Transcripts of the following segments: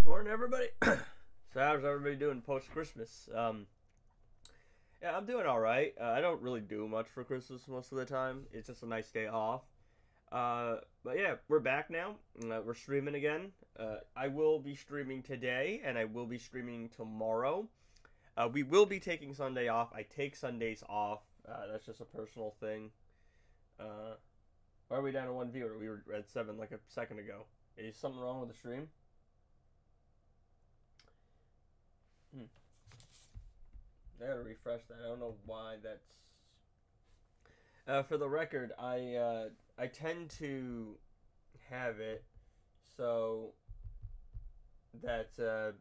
Morning, everybody. So how's everybody doing post-Christmas? Yeah, I'm doing all right. I don't really do much for Christmas most of the time. It's just a nice day off. But yeah, we're back now. We're streaming again. I will be streaming today, and I will be streaming tomorrow. We will be taking Sunday off. I take Sundays off. That's just a personal thing. Uh, why are we down to one viewer? We were at 7 like a second ago. Is something wrong with the stream? Hmm. I gotta refresh that. I don't know why that's. For the record, I tend to have it so that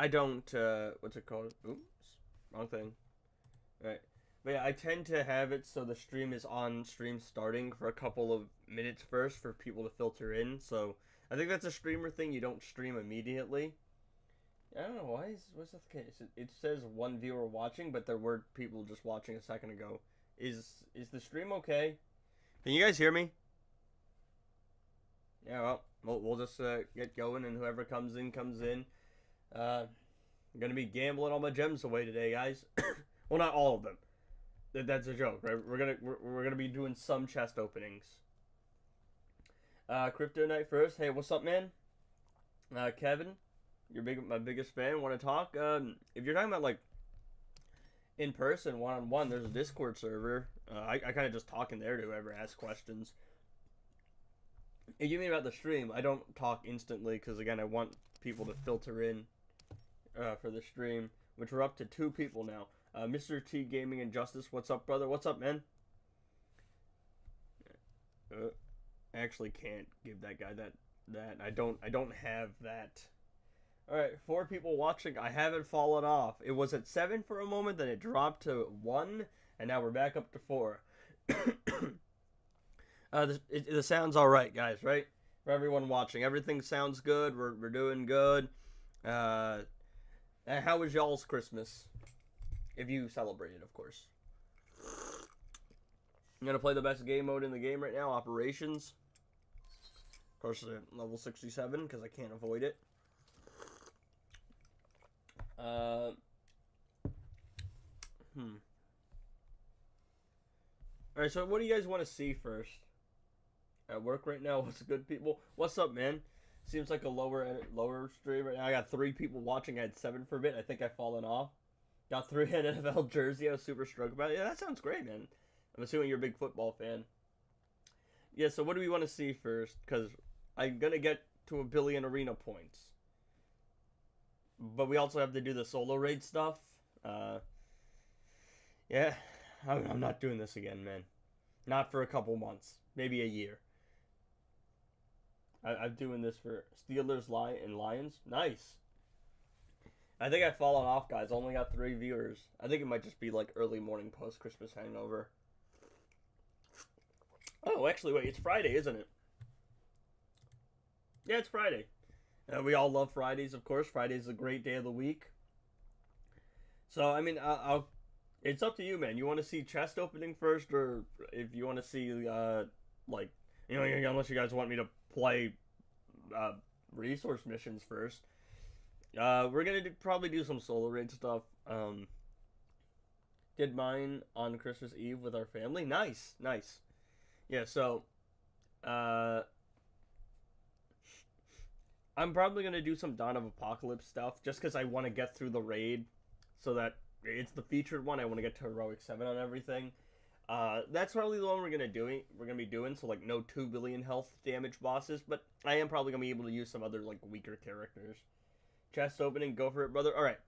I don't what's it called? Oops, wrong thing. Right. But yeah, I tend to have it so the stream is on stream starting for a couple of minutes first for people to filter in. So I think that's a streamer thing. You don't stream immediately. I don't know what's the case. It says one viewer watching, but there were people just watching a second ago. Is the stream okay? Can you guys hear me? Yeah, well, we'll just get going, and whoever comes in comes in. I'm gonna be gambling all my gems away today, guys. Well, not all of them. That's a joke, right? We're gonna be doing some chest openings. Crypto Night first. Hey, what's up, man? Kevin. My biggest fan. Want to talk? If you're talking about like in person, one-on-one, there's a Discord server. I kind of just talk in there to whoever asks questions. If you mean about the stream, I don't talk instantly because again, I want people to filter in for the stream, which we're up to 2 people now. Mr. T Gaming and Justice, what's up, brother? What's up, man? I actually can't give that guy that. I don't have that. Alright, 4 people watching. I haven't fallen off. It was at 7 for a moment, then it dropped to 1, and now we're back up to 4. The sound's alright, guys, right? For everyone watching. Everything sounds good. We're doing good. How was y'all's Christmas? If you celebrated, of course. I'm going to play the best game mode in the game right now, Operations. Of course, level 67, because I can't avoid it. Alright, so what do you guys want to see first? At work right now, what's good, people? What's up, man? Seems like a lower stream right now. I got 3 people watching. I had 7 for a bit. I think I've fallen off. Got 3 an NFL jersey. I was super stoked about it. Yeah, that sounds great, man. I'm assuming you're a big football fan. Yeah, so what do we want to see first? Because I'm going to get to 1 billion arena points. But we also have to do the solo raid stuff. Yeah, I'm not doing this again, man. Not for a couple months. Maybe a year. I'm doing this for Steelers, and Lions. Nice. I think I've fallen off, guys. Only got 3 viewers. I think it might just be like early morning post-Christmas hangover. Oh, actually, wait. It's Friday, isn't it? Yeah, it's Friday. We all love Fridays, of course. Friday's a great day of the week. So, I mean, it's up to you, man. You want to see chest opening first, or if you want to see, like, unless you guys want me to play resource missions first. We're going to probably do some solo raid stuff. Did mine on Christmas Eve with our family. Nice. Yeah, so, I'm probably going to do some Dawn of Apocalypse stuff, just because I want to get through the raid, so that it's the featured one. I want to get to Heroic 7 on everything. That's probably the one we're going to be doing, so like no 2 billion health damage bosses, but I am probably going to be able to use some other like weaker characters. Chest opening, go for it, brother. Alright,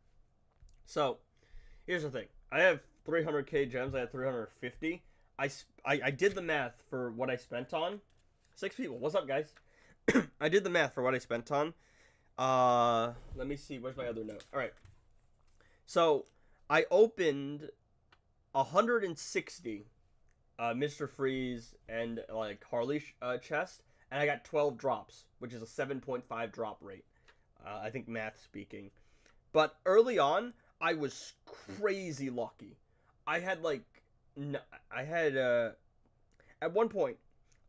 so, here's the thing. I have 300k gems, I have 350. I did the math for what I spent on. 6 people, what's up, guys? I did the math for what I spent on. Let me see, where's my other note? Alright. So, I opened 160 Mr. Freeze and like Harley chest, and I got 12 drops, which is a 7.5 drop rate. I think math speaking. But early on, I was crazy lucky. I had like, at one point,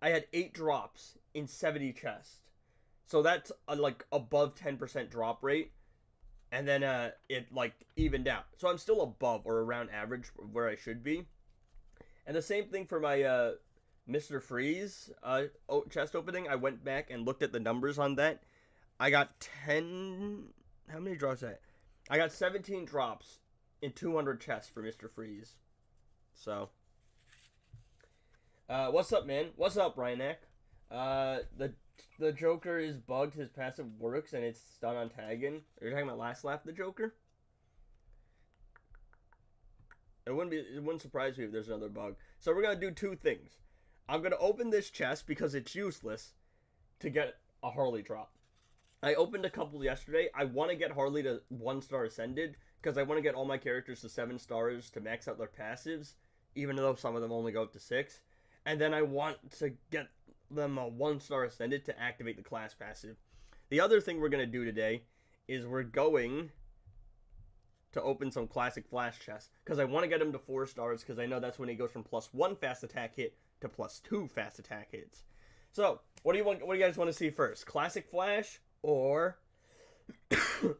I had 8 drops in 70 chests. So that's like above 10% drop rate. And then it like evened out. So I'm still above or around average where I should be. And the same thing for my Mr. Freeze chest opening. I went back and looked at the numbers on that. I got 10... How many drops I got 17 drops in 200 chests for Mr. Freeze. So... what's up, man? What's up, Ryanak? The Joker is bugged. His passive works, and it's stun on tagging. Are you talking about last lap, the Joker? It wouldn't surprise me if there's another bug. So we're gonna do two things. I'm gonna open this chest because it's useless to get a Harley drop. I opened a couple yesterday. I want to get Harley to 1-star ascended because I want to get all my characters to 7 stars to max out their passives, even though some of them only go up to 6. And then I want to get them a 1-star ascended to activate the class passive. The other thing we're going to do today is we're going to open some classic flash chests because I want to get him to 4 stars because I know that's when he goes from +1 fast attack hit to +2 fast attack hits. So, what do you guys want to see first? Classic flash or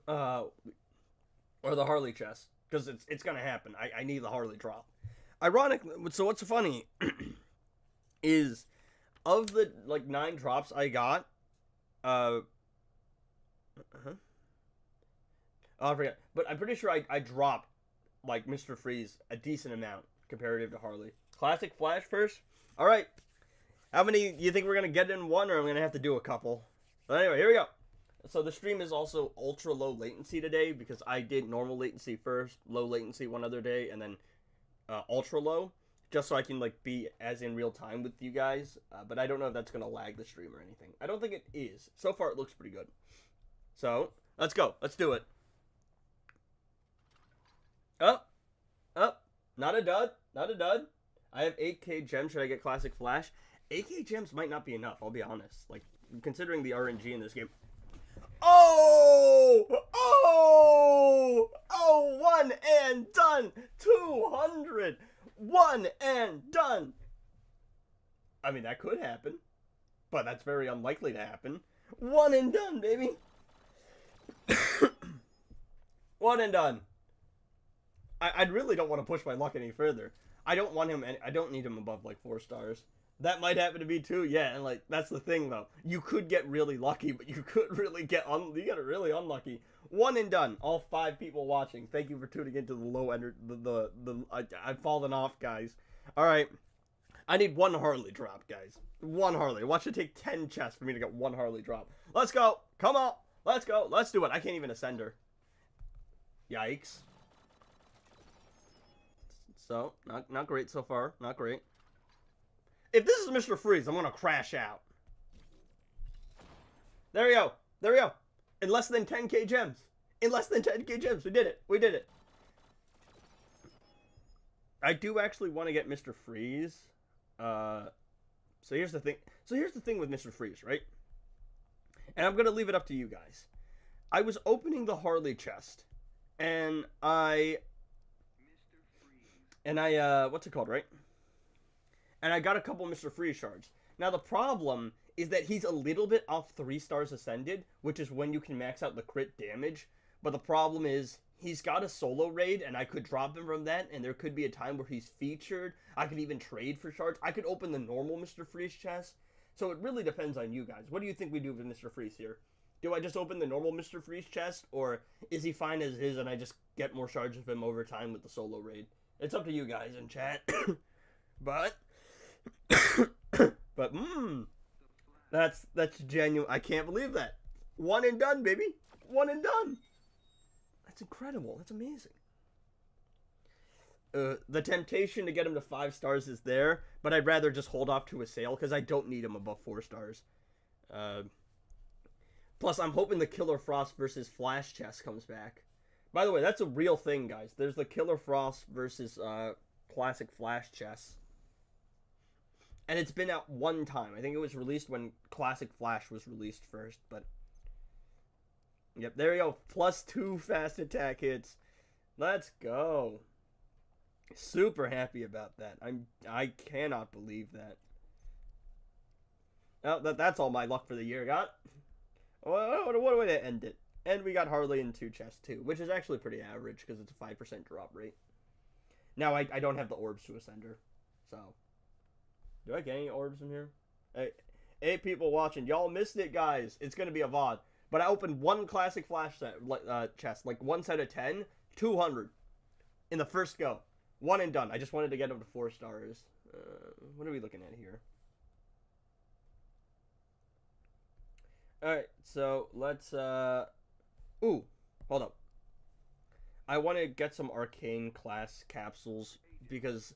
or the Harley chest? Because it's going to happen. I need the Harley drop. Ironically, so what's funny is of the like 9 drops I got, oh, I forgot. But I'm pretty sure I dropped like Mr. Freeze a decent amount comparative to Harley. Classic Flash first. All right. How many do you think we're gonna get in one, or I'm gonna have to do a couple? But anyway, here we go. So the stream is also ultra low latency today because I did normal latency first, low latency one other day, and then ultra low, just so I can like be as in real time with you guys. But I don't know if that's gonna lag the stream or anything. I don't think it is. So far, it looks pretty good. So let's go. Let's do it. Up, not a dud, not a dud. I have 8k gems. Should I get classic flash? 8k gems might not be enough. I'll be honest. Like considering the RNG in this game. Oh, one and done. 200. One and done. I mean, that could happen, but that's very unlikely to happen. One and done, baby. One and done. I really don't want to push my luck any further. I don't want him. I don't need him above like 4 stars. That might happen to me too. Yeah, and like that's the thing though. You could get really lucky, but you could really get you get really unlucky. One and done. All 5 people watching. Thank you for tuning into the low end. I've fallen off, guys. All right, I need 1 Harley drop, guys. 1 Harley. Watch it take 10 chests for me to get 1 Harley drop. Let's go. Come on. Let's go. Let's do it. I can't even ascend her. Yikes. So, not great so far. Not great. If this is Mr. Freeze, I'm going to crash out. There we go. There we go. In less than 10k gems. In less than 10k gems. We did it. We did it. I do actually want to get Mr. Freeze. So here's the thing. So here's the thing with Mr. Freeze, right? And I'm going to leave it up to you guys. I was opening the Harley chest. And what's it called, right? And I got a couple Mr. Freeze shards. Now the problem is that he's a little bit off 3 stars ascended, which is when you can max out the crit damage. But the problem is he's got a solo raid, and I could drop him from that, and there could be a time where he's featured. I could even trade for shards. I could open the normal Mr. Freeze chest. So it really depends on you guys. What do you think we do with Mr. Freeze here? Do I just open the normal Mr. Freeze chest, or is he fine as is and I just get more shards of him over time with the solo raid? It's up to you guys in chat. But that's genuine. I can't believe that. 1 and done, baby. 1 and done. That's incredible. That's amazing. The temptation to get him to 5 stars is there, but I'd rather just hold off to a sale because I don't need him above 4 stars. Plus, I'm hoping the Killer Frost versus Flash chest comes back. By the way, that's a real thing, guys. There's the Killer Frost versus Classic Flash chest. And it's been out 1 time. I think it was released when Classic Flash was released first, but... Yep, there you go. +2 fast attack hits. Let's go. Super happy about that. I cannot believe that. Oh, that's all my luck for the year. Got What a way to end it. And we got Harley in 2 chests too, which is actually pretty average because it's a 5% drop rate. Now I don't have the orbs to ascend her, so do I get any orbs in here? Hey people watching, y'all missed it, guys. It's gonna be a VOD, but I opened 1 classic flash chest, like 1 set of 10, 200 in the first go, 1 and done. I just wanted to get up to 4 stars. What are we looking at here? Alright, so let's, ooh, hold up. I want to get some arcane class capsules, because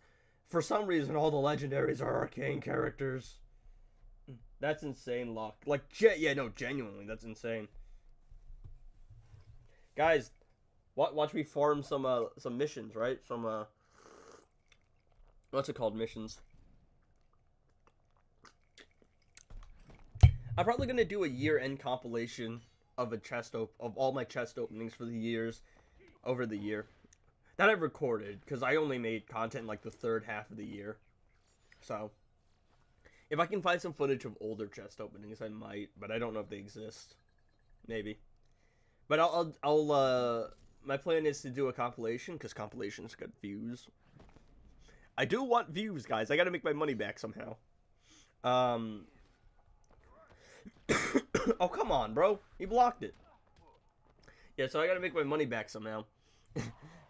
for some reason all the legendaries are arcane characters. That's insane luck. Like, yeah, no, genuinely, that's insane. Guys, watch me farm some missions, right? Some, what's it called, missions? I'm probably gonna do a year-end compilation of of all my chest openings for the years over the year that I've recorded, because I only made content like the 3rd half of the year. So if I can find some footage of older chest openings, I might, but I don't know if they exist. Maybe. But I'll my plan is to do a compilation, because compilations get views. I do want views, guys. I gotta make my money back somehow. Oh, come on, bro. He blocked it. Yeah, so I gotta make my money back somehow.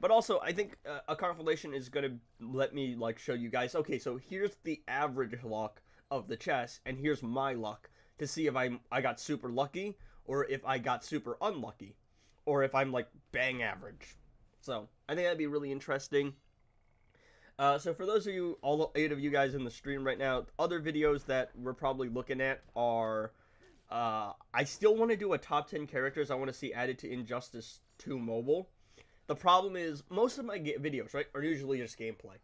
But also, I think a compilation is gonna let me, like, show you guys, okay, so here's the average luck of the chest, and here's my luck, to see if I got super lucky, or if I got super unlucky, or if I'm, like, bang average. So, I think that'd be really interesting. So for those of you, all 8 of you guys in the stream right now, other videos that we're probably looking at are, I still want to do a top 10 characters I want to see added to Injustice 2 Mobile. The problem is, most of my videos, right, are usually just gameplay.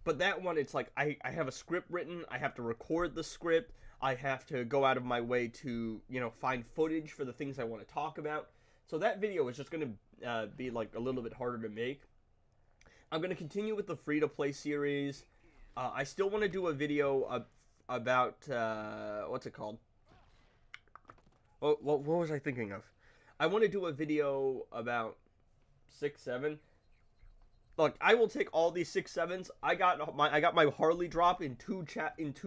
But that one, it's like, I have a script written, I have to record the script, I have to go out of my way to, you know, find footage for the things I want to talk about. So that video is just going to be, like, a little bit harder to make. I'm going to continue with the free-to-play series. I still want to do a video about, what's it called? What was I thinking of? I want to do a video about 6-7. Look, I will take all these 6-7s. I got my Harley drop in 2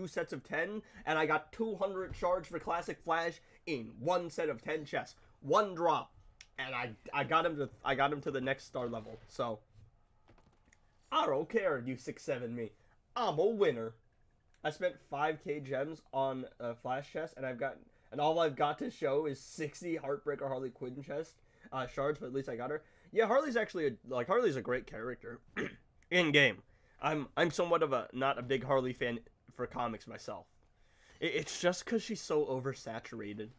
sets of 10, and I got 200 shards for Classic Flash in 1 set of 10 chests. 1 drop, and I got him to the next star level. So I don't care if you 6-7 me. I'm a winner. I spent 5k gems on a Flash chest, and all I've got to show is 60 Heartbreaker Harley Quinn chest shards, but at least I got her. Yeah, Harley's actually Harley's a great character in game. I'm somewhat of not a big Harley fan for comics myself. It's just because she's so oversaturated.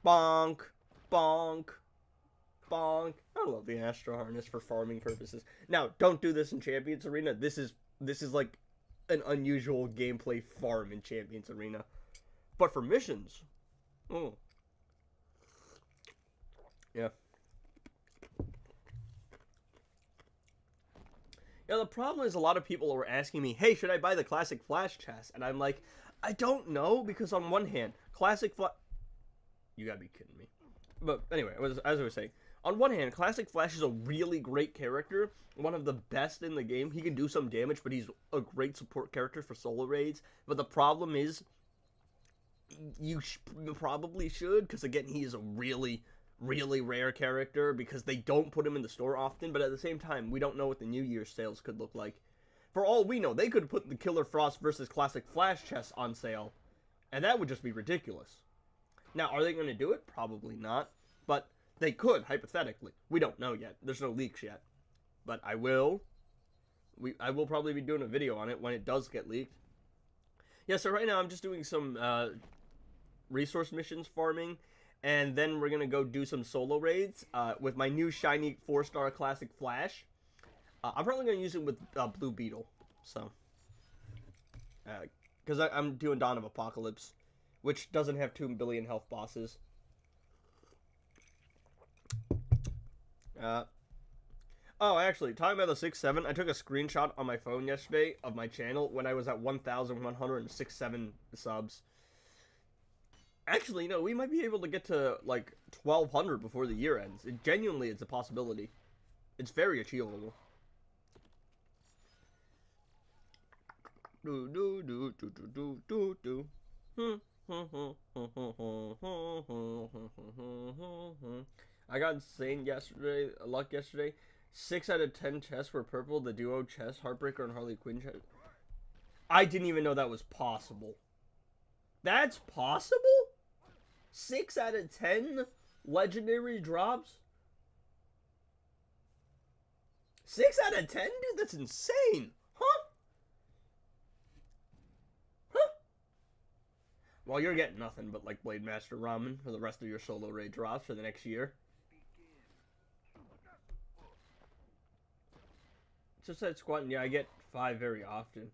Bonk, bonk, bonk. I love the Astro Harness for farming purposes. Now, don't do this in Champions Arena. This is like an unusual gameplay farm in Champions Arena. But for missions, yeah. Yeah, the problem is a lot of people were asking me, hey, should I buy the Classic Flash chest? And I'm like, I don't know, because on one hand, Classic Flash... You gotta be kidding me. But anyway, as I was saying, on one hand, Classic Flash is a really great character, one of the best in the game. He can do some damage, but he's a great support character for solo raids. But the problem is, you probably should, because again, he is a really rare character, because they don't put him in the store often. But at the same time, we don't know what the New Year's sales could look like. For all we know, they could put the Killer Frost versus Classic Flash chest on sale, and that would just be ridiculous. Now, are they going to do it? Probably not, but they could, hypothetically. We don't know yet. There's no leaks yet, but I will probably be doing a video on it when it does get leaked. Yeah, so right now I'm just doing some resource missions farming, and then we're going to go do some solo raids with my new shiny 4-star Classic Flash. I'm probably going to use it with Blue Beetle, so, because I'm doing Dawn of Apocalypse, which doesn't have 2 billion health bosses. Oh, actually, talking about the 6-7, I took a screenshot on my phone yesterday of my channel when I was at 1,167 subs. Actually, no, we might be able to get to like 1,200 before the year ends. Genuinely, it's a possibility. It's very achievable. Do do do do do do do do. I got insane yesterday. Luck yesterday. 6 out of 10 chests were purple. The duo chest, Heartbreaker and Harley Quinn chest. I didn't even know that was possible. That's possible? 6 out of 10 legendary drops? 6 out of 10, dude. That's insane. Huh? Well, you're getting nothing but like Blade Master Ramen for the rest of your solo raid drops for the next year. Just that squatting, yeah, I get 5 very often.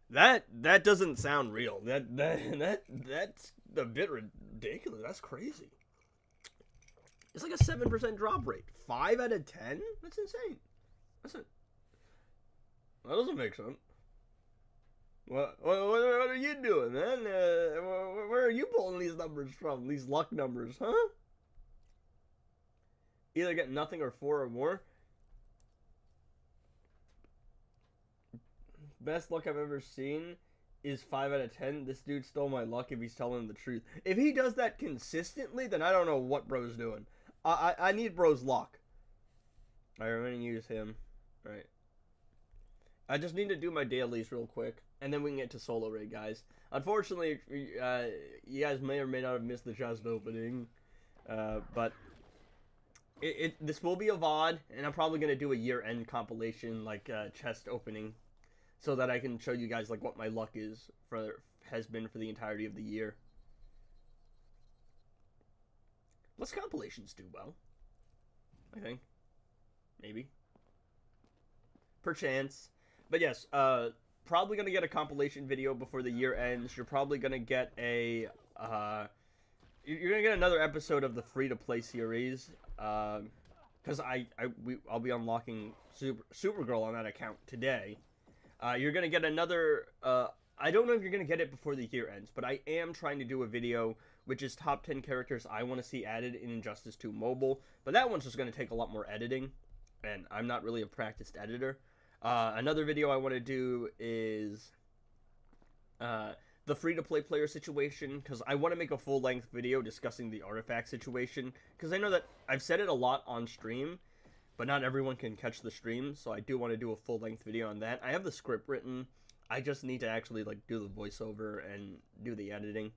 That doesn't sound real. That's a bit ridiculous. That's crazy. It's like a 7% drop rate. 5 out of 10? That's insane. That doesn't make sense. What are you doing, man? Where are you pulling these numbers from? These luck numbers, huh? Either get nothing or 4 or more. Best luck I've ever seen is 5 out of 10. This dude stole my luck if he's telling the truth. If he does that consistently, then I don't know what bro's doing. I need bro's luck. Alright, I'm gonna use him. Alright. I just need to do my dailies real quick, and then we can get to solo raid, guys. Unfortunately, you guys may or may not have missed the chest opening, but this will be a VOD, and I'm probably gonna do a year-end compilation, like chest opening, so that I can show you guys like what my luck has been for the entirety of the year. Let's compilations do well, I think. Maybe. Perchance. But yes, probably gonna get a compilation video before the year ends. You're probably gonna get a you're gonna get another episode of the free-to-play series, because I'll be unlocking Supergirl on that account today. You're gonna get another. I don't know if you're gonna get it before the year ends, but I am trying to do a video which is top 10 characters I want to see added in Injustice 2 Mobile. But that one's just gonna take a lot more editing, and I'm not really a practiced editor. Another video I want to do is the free-to-play player situation, because I want to make a full-length video discussing the artifact situation, because I know that I've said it a lot on stream, but not everyone can catch the stream, so I do want to do a full-length video on that. I have the script written. I just need to actually like do the voiceover and do the editing.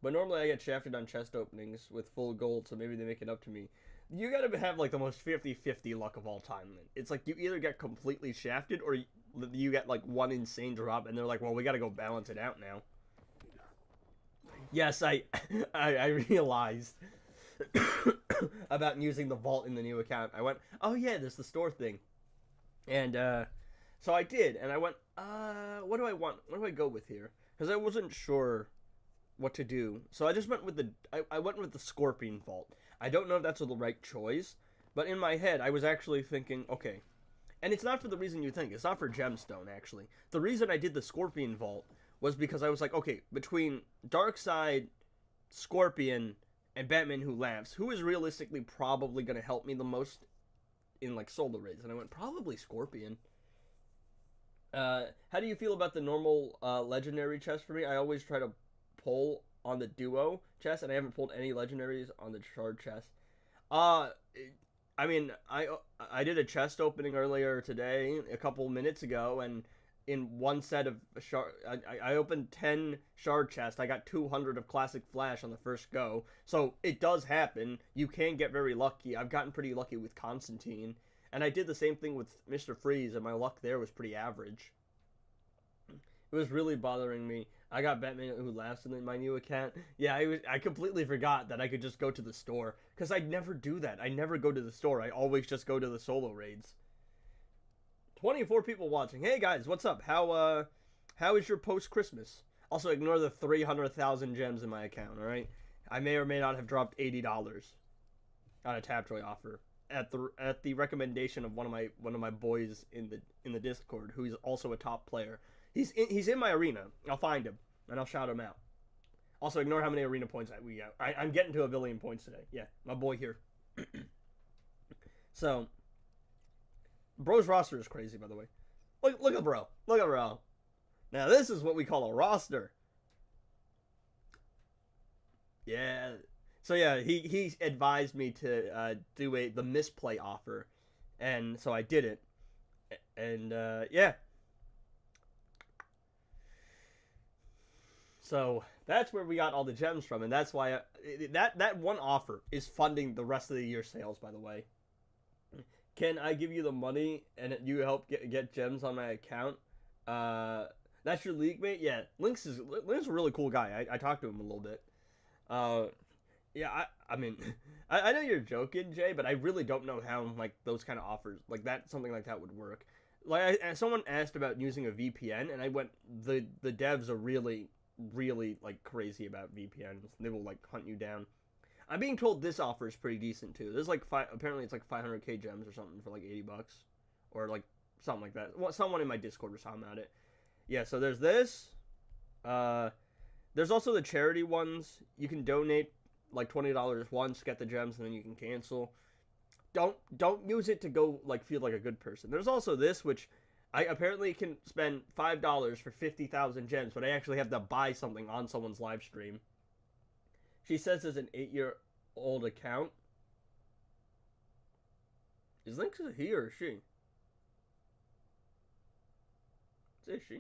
But normally I get shafted on chest openings with full gold, so maybe they make it up to me. You gotta have like the most 50-50 luck of all time. It's like you either get completely shafted or you get like one insane drop, and they're like, well, we gotta go balance it out now. Yes, I realized about using the vault in the new account. I went, oh yeah, there's the store thing. And so I did, and I went, what do I want? What do I go with here? Because I wasn't sure what to do. So I just went with I went with the Scorpion Vault. I don't know if that's the right choice, but in my head I was actually thinking, okay, and it's not for the reason you think. It's not for Gemstone, actually. The reason I did the Scorpion Vault was because I was like, okay, between Darkseid, Scorpion, and Batman Who Laughs, who is realistically probably going to help me the most in like solo raids? And I went, probably Scorpion. How do you feel about the normal legendary chest for me? I always try to pull on the duo chest, and I haven't pulled any legendaries on the shard chest. I mean, I did a chest opening earlier today, a couple minutes ago, and in one set of shard, I opened 10 shard chests. I got 200 of Classic Flash on the first go, so it does happen. You can get very lucky. I've gotten pretty lucky with Constantine, and I did the same thing with Mr. Freeze, and my luck there was pretty average. It was really bothering me. I got Batman Who Laughs in my new account. Yeah, I completely forgot that I could just go to the store, because I never do that. I never go to the store. I always just go to the solo raids. 24 people watching. Hey guys, what's up? How is your post-Christmas? Also, ignore the 300,000 gems in my account, alright? I may or may not have dropped $80 on a Tapjoy offer at the recommendation of one of my boys in the Discord, who's also a top player. He's in my arena. I'll find him. and I'll shout him out. Also, ignore how many arena points we got. I'm getting to 1 billion points today. Yeah, my boy here. So, bro's roster is crazy, by the way. Look at bro. Look at bro. Now, this is what we call a roster. Yeah. So, yeah, he advised me to do the misplay offer. And so I did it. And, yeah. So that's where we got all the gems from, and that's why that one offer is funding the rest of the year's sales. By the way, can I give you the money and you help get gems on my account? That's your league mate. Yeah, Link's a really cool guy. I talked to him a little bit. Yeah, I mean, I know you're joking, Jay, but I really don't know how like those kind of offers like that, something like that would work. Like someone asked about using a VPN, and I went, the devs are really like crazy about VPNs. They will like hunt you down. I'm being told this offer is pretty decent too. There's like apparently it's like 500k gems or something for like $80 or like something like that. Well, someone in my Discord was talking about it. Yeah, so there's this. There's also the charity ones. You can donate like $20 once, get the gems, and then you can cancel. Don't use it to go like feel like a good person. There's also this, which I apparently can spend $5 for 50,000 gems, but I actually have to buy something on someone's live stream. She says it's an 8-year-old account. Is Lynx a he or she? Is she?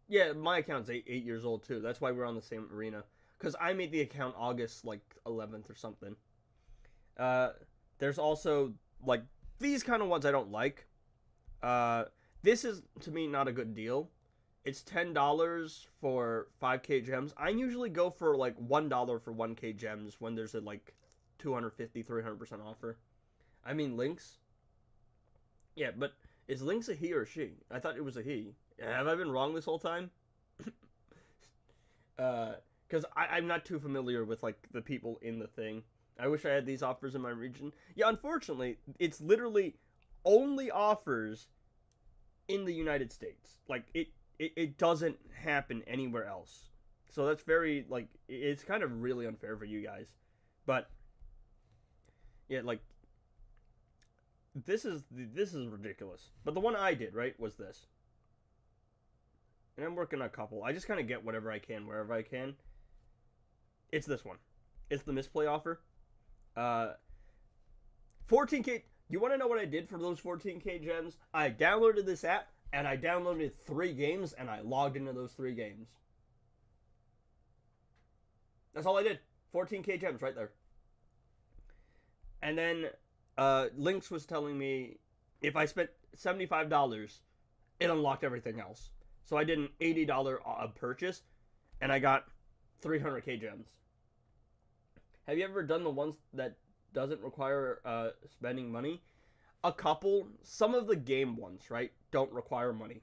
Yeah, my account's 8 years old too. That's why we're on the same arena. Because I made the account August like 11th or something. There's also like these kind of ones I don't like. This is, to me, not a good deal. It's $10 for 5k gems. I usually go for, like, $1 for 1k gems when there's a, like, 250, 300% offer. I mean, Lynx. Yeah, but is Lynx a he or she? I thought it was a he. Have I been wrong this whole time? Because I'm not too familiar with, like, the people in the thing. I wish I had these offers in my region. Yeah, unfortunately, it's literally only offers in the United States. Like, it doesn't happen anywhere else. So that's very, like, it's kind of really unfair for you guys. But, yeah, like, this is ridiculous. But the one I did, right, was this. And I'm working on a couple. I just kind of get whatever I can, wherever I can. It's this one. It's the misplay offer. 14k... You want to know what I did for those 14k gems? I downloaded this app, and I downloaded 3 games, and I logged into those 3 games. That's all I did. 14k gems right there. And then Lynx was telling me if I spent $75, it unlocked everything else. So I did an $80 purchase, and I got 300k gems. Have you ever done the ones that doesn't require spending money? A couple. Some of the game ones, right, don't require money.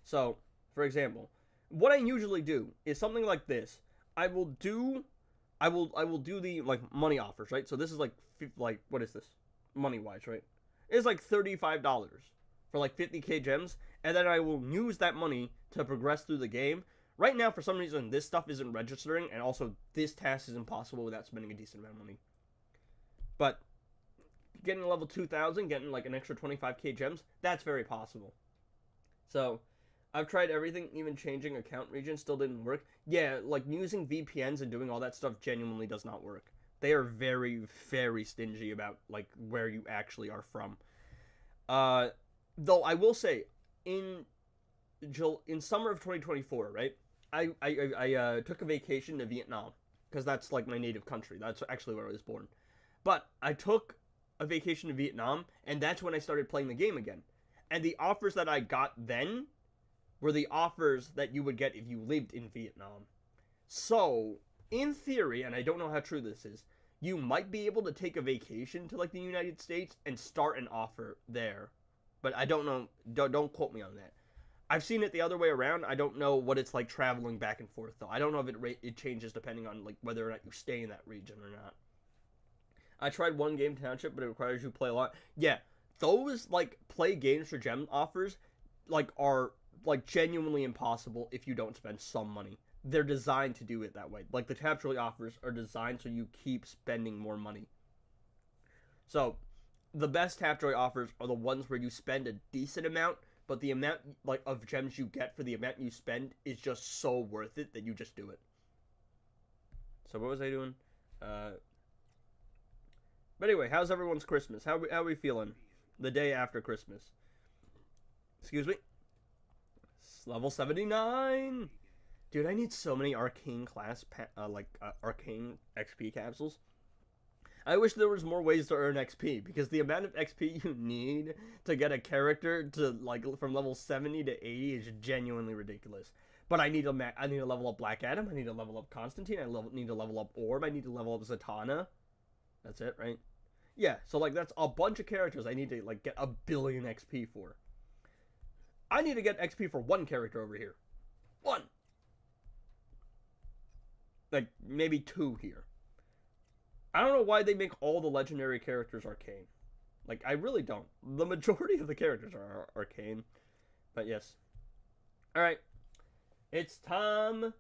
So, for example, what I usually do is something like this. I will do the like money offers, right? So this is like what is this money wise, right? It's like $35 for like 50k gems, and then I will use that money to progress through the game. Right now, for some reason, this stuff isn't registering, and also this task is impossible without spending a decent amount of money. But getting level 2000, getting like an extra 25k gems, that's very possible. So I've tried everything, even changing account region still didn't work. Yeah, like using VPNs and doing all that stuff genuinely does not work. They are very, very stingy about like where you actually are from. Though I will say, in summer of 2024, right? I took a vacation to Vietnam because that's like my native country. That's actually where I was born. But I took a vacation to Vietnam, and that's when I started playing the game again. And the offers that I got then were the offers that you would get if you lived in Vietnam. So, in theory, and I don't know how true this is, you might be able to take a vacation to like the United States and start an offer there. But I don't know, don't quote me on that. I've seen it the other way around. I don't know what it's like traveling back and forth though. I don't know if it changes depending on like whether or not you stay in that region or not. I tried One Game Township, but it requires you to play a lot. Yeah, those like play games for gem offers like are like genuinely impossible if you don't spend some money. They're designed to do it that way. Like the Tapjoy offers are designed so you keep spending more money. So the best Tapjoy offers are the ones where you spend a decent amount, but the amount like of gems you get for the amount you spend is just so worth it that you just do it. So what was I doing? But anyway, how's everyone's Christmas? How are we feeling the day after Christmas? Excuse me? It's level 79! Dude, I need so many arcane class, arcane XP capsules. I wish there was more ways to earn XP, because the amount of XP you need to get a character to, like, from level 70 to 80 is genuinely ridiculous. But I need to level up Black Adam, I need to level up Constantine, I need to level up Orb, I need to level up Zatanna. That's it, right? Yeah, so, like, that's a bunch of characters I need to, like, get a billion XP for. I need to get XP for one character over here. One! Like, maybe two here. I don't know why they make all the legendary characters arcane. Like, I really don't. The majority of the characters are arcane. But yes. Alright. It's time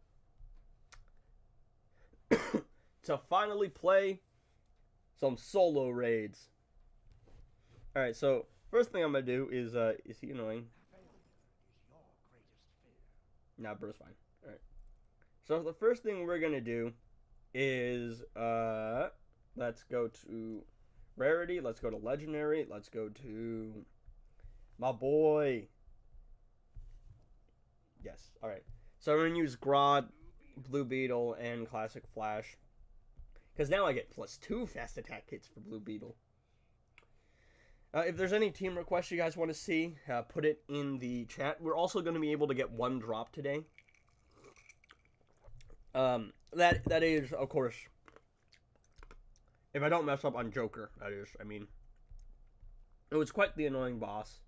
to finally play some solo raids. Alright, so first thing I'm gonna do is he annoying? Nah, bro's fine. Alright. So the first thing we're gonna do is let's go to rarity, let's go to legendary, let's go to my boy. Yes, alright. So I'm gonna use Grodd, Blue Beetle, and Classic Flash. Because now I get +2 fast attack hits for Blue Beetle. If there's any team requests you guys want to see, put it in the chat. We're also going to be able to get one drop today. That is, of course, if I don't mess up on Joker, that is, I mean, it was quite the annoying boss.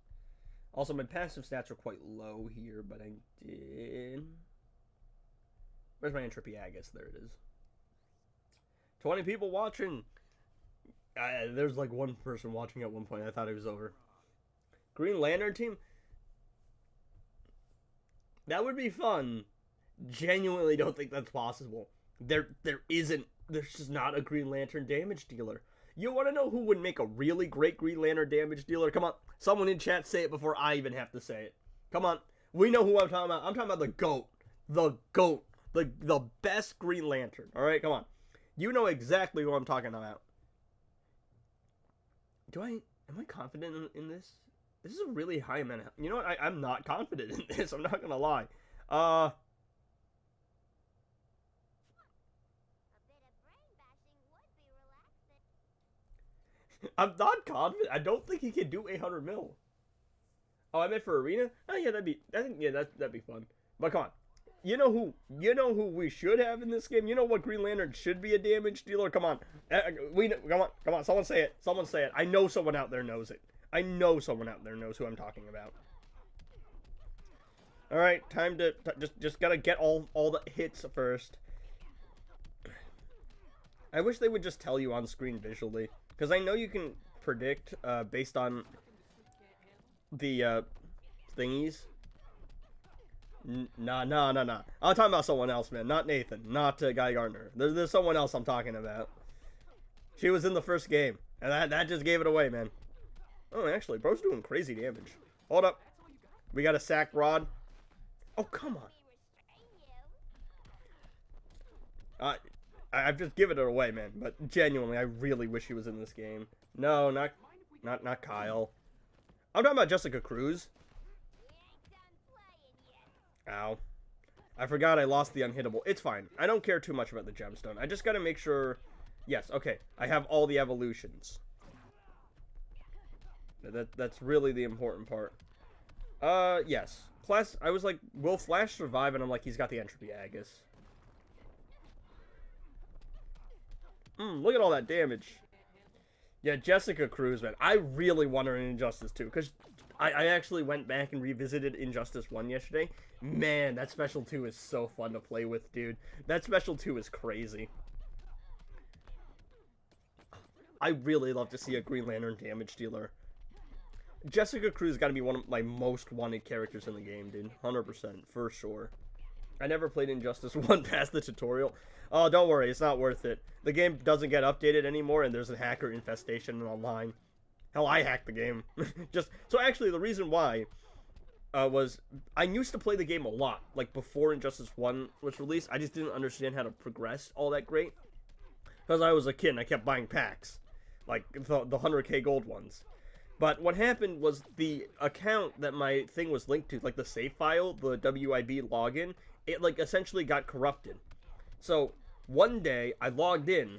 Also, my passive stats are quite low here, but I did... Where's my entropy? I guess there it is. 20 people watching. There's like one person watching at one point. I thought it was over. Green Lantern team? That would be fun. Genuinely don't think that's possible. There's just not a Green Lantern damage dealer. You want to know who would make a really great Green Lantern damage dealer? Come on. Someone in chat say it before I even have to say it. Come on. We know who I'm talking about. I'm talking about the GOAT. The GOAT. The best Green Lantern. Alright, come on. You know exactly who I'm talking about. Am I confident in this? This is a really high amount of... You know what? I'm not confident in this. I'm not gonna lie. I'm not confident. I don't think he can do 800 mil. Oh, I meant for arena? Oh yeah, that'd be fun. But come on. You know who we should have in this game? You know what Green Lantern should be a damage dealer? Come on. Come on, someone say it. Someone say it. I know someone out there knows it. I know someone out there knows who I'm talking about. Alright, time to just gotta get all the hits first. I wish they would just tell you on screen visually. Because I know you can predict based on the thingies. Nah. I'm talking about someone else, man. Not Nathan. Not Guy Gardner. There's someone else I'm talking about. She was in the first game. And that just gave it away, man. Oh, actually, bro's doing crazy damage. Hold up. We got a sack rod. Oh, come on. I've just given it away, man. But genuinely, I really wish he was in this game. No, not Kyle. I'm talking about Jessica Cruz. Ow. I forgot I lost the unhittable. It's fine. I don't care too much about the gemstone. I just gotta make sure... Yes, okay. I have all the evolutions. That's really the important part. Yes. Plus, I was like, will Flash survive? And I'm like, he's got the entropy Agus. Look at all that damage. Yeah, Jessica Cruz, man. I really want her in Injustice 2, because I actually went back and revisited Injustice 1 yesterday. Man, that Special 2 is so fun to play with, dude. That Special 2 is crazy. I really love to see a Green Lantern damage dealer. Jessica Cruz got to be one of my most wanted characters in the game, dude. 100%, for sure. I never played Injustice 1 past the tutorial. Oh, don't worry, it's not worth it. The game doesn't get updated anymore, and there's a hacker infestation online. Hell, I hacked the game. So actually, the reason why was I used to play the game a lot, like before Injustice 1 was released. I just didn't understand how to progress all that great. Because I was a kid and I kept buying packs, like the 100k gold ones. But what happened was the account that my thing was linked to, like the save file, the WIB login, it like essentially got corrupted. So one day I logged in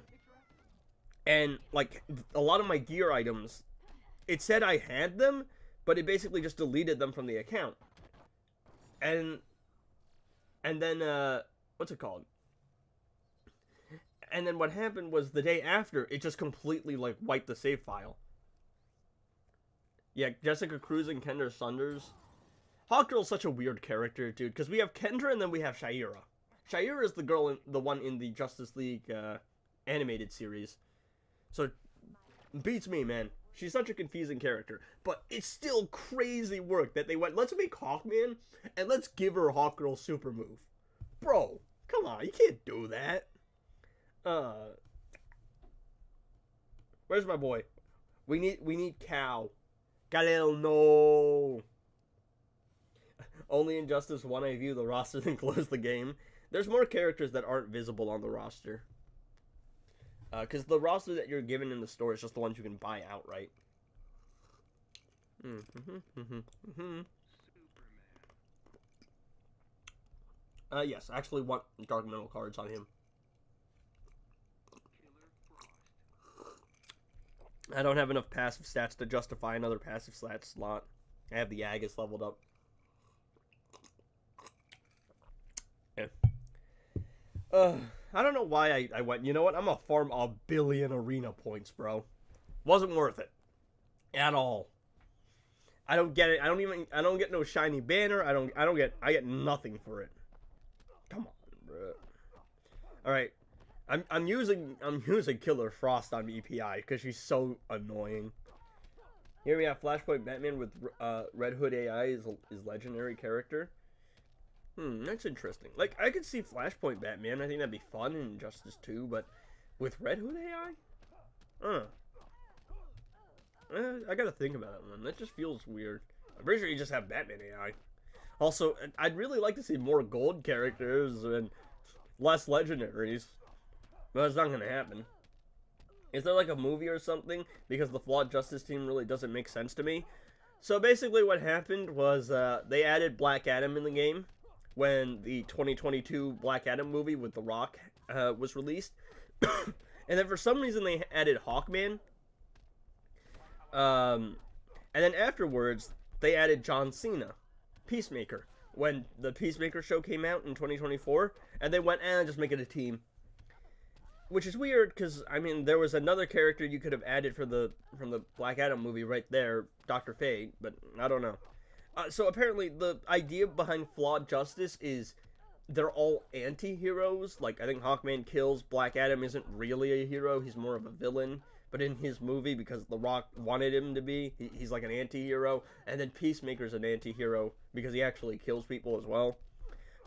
and like a lot of my gear items, it said I had them, but it basically just deleted them from the account. And then what's it called? And then what happened was the day after, it just completely like wiped the save file. Yeah, Jessica Cruz and Kendra Saunders. Hawkgirl's such a weird character, dude, because we have Kendra and then we have Shaira. Shaira is the one in the Justice League animated series. So, beats me, man. She's such a confusing character. But it's still crazy work that they went, let's make Hawkman, and let's give her Hawkgirl's super move. Bro, come on, you can't do that. Where's my boy? We need Cal. Kal-El, no. Only in Justice 1 I view the roster then close the game. There's more characters that aren't visible on the roster. Because the roster that you're given in the store is just the ones you can buy outright. Yes, I actually want Dark Metal cards on him. I don't have enough passive stats to justify another passive stat slot. I have the Agus leveled up. Yeah. I don't know why I went, you know what? I'm gonna farm 1 billion arena points, bro. Wasn't worth it. At all. I don't get it. I don't get no shiny banner. I get nothing for it. Come on, bro. Alright. I'm using Killer Frost on EPI because she's so annoying. Here we have Flashpoint Batman with Red Hood AI is legendary character. That's interesting. Like, I could see Flashpoint Batman. I think that'd be fun in Injustice 2, but with Red Hood AI? I gotta think about it, man. That just feels weird. I'm pretty sure you just have Batman AI. Also, I'd really like to see more gold characters and less legendaries. But it's not gonna happen. Is there like a movie or something? Because the Flawed Justice team really doesn't make sense to me. So basically what happened was they added Black Adam in the game when the 2022 Black Adam movie with The Rock was released. And then for some reason they added Hawkman. And then afterwards they added John Cena, Peacemaker, when the Peacemaker show came out in 2024. And they went, just make it a team. Which is weird, because, I mean, there was another character you could have added from the Black Adam movie right there, Dr. Fate, but I don't know. So apparently the idea behind Flawed Justice is they're all anti-heroes. Like, I think Hawkman kills, Black Adam isn't really a hero, he's more of a villain. But in his movie, because The Rock wanted him to be, he's like an anti-hero. And then Peacemaker's an anti-hero because he actually kills people as well.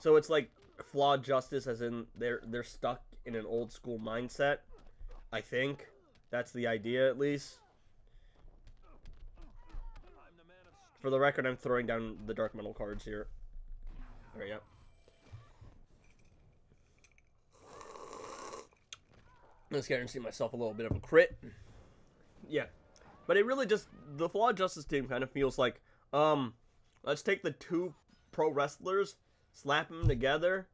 So it's like Flawed Justice, as in they're stuck in an old school mindset. I think that's the idea, at least. For the record, I'm throwing down the Dark Metal cards here. There we go. Let's guarantee myself a little bit of a crit. Yeah. But it really just, the Flawed Justice team kind of feels like, let's take the two pro wrestlers, slap them together,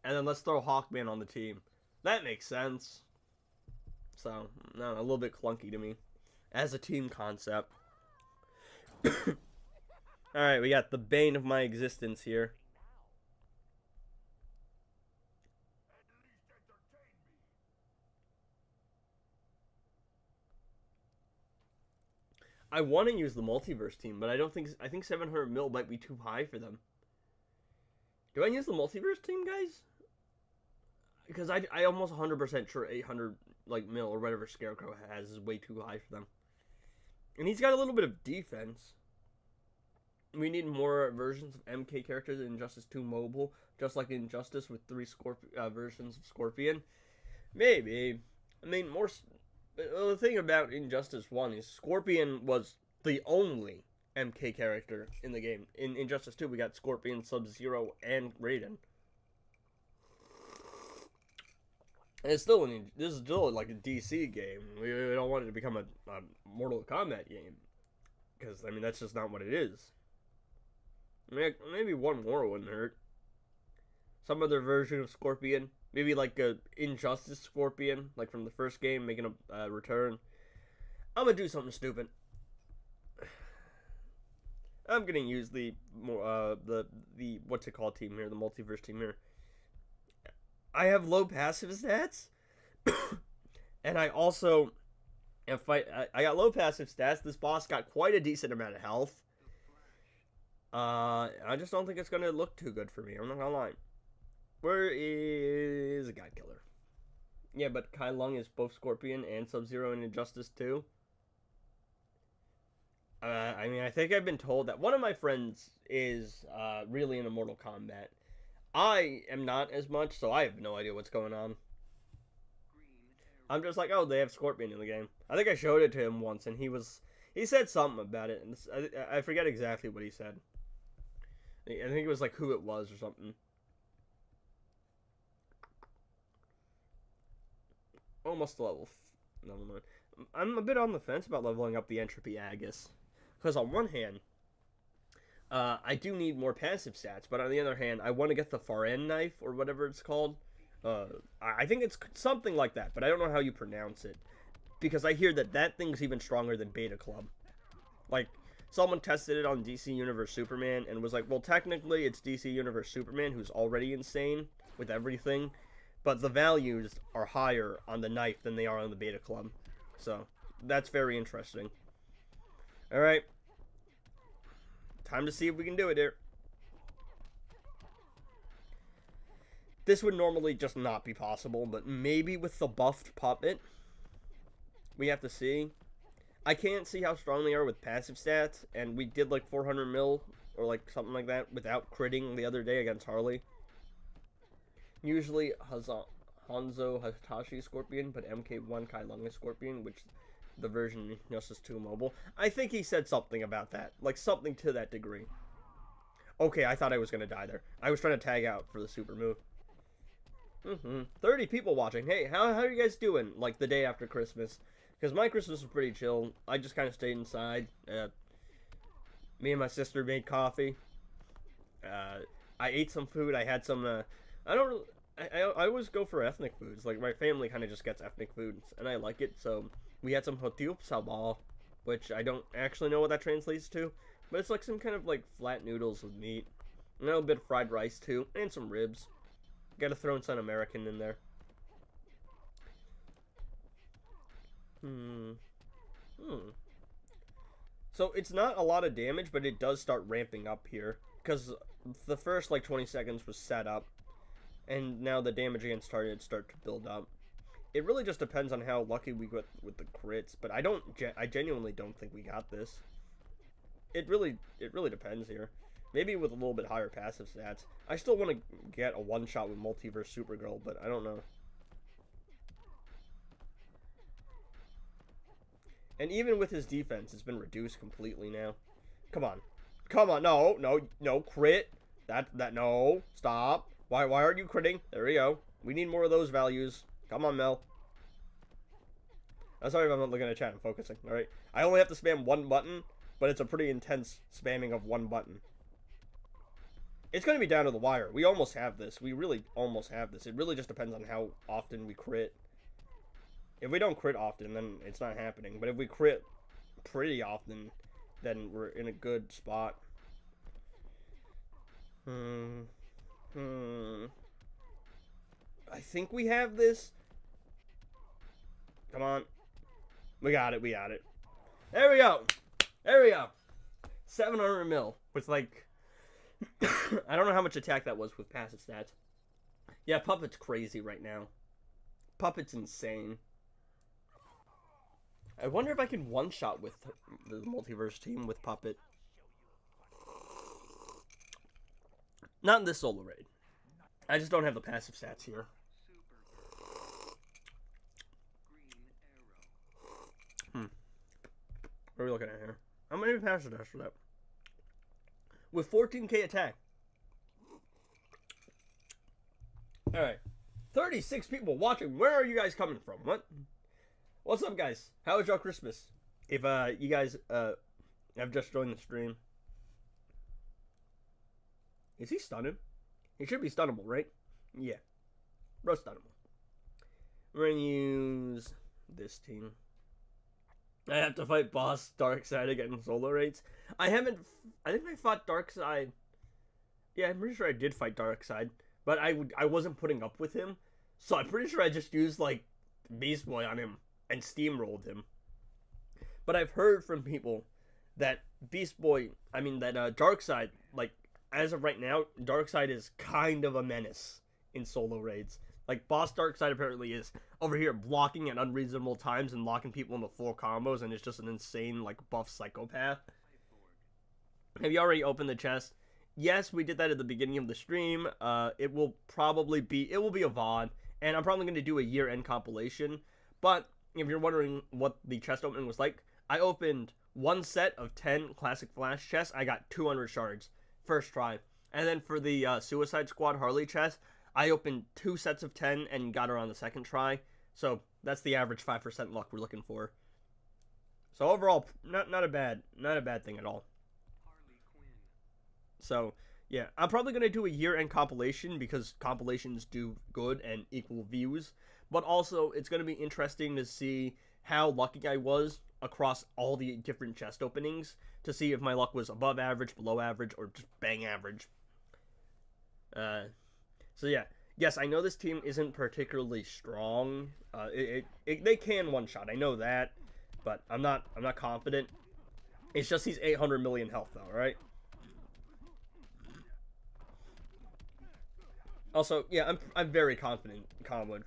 and then let's throw Hawkman on the team. That makes sense. So, no, a little bit clunky to me as a team concept. Alright, we got the bane of my existence here. I want to use the multiverse team, but I think 700 mil might be too high for them. Do I use the multiverse team, guys? Because I almost 100% sure 800 like mil or whatever Scarecrow has is way too high for them. And he's got a little bit of defense. We need more versions of MK characters in Injustice 2 Mobile, just like Injustice with 3 versions of Scorpion. Maybe. I mean, more. The thing about Injustice 1 is Scorpion was the only MK character in the game. In Injustice 2, we got Scorpion, Sub-Zero, and Raiden. And it's still this is still like a DC game. We don't want it to become a Mortal Kombat game, because I mean that's just not what it is. Maybe one more wouldn't hurt. Some other version of Scorpion, maybe like a Injustice Scorpion, like from the first game, making a return. I'm gonna do something stupid. I'm gonna use the what's it called team here, the multiverse team here. I have low passive stats, and I also I got low passive stats. This boss got quite a decent amount of health. I just don't think it's gonna look too good for me. I'm not gonna lie. Where is a God Killer? Yeah, but Kai Lung is both Scorpion and Sub-Zero in Injustice 2. I mean, I think I've been told that one of my friends is really into Mortal Kombat. I am not as much, so I have no idea what's going on. I'm just like, oh, they have Scorpion in the game. I think I showed it to him once, and he said something about it, and I forget exactly what he said. I think it was like who it was or something. Almost level. Never mind. I'm a bit on the fence about leveling up the Entropy Agus, because on one hand, I do need more passive stats, but on the other hand, I want to get the Faren knife, or whatever it's called. I think it's something like that, but I don't know how you pronounce it. Because I hear that thing's even stronger than Beta Club. Like, someone tested it on DC Universe Superman, and was like, well, technically, it's DC Universe Superman, who's already insane with everything, but the values are higher on the knife than they are on the Beta Club. So, that's very interesting. Alright. Time to see if we can do it here. This would normally just not be possible, but maybe with the buffed puppet. We have to see. I can't see how strong they are with passive stats, and we did like 400 mil, or like something like that, without critting the other day against Harley. Usually Hanzo Hitachi Scorpion, but MK1 Kai Lung is Scorpion, which the version in Justice 2 Mobile. I think he said something about that. Like, something to that degree. Okay, I thought I was going to die there. I was trying to tag out for the super move. 30 people watching. Hey, how are you guys doing, like, the day after Christmas? Because my Christmas was pretty chill. I just kind of stayed inside. Me and my sister made coffee. I ate some food. I had some, I always go for ethnic foods. Like, my family kind of just gets ethnic foods, and I like it, so we had some hotiup sabal, which I don't actually know what that translates to, but it's like some kind of, like, flat noodles with meat. And a little bit of fried rice, too, and some ribs. Gotta throw in some American in there. So, it's not a lot of damage, but it does start ramping up here, because the first, like, 20 seconds was set up, and now the damage against target start to build up. It really just depends on how lucky we get with the crits, but I genuinely don't think we got this. It really depends here. Maybe with a little bit higher passive stats. I still want to get a one-shot with Multiverse Supergirl, but I don't know. And even with his defense, it's been reduced completely now. Come on. Come on. No, crit. No, stop. Why aren't you critting? There we go. We need more of those values. Come on, Mel. I'm sorry if I'm not looking at chat. I'm focusing. Alright. I only have to spam one button, but it's a pretty intense spamming of one button. It's going to be down to the wire. We almost have this. We really almost have this. It really just depends on how often we crit. If we don't crit often, then it's not happening. But if we crit pretty often, then we're in a good spot. I think we have this. Come on. We got it. There we go. 700 mil. With like... I don't know how much attack that was with passive stats. Yeah, Puppet's crazy right now. Puppet's insane. I wonder if I can one-shot with the multiverse team with Puppet. Not in this solo raid. I just don't have the passive stats here. What are we looking at here? How many passive stats for that? With 14k attack. Alright. 36 people watching. Where are you guys coming from? What's up, guys? How was your Christmas? If you guys have just joined the stream. Is he stunning? He should be stunnable, right? Yeah. Bro, stunnable. We're gonna use this team. I have to fight boss Darkseid again in solo raids. I think I fought Darkseid. Yeah, I'm pretty sure I did fight Darkseid. But I wasn't putting up with him. So I'm pretty sure I just used, like, Beast Boy on him and steamrolled him. But I've heard from people that Darkseid, like, as of right now, Darkseid is kind of a menace in solo raids. Like, boss Darkseid apparently is over here blocking at unreasonable times and locking people into full combos, and it's just an insane, like, buff psychopath. Have you already opened the chest? Yes, we did that at the beginning of the stream. It will be a VOD, and I'm probably going to do a year-end compilation. But if you're wondering what the chest opening was like, I opened one set of 10 Classic Flash chests. I got 200 shards first try. And then for the Suicide Squad Harley chest, I opened 2 sets of 10 and got her on the second try. So that's the average 5% luck we're looking for. So overall, not a bad thing at all. So, yeah, I'm probably going to do a year-end compilation because compilations do good and equal views. But also, it's going to be interesting to see how lucky I was across all the different chest openings to see if my luck was above average, below average, or just bang average. So, yeah. Yes, I know this team isn't particularly strong. They can one-shot, I know that. But I'm not confident. It's just he's 800 million health, though, right? Also, yeah, I'm very confident combo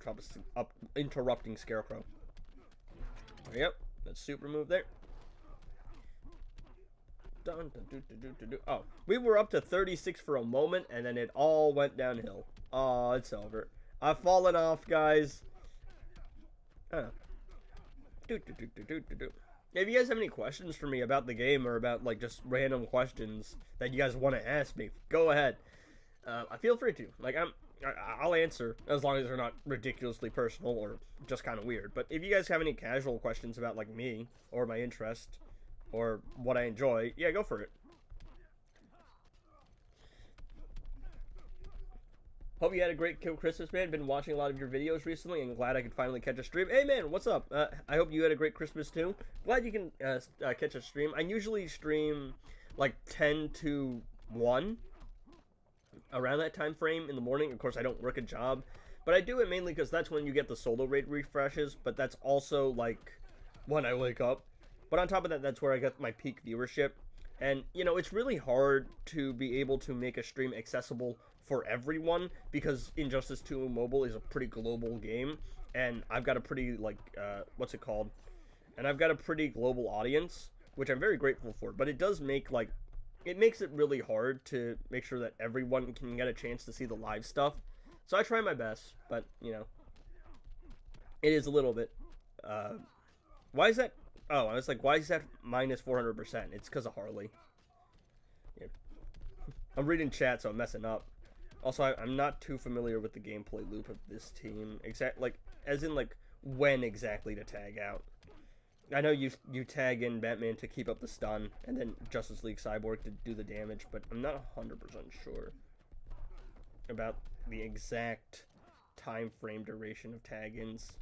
interrupting Scarecrow. Yep, that's super move there. Oh, we were up to 36 for a moment, and then it all went downhill. Oh, it's over. I've fallen off, guys. If you guys have any questions for me about the game or about, like, just random questions that you guys want to ask me, go ahead. I feel free to. Like, I'll answer as long as they're not ridiculously personal or just kind of weird. But if you guys have any casual questions about, like, me or my interest or what I enjoy, yeah, go for it. Hope you had a great Christmas, man. Been watching a lot of your videos recently and glad I could finally catch a stream. Hey, man, what's up? I hope you had a great Christmas, too. Glad you can catch a stream. I usually stream, like, 10 to 1. Around that time frame in the morning. Of course, I don't work a job, but I do it mainly because that's when you get the solo raid refreshes, but that's also, like, when I wake up. But on top of that, that's where I get my peak viewership. And, you know, it's really hard to be able to make a stream accessible for everyone because Injustice 2 Mobile is a pretty global game, and I've got a pretty, like, and I've got a pretty global audience, which I'm very grateful for, but it does make, like, it makes it really hard to make sure that everyone can get a chance to see the live stuff. So I try my best, but, you know, it is a little bit, why is that, oh, I was like, why is that minus 400%? It's because of Harley. Yeah. I'm reading chat, so I'm messing up. Also, I'm not too familiar with the gameplay loop of this team, as in, when exactly to tag out. I know you tag in Batman to keep up the stun, and then Justice League Cyborg to do the damage, but I'm not 100% sure about the exact time frame duration of tag-ins.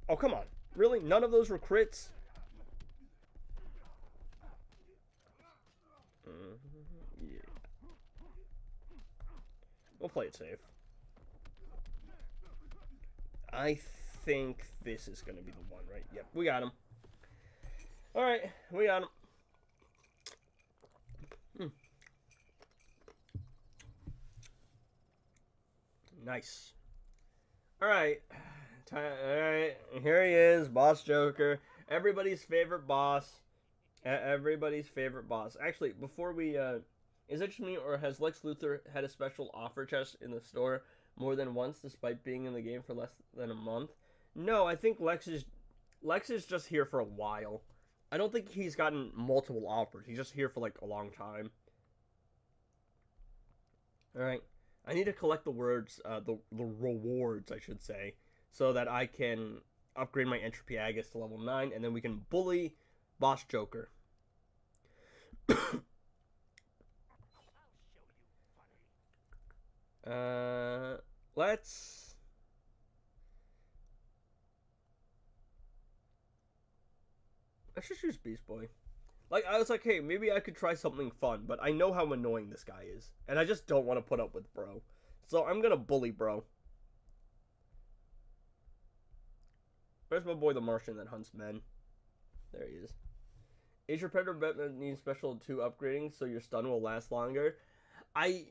Oh, come on. Really? None of those were crits? Yeah. We'll play it safe. I think this is going to be the one, right? Yep, we got him. Alright, we got him. Nice. Alright. Alright, here he is, Boss Joker. Everybody's favorite boss. Everybody's favorite boss. Actually, before we Is it just me, or has Lex Luthor had a special offer chest in the store more than once, despite being in the game for less than a month? No, I think Lex is just here for a while. I don't think he's gotten multiple offers. He's just here for like a long time. All right, I need to collect the rewards, I should say, so that I can upgrade my entropy Agus to level 9, and then we can bully Boss Joker. Let's just use Beast Boy. Like, I was like, hey, maybe I could try something fun, but I know how annoying this guy is, and I just don't want to put up with Bro. So I'm gonna bully Bro. Where's my boy the Martian that hunts men? There he is. Is your Predator Batman needs special 2 upgrading so your stun will last longer? I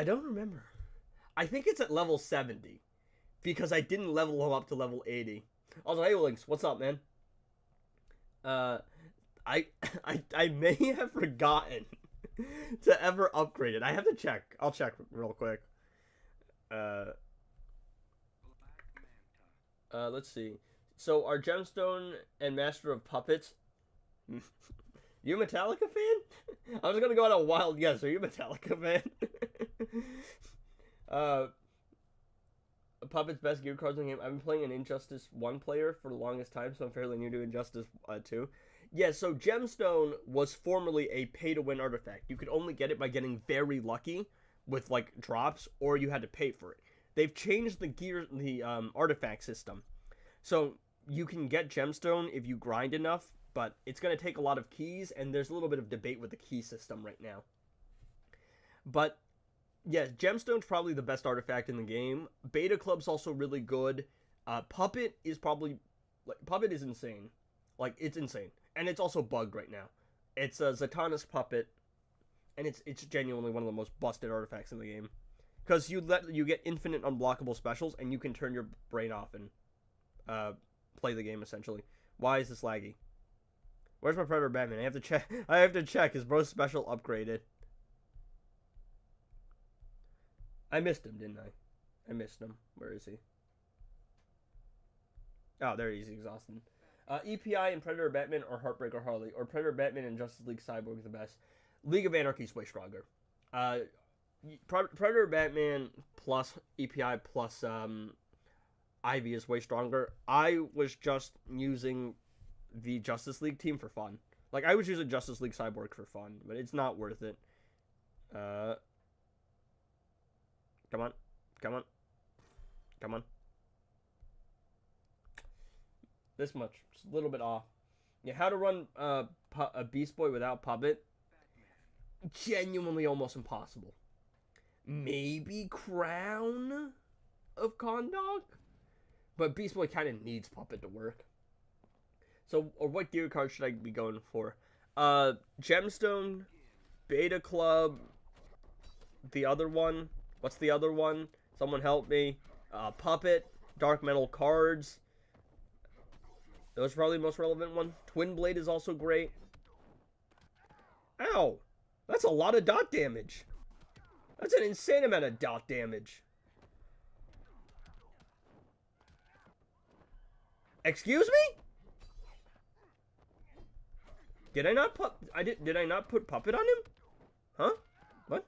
don't remember. I think it's at level 70, because I didn't level him up to level 80. Also, hey Lynx, what's up, man? I may have forgotten to ever upgrade it. I have to check. I'll check real quick. Let's see. So, our Gemstone and Master of Puppets. You a Metallica fan? I was gonna go on a wild guess. Are you a Metallica fan? Puppet's best gear cards in the game. I've been playing an Injustice 1 player for the longest time, so I'm fairly new to Injustice 2. Yeah, so Gemstone was formerly a pay-to-win artifact. You could only get it by getting very lucky with, like, drops, or you had to pay for it. They've changed the artifact system. So, you can get Gemstone if you grind enough, but it's going to take a lot of keys, and there's a little bit of debate with the key system right now. But, yeah, Gemstone's probably the best artifact in the game. Beta Club's also really good. Puppet is probably... Puppet is insane. Like, it's insane. And it's also bugged right now. It's a Zatanna's Puppet, and it's genuinely one of the most busted artifacts in the game. Because you get infinite unblockable specials, and you can turn your brain off and play the game, essentially. Why is this laggy? Where's my Predator Batman? I have to check. Is Bro's special upgraded? I missed him, didn't I? I missed him. Where is he? Oh, there he is. He's exhausted. EPI and Predator Batman or Heartbreaker Harley, or Predator Batman and Justice League Cyborg the best. League of Anarchy is way stronger. Predator Batman plus EPI plus Ivy is way stronger. I was just using the Justice League team for fun. Like, I was using Justice League Cyborg for fun, but it's not worth it. Come on. Come on. Come on. This much. Just a little bit off. Yeah, how to run a Beast Boy without Puppet? Genuinely almost impossible. Maybe Crown of Condog? But Beast Boy kind of needs Puppet to work. So, or what gear card should I be going for? Gemstone, Beta Club, the other one. What's the other one? Someone help me. Puppet, Dark Metal cards. Those are probably the most relevant one. Twin Blade is also great. Ow! That's a lot of dot damage. That's an insane amount of dot damage. Excuse me? Did I not put did I not put Puppet on him? Huh? What?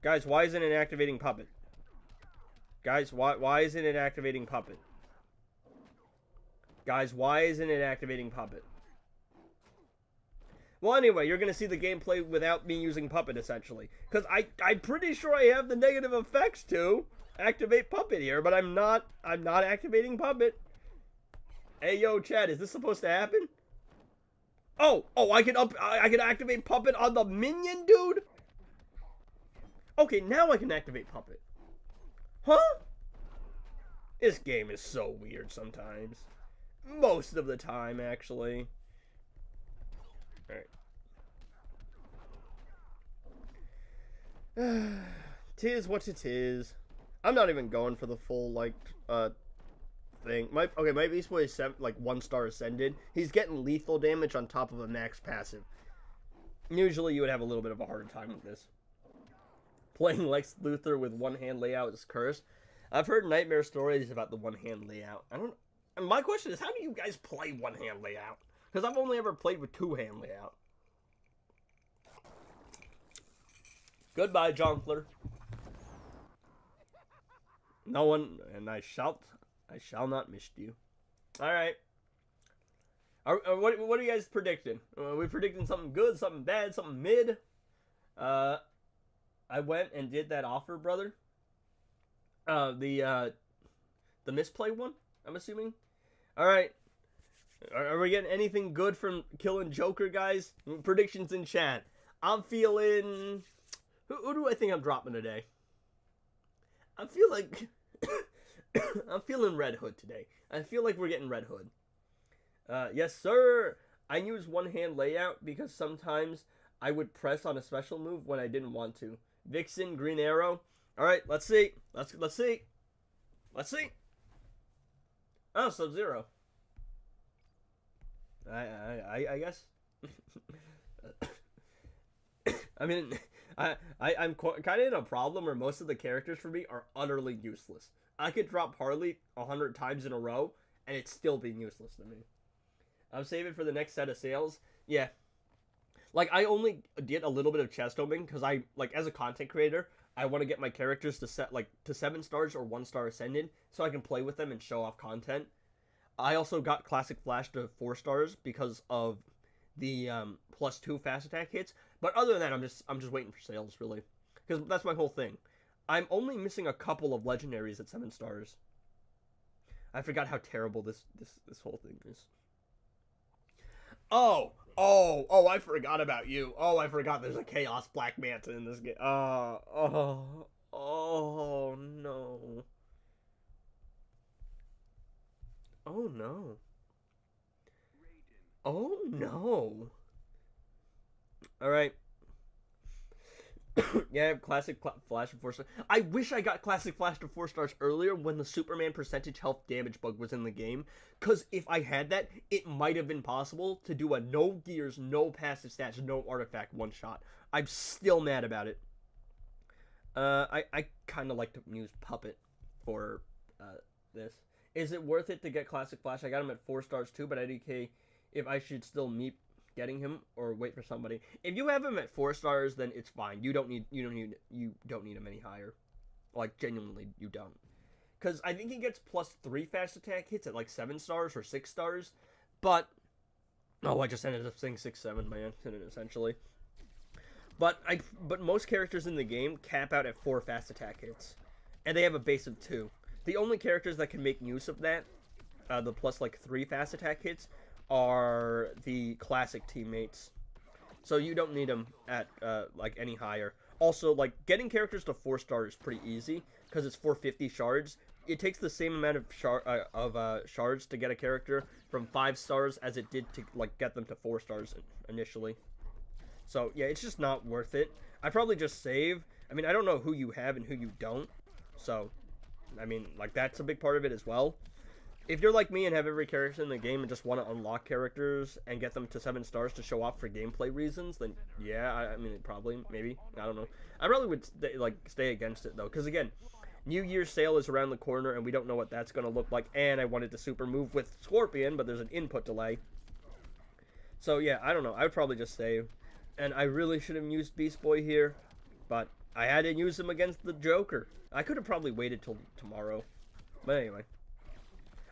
Guys, why isn't it activating Puppet? Guys, why isn't it activating Puppet? Guys, why isn't it activating Puppet? Well, anyway, you're going to see the gameplay without me using Puppet, essentially. Because I'm pretty sure I have the negative effects to activate Puppet here, but I'm not activating Puppet. Hey, yo, Chad, is this supposed to happen? Oh, I can activate Puppet on the minion, dude? Okay, now I can activate Puppet. Huh? This game is so weird sometimes. Most of the time, actually. Alright. Tis what it is. I'm not even going for the full, like, thing. My Beast Boy is 1-star ascended. He's getting lethal damage on top of a max passive. Usually you would have a little bit of a harder time with this. Playing Lex Luthor with one-hand layout is cursed. I've heard nightmare stories about the one-hand layout. I don't. And my question is, how do you guys play one-hand layout? Because I've only ever played with two-hand layout. Goodbye, Jonkler. No one, and I shall not miss you. All right. What are you guys predicting? Are we predicting something good, something bad, something mid? I went and did that offer, brother. The misplay one, I'm assuming. All right. Are we getting anything good from killing Joker, guys? Predictions in chat. I'm feeling. Who do I think I'm dropping today? I feel like I'm feeling Red Hood today. I feel like we're getting Red Hood. Yes, sir. I use one-hand layout because sometimes I would press on a special move when I didn't want to. Vixen, Green Arrow. All right, let's see. Let's see. Let's see. Oh, Sub-Zero. I guess. I mean, I'm kind of in a problem where most of the characters for me are utterly useless. I could drop Harley 100 times in a row, and it's still being useless to me. I'm saving for the next set of sales. Yeah. Like, I only did a little bit of chest opening because I, like, as a content creator, I want to get my characters to set, like, to 7 stars or 1-star ascended so I can play with them and show off content. I also got Classic Flash to 4 stars because of the +2 fast attack hits. But other than that, I'm just waiting for sales, really. Because that's my whole thing. I'm only missing a couple of legendaries at 7 stars. I forgot how terrible this whole thing is. Oh, I forgot about you. Oh, I forgot there's a Chaos Black Manta in this game. Oh, no. Oh, no. Oh, no. Alright. Yeah, I have Classic Flash to 4 stars. I wish I got Classic Flash to 4 stars earlier when the Superman percentage health damage bug was in the game. Because if I had that, it might have been possible to do a no gears, no passive stats, no artifact one-shot. I'm still mad about it. I kind of like to use Puppet for this. Is it worth it to get Classic Flash? I got him at 4 stars too, but IDK if I should still meet getting him or wait for somebody. If you have him at 4 stars, then it's fine. You don't need him any higher. Like, genuinely, you don't. Because I think he gets +3 fast attack hits at like 7 stars or 6 stars. But I just ended up saying 6-7 by accident essentially. But most characters in the game cap out at 4 fast attack hits, and they have a base of 2. The only characters that can make use of that, the +3 fast attack hits, are the classic teammates. So you don't need them at like any higher. Also, like, getting characters to 4 stars is pretty easy because it's 450 shards. It takes the same amount of shards to get a character from 5 stars as it did to like get them to 4 stars initially. So yeah, it's just not worth it. I probably just save. I mean, I don't know who you have and who you don't. So, I mean, like, that's a big part of it as well. If you're like me and have every character in the game and just want to unlock characters and get them to 7 stars to show off for gameplay reasons, then yeah, I mean, probably, maybe, I don't know. I probably would stay against it though, because again, New Year's sale is around the corner and we don't know what that's going to look like, and I wanted to super move with Scorpion, but there's an input delay. So yeah, I don't know, I would probably just save. And I really should have used Beast Boy here, but I had to use him against the Joker. I could have probably waited till tomorrow, but anyway.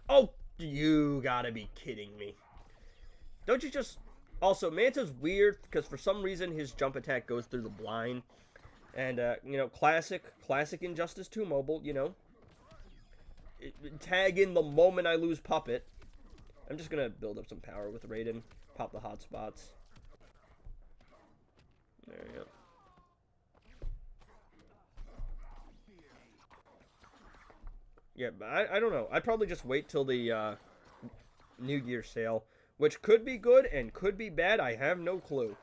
Oh, you gotta be kidding me. Don't you just... Also, Manta's weird, because for some reason his jump attack goes through the blind. And, you know, classic Injustice 2 mobile, you know. Tag in the moment I lose Puppet. I'm just gonna build up some power with Raiden. Pop the hot spots. There you go. Yeah, but I don't know. I'd probably just wait till the New Year sale, which could be good and could be bad. I have no clue.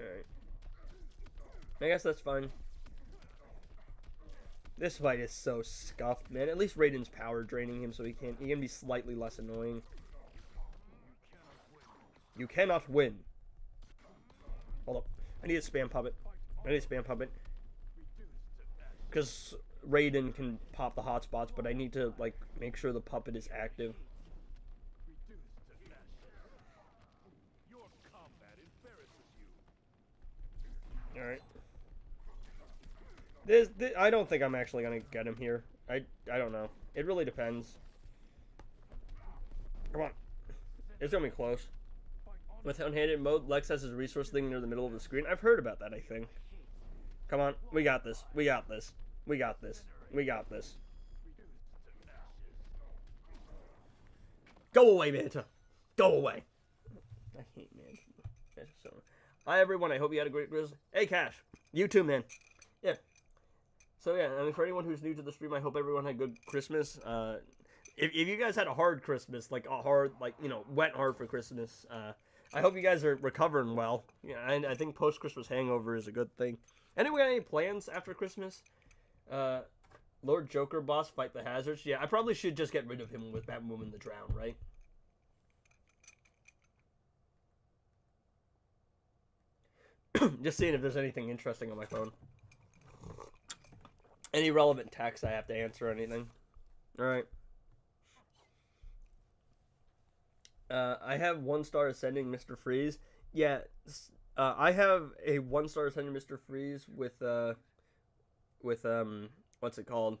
Alright. I guess that's fine. This fight is so scuffed, man. At least Raiden's power draining him so he can be slightly less annoying. You cannot win. Hold up. I need a spam puppet. Because Raiden can pop the hotspots, but I need to, like, make sure the puppet is active. Alright. This, I don't think I'm actually going to get him here. I don't know. It really depends. Come on. It's going to be close. With unhanded mode, Lex has his resource thing near the middle of the screen. I've heard about that, I think. Come on. We got this. We got this. We got this. We got this. Go away, Manta. Go away. I hate Manta. Hi, everyone. I hope you had a great Christmas. Hey, Cash. You too, man. Yeah. So, yeah, I mean, for anyone who's new to the stream, I hope everyone had a good Christmas. If you guys had a hard Christmas, like a hard, like, you know, went hard for Christmas, I hope you guys are recovering well. Yeah, and I think post-Christmas hangover is a good thing. Anyone got any plans after Christmas? Lord Joker boss fight the hazards? Yeah, I probably should just get rid of him with Batwoman the Drown, right? Just seeing if there's anything interesting on my phone. Any relevant text I have to answer or anything. Alright. I have 1-star ascending Mr. Freeze. Yeah, I have a 1-star ascending Mr. Freeze with what's it called?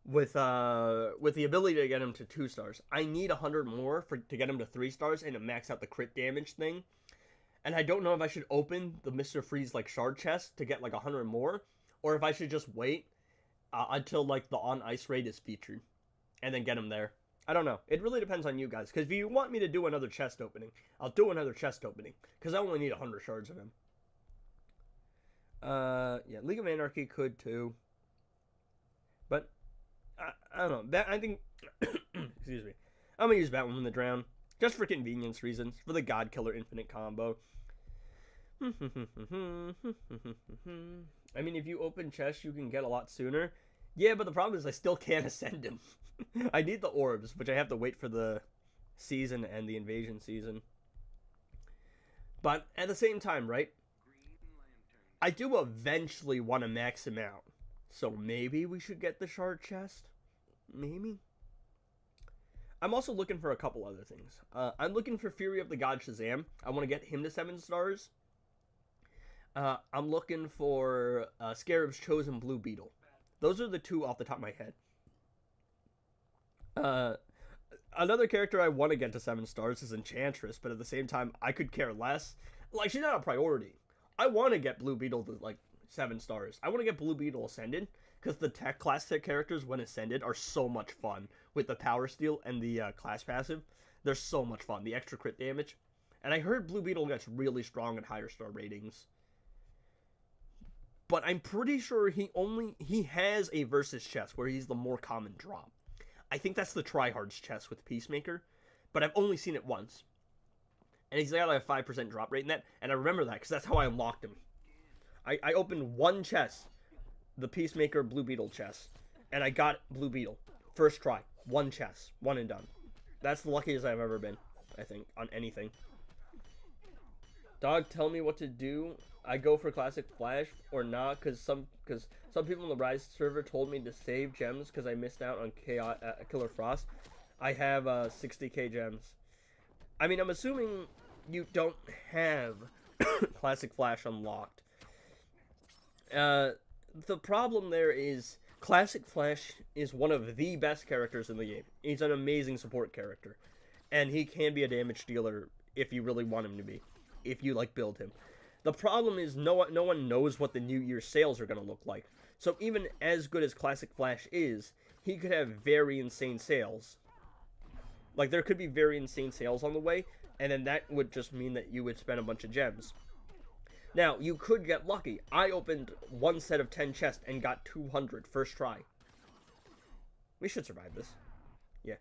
With the ability to get him to 2 stars. I need 100 more to get him to 3 stars and to max out the crit damage thing. And I don't know if I should open the Mr. Freeze like shard chest to get like 100 more, or if I should just wait until like the on ice raid is featured, and then get him there. I don't know. It really depends on you guys. Because if you want me to do another chest opening, I'll do another chest opening. Because I only need 100 shards of him. Yeah, League of Anarchy could too. But, I don't know. I think, excuse me. I'm going to use Batwoman the Drown. Just for convenience reasons. For the God Killer Infinite combo. I mean, if you open chests, you can get a lot sooner. Yeah, but the problem is I still can't ascend him. I need the orbs, which I have to wait for the season and the invasion season. But at the same time, right? I do eventually want to max him out. So maybe we should get the shard chest? Maybe? I'm also looking for a couple other things. I'm looking for Fury of the God Shazam. I want to get him to 7 stars. I'm looking for Scarab's Chosen Blue Beetle. Those are the 2 off the top of my head. Another character I want to get to 7 stars is Enchantress, but at the same time, I could care less. Like, she's not a priority. I want to get Blue Beetle to, like, 7 stars. I want to get Blue Beetle Ascended, because the tech class tech characters, when Ascended, are so much fun. With the Power Steal and the class passive, they're so much fun. The extra crit damage. And I heard Blue Beetle gets really strong at higher star ratings. But I'm pretty sure he has a versus chest where he's the more common drop. I think that's the Tryhard's chest with Peacemaker, but I've only seen it once. And he's got like a 5% drop rate in that, and I remember that because that's how I unlocked him. I opened one chest, the Peacemaker Blue Beetle chest, and I got Blue Beetle. First try. One chest. One and done. That's the luckiest I've ever been, I think, on anything. Dog, tell me what to do. I go for Classic Flash or not, because some people on the Rise server told me to save gems because I missed out on Killer Frost. I have 60k gems. I mean, I'm assuming you don't have Classic Flash unlocked. The problem there is Classic Flash is one of the best characters in the game. He's an amazing support character, and he can be a damage dealer if you really want him to be, if you like build him. The problem is no one knows what the New Year's sales are going to look like. So even as good as Classic Flash is, he could have very insane sales. Like, there could be very insane sales on the way, and then that would just mean that you would spend a bunch of gems. Now, you could get lucky. I opened one set of 10 chests and got 200 first try. We should survive this. Yeah.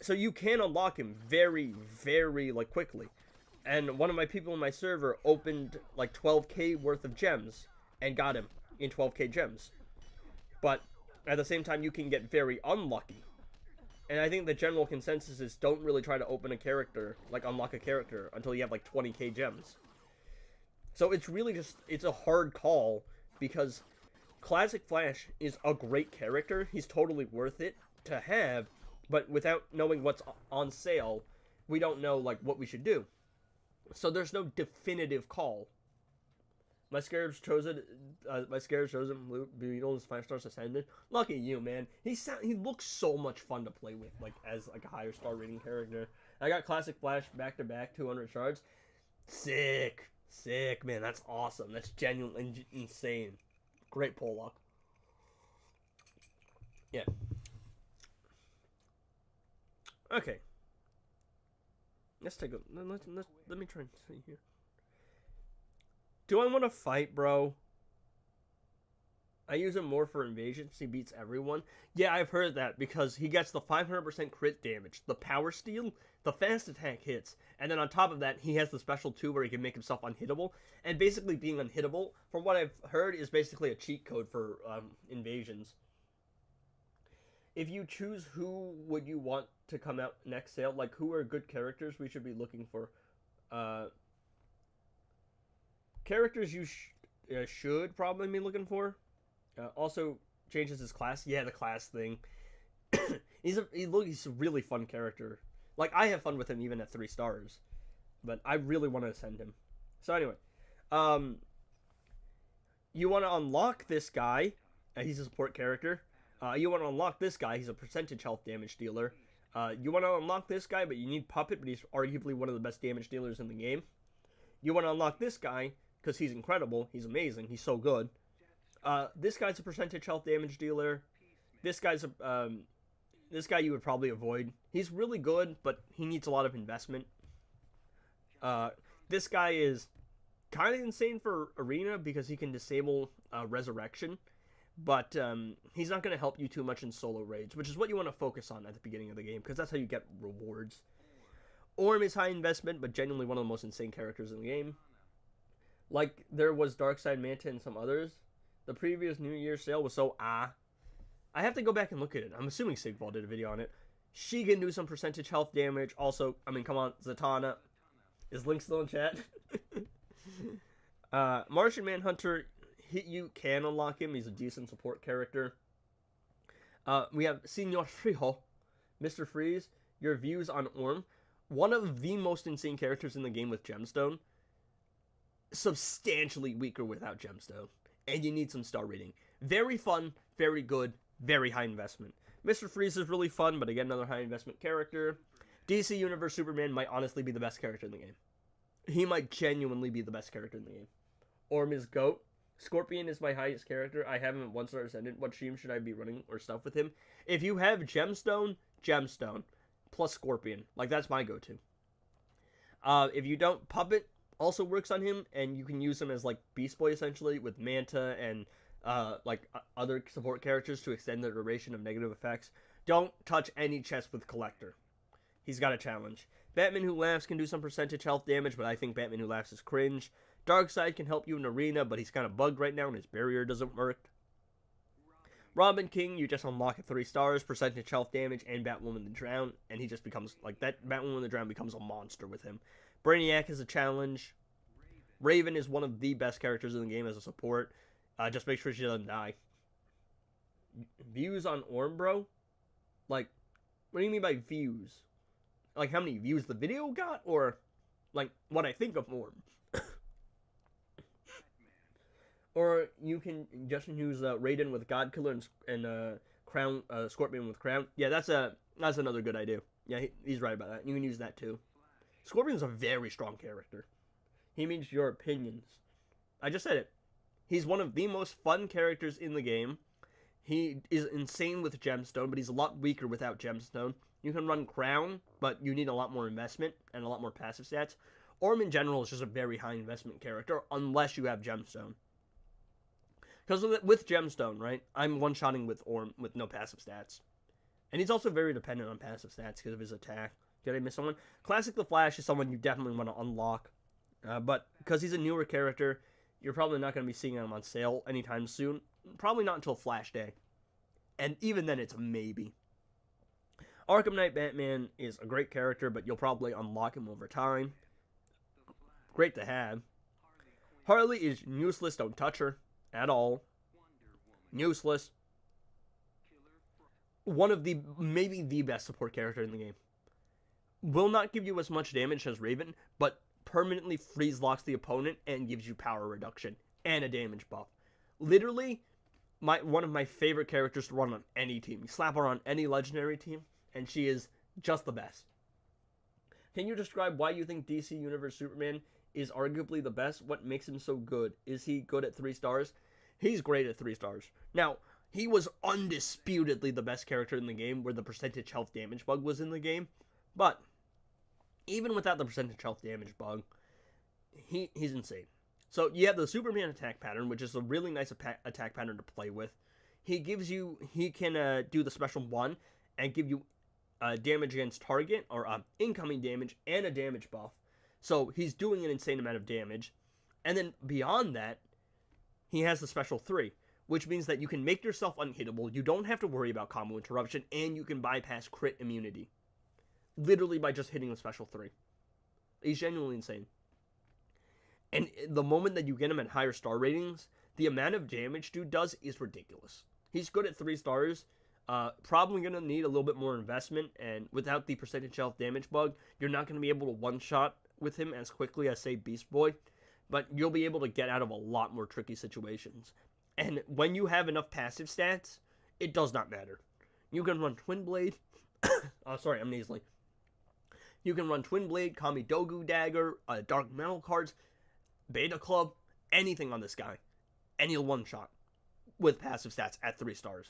So you can unlock him very, very, like, quickly. And one of my people in my server opened, like, 12k worth of gems and got him in 12k gems. But at the same time, you can get very unlucky. And I think the general consensus is don't really try to open a character, like, unlock a character, until you have, like, 20k gems. So it's really just, it's a hard call because Classic Flash is a great character. He's totally worth it to have, but without knowing what's on sale, we don't know like what we should do. So there's no definitive call. My Scarab's chosen. My Scarab's chosen. Blue Beetle is 5 stars ascended. Lucky you, man. He looks so much fun to play with, like as like a higher star rating character. I got Classic Flash back to back, 200 shards. Sick, man. That's awesome. That's genuinely insane. Great pull luck. Yeah. Okay. Let's take a. Let me try and see here. Do I want to fight, bro? I use him more for invasion. He beats everyone. Yeah, I've heard that because he gets the 500% crit damage, the power steal, the fast attack hits, and then on top of that, he has the special 2 where he can make himself unhittable. And basically being unhittable, from what I've heard, is basically a cheat code for invasions. If you choose who would you want to come out next sale, like who are good characters we should be looking for, characters you should probably be looking for. Also changes his class. Yeah, the class thing. He's a really fun character. Like I have fun with him even at 3 stars, but I really want to ascend him. So anyway, you want to unlock this guy. He's a support character. You want to unlock this guy. He's a percentage health damage dealer. You want to unlock this guy, but you need Puppet, but he's arguably one of the best damage dealers in the game. You want to unlock this guy because he's incredible. He's amazing. He's so good. This guy's a percentage health damage dealer. This guy's a this guy you would probably avoid. He's really good, but he needs a lot of investment. This guy is kind of insane for Arena because he can disable Resurrection, but he's not going to help you too much in solo raids, which is what you want to focus on at the beginning of the game because that's how you get rewards. Orm is high investment, but genuinely one of the most insane characters in the game. Like, there was Darkseid Manta and some others. The previous New Year's sale was so I have to go back and look at it. I'm assuming Sigval did a video on it. She can do some percentage health damage. Also, I mean, come on, Zatanna. Is Link still in chat? Martian Manhunter, you can unlock him. He's a decent support character. We have Senor Frijo, Mr. Freeze. Your views on Orm. One of the most insane characters in the game with Gemstone. Substantially weaker without Gemstone. And you need some star rating. Very fun, very good, very high investment. Mr. Freeze is really fun, but again, another high investment character. DC Universe Superman might honestly be the best character in the game. He might genuinely be the best character in the game. Orm is GOAT. Scorpion is my highest character. I have him at 1-star ascendant. What stream should I be running or stuff with him? If you have Gemstone, plus Scorpion. Like, that's my go-to. If you don't, Puppet also works on him, and you can use him as like Beast Boy essentially with Manta and other support characters to extend the duration of negative effects. Don't touch any chest with Collector. He's got a challenge. Batman Who Laughs can do some percentage health damage, but I think Batman Who Laughs is cringe. Darkseid can help you in Arena, but he's kind of bugged right now and his barrier doesn't work. Robin King, you just unlock at 3 stars, percentage health damage, and Batwoman the Drown, and he just becomes, like, that Batwoman the Drown becomes a monster with him. Brainiac is a challenge. Raven is one of the best characters in the game as a support. Just make sure she doesn't die. Views on Orm, bro? Like, what do you mean by views? Like, how many views the video got? Or, like, what I think of Orm? Or you can just use Raiden with Godkiller and Crown, Scorpion with Crown. Yeah, that's another good idea. Yeah, he's right about that. You can use that too. Scorpion's a very strong character. He means your opinions. I just said it. He's one of the most fun characters in the game. He is insane with Gemstone, but he's a lot weaker without Gemstone. You can run Crown, but you need a lot more investment and a lot more passive stats. Orm in general is just a very high investment character, unless you have Gemstone. Because with Gemstone, right, I'm one-shotting with Orm with no passive stats. And he's also very dependent on passive stats because of his attack. Did I miss someone? Classic the Flash is someone you definitely want to unlock. But because he's a newer character, you're probably not going to be seeing him on sale anytime soon. Probably not until Flash Day. And even then, it's a maybe. Arkham Knight Batman is a great character, but you'll probably unlock him over time. Great to have. Harley is useless. Don't touch her at all. Useless. One of the, maybe the best support character in the game. Will not give you as much damage as Raven, but permanently freeze locks the opponent and gives you power reduction and a damage buff. Literally, one of my favorite characters to run on any team. You slap her on any legendary team, and she is just the best. Can you describe why you think DC Universe Superman is arguably the best? What makes him so good? Is he good at 3 stars? He's great at 3 stars. Now, he was undisputedly the best character in the game where the percentage health damage bug was in the game. But, even without the percentage health damage bug, he's insane. So, you have the Superman attack pattern, which is a really nice attack pattern to play with. He can do the special 1 and give you damage against target, or incoming damage, and a damage buff. So, he's doing an insane amount of damage. And then, beyond that, he has the special 3, which means that you can make yourself unhittable, you don't have to worry about combo interruption, and you can bypass crit immunity. Literally by just hitting the special 3. He's genuinely insane. And the moment that you get him at higher star ratings, the amount of damage dude does is ridiculous. He's good at 3 stars, probably going to need a little bit more investment, and without the percentage health damage bug, you're not going to be able to one-shot with him as quickly as, say, Beast Boy, but you'll be able to get out of a lot more tricky situations. And when you have enough passive stats, it does not matter. You can run Twin Blade, oh, sorry, I'm nasally. You can run Twin Blade, Kami Dogu Dagger, Dark Metal cards, Beta Club, anything on this guy. And he'll one-shot with passive stats at 3 stars.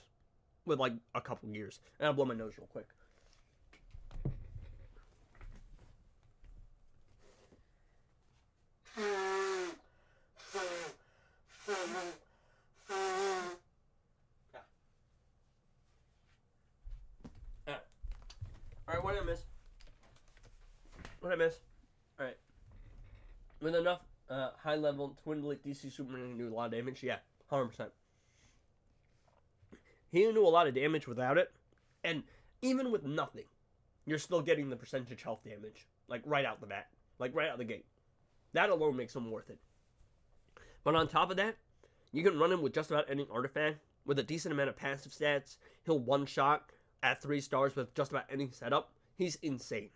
With, like, a couple gears. And I'll blow my nose real quick. Alright, what did I miss? What did I miss? Alright. With enough high level Twin Blade DC Superman to do a lot of damage, yeah, 100%. He can do a lot of damage without it, and even with nothing, you're still getting the percentage health damage, like right out the bat, like right out the gate. That alone makes him worth it. But on top of that, you can run him with just about any artifact, with a decent amount of passive stats. He'll one-shot at 3 stars with just about any setup. He's insane.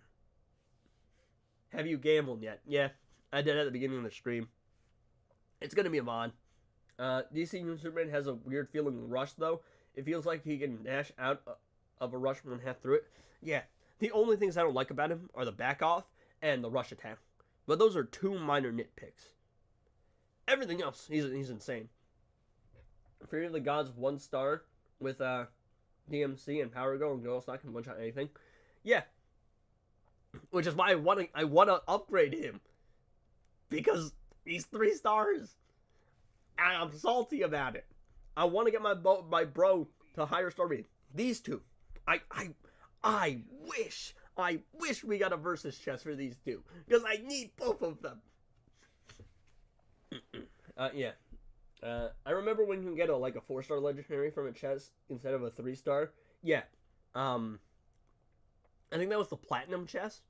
Have you gambled yet? Yeah, I did at the beginning of the stream. It's going to be a VOD. DC Universe Superman has a weird feeling rush, though. It feels like he can dash out of a rush one half through it. Yeah, the only things I don't like about him are the back off and the rush attack. But those are 2 minor nitpicks. Everything else, he's insane. Fury of the Gods 1 star with DMC and Power Go and Girl Stock can one-shot anything. Yeah. Which is why I want to upgrade him. Because he's 3 stars. And I'm salty about it. I want to get my bro to higher star rating. These 2. I wish we got a versus chest for these 2. Because I need both of them. Yeah. I remember when you can get a 4-star legendary from a chest instead of a 3-star. Yeah. I think that was the platinum chest.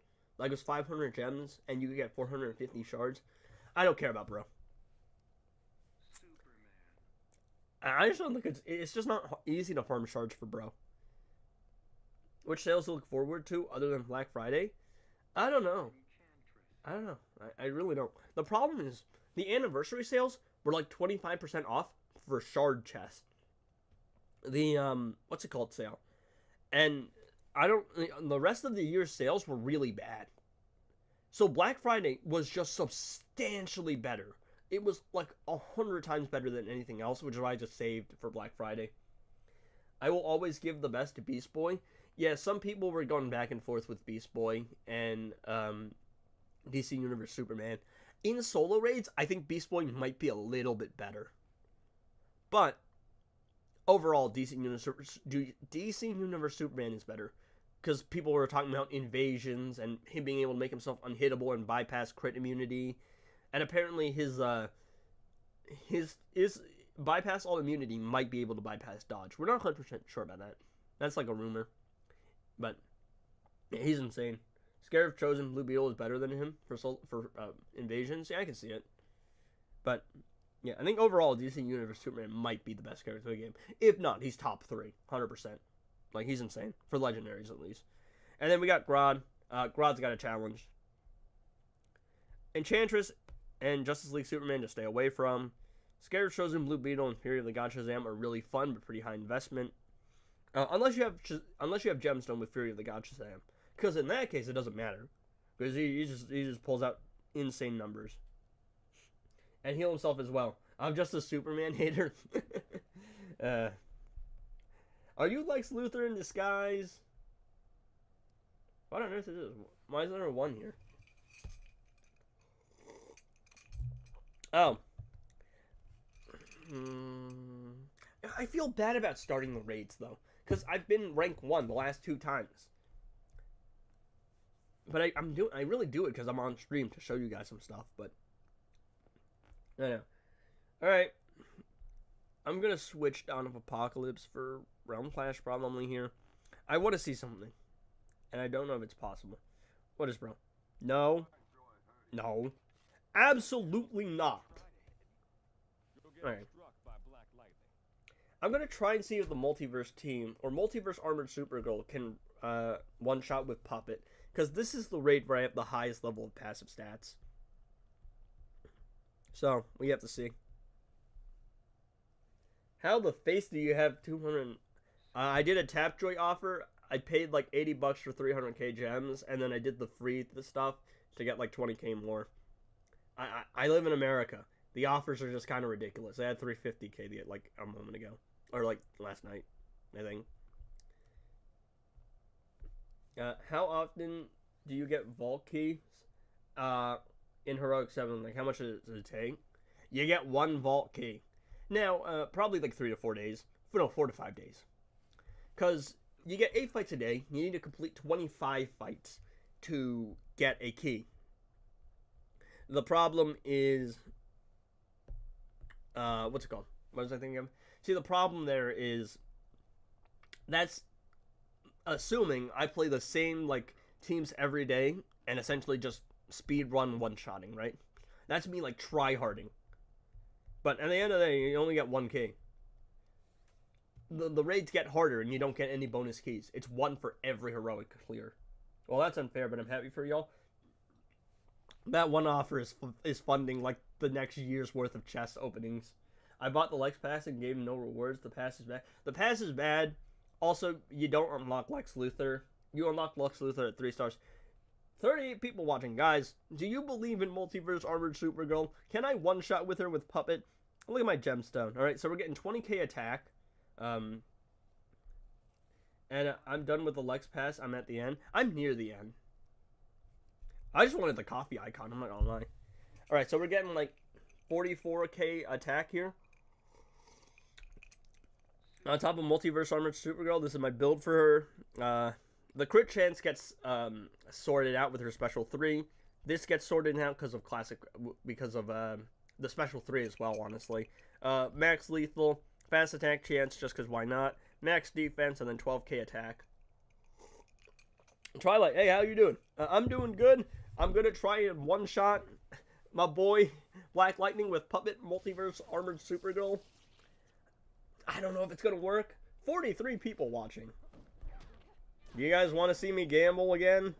It was 500 gems, and you could get 450 shards. I don't care about bro. I just don't think it's just not easy to farm shards for bro. Which sales to look forward to other than Black Friday? I don't know. I really don't. The problem is the anniversary sales were 25% off for shard chest. The what's it called sale, and the rest of the year's sales were really bad. So Black Friday was just substantially better. It was 100 times better than anything else, which is why I just saved for Black Friday. I will always give the best to Beast Boy. Yeah, some people were going back and forth with Beast Boy and DC Universe Superman. In solo raids, I think Beast Boy might be a little bit better. But overall, DC Universe Superman is better. Because people were talking about invasions and him being able to make himself unhittable and bypass crit immunity. And apparently his bypass all immunity might be able to bypass dodge. We're not 100% sure about that. That's a rumor. But yeah, he's insane. Scarab Chosen Blue Beetle is better than him for invasions. Yeah, I can see it. But yeah, I think overall DC Universe Superman might be the best character of the game. If not, he's top 3, 100%. Like, he's insane for legendaries at least. And then we got Grodd. Grodd's got a challenge. Enchantress and Justice League Superman to stay away from. Scared Chosen, Blue Beetle, and Fury of the God Shazam are really fun but pretty high investment. Unless you have Gemstone with Fury of the God Shazam, because in that case it doesn't matter, because he just pulls out insane numbers. And heal himself as well. I'm just a Superman hater. Are you Lex Luthor in disguise? What on earth is this? Why is there a 1 here? Oh. I feel bad about starting the raids, though. Because I've been rank 1 the last 2 times. But I really do it because I'm on stream to show you guys some stuff, but... I know. Alright. I'm going to switch Dawn of Apocalypse for Realm Clash probably here. I want to see something. And I don't know if it's possible. What is, bro? No. No. Absolutely not. Alright. I'm going to try and see if the Multiverse team, or Multiverse Armored Supergirl, can one-shot with Puppet. Because this is the raid where I have the highest level of passive stats. So, we have to see. How the face do you have 200... I did a Tapjoy offer. I paid like $80 for 300k gems, and then I did the free stuff to get like 20k more. I live in America. The offers are just kind of ridiculous. I had 350k like a moment ago. Or like last night, I think. How often do you get vault keys in Heroic 7? Like, how much does it take? You get 1 vault key. Now, probably like 3 to 4 days. No, 4 to 5 days. Because you get 8 fights a day. You need to complete 25 fights to get a key. The problem is... what's it called? What was I thinking of? See, the problem there is... That's assuming I play the same, like, teams every day and essentially just speed run one-shotting, right? That's me, like, try-harding. But at the end of the day, you only get 1 key. The raids get harder and you don't get any bonus keys. It's 1 for every heroic clear. Well, that's unfair, but I'm happy for y'all. That one offer is funding, like, the next year's worth of chest openings. I bought the Lex Pass and gave him no rewards. The pass is bad. The pass is bad. Also, you don't unlock Lex Luthor. You unlock Lex Luthor at 3 stars. 38 people watching. Guys, do you believe in Multiverse Armored Supergirl? Can I one-shot with her with Puppet? Look at my gemstone. Alright, so we're getting 20k attack. And I'm done with the Lex Pass. I'm at the end. I'm near the end. I just wanted the coffee icon. I'm not gonna lie. Alright, so we're getting like 44k attack here. On top of Multiverse Armored Supergirl, this is my build for her. The crit chance gets sorted out with her special 3. This gets sorted out because of the special 3 as well, honestly. Max lethal, fast attack chance, just because why not? Max defense, and then 12k attack. Twilight, hey, how you doing? I'm doing good. I'm going to try and one-shot my boy Black Lightning with Puppet Multiverse Armored Supergirl. I don't know if it's going to work. 43 people watching. You guys want to see me gamble again?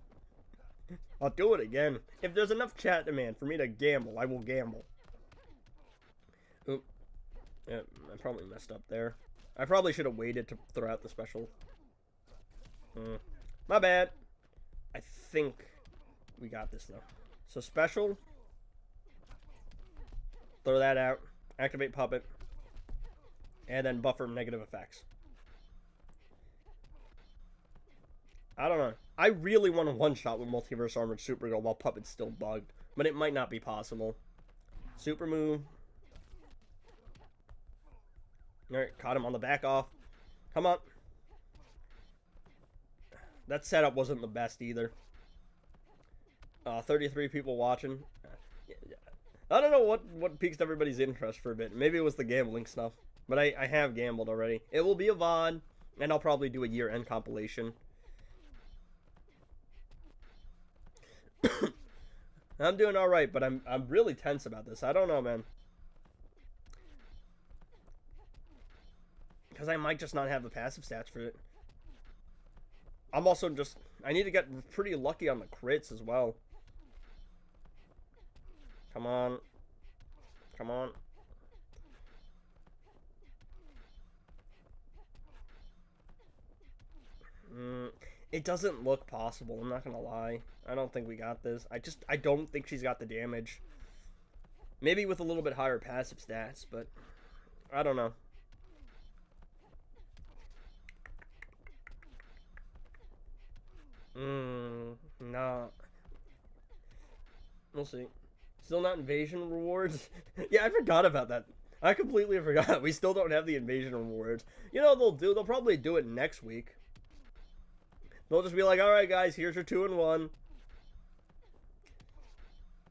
I'll do it again. If there's enough chat demand for me to gamble, I will gamble. Oop. Yeah, I probably messed up there. I probably should have waited to throw out the special. My bad. I think we got this, though. So special. Throw that out. Activate Puppet. And then buffer negative effects. I don't know. I really want to one-shot with Multiverse Armored Supergirl while Puppet's still bugged. But it might not be possible. Super move. Alright, caught him on the back off. Come on. That setup wasn't the best either. 33 people watching. I don't know what piqued everybody's interest for a bit. Maybe it was the gambling stuff. But I have gambled already. It will be a VOD. And I'll probably do a year-end compilation. I'm doing alright, but I'm really tense about this. I don't know, man. Because I might just not have the passive stats for it. I'm also just... I need to get pretty lucky on the crits as well. Come on. Come on. It doesn't look possible, I'm not gonna lie. I don't think we got this. I don't think she's got the damage. Maybe with a little bit higher passive stats, but I don't know. No. We'll see. Still not invasion rewards? Yeah, I forgot about that. I completely forgot. We still don't have the invasion rewards. You know what they'll do? They'll probably do it next week. They'll just be like, alright guys, here's your 2-in-1.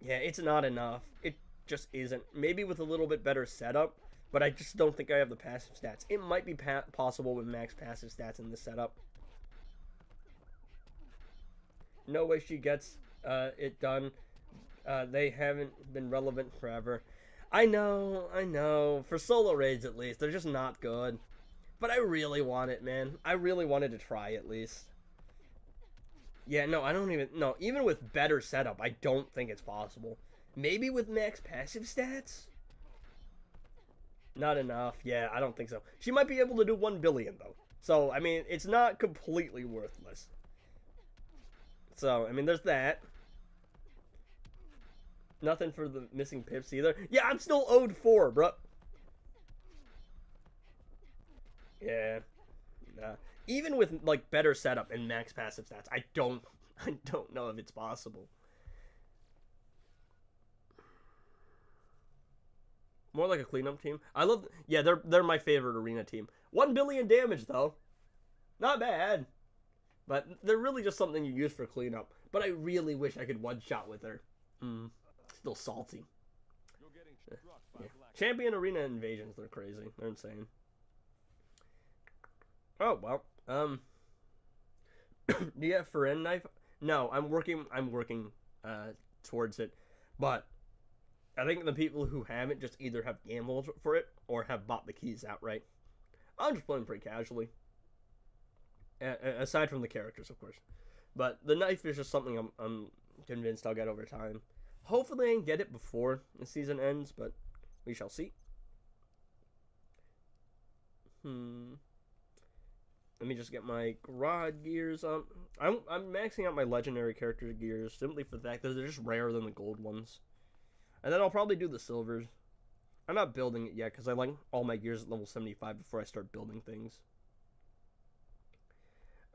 Yeah, it's not enough. It just isn't. Maybe with a little bit better setup, but I just don't think I have the passive stats. It might be possible with max passive stats in this setup. No way she gets it done. They haven't been relevant forever. I know. For solo raids at least, they're just not good. But I really want it, man. I really wanted to try at least. Yeah, no, I don't even... No, even with better setup, I don't think it's possible. Maybe with max passive stats? Not enough. Yeah, I don't think so. She might be able to do 1 billion, though. So, I mean, it's not completely worthless. So, I mean, there's that. Nothing for the missing pips either. Yeah, I'm still owed 4, bro. Yeah. Nah. Even with, like, better setup and max passive stats, I don't know if it's possible. More like a cleanup team. I love... Yeah, they're my favorite arena team. 1 billion damage, though. Not bad. But they're really just something you use for cleanup. But I really wish I could one-shot with her. Still salty. Yeah. Champion arena invasions, they're crazy. They're insane. Oh, well. Do you have Feren knife? No, I'm working towards it. But I think the people who haven't just either have gambled for it or have bought the keys outright. I'm just playing pretty casually. Aside from the characters, of course. But the knife is just something I'm convinced I'll get over time. Hopefully I can get it before the season ends, but we shall see. Let me just get my Grod gears up. I'm maxing out my legendary character gears simply for the fact that they're just rarer than the gold ones. And then I'll probably do the silvers. I'm not building it yet because I like all my gears at level 75 before I start building things.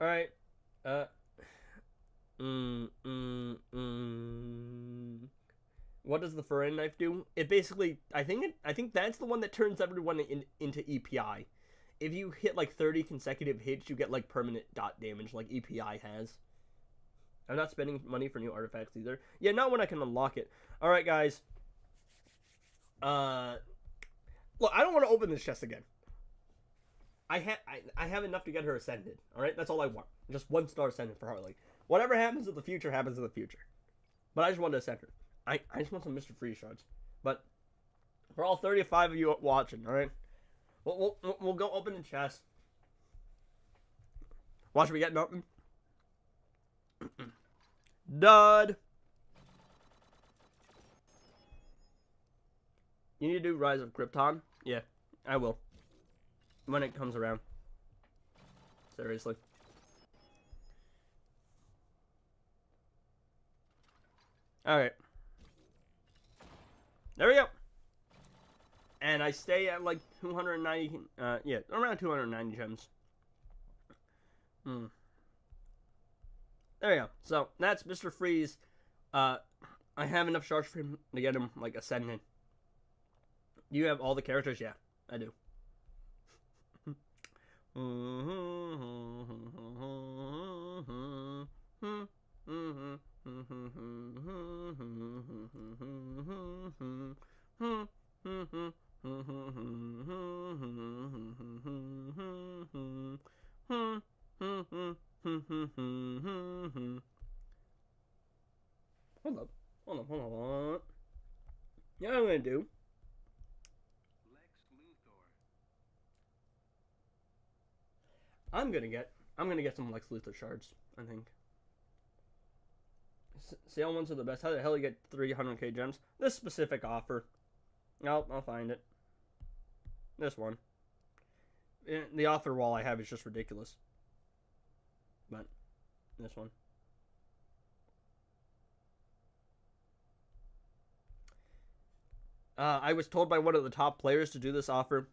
Alright. What does the Feren knife do? It basically, I think that's the one that turns everyone into EPI. If you hit like 30 consecutive hits, you get like permanent dot damage like EPI has. I'm not spending money for new artifacts either. Yeah, not when I can unlock it. Alright, guys. Look, I don't want to open this chest again. I have enough to get her ascended. Alright, that's all I want. Just 1-star ascended for Harley. Whatever happens in the future happens in the future. But I just want to ascend her. I just want some Mr. Freeze shards. But for all 35 of you watching, alright? We'll go open the chest. Watch me get nothing. Dud. You need to do Rise of Krypton? Yeah, I will. When it comes around. Seriously. Alright. There we go. And I stay at like 290, yeah, around 290 gems. There we go. So, that's Mr. Freeze. I have enough shards for him to get him, like, ascended. You have all the characters? Yeah, I do. Hold on. You know what I'm gonna do? I'm gonna get some Lex Luthor shards, I think. Sale ones are the best. How the hell you get 300k gems? This specific offer. I'll find it. This one. The offer wall I have is just ridiculous. But this one. I was told by one of the top players to do this offer.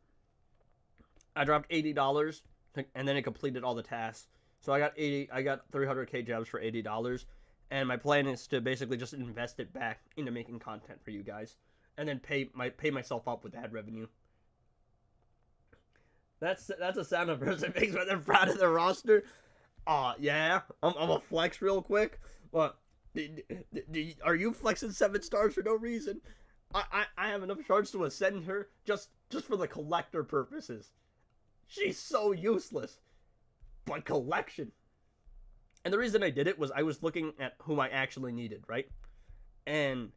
I dropped $80, and then it completed all the tasks. So I got 300k gems for $80, and my plan is to basically just invest it back into making content for you guys, and then pay myself up with ad revenue. That's a sound a person makes when they're proud of their roster. Yeah, I'm a flex real quick. What? Are you flexing 7 stars for no reason? I have enough shards to ascend her just for the collector purposes. She's so useless. But collection. And the reason I did it was I was looking at whom I actually needed, right? And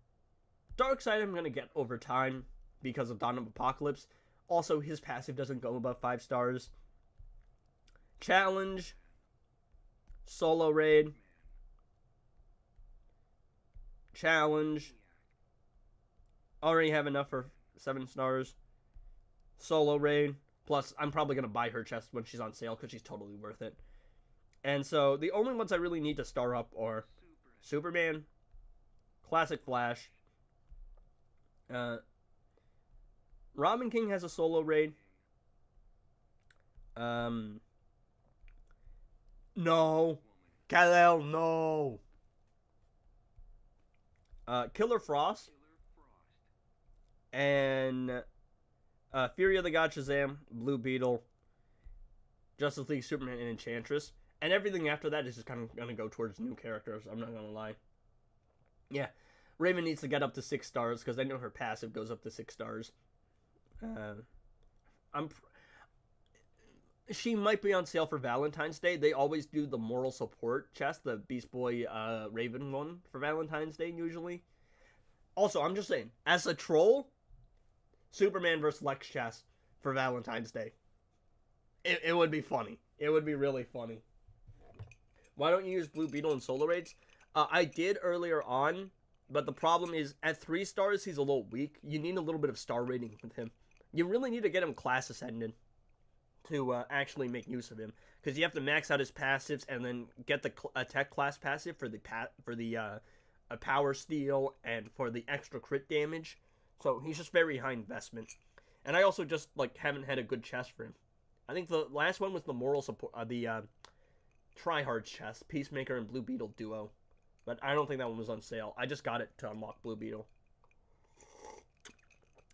Darkseid I'm going to get over time because of Dawn of Apocalypse. Also, his passive doesn't go above 5 stars. Challenge. Solo raid. Challenge. Already have enough for 7 stars. Solo raid. Plus, I'm probably going to buy her chest when she's on sale because she's totally worth it. And so, the only ones I really need to star up are Superman, Classic Flash. Robin King has a solo raid. No. Kal-El, no. Killer Frost. And Fury of the God Shazam, Blue Beetle, Justice League Superman, and Enchantress. And everything after that is just kind of going to go towards new characters, I'm not going to lie. Yeah, Raven needs to get up to 6 stars, because I know her passive goes up to 6 stars. She might be on sale for Valentine's Day. They always do the moral support chest, the Beast Boy Raven one for Valentine's Day, usually. Also, I'm just saying, as a troll, Superman vs. Lex chest for Valentine's Day. It would be funny. It would be really funny. Why don't you use Blue Beetle in solo raids? I did earlier on, but the problem is at 3 stars, he's a little weak. You need a little bit of star rating with him. You really need to get him class ascended to actually make use of him, because you have to max out his passives and then get the attack class passive for the power steal and for the extra crit damage. So he's just very high investment. And I also just haven't had a good chest for him. I think the last one was the moral support, the tryhard chest, Peacemaker and Blue Beetle duo. But I don't think that one was on sale. I just got it to unlock Blue Beetle.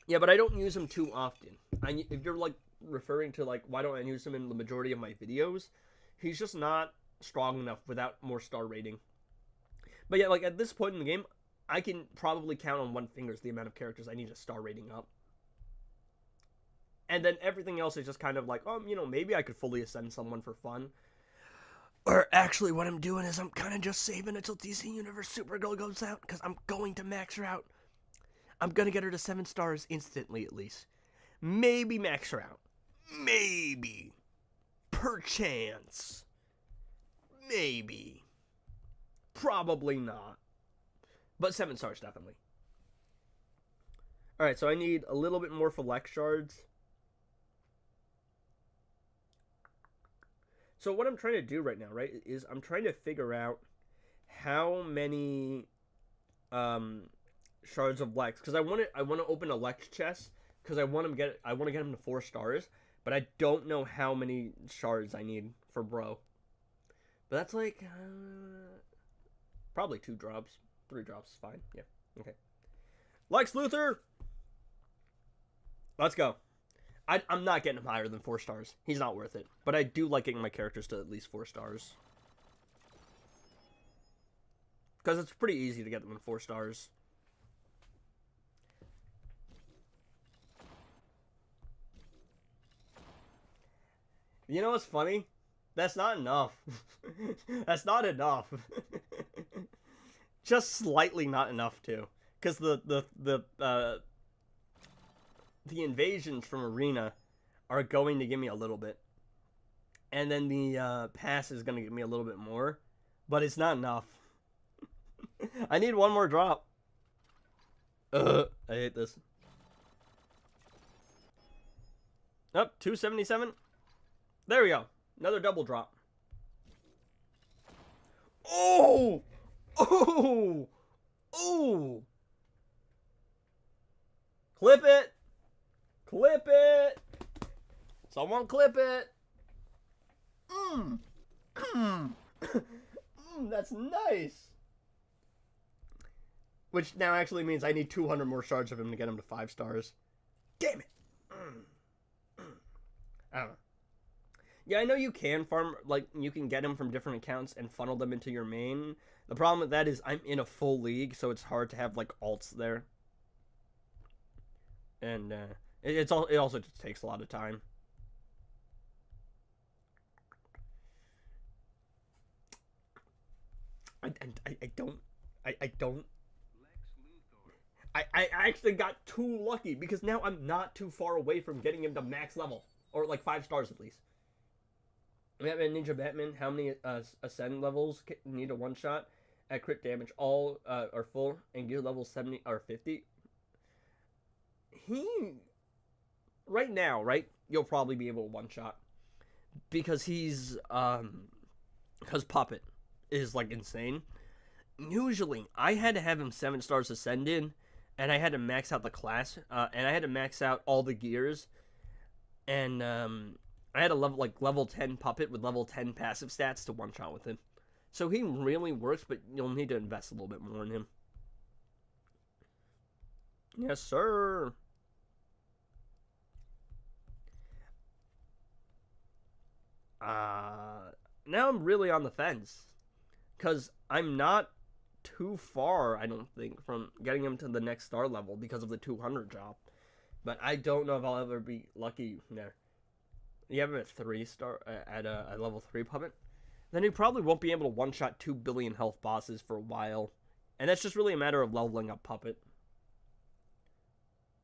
Yeah, but I don't use him too often. If you're referring to why don't I use him in the majority of my videos, he's just not strong enough without more star rating. But yeah, at this point in the game, I can probably count on one finger the amount of characters I need a star rating up. And then everything else is just kind of maybe I could fully ascend someone for fun. Or actually what I'm doing is I'm kind of just saving until DC Universe Supergirl goes out, because I'm going to max her out. I'm going to get her to 7 stars instantly at least. Maybe max her out. Maybe. Perchance. Maybe. Probably not. But 7 stars definitely. Alright, so I need a little bit more for Lex shards. So what I'm trying to do right now, right, is I'm trying to figure out how many shards of Lex, because I want to open a Lex chest, because I want to get him to 4 stars, but I don't know how many shards I need for bro. But that's probably 2 drops, 3 drops is fine. Yeah, okay. Lex Luthor, let's go. I'm not getting him higher than 4 stars. He's not worth it. But I do like getting my characters to at least 4 stars. Because it's pretty easy to get them in 4 stars. You know what's funny? That's not enough. That's not enough. Just slightly not enough, too. Because the invasions from Arena are going to give me a little bit. and then the pass is gonna give me a little bit more, but it's not enough. I need one more drop. I hate this. Up, 277. There we go. Another double drop. Oh! Oh! Oh! Clip it! Clip it! Someone clip it! That's nice! Which now actually means I need 200 more shards of him to get him to 5 stars. Damn it! I don't know. Yeah, I know you can farm, like, you can get them from different accounts and funnel them into your main. The problem with that is I'm in a full league, so it's hard to have, like, alts there. And, it also just takes a lot of time. I actually got too lucky because now I'm not too far away from getting him to max level. Or like 5 stars at least. Batman Ninja Batman, how many ascend levels need a one shot at crit damage? All are full and gear level 70 or 50. He right now, right? You'll probably be able to one shot because he's because Puppet is like insane. Usually, I had to have him 7 stars ascended, and I had to max out the class, and I had to max out all the gears, and I had a level 10 Puppet with level 10 passive stats to one shot with him. So he really works, but you'll need to invest a little bit more in him. Yes, sir. Now I'm really on the fence. Because I'm not too far, I don't think, from getting him to the next star level because of the 200 drop. But I don't know if I'll ever be lucky there. You have him at 3 star, at a level 3 Puppet? Then you probably won't be able to one-shot 2 billion health bosses for a while. And that's just really a matter of leveling up Puppet.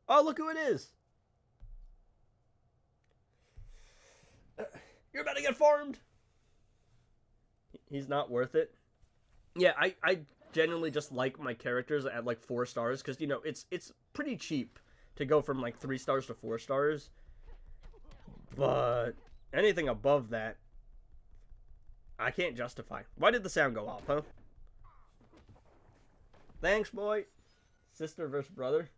Oh, look who it is! You're about to get farmed! He's not worth it. Yeah, I genuinely just like my characters at like 4 stars. Because, you know, it's pretty cheap to go from like 3 stars to 4 stars. But anything above that, I can't justify. Why did the sound go off, huh? Thanks, boy. Sister versus brother.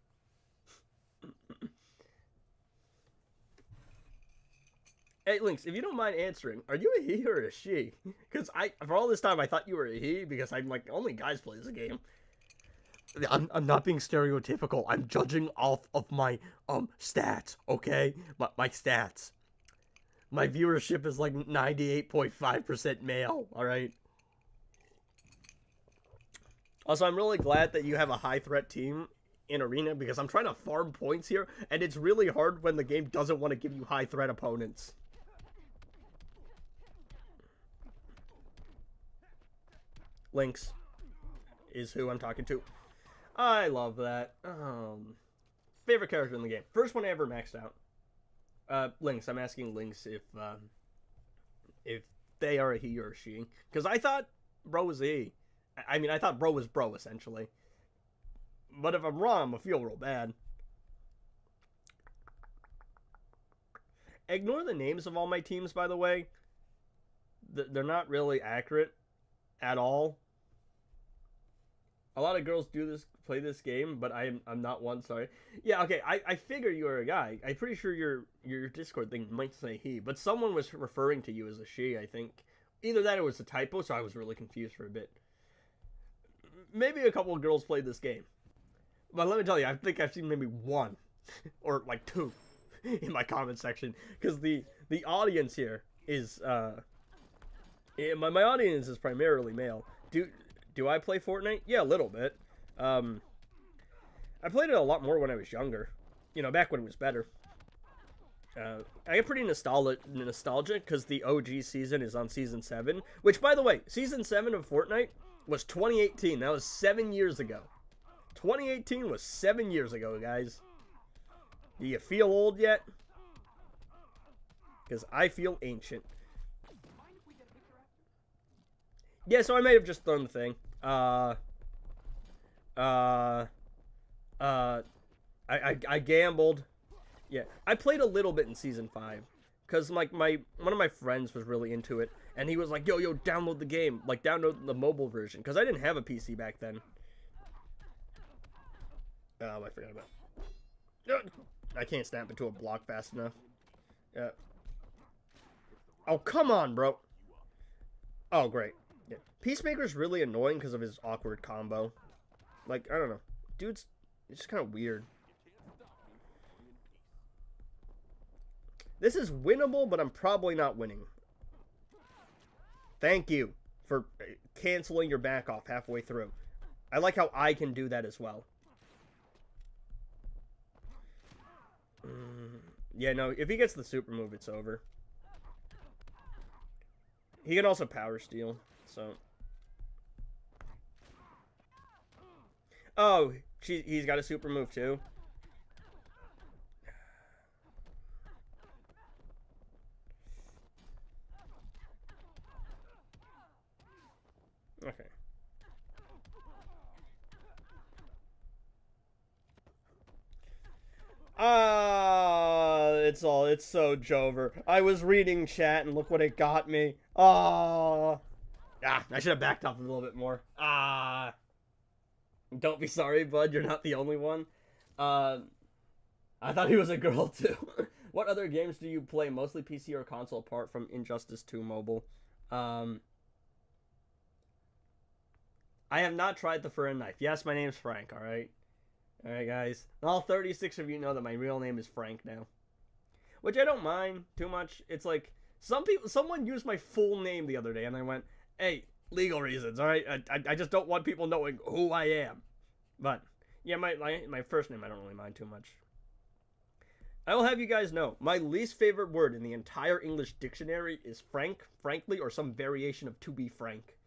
Hey, Lynx, if you don't mind answering, are you a he or a she? Because for all this time, I thought you were a he, because I'm like, only guys play this game. I'm not being stereotypical. I'm judging off of my, stats, okay? My stats. My viewership is like 98.5% male, alright? Also, I'm really glad that you have a high-threat team in Arena, because I'm trying to farm points here, and it's really hard when the game doesn't want to give you high-threat opponents. Lynx is who I'm talking to. I love that. Favorite character in the game. First one I ever maxed out. Lynx. I'm asking Lynx if they are a he or a she. Because I thought bro was a he. I mean, I thought bro was bro, essentially. But if I'm wrong, I'm gonna feel real bad. Ignore the names of all my teams, by the way. They're not really accurate at all. A lot of girls play this game, but I'm not one, sorry. Yeah, okay, I figure you're a guy. I'm pretty sure your Discord thing might say he, but someone was referring to you as a she, I think. Either that or it was a typo, so I was really confused for a bit. Maybe a couple of girls played this game. But let me tell you, I think I've seen maybe 1 or like 2 in my comment section, because the audience here is my audience is primarily male. Do I play Fortnite? Yeah, a little bit. I played it a lot more when I was younger. You know, back when it was better. I get pretty nostalgic because the OG season is on Season 7. Which, by the way, Season 7 of Fortnite was 2018. That was 7 years ago. 2018 was 7 years ago, guys. Do you feel old yet? Because I feel ancient. Yeah, so I may have just thrown the thing. Uh, I gambled. Yeah, I played a little bit in season 5 because like one of my friends was really into it, and he was like, "Yo, download the game, like download the mobile version," because I didn't have a PC back then. Oh, I forgot about it. I can't snap into a block fast enough. Yeah. Oh, come on, bro. Oh, great. Yeah. Peacemaker's really annoying because of his awkward combo. Like, I don't know. Dude's it's just kind of weird. This is winnable, but I'm probably not winning. Thank you for canceling your back off halfway through. I like how I can do that as well. Yeah, no, if he gets the super move, it's over. He can also power steal, so... Oh, he's got a super move too. Okay. It's so Jover. I was reading chat and look what it got me. I should have backed up a little bit more. Don't be sorry, bud. You're not the only one. I thought he was a girl too. What other games do you play? Mostly PC or console, apart from Injustice 2 mobile. I have not tried the fur and knife. Yes, my name's Frank. All right. All right, guys. All 36 of you know that my real name is Frank now, which I don't mind too much. It's like someone used my full name the other day, and I went, "Hey, legal reasons, all right. I just don't want people knowing who I am." But yeah, my first name I don't really mind too much. I will have you guys know my least favorite word in the entire English dictionary is frank, frankly, or some variation of to be frank.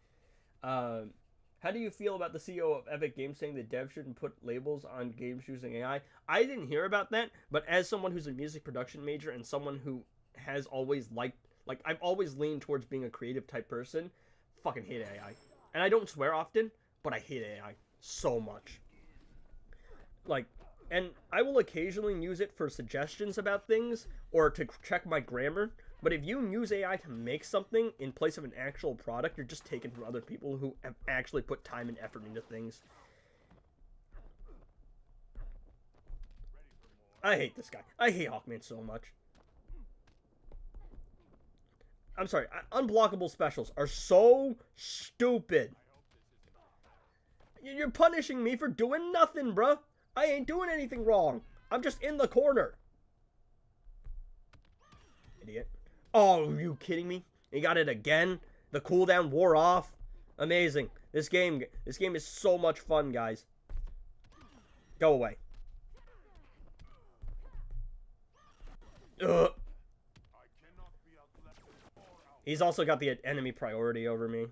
How do you feel about the CEO of Epic Games saying that devs shouldn't put labels on games using AI? I didn't hear about that, but as someone who's a music production major and someone who has always I've always leaned towards being a creative type person, fucking hate AI. And I don't swear often, but I hate AI so much. And I will occasionally use it for suggestions about things or to check my grammar. But if you use AI to make something in place of an actual product, you're just taking from other people who have actually put time and effort into things. I hate this guy. I hate Hawkman so much. I'm sorry. Unblockable specials are so stupid. You're punishing me for doing nothing, bruh. I ain't doing anything wrong. I'm just in the corner. Idiot. Oh, are you kidding me? He got it again? The cooldown wore off? Amazing. This game is so much fun, guys. Go away. Ugh. He's also got the enemy priority over me.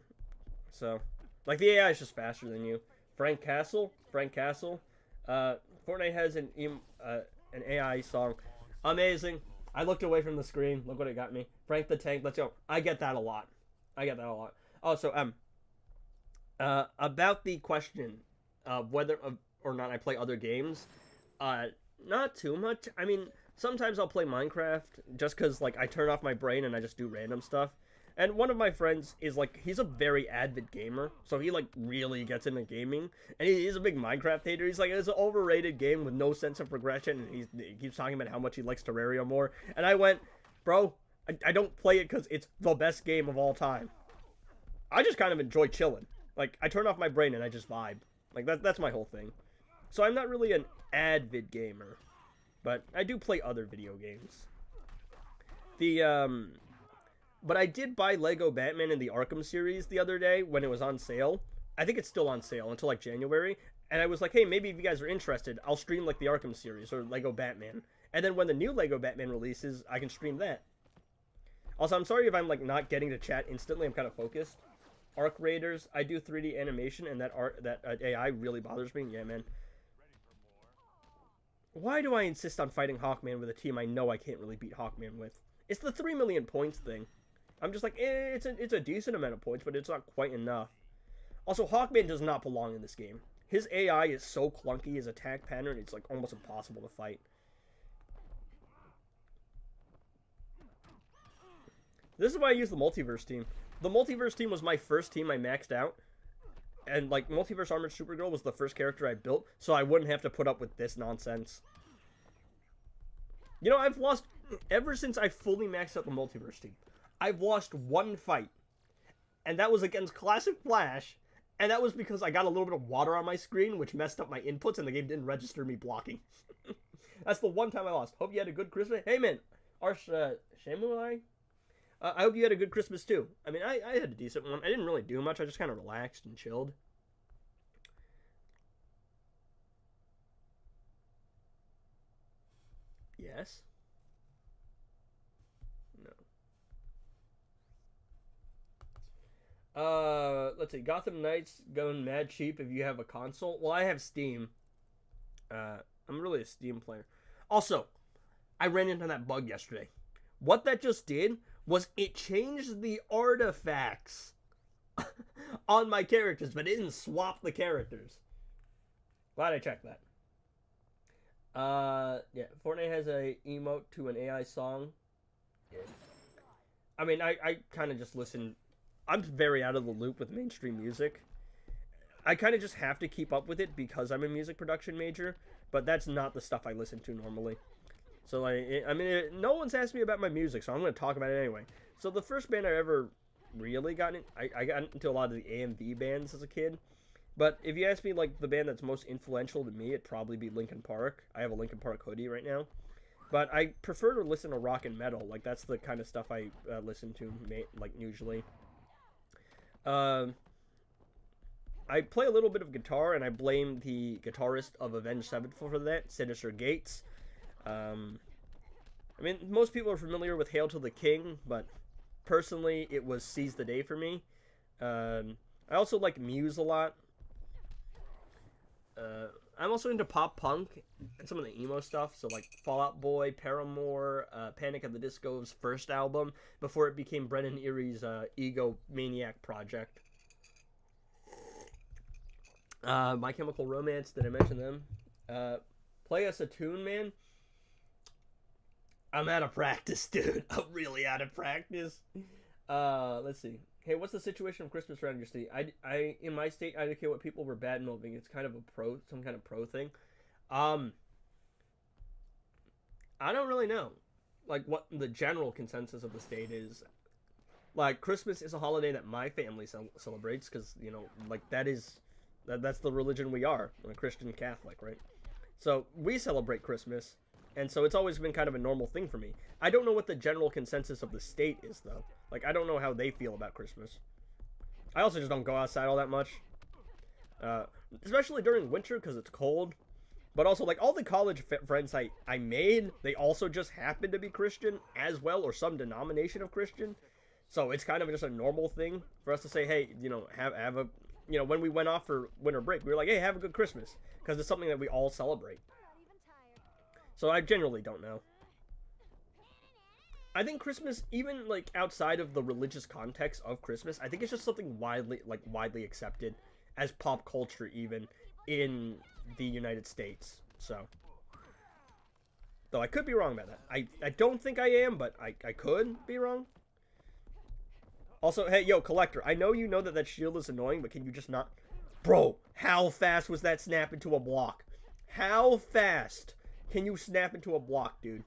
So, like, the AI is just faster than you. Frank Castle? Fortnite has an AI song. Amazing. I looked away from the screen. Look what it got me. Frank the Tank. Let's go. I get that a lot. Also, about the question of whether or not I play other games, not too much. I mean, sometimes I'll play Minecraft just because, like, I turn off my brain and I just do random stuff. And one of my friends is, like, he's a very avid gamer, so he, like, really gets into gaming. And he's a big Minecraft hater. He's like, it's an overrated game with no sense of progression. And he keeps talking about how much he likes Terraria more. And I went, bro, I don't play it because it's the best game of all time. I just kind of enjoy chilling. Like, I turn off my brain and I just vibe. Like, that's my whole thing. So I'm not really an avid gamer. But I do play other video games. But I did buy Lego Batman in the Arkham series the other day when it was on sale. I think it's still on sale until, like, January. And I was like, hey, maybe if you guys are interested, I'll stream, like, the Arkham series or Lego Batman. And then when the new Lego Batman releases, I can stream that. Also, I'm sorry if I'm, like, not getting to chat instantly. I'm kind of focused. Arc Raiders, I do 3D animation, and that AI really bothers me. Yeah, man. Why do I insist on fighting Hawkman with a team I know I can't really beat Hawkman with? It's the 3 million points thing. I'm just like, it's a decent amount of points, but it's not quite enough. Also, Hawkman does not belong in this game. His AI is so clunky, his attack pattern, it's like almost impossible to fight. This is why I use the Multiverse team. The Multiverse team was my first team I maxed out. And, like, Multiverse Armored Supergirl was the first character I built, so I wouldn't have to put up with this nonsense. You know, I've lost, ever since I fully maxed out the Multiverse team, I've lost one fight. And that was against Classic Flash, and that was because I got a little bit of water on my screen, which messed up my inputs, and the game didn't register me blocking. That's the one time I lost. Hope you had a good Christmas. Hey, man, Arsh, Shamulai? I hope you had a good Christmas, too. I mean, I had a decent one. I didn't really do much. I just kind of relaxed and chilled. Yes? No. Let's see. Gotham Knights going mad cheap if you have a console. Well, I have Steam. I'm really a Steam player. Also, I ran into that bug yesterday. What that just did was it changed the artifacts on my characters, but it didn't swap the characters. Glad I checked that. Yeah, Fortnite has a emote to an AI song. Yeah. I mean, I kind of just listen. I'm very out of the loop with mainstream music. I kind of just have to keep up with it because I'm a music production major, but that's not the stuff I listen to normally. So, like, I mean, no one's asked me about my music, so I'm going to talk about it anyway. So, the first band I ever really got in, I got into a lot of the AMV bands as a kid. But if you ask me, like, the band that's most influential to me, it'd probably be Linkin Park. I have a Linkin Park hoodie right now. But I prefer to listen to rock and metal. Like, that's the kind of stuff I listen to, like, usually. I play a little bit of guitar, and I blame the guitarist of Avenged Sevenfold for that, Sinister Gates. I mean, most people are familiar with Hail to the King, but personally, it was Seize the Day for me. I also like Muse a lot. I'm also into pop punk and some of the emo stuff, so like Fall Out Boy, Paramore, Panic at the Disco's first album, before it became Brennan Erie's Ego Maniac project. My Chemical Romance, did I mention them? Play us a tune, man. I'm out of practice, dude. I'm really out of practice. Let's see. Hey, what's the situation of Christmas around your state? I in my state, I don't care what people were bad mouthing. It's kind of some kind of pro thing. I don't really know, like, what the general consensus of the state is. Like, Christmas is a holiday that my family celebrates because, you know, like, that's the religion we are. I'm a Christian Catholic, right? So we celebrate Christmas. And so it's always been kind of a normal thing for me. I don't know what the general consensus of the state is, though. Like, I don't know how they feel about Christmas. I also just don't go outside all that much. Especially during winter, because it's cold. But also, like, all the college friends I made, they also just happen to be Christian as well, or some denomination of Christian. So it's kind of just a normal thing for us to say, hey, you know, have a, you know, when we went off for winter break, we were like, hey, have a good Christmas. Because it's something that we all celebrate. So I generally don't know. I think Christmas, even like outside of the religious context of Christmas, I think it's just something widely accepted as pop culture, even in the United States. So, though I could be wrong about that. I don't think I am, but I could be wrong. Also, hey, yo, Collector, I know you know that shield is annoying, but can you just not... Bro, how fast was that snap into a block? How fast can you snap into a block, dude?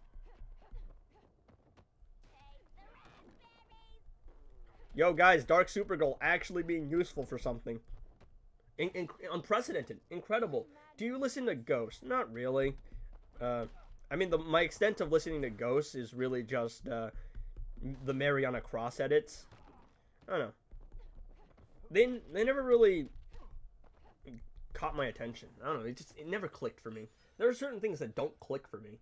Yo, guys, Dark Supergirl actually being useful for something. Unprecedented. Incredible. Do you listen to Ghost? Not really. I mean, my extent of listening to Ghost is really just the Mariana Cross edits. I don't know. They never really caught my attention. I don't know. It never clicked for me. There are certain things that don't click for me.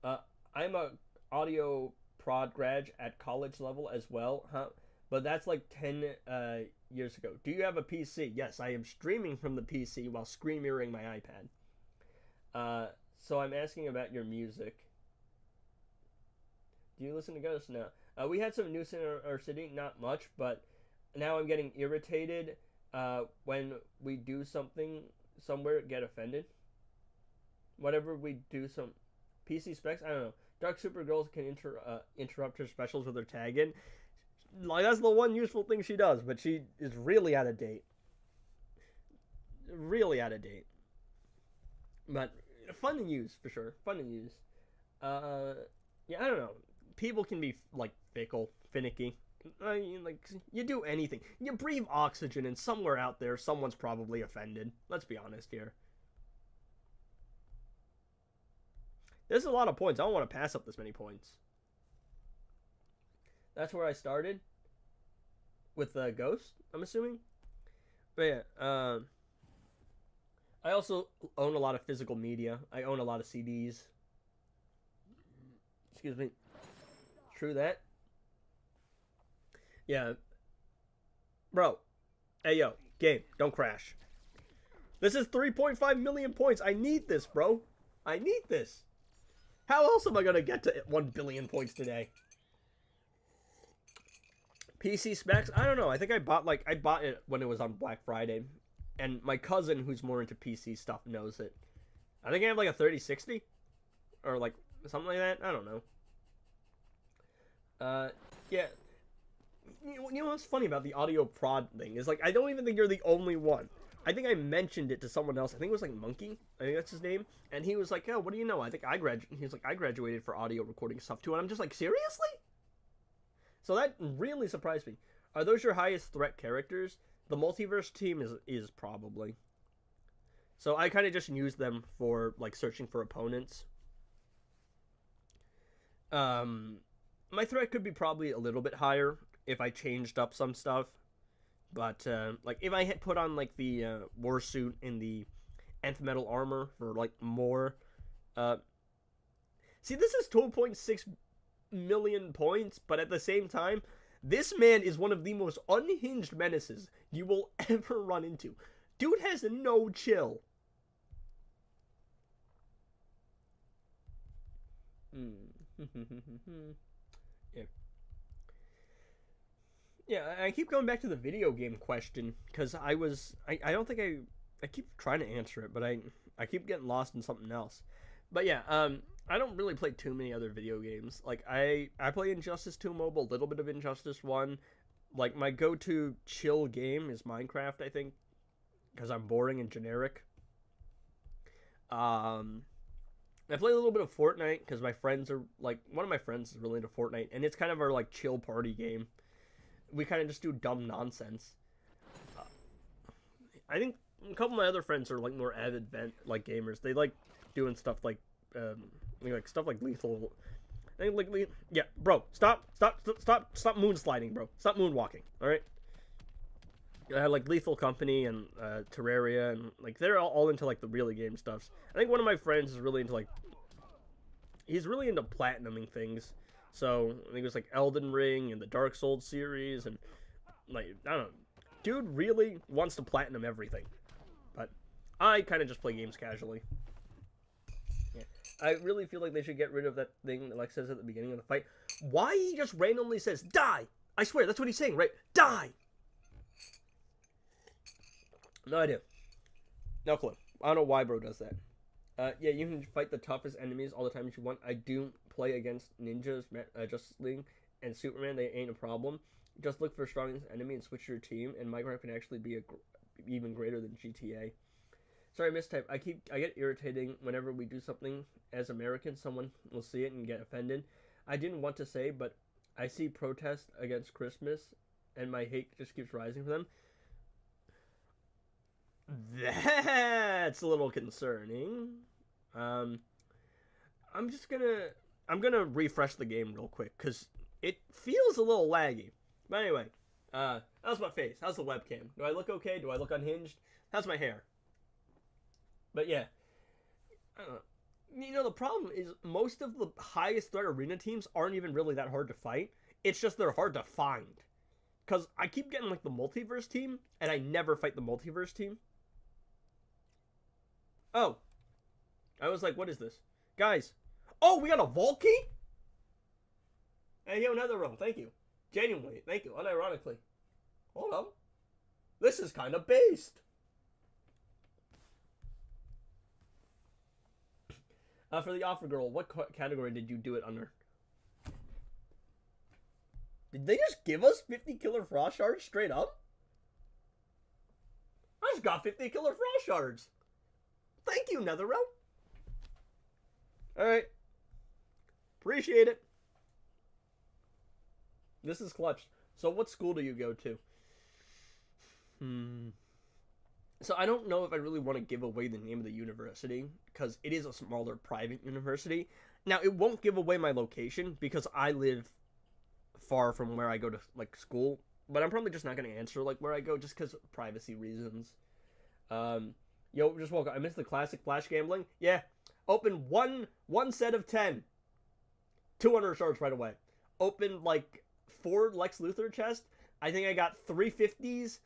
I'm a audio prod grad at college level as well, huh? But that's like 10 years ago. Do you have a PC? Yes, I am streaming from the PC while screen mirroring my iPad. So I'm asking about your music. Do you listen to Ghost? No. We had some news in our city, not much, but now I'm getting irritated when we do something somewhere, get offended. Whatever we do, some PC specs, I don't know. Dark Supergirl can interrupt her specials with her tag in. Like, that's the one useful thing she does, but she is really out of date. Really out of date. But fun to use, for sure. Fun to use. Yeah, I don't know. People can be, like, fickle, finicky. I mean, like, you do anything. You breathe oxygen, and somewhere out there, someone's probably offended. Let's be honest here. There's a lot of points. I don't want to pass up this many points. That's where I started. With Ghost, I'm assuming. But yeah, I also own a lot of physical media. I own a lot of CDs. Excuse me. True that. Yeah. Bro. Hey, yo. Game. Don't crash. This is 3.5 million points. I need this, bro. I need this. How else am I going to get to 1 billion points today? PC specs? I don't know. I think I bought it when it was on Black Friday. And my cousin, who's more into PC stuff, knows it. I think I have like a 3060. Or like something like that. I don't know. Yeah. You know what's funny about the audio prod thing is, like, I don't even think you're the only one. I think I mentioned it to someone else. I think it was like Monkey. I think that's his name. And he was like, "Oh, what do you know?" I think he was like, "I graduated for audio recording stuff too." And I'm just like, seriously? So that really surprised me. Are those your highest threat characters? The multiverse team is probably. So I kind of just use them for like searching for opponents. My threat could be probably a little bit higher if I changed up some stuff. But, like, if I had put on, like, the war suit and the nth metal armor for, like, more, see, this is 12.6 million points, but at the same time, this man is one of the most unhinged menaces you will ever run into. Dude has no chill. Yeah. Yeah, I keep going back to the video game question, because I don't think I keep trying to answer it, but I keep getting lost in something else. But yeah, I don't really play too many other video games. Like, I play Injustice 2 Mobile, a little bit of Injustice 1. Like, my go-to chill game is Minecraft, I think, because I'm boring and generic. I play a little bit of Fortnite, because my friends are, like, one of my friends is really into Fortnite, and it's kind of our, like, chill party game. We kind of just do dumb nonsense. I think a couple of my other friends are like more avid like gamers. They like doing stuff like stuff like Lethal. I think like yeah, bro, stop moon sliding, bro. Stop moonwalking. All right. I had like Lethal Company and Terraria, and like they're all into like the really game stuffs. I think one of my friends is really into like he's really into platinuming things. So, I think it was like Elden Ring and the Dark Souls series, and like, I don't know. Dude really wants to platinum everything. But I kind of just play games casually. Yeah. I really feel like they should get rid of that thing that like says at the beginning of the fight. Why he just randomly says, "Die!" I swear, that's what he's saying, right? Die! No idea. No clue. I don't know why bro does that. Yeah, you can fight the toughest enemies all the time if you want. I do play against ninjas, Justice League, and Superman. They ain't a problem. Just look for strongest enemy and switch your team, and Minecraft can actually be even greater than GTA. Sorry, mistype. I get irritating whenever we do something as Americans. Someone will see it and get offended. I didn't want to say, but I see protests against Christmas, and my hate just keeps rising for them. That's a little concerning. I'm gonna refresh the game real quick because it feels a little laggy. But anyway, how's my face? How's the webcam? Do I look okay? Do I look unhinged? How's my hair? But yeah, you know, the problem is most of the highest threat arena teams aren't even really that hard to fight. It's just they're hard to find. Because I keep getting like the multiverse team, and I never fight the multiverse team. Oh. I was like, what is this? Guys. Oh, we got a Volkey? Hey, yo, another room. Thank you. Genuinely, thank you. Unironically. Hold on. This is kind of based. For the offer girl, what category did you do it under? Did they just give us 50 killer frost shards straight up? I just got 50 killer frost shards. Thank you, NetherRealm. Alright. Appreciate it. This is clutch. So what school do you go to? So I don't know if I really want to give away the name of the university, because it is a smaller private university. Now, it won't give away my location, because I live far from where I go to, like, school. But I'm probably just not going to answer, like, where I go, just because of privacy reasons. Yo, just woke up. I missed the classic flash gambling. Yeah. Open one set of 10. 200 shards right away. Open, like, 4 Lex Luthor chests. I think I got 3 50s,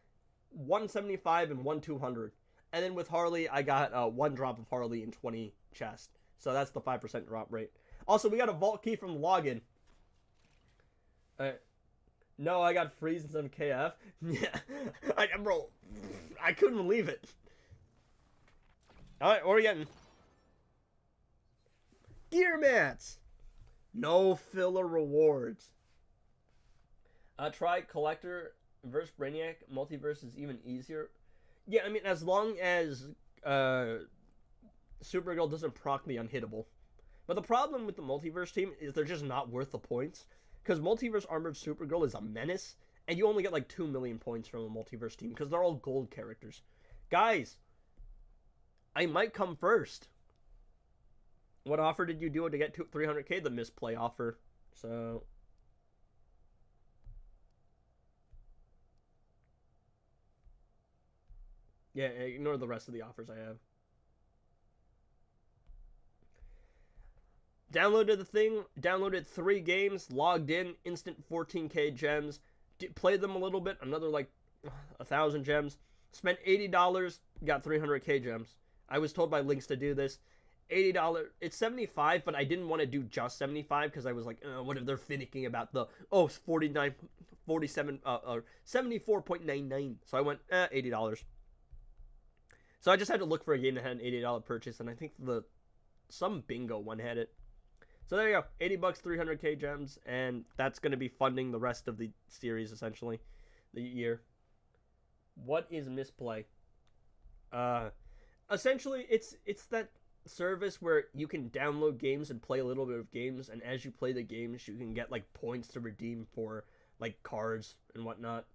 175, and 1 200. And then with Harley, I got 1 drop of Harley in 20 chests. So that's the 5% drop rate. Also, we got a vault key from the login. No, I got freeze instead of KF. Yeah. Bro, I couldn't believe it. Alright, what are we getting? Gear mats! No filler rewards. Try Collector versus Brainiac. Multiverse is even easier. Yeah, I mean, as long as Supergirl doesn't proc the unhittable. But the problem with the Multiverse team is they're just not worth the points. Because Multiverse Armored Supergirl is a menace, and you only get like 2 million points from a Multiverse team, because they're all gold characters. Guys, I might come first. What offer did you do to get to 300k? The misplay offer. So... yeah, ignore the rest of the offers I have. Downloaded the thing, downloaded 3 games, logged in, instant 14k gems, played them a little bit, another like 1,000 gems, spent $80, got 300k gems. I was told by Links to do this. $80, it's 75, but I didn't want to do just 75 because I was like, what if they're finicking about the, 49, 47, 74.99. So I went, $80. So I just had to look for a game that had an $80 purchase, and I think some bingo one had it. So there you go, 80 bucks, 300k gems, and that's going to be funding the rest of the series, essentially, the year. What is misplay? Essentially, it's that service where you can download games and play a little bit of games, and as you play the games, you can get, like, points to redeem for, like, cards and whatnot.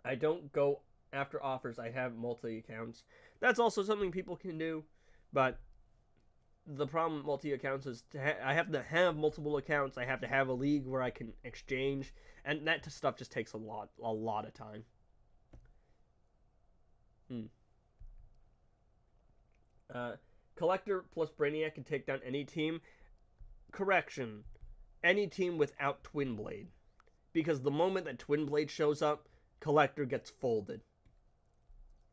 I don't go after offers. I have multi-accounts. That's also something people can do, but the problem with multi-accounts is I have to have multiple accounts. I have to have a league where I can exchange, and that stuff just takes a lot of time. Collector plus Brainiac can take down any team. Correction, any team without Twin Blade, because the moment that Twin Blade shows up, Collector gets folded.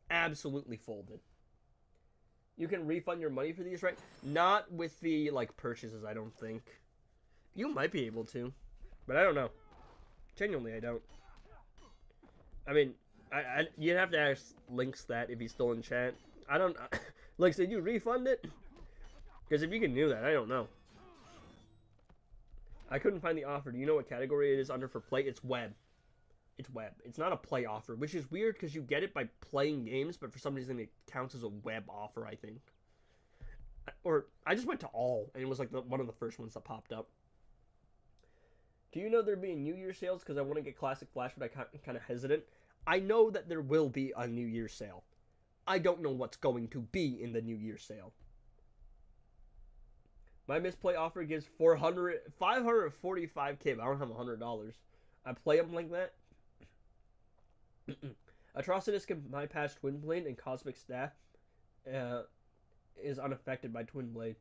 Absolutely folded. You can refund your money for these, right? Not with the, like, purchases, I don't think. You might be able to, but I don't know. Genuinely, I don't. I mean, you'd have to ask Links that if he's still in chat. I don't... Links, did you refund it? Because if you can do that, I don't know. I couldn't find the offer. Do you know what category it is under for play? It's web. It's web. It's not a play offer, which is weird because you get it by playing games, but for some reason it counts as a web offer, I think. Or I just went to all, and it was like one of the first ones that popped up. Do you know there'd be New Year's sales? Because I want to get Classic Flash, but I'm kind of hesitant. I know that there will be a New Year's sale. I don't know what's going to be in the New Year's sale. My misplay offer gives 545k, but I don't have $100. I play them like that. Atrocitus can bypass Twin Blade, and Cosmic Staff is unaffected by Twin Blade.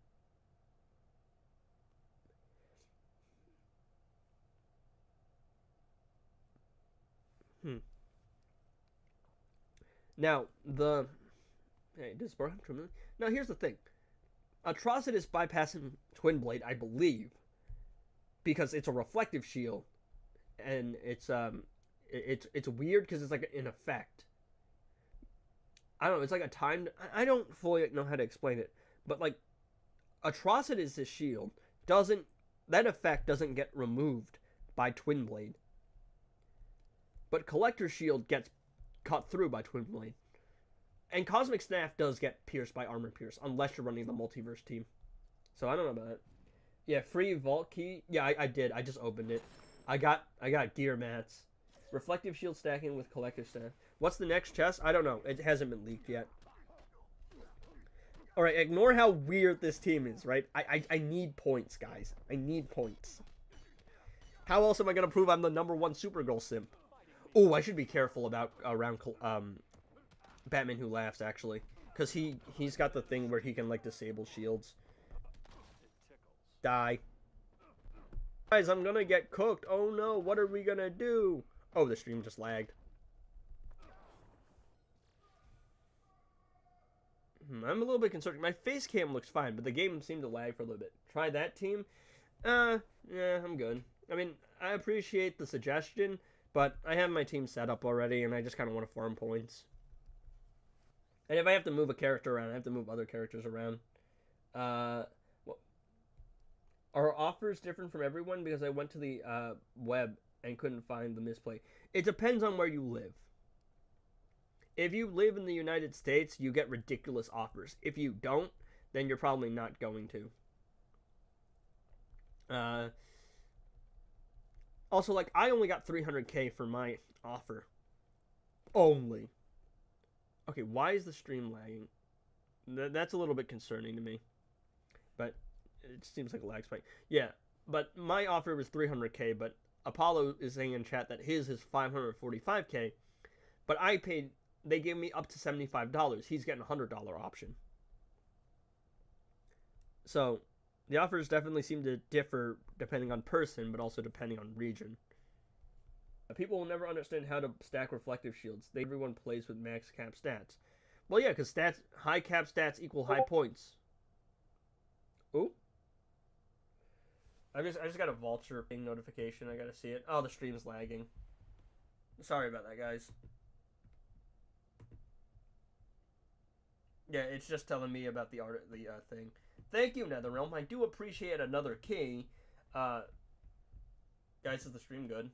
Now, hey, does Spark have Twin Blade? Now, here's the thing. Atrocitus bypassing Twin Blade, I believe, because it's a reflective shield, and it's weird because it's like an effect. I don't know. It's like a timed. I don't fully know how to explain it, but like Atrocitus' shield doesn't. That effect doesn't get removed by Twin Blade, but Collector's shield gets cut through by Twin Blade, and Cosmic Snap does get pierced by Armor Pierce unless you're running the multiverse team. So I don't know about that. Yeah, free vault key. Yeah, I did. I just opened it. I got gear mats. Reflective shield stacking with collective staff. What's the next chest? I don't know. It hasn't been leaked yet. Alright, ignore how weird this team is, right? I need points, guys. I need points. How else am I going to prove I'm the #1 Supergirl simp? Oh, I should be careful about around Batman Who Laughs, actually. Because he's got the thing where he can, like, disable shields. Die. Guys, I'm gonna get cooked. Oh no, what are we gonna do? Oh, the stream just lagged. I'm a little bit concerned. My face cam looks fine, but the game seemed to lag for a little bit. Try that team? Yeah, I'm good. I mean, I appreciate the suggestion, but I have my team set up already, and I just kind of want to farm points. And if I have to move a character around, I have to move other characters around. Are offers different from everyone? Because I went to the web and couldn't find the misplay. It depends on where you live. If you live in the United States, you get ridiculous offers. If you don't, then you're probably not going to. Also, like, I only got 300k for my offer. Only. Okay, why is the stream lagging? That's a little bit concerning to me. But it seems like a lag spike. Yeah, but my offer was 300k, but Apollo is saying in chat that his is 545k. But they gave me up to $75. He's getting a $100 option. So, the offers definitely seem to differ depending on person, but also depending on region. People will never understand how to stack reflective shields. Everyone plays with max cap stats. Well, yeah, because high cap stats equal high points. Ooh. I just got a vulture ping notification. I gotta see it. Oh, the stream's lagging. Sorry about that, guys. Yeah, it's just telling me about the thing. Thank you, NetherRealm. I do appreciate another key. Guys, is the stream good?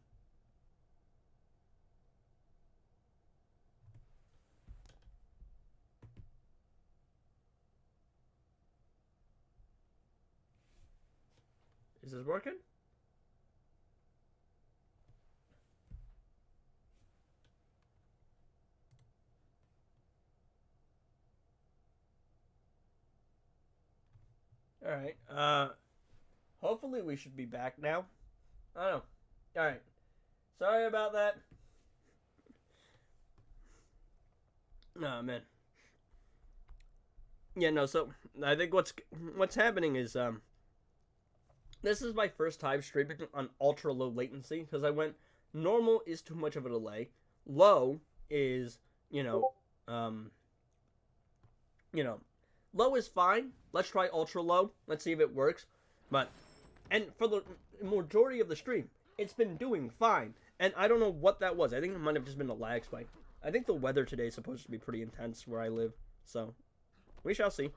Is this working? Alright, hopefully we should be back now. I don't know. Alright. Sorry about that. Nah, man. Yeah, no, so, I think what's happening is, this is my first time streaming on ultra low latency, because I went, normal is too much of a delay, low is, low is fine. Let's try ultra low. Let's see if it works. And for the majority of the stream, it's been doing fine. And I don't know what that was. I think it might have just been a lag spike. I think the weather today is supposed to be pretty intense where I live. So, we shall see.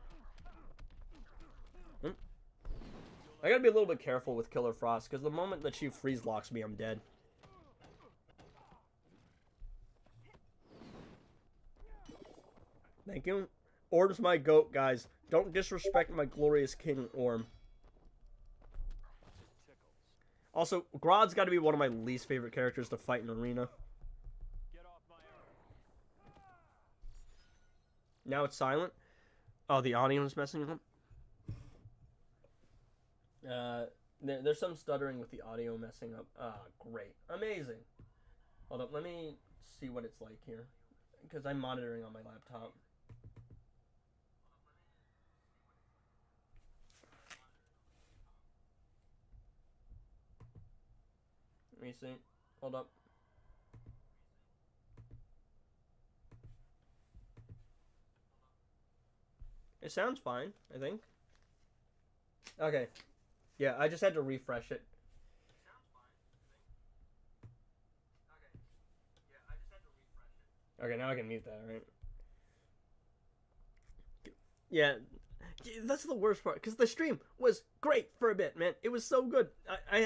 I gotta be a little bit careful with Killer Frost, because the moment that she freeze locks me, I'm dead. Thank you. Orb's my goat, guys. Don't disrespect my glorious King Orm. Also, Grodd's got to be one of my least favorite characters to fight in Arena. Now it's silent. Oh, the audio is messing up. There's some stuttering with the audio messing up. Ah, great. Amazing. Hold up, let me see what it's like here. Because I'm monitoring on my laptop. Let me see. Hold up. It sounds fine, I think. Okay. Yeah, I just had to refresh it. Okay, now I can mute that, right? Yeah, that's the worst part, because the stream was great for a bit, man. It was so good. I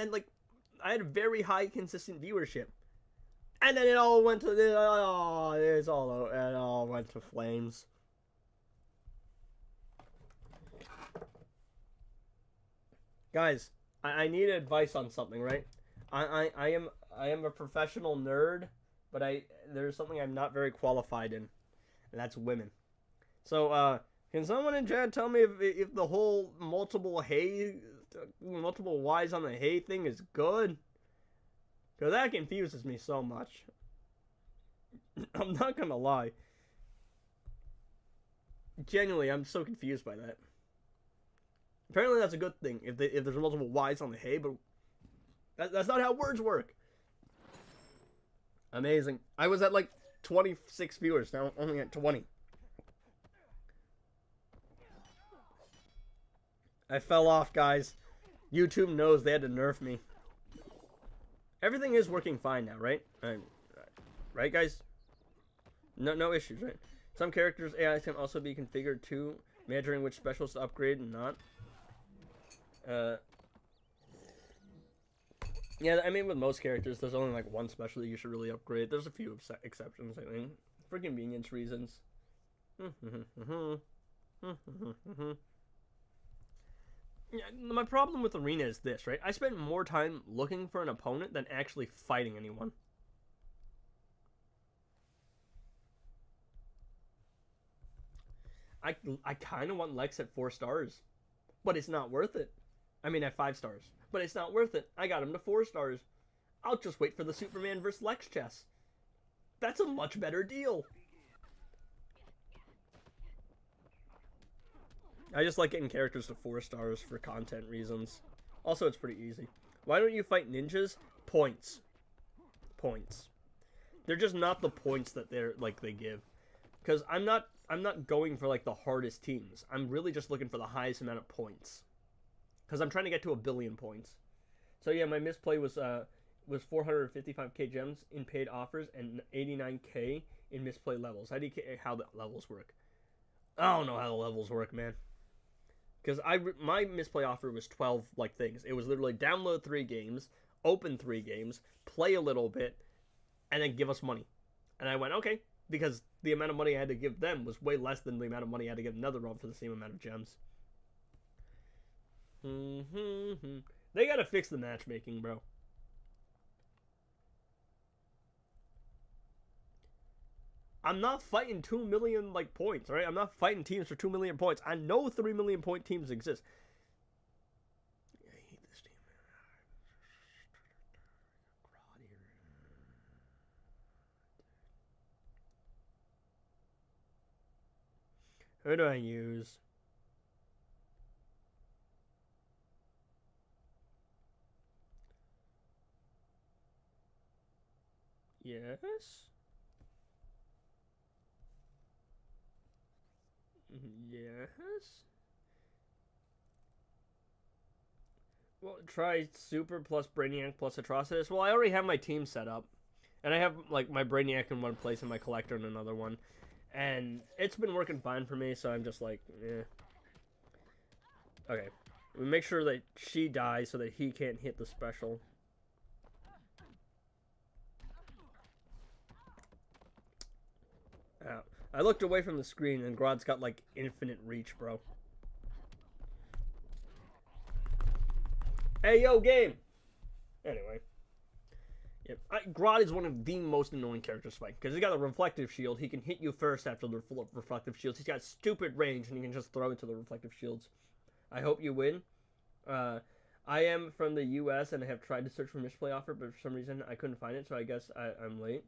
had very high consistent viewership, and then it all went to it all went to flames. Guys, I need advice on something, right? I am a professional nerd, but there's something I'm not very qualified in, and that's women. So can someone in chat tell me if the whole multiple Y's on the hay thing is good? Because that confuses me so much. I'm not gonna lie. Genuinely, I'm so confused by that. Apparently, that's a good thing if there's multiple Y's on the hay, but that's not how words work. Amazing. I was at like 26 viewers, now I'm only at 20. I fell off, guys. YouTube knows they had to nerf me. Everything is working fine now, right? Right, guys? No issues, right? Some characters' AI can also be configured too, measuring which specials to upgrade and not. Yeah, I mean, with most characters, there's only like one special that you should really upgrade. There's a few exceptions, I think, for convenience reasons. Yeah, my problem with Arena is this, right? I spent more time looking for an opponent than actually fighting anyone. I kind of want Lex at 4 stars, but it's not worth it. I mean, at 5 stars, but it's not worth it. I got him to 4 stars. I'll just wait for the Superman vs. Lex chess. That's a much better deal. I just like getting characters to 4 stars for content reasons. Also, it's pretty easy. Why don't you fight ninjas? Points. Points. They're just not the points that they give. Because I'm not going for like the hardest teams. I'm really just looking for the highest amount of points. Because I'm trying to get to 1 billion points. So yeah, my misplay was 455k gems in paid offers and 89k in misplay levels. How the levels work? I don't know how the levels work, man. Because my misplay offer was 12 like things. It was literally download 3 games, open 3 games, play a little bit, and then give us money. And I went, okay, because the amount of money I had to give them was way less than the amount of money I had to give another one for the same amount of gems. They gotta fix the matchmaking, bro. I'm not fighting 2 million like points, right? I'm not fighting teams for 2 million points. I know 3 million point teams exist. I hate this team. Who do I use? Yes. Yes. Well, try Super plus Brainiac plus Atrocitus. Well, I already have my team set up. And I have, like, my Brainiac in one place and my Collector in another one. And it's been working fine for me, so I'm just like, eh. Okay. We make sure that she dies so that he can't hit the special. I looked away from the screen and Grodd's got like infinite reach, bro. Hey, yo, game! Anyway. Yep. Grodd is one of the most annoying characters to fight. Because he's got a reflective shield. He can hit you first after the reflective shields. He's got stupid range and he can just throw into the reflective shields. I hope you win. I am from the US and I have tried to search for misplay offer, but for some reason I couldn't find it, so I guess I'm late.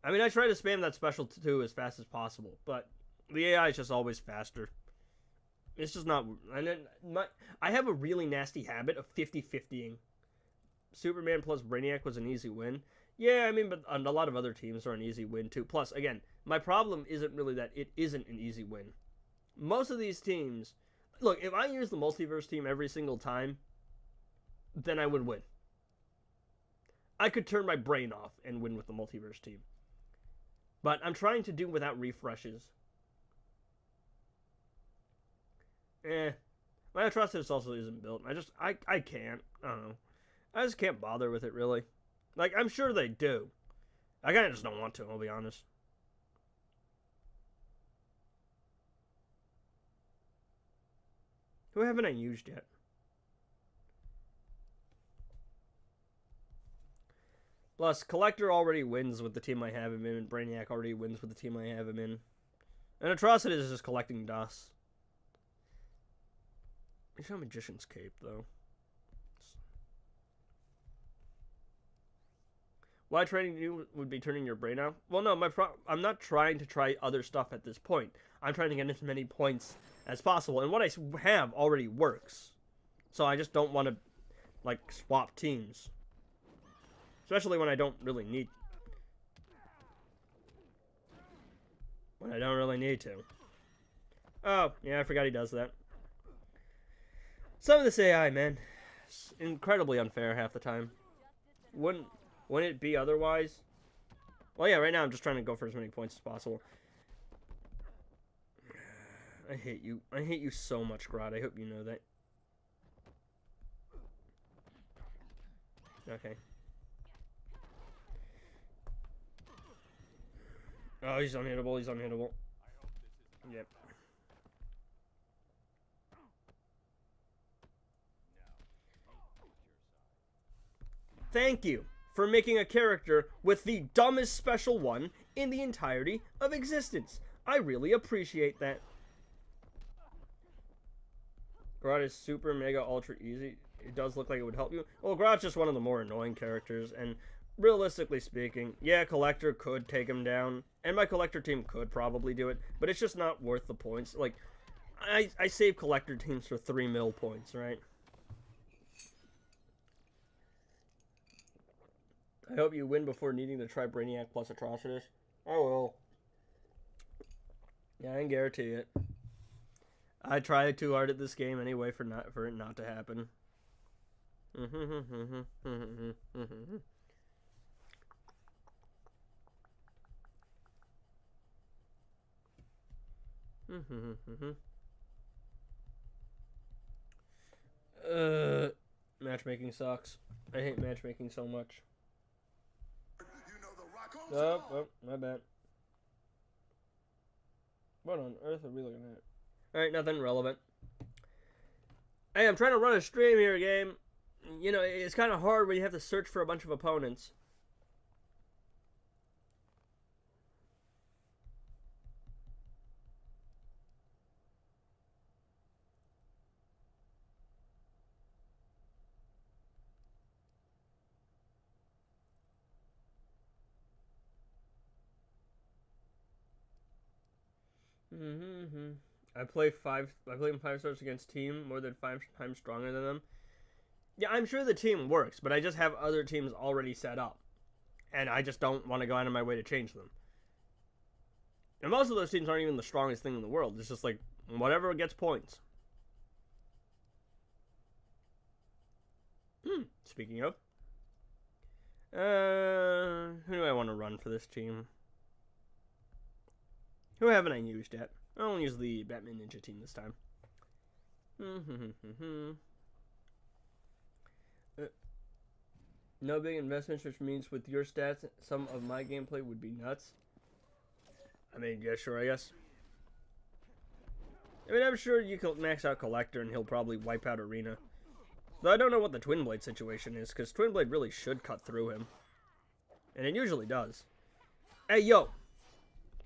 I mean, I try to spam that special too as fast as possible, but the AI is just always faster. It's just not... And then I have a really nasty habit of 50-50ing. Superman plus Brainiac was an easy win. Yeah, I mean, but a lot of other teams are an easy win too. Plus, again, my problem isn't really that it isn't an easy win. Most of these teams... Look, if I use the multiverse team every single time, then I would win. I could turn my brain off and win with the multiverse team. But I'm trying to do without refreshes. My Atrocitus also isn't built. I can't. I don't know. I just can't bother with it, really. Like, I'm sure they do. I kind of just don't want to, I'll be honest. Who haven't I used yet? Plus, Collector already wins with the team I have him in, and Brainiac already wins with the team I have him in. And Atrocitus is just collecting dust. He's got Magician's Cape, though. Why training you would be turning your brain off? Well, no, I'm not trying to try other stuff at this point. I'm trying to get as many points as possible, and what I have already works. So I just don't want to, like, swap teams. Especially when I don't really need... When I don't really need to. Oh, yeah, I forgot he does that. Some of this AI, man. It's incredibly unfair half the time. Wouldn't it be otherwise? Well, yeah, right now I'm just trying to go for as many points as possible. I hate you. I hate you so much, Grodd. I hope you know that. Okay. Oh, he's unhittable. He's unhittable. Yep. Thank you for making a character with the dumbest special one in the entirety of existence. I really appreciate that. Grodd is super, mega, ultra easy. It does look like it would help you. Well, Grodd's just one of the more annoying characters, and realistically speaking, yeah, Collector could take him down, and my Collector team could probably do it, but it's just not worth the points. Like, I save Collector teams for 3 mil points, right? I hope you win before needing to try Brainiac plus Atrocitus. I will. Yeah, I can guarantee it. I try too hard at this game anyway for it not to happen. Matchmaking sucks. I hate matchmaking so much. Oh, my bad. What on earth are we looking at? Alright, nothing relevant. Hey, I'm trying to run a stream here, game. You know, it's kind of hard when you have to search for a bunch of opponents. I play 5 stars against team more than 5 times stronger than them. Yeah, I'm sure the team works, but I just have other teams already set up. And I just don't want to go out of my way to change them. And most of those teams aren't even the strongest thing in the world. It's just like, whatever gets points. Speaking of. Who do I want to run for this team? Who haven't I used yet? I'll use the Batman Ninja team this time. No big investments, which means with your stats, some of my gameplay would be nuts. I mean, yeah, sure, I guess. I mean, I'm sure you can max out Collector and he'll probably wipe out Arena. Though I don't know what the Twin Blade situation is, because Twin Blade really should cut through him. And it usually does. Hey, yo!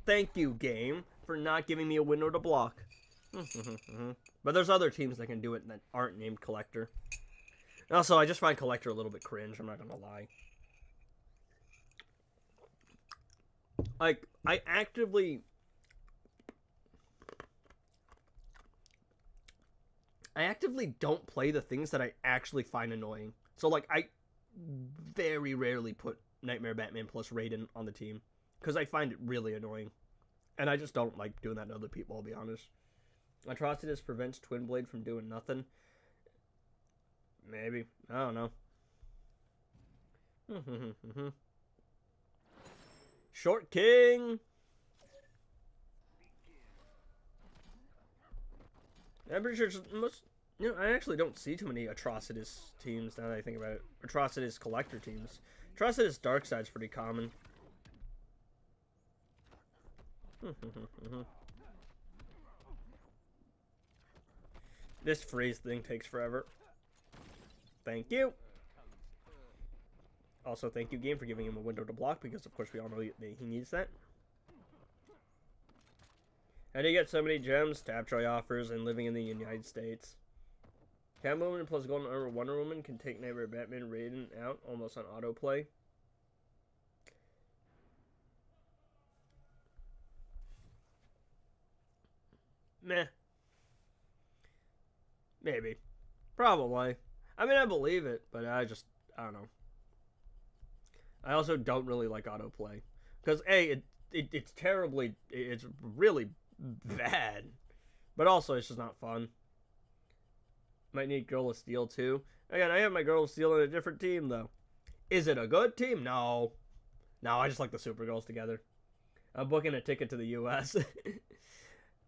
Thank you, game, for not giving me a window to block. But there's other teams that can do it that aren't named Collector. Also, I just find Collector a little bit cringe, I'm not gonna lie. Like, I actively don't play the things that I actually find annoying. So, like, I very rarely put Nightmare Batman plus Raiden on the team. Because I find it really annoying. And I just don't like doing that to other people, I'll be honest. Atrocitus prevents Twin Blade from doing nothing. Maybe. I don't know. Short King. I'm pretty sure most. You know, I actually don't see too many Atrocitus teams now that I think about it. Atrocitus collector teams. Atrocitus Darkside's pretty common. This freeze thing takes forever. Thank you. Also, thank you, game, for giving him a window to block, because of course we all know he needs that. How do you get so many gems, Tapjoy offers, and living in the United States? Catwoman plus Golden Armor Wonder Woman can take Nightmare Batman Raiden out almost on autoplay. Meh. Maybe. Probably. I mean, I believe it, but I don't know. I also don't really like autoplay. Because, A, it's terribly, it's really bad. But also, it's just not fun. Might need Girl of Steel too. Again, I have my Girl of Steel in a different team though. Is it a good team? No. No, I just like the Supergirls together. I'm booking a ticket to the US.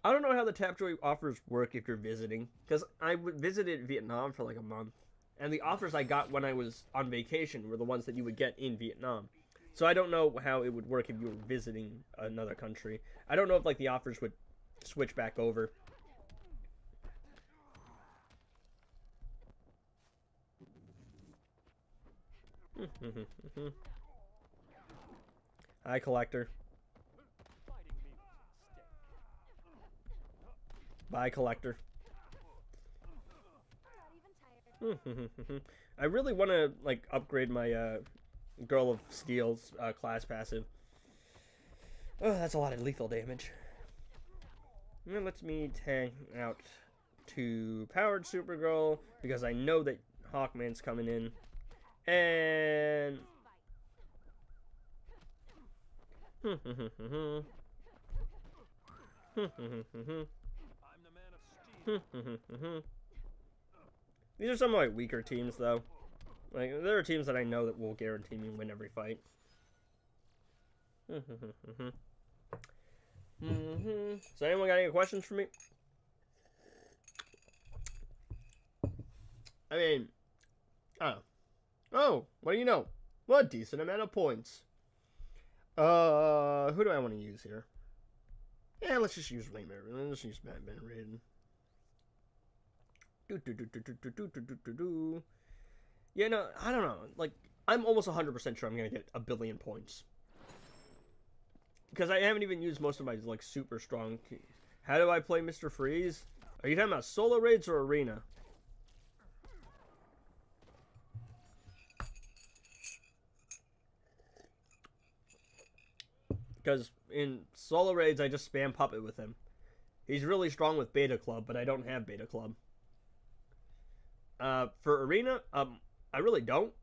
I don't know how the Tapjoy offers work if you're visiting. Because I visited Vietnam for like a month. And the offers I got when I was on vacation were the ones that you would get in Vietnam. So I don't know how it would work if you were visiting another country. I don't know if like the offers would switch back over. Hi, Collector. Bye, Collector. I really want to like upgrade my Girl of Steel's class passive. Oh, that's a lot of lethal damage. And that lets me tank out to powered Supergirl because I know that Hawkman's coming in. And these are some of my weaker teams, though. Like, there are teams that I know that will guarantee me win every fight. So anyone got any questions for me? I mean, oh, what do you know? Well, a decent amount of points. Who do I want to use here? Yeah, let's just use Nightmare. Let's use Batman Raiden. Yeah, no, I don't know. Like, I'm almost 100% sure I'm gonna get 1 billion points. Because I haven't even used most of my, like, super strong keys. How do I play Mr. Freeze? Are you talking about solo raids or arena? Because in solo raids, I just spam Puppet with him. He's really strong with Beta Club, but I don't have Beta Club. For arena, I really don't.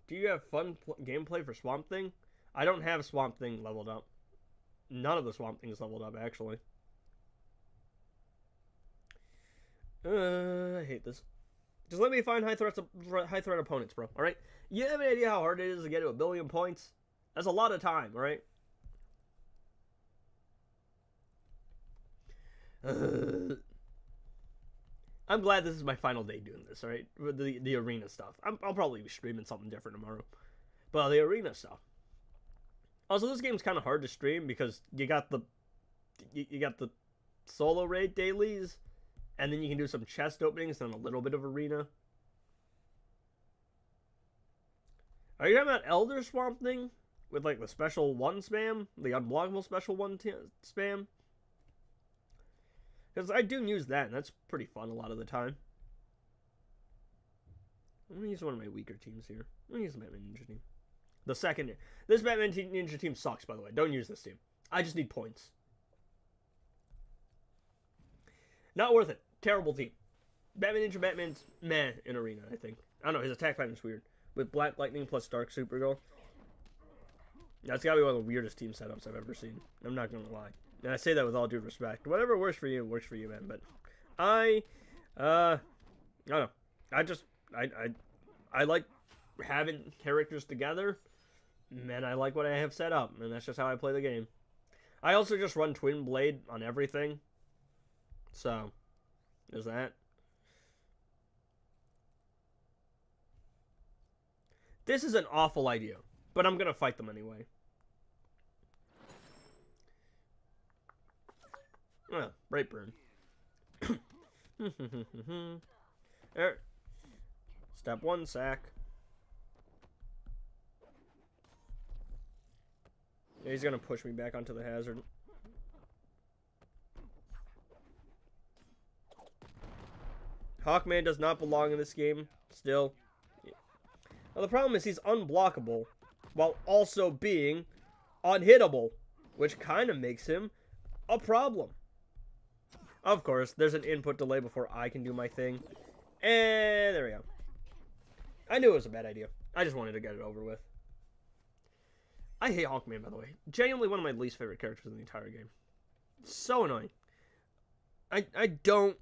Do you have fun gameplay for Swamp Thing? I don't have Swamp Thing leveled up. None of the Swamp Things leveled up, actually. I hate this. Just let me find high threat opponents, bro. All right. You have any idea how hard it is to get to 1 billion points? That's a lot of time, all right? I'm glad this is my final day doing this, alright? The arena stuff. I'll probably be streaming something different tomorrow. But the arena stuff. Also, this game's kind of hard to stream because you got the solo raid dailies, and then you can do some chest openings and a little bit of arena. Are you talking about Elder Swamp Thing? With like the special 1 spam? The unblockable special 1 spam? Because I do use that, and that's pretty fun a lot of the time. I'm going to use one of my weaker teams here. I'm going to use the Batman Ninja team. The second. This Batman Ninja team sucks, by the way. Don't use this team. I just need points. Not worth it. Terrible team. Batman's meh in arena, I think. I don't know, his attack pattern's weird. With Black Lightning plus Dark Supergirl. That's gotta be one of the weirdest team setups I've ever seen. I'm not gonna lie. And I say that with all due respect. Whatever works for you, man. But I don't know. I like having characters together, man, I like what I have set up, and that's just how I play the game. I also just run Twin Blade on everything, so there's that. This is an awful idea, but I'm gonna fight them anyway. Oh, Brightburn. There. Step 1, sack. Yeah, he's gonna push me back onto the hazard. Hawkman does not belong in this game, still. Now the problem is he's unblockable, while also being unhittable, which kind of makes him a problem. Of course, there's an input delay before I can do my thing. And there we go. I knew it was a bad idea. I just wanted to get it over with. I hate Hawkman, by the way. Genuinely one of my least favorite characters in the entire game. So annoying. I don't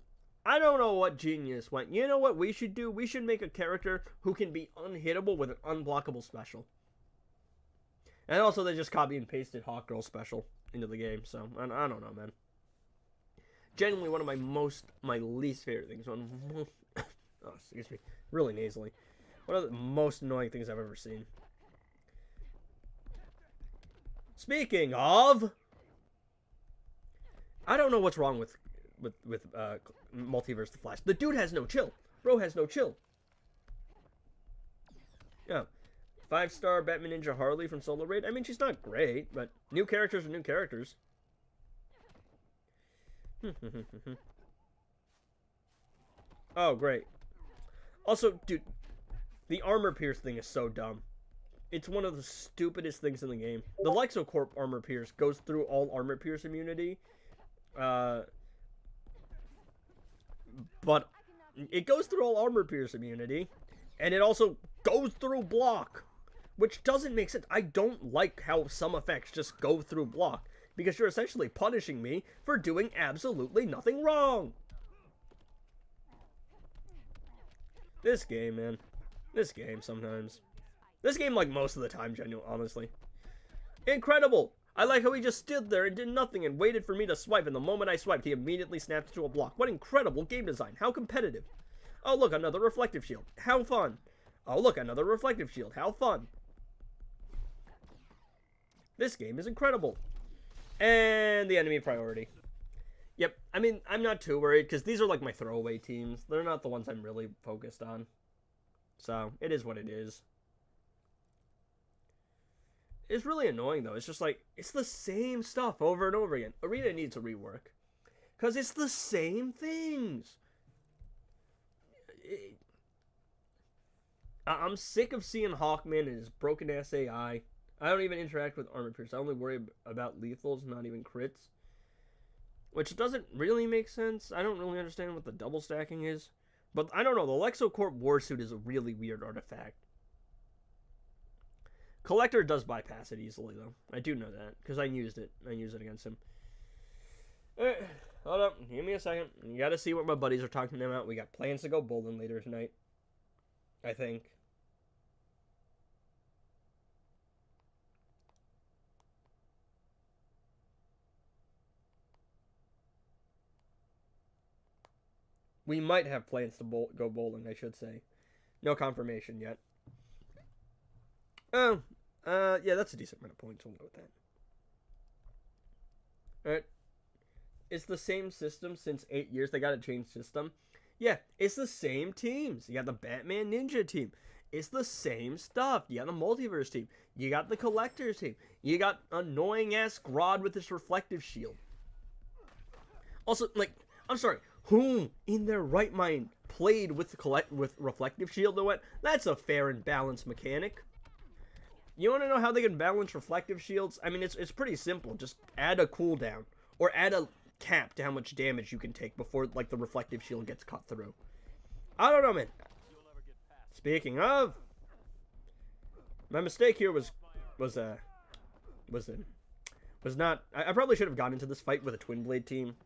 know what genius went. You know what we should do? We should make a character who can be unhittable with an unblockable special. And also they just copy and pasted Hawkgirl special into the game. So I don't know, man. Genuinely one of my least favorite things. Oh, excuse me. Really nasally. One of the most annoying things I've ever seen. Speaking of, I don't know what's wrong with Multiverse the Flash. The dude has no chill. Bro has no chill. Yeah. 5-star Batman Ninja Harley from Solo Raid. I mean, she's not great, but new characters are new characters. Oh, great. Also, dude, the armor pierce thing is so dumb. It's one of the stupidest things in the game. The Lexocorp armor pierce goes through all armor pierce immunity. But it goes through all armor pierce immunity. And it also goes through block. Which doesn't make sense. I don't like how some effects just go through block. Because you're essentially punishing me for doing absolutely nothing wrong. This game, man. This game sometimes. This game, like, most of the time, genuinely, honestly. Incredible! I like how he just stood there and did nothing and waited for me to swipe, and the moment I swiped, he immediately snapped into a block. What incredible game design. How competitive. Oh, look, another reflective shield. How fun. Oh, look, another reflective shield. How fun. This game is incredible. And the enemy priority. Yep, I mean, I'm not too worried, because these are, like, my throwaway teams. They're not the ones I'm really focused on. So, it is what it is. It's really annoying, though. It's just like, it's the same stuff over and over again. Arena needs a rework. Because it's the same things. I'm sick of seeing Hawkman and his broken-ass AI. I don't even interact with Armor Pierce. I only worry about lethals, not even crits. Which doesn't really make sense. I don't really understand what the double stacking is. But I don't know. The Lexocorp Warsuit is a really weird artifact. Collector does bypass it easily, though. I do know that, because I used it. I used it against him. Alright, hold up. Give me a second. You gotta see what my buddies are talking about. We got plans to go bowling later tonight. I think. We might have plans to go bowling, I should say. No confirmation yet. Oh, yeah, that's a decent amount of points. We'll go with that. Alright. It's the same system since 8 years. They gotta change system. Yeah, it's the same teams. You got the Batman Ninja team. It's the same stuff. You got the Multiverse team. You got the Collectors team. You got annoying-ass Grodd with his reflective shield. Also, like, I'm sorry. Who in their right mind played with reflective shield and went, that's a fair and balanced mechanic? You want to know how they can balance reflective shields? I mean, it's pretty simple. Just add a cooldown. Or add a cap to how much damage you can take before, like, the reflective shield gets cut through. I don't know, man. Speaking of, my mistake here was not... I probably should have gone into this fight with a Twin Blade team.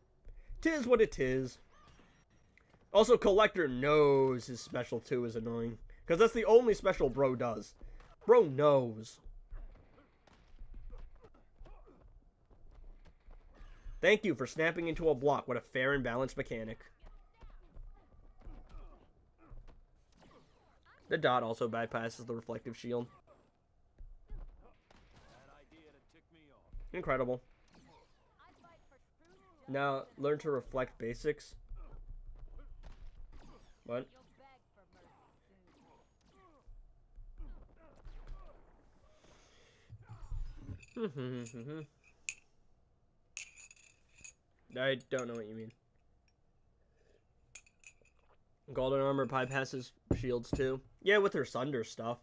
'Tis what it is. Also, Collector knows his special 2 is annoying. Because that's the only special bro does. Bro knows. Thank you for snapping into a block. What a fair and balanced mechanic. The dot also bypasses the reflective shield. Incredible. Now, learn to reflect basics. What? I don't know what you mean. Golden armor bypasses shields too. Yeah, with her Sunder stuff.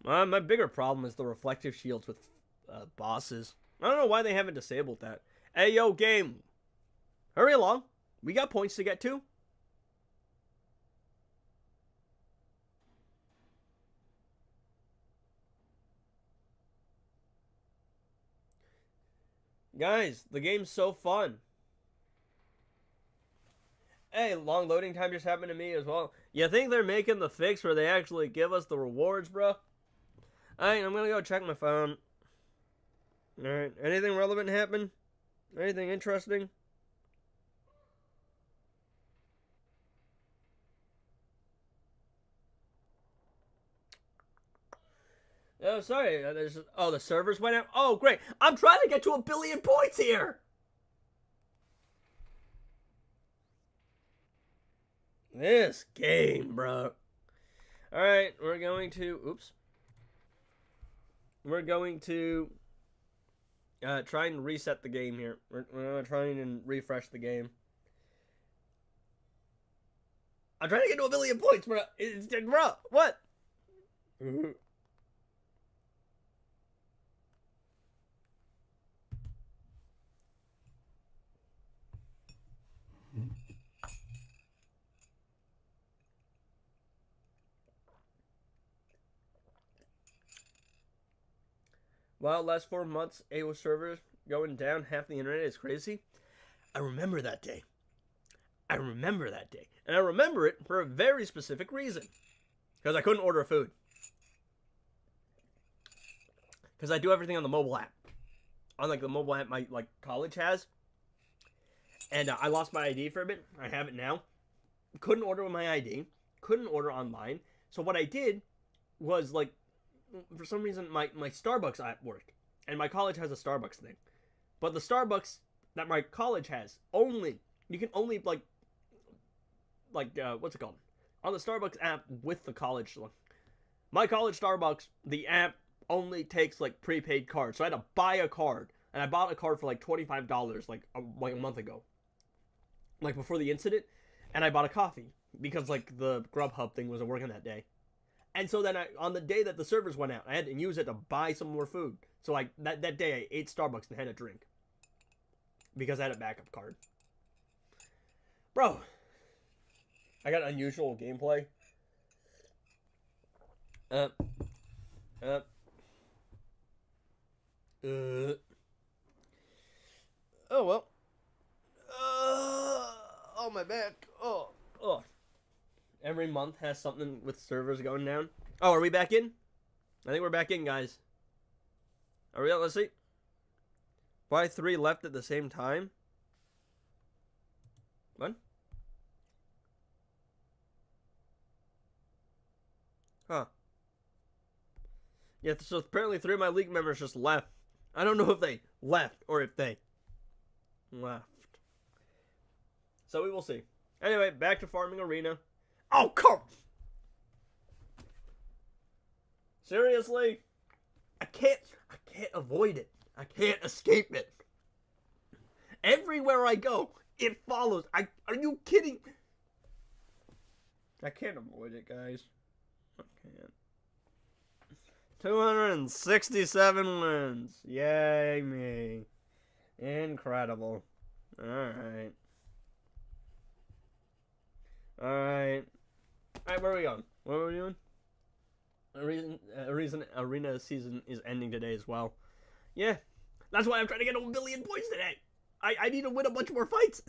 My bigger problem is the reflective shields with bosses. I don't know why they haven't disabled that. Hey, yo, game. Hurry along. We got points to get to. Guys, the game's so fun. Hey, long loading time just happened to me as well. You think they're making the fix where they actually give us the rewards, bro? Alright, I'm gonna go check my phone. Alright, anything relevant happen? Anything interesting? Oh, sorry. The servers went out. Oh, great. I'm trying to get to 1 billion points here. This game, bro. All right, we're going to. Oops. We're going to try and reset the game here. We're going to try and refresh the game. I'm trying to get to 1 billion points, bro. Bro, what? Well, last 4 months, AO servers going down, half the internet is crazy. I remember that day. And I remember it for a very specific reason. Because I couldn't order food. Because I do everything on the mobile app. On the mobile app my college has. And I lost my ID for a bit. I have it now. Couldn't order with my ID. Couldn't order online. So what I did was for some reason my Starbucks app worked, and my college has a Starbucks thing, but the Starbucks that my college has you can only what's it called, on the Starbucks app with the college. My college Starbucks, the app only takes prepaid cards, so I had to buy a card, and I bought a card for $25 a month ago, before the incident, and I bought a coffee because the Grubhub thing wasn't working that day. And so then on the day that the servers went out, I had to use it to buy some more food. So that day I ate Starbucks and had a drink. Because I had a backup card. Bro. I got unusual gameplay. Oh well. Oh, my back. Oh. Every month has something with servers going down. Oh, are we back in? I think we're back in, guys. Are we? Let's see. Why 3 left at the same time? What? Huh. Yeah, so apparently 3 of my league members just left. I don't know if they left or if they left. So we will see. Anyway, back to farming arena. Oh, come! Seriously? I can't avoid it. I can't escape it. Everywhere I go, it follows. Are you kidding? I can't avoid it, guys. I can't. 267 wins. Yay, me. Incredible. Alright. Alright, where are we going? What are we doing? Arena season is ending today as well. Yeah, that's why I'm trying to get 1 billion points today. I need to win a bunch more fights.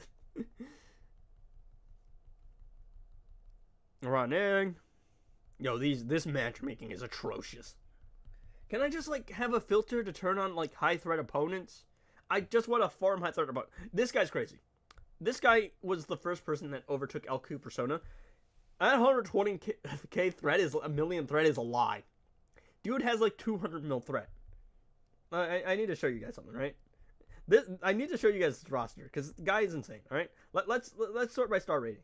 Running. Yo, this matchmaking is atrocious. Can I just, like, have a filter to turn on, like, high threat opponents? I just want to farm high threat opponents. This guy's crazy. This guy was the first person that overtook LQ Persona. At 120k threat is a million threat is a lie. Dude has, like, 200 mil threat. I need to show you guys something, right? I need to show you guys this roster, because the guy is insane, alright? Let's sort by star rating.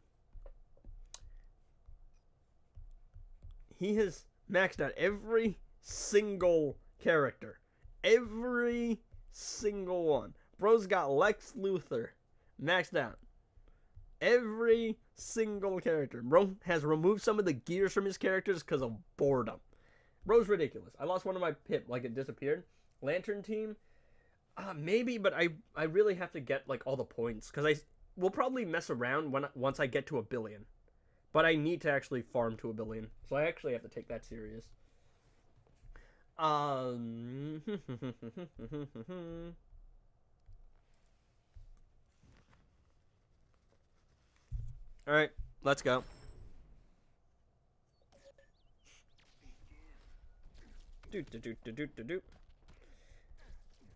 He has maxed out every single character. Every single one. Bro's got Lex Luthor maxed out. Every single character. Bro has removed some of the gears from his characters because of boredom. Bro's ridiculous. I lost one of my pip, like it disappeared. Lantern Team, maybe, but I really have to get, like, all the points, because I will probably mess around once I get to 1 billion. But I need to actually farm to 1 billion, so I actually have to take that serious. Alright, let's go.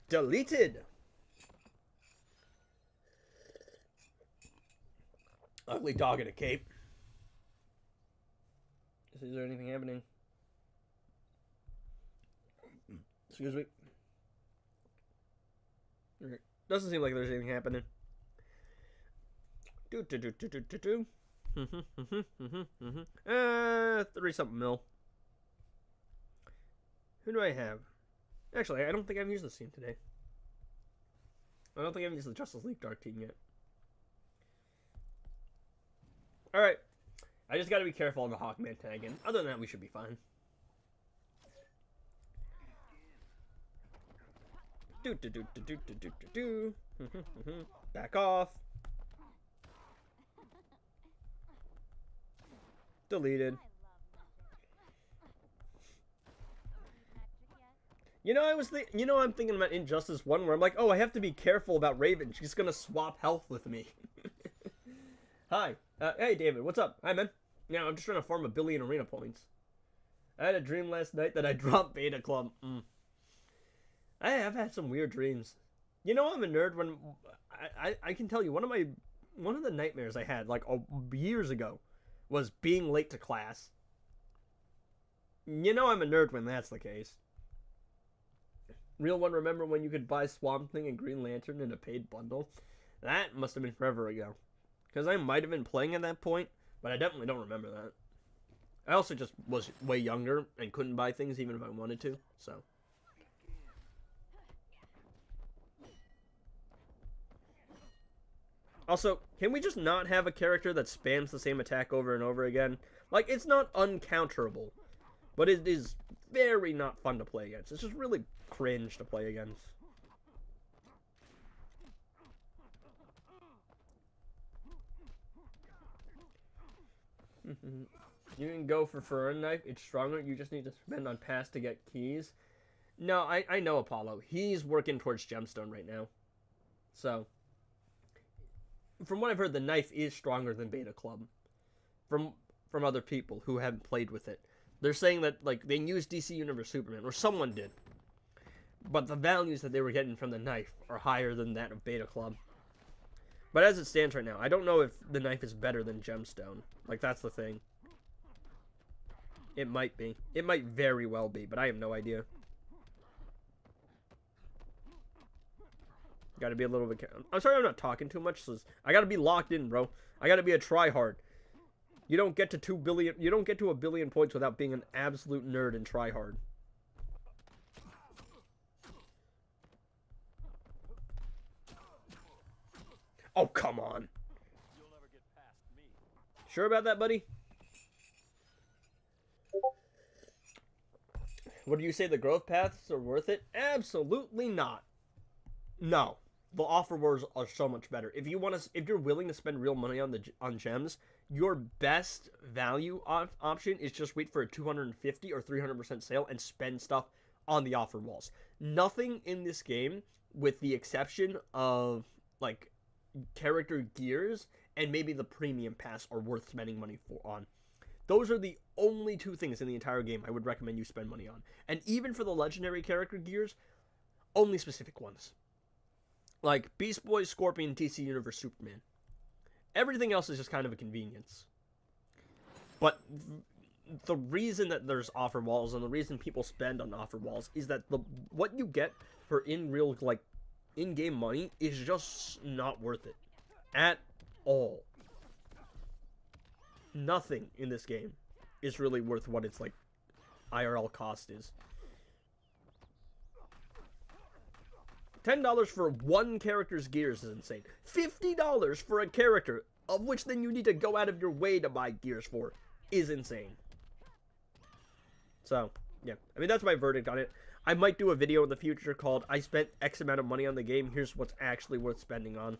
Deleted! Ugly dog in a cape. Is there anything happening? Excuse me. Doesn't seem like there's anything happening. 30-something mil. Who do I have? Actually, I don't think I've used this team today. I don't think I've used the Justice League Dark team yet. Alright. I just gotta be careful on the Hawkman tag in. Other than that, we should be fine. Back off. Deleted. You know, I'm thinking about Injustice 1 where I'm like, oh, I have to be careful about Raven. She's gonna swap health with me. Hi. Hey, David. What's up? Hi, man. Yeah, I'm just trying to farm 1 billion arena points. I had a dream last night that I dropped Beta Club. I have had some weird dreams. You know, I'm a nerd when... I can tell you, one of the nightmares I had, like, years ago was being late to class. You know I'm a nerd when that's the case. Real one, remember when you could buy Swamp Thing and Green Lantern in a paid bundle? That must have been forever ago. Because I might have been playing at that point, but I definitely don't remember that. I also just was way younger and couldn't buy things even if I wanted to, so... Also, can we just not have a character that spams the same attack over and over again? Like, it's not uncounterable, but it is very not fun to play against. It's just really cringe to play against. You can go for Furren Knife. It's stronger. You just need to spend on pass to get keys. No, I know Apollo. He's working towards Gemstone right now. So... from what I've heard, the knife is stronger than Beta Club. From other people who haven't played with it. They're saying that, like, they used DC Universe Superman, or someone did. But the values that they were getting from the knife are higher than that of Beta Club. But as it stands right now, I don't know if the knife is better than Gemstone. Like, that's the thing. It might be. It might very well be, but I have no idea. Gotta be a little bit... I'm sorry I'm not talking too much. So I gotta be locked in, bro. I gotta be a tryhard. You don't get to 2 billion... You don't get to 1 billion points without being an absolute nerd and tryhard. Oh, come on. You'll never get past me. Sure about that, buddy? What do you say, the growth paths are worth it? Absolutely not. No. The offer wars are so much better. If you're willing to spend real money on gems, your best value option is just wait for a 250 or 300% sale and spend stuff on the offer walls. Nothing in this game, with the exception of like character gears and maybe the premium pass are worth spending money on. Those are the only two things in the entire game I would recommend you spend money on. And even for the legendary character gears, only specific ones. Like Beast Boy, Scorpion, DC Universe, Superman. Everything else is just kind of a convenience. But the reason that there's offer walls and the reason people spend on offer walls is that what you get for in-game money is just not worth it at all. Nothing in this game is really worth what its like IRL cost is. $10 for one character's gears is insane. $50 for a character, of which then you need to go out of your way to buy gears for, is insane. So, yeah. I mean, that's my verdict on it. I might do a video in the future called, I spent X amount of money on the game, here's what's actually worth spending on.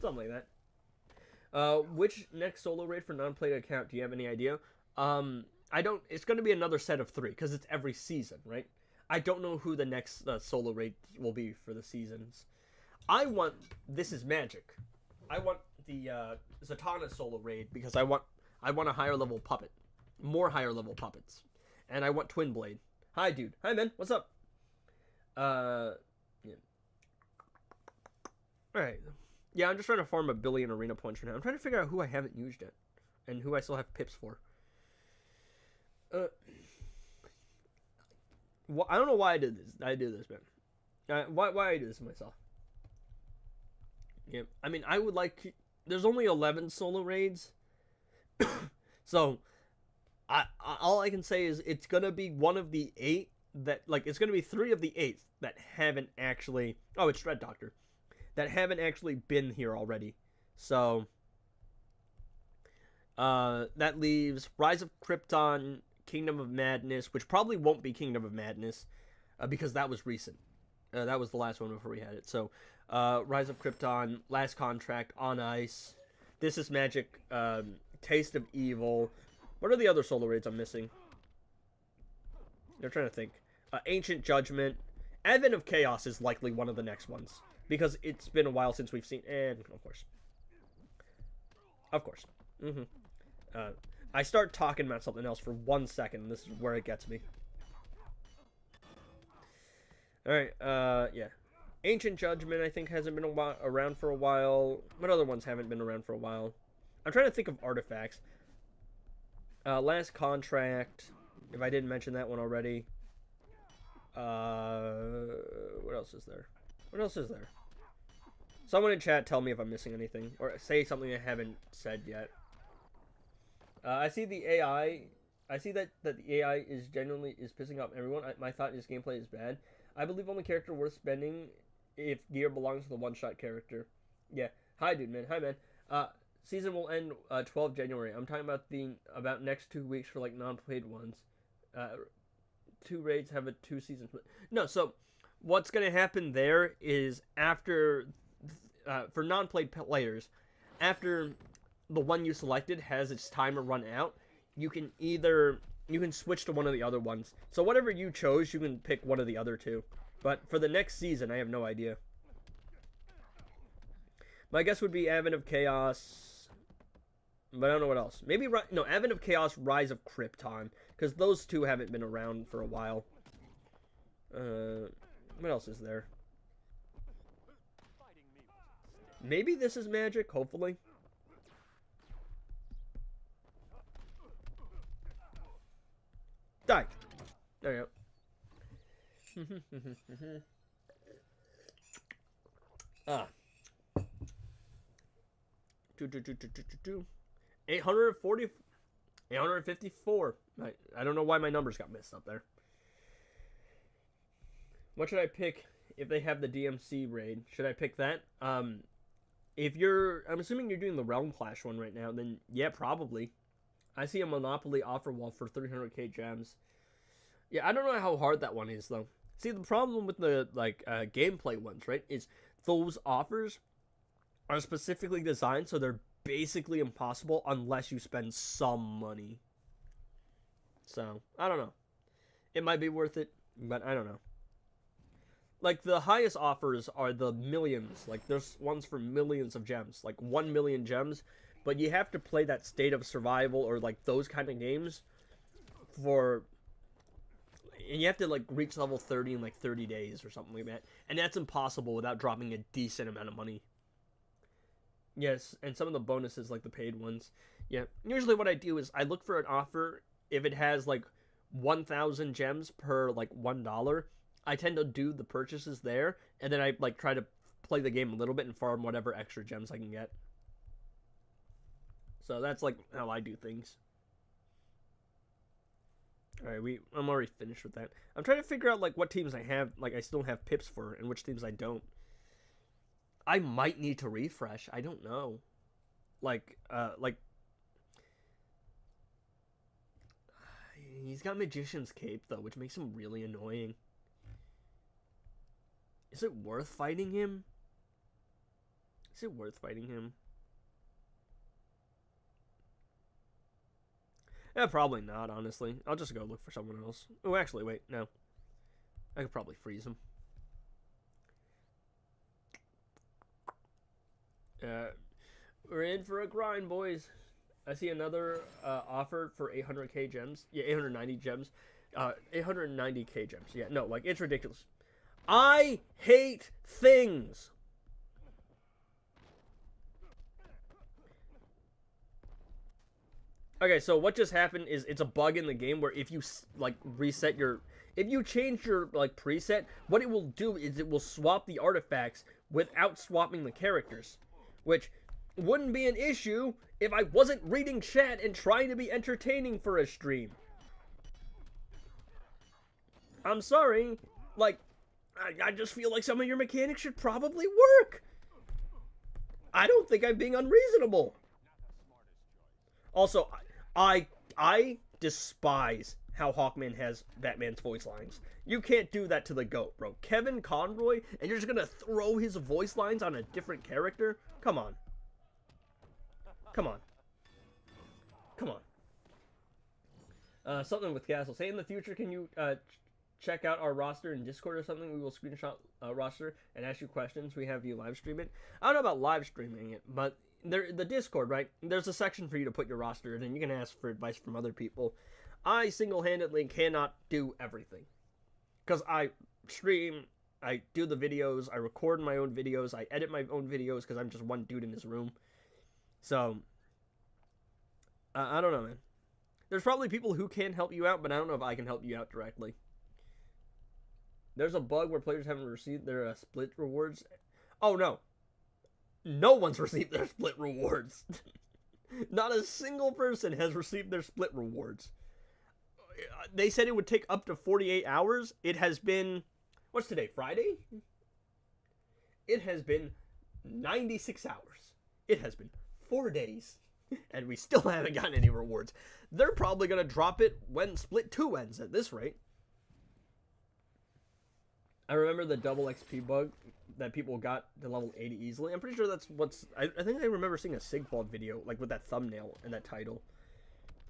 Something like that. Which next solo raid for non-played account, do you have any idea? I don't, it's going to be another set of 3, because it's every season, right? I don't know who the next solo raid will be for the seasons. I want This Is Magic. I want the Zatanna solo raid because I want a higher level puppet. More higher level puppets. And I want Twin Blade. Hi, dude. Hi, man. What's up? Yeah. Alright. Yeah, I'm just trying to farm 1 billion arena points right now. I'm trying to figure out who I haven't used yet. And who I still have pips for. Well, I don't know why I did this. Man. Why I do this to myself? Yeah, I mean, I would like. There's only 11 solo raids, so all I can say is it's gonna be one of the 8 that it's gonna be 3 of the 8 that haven't actually. Oh, it's Dread Doctor, that haven't actually been here already. So that leaves Rise of Krypton, Kingdom of Madness, which probably won't be Kingdom of Madness, because that was recent. That was the last one before we had it. So, Rise of Krypton, Last Contract, On Ice, This Is Magic, Taste of Evil. What are the other solo raids I'm missing? I'm trying to think. Ancient Judgment. Advent of Chaos is likely one of the next ones, because it's been a while since we've seen. And of course. I start talking about something else for 1 second, and this is where it gets me. Alright, yeah. Ancient Judgment, I think, hasn't been around for a while. What other ones haven't been around for a while? I'm trying to think of artifacts. Last Contract, if I didn't mention that one already. What else is there? What else is there? Someone in chat tell me if I'm missing anything, or say something I haven't said yet. I see the AI. I see that the AI is pissing off everyone. My thought is gameplay is bad. I believe only character worth spending if gear belongs to the one-shot character. Yeah. Hi, dude, man. Hi, man. Season will end 12 January. I'm talking about next 2 weeks for non-played ones. 2 raids have a 2 seasons. No, so what's gonna happen there is after for non-played players, after the one you selected has its timer run out, you can switch to one of the other ones. So whatever you chose, you can pick one of the other 2. But for the next season, I have no idea. My guess would be Advent of Chaos, but I don't know what else. Maybe Advent of Chaos, Rise of Krypton, because those 2 haven't been around for a while. What else is there? Maybe This Is Magic, hopefully. Die. There you go. Ah. 840, 854. I don't know why my numbers got messed up there. What should I pick if they have the DMC raid? Should I pick that? I'm assuming you're doing the Realm Clash one right now, then yeah, probably. I see a Monopoly offer wall for 300k gems. Yeah, I don't know how hard that one is, though. See, the problem with the, gameplay ones, right, is those offers are specifically designed so they're basically impossible unless you spend some money. So, I don't know. It might be worth it, but I don't know. Like, the highest offers are the millions. Like, there's ones for millions of gems. Like, 1 million gems. But you have to play that State of Survival or, like, those kind of games for... And you have to, like, reach level 30 in, like, 30 days or something like that. And that's impossible without dropping a decent amount of money. Yes, and some of the bonuses, like the paid ones. Yeah, usually what I do is I look for an offer. If it has, like, 1,000 gems per, like, $1, I tend to do the purchases there. And then I, like, try to play the game a little bit and farm whatever extra gems I can get. So that's, like, how I do things. Alright, I'm already finished with that. I'm trying to figure out, like, what teams I have, like, I still have pips for, and which teams I don't. I might need to refresh. I don't know. He's got Magician's Cape, though, which makes him really annoying. Is it worth fighting him? Is it worth fighting him? Yeah, probably not, honestly. I'll just go look for someone else. Oh, actually, wait, no. I could probably freeze him. We're in for a grind, boys. I see another offer for 800k gems. Yeah, 890 gems. 890k gems. Yeah, no, like, it's ridiculous. I hate things. Okay, so what just happened is it's a bug in the game where if you, like, reset your... If you change your, like, preset, what it will do is it will swap the artifacts without swapping the characters. Which wouldn't be an issue if I wasn't reading chat and trying to be entertaining for a stream. I'm sorry. Like, I just feel like some of your mechanics should probably work. I don't think I'm being unreasonable. Also, I despise how Hawkman has Batman's voice lines. You can't do that to the GOAT, bro. Kevin Conroy, and you're just gonna throw his voice lines on a different character? Come on. Come on. Come on. Something with Castle. Say in the future, can you check out our roster in Discord or something? We will screenshot roster and ask you questions. We have you live stream it. I don't know about live streaming it, but the Discord, right? There's a section for you to put your roster in, and you can ask for advice from other people. I single-handedly cannot do everything. Because I stream, I do the videos, I record my own videos, I edit my own videos because I'm just one dude in his room. So, I don't know, man. There's probably people who can help you out, but I don't know if I can help you out directly. There's a bug where players haven't received their split rewards. Oh, no. No one's received their split rewards. Not a single person has received their split rewards. They said it would take up to 48 hours. It has been... What's today? Friday? It has been 96 hours. It has been 4 days. And we still haven't gotten any rewards. They're probably going to drop it when Split 2 ends at this rate. I remember the double XP bug that people got to level 80 easily. I'm pretty sure that's what's... I think I remember seeing a Sigfald video, like with that thumbnail and that title.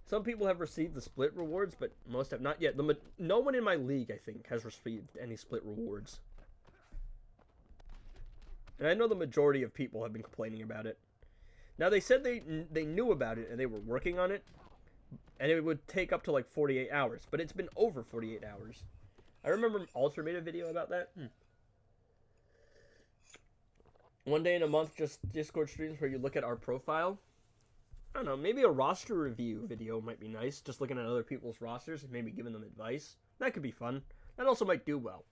Some people have received the split rewards, but most have not yet. No one in my league, I think, has received any split rewards. And I know the majority of people have been complaining about it. Now, they said they knew about it and they were working on it. And it would take up to like 48 hours. But it's been over 48 hours. I remember Alter made a video about that. One day in a month, just Discord streams where you look at our profile. I don't know, maybe a roster review video might be nice. Just looking at other people's rosters and maybe giving them advice. That could be fun. That also might do well.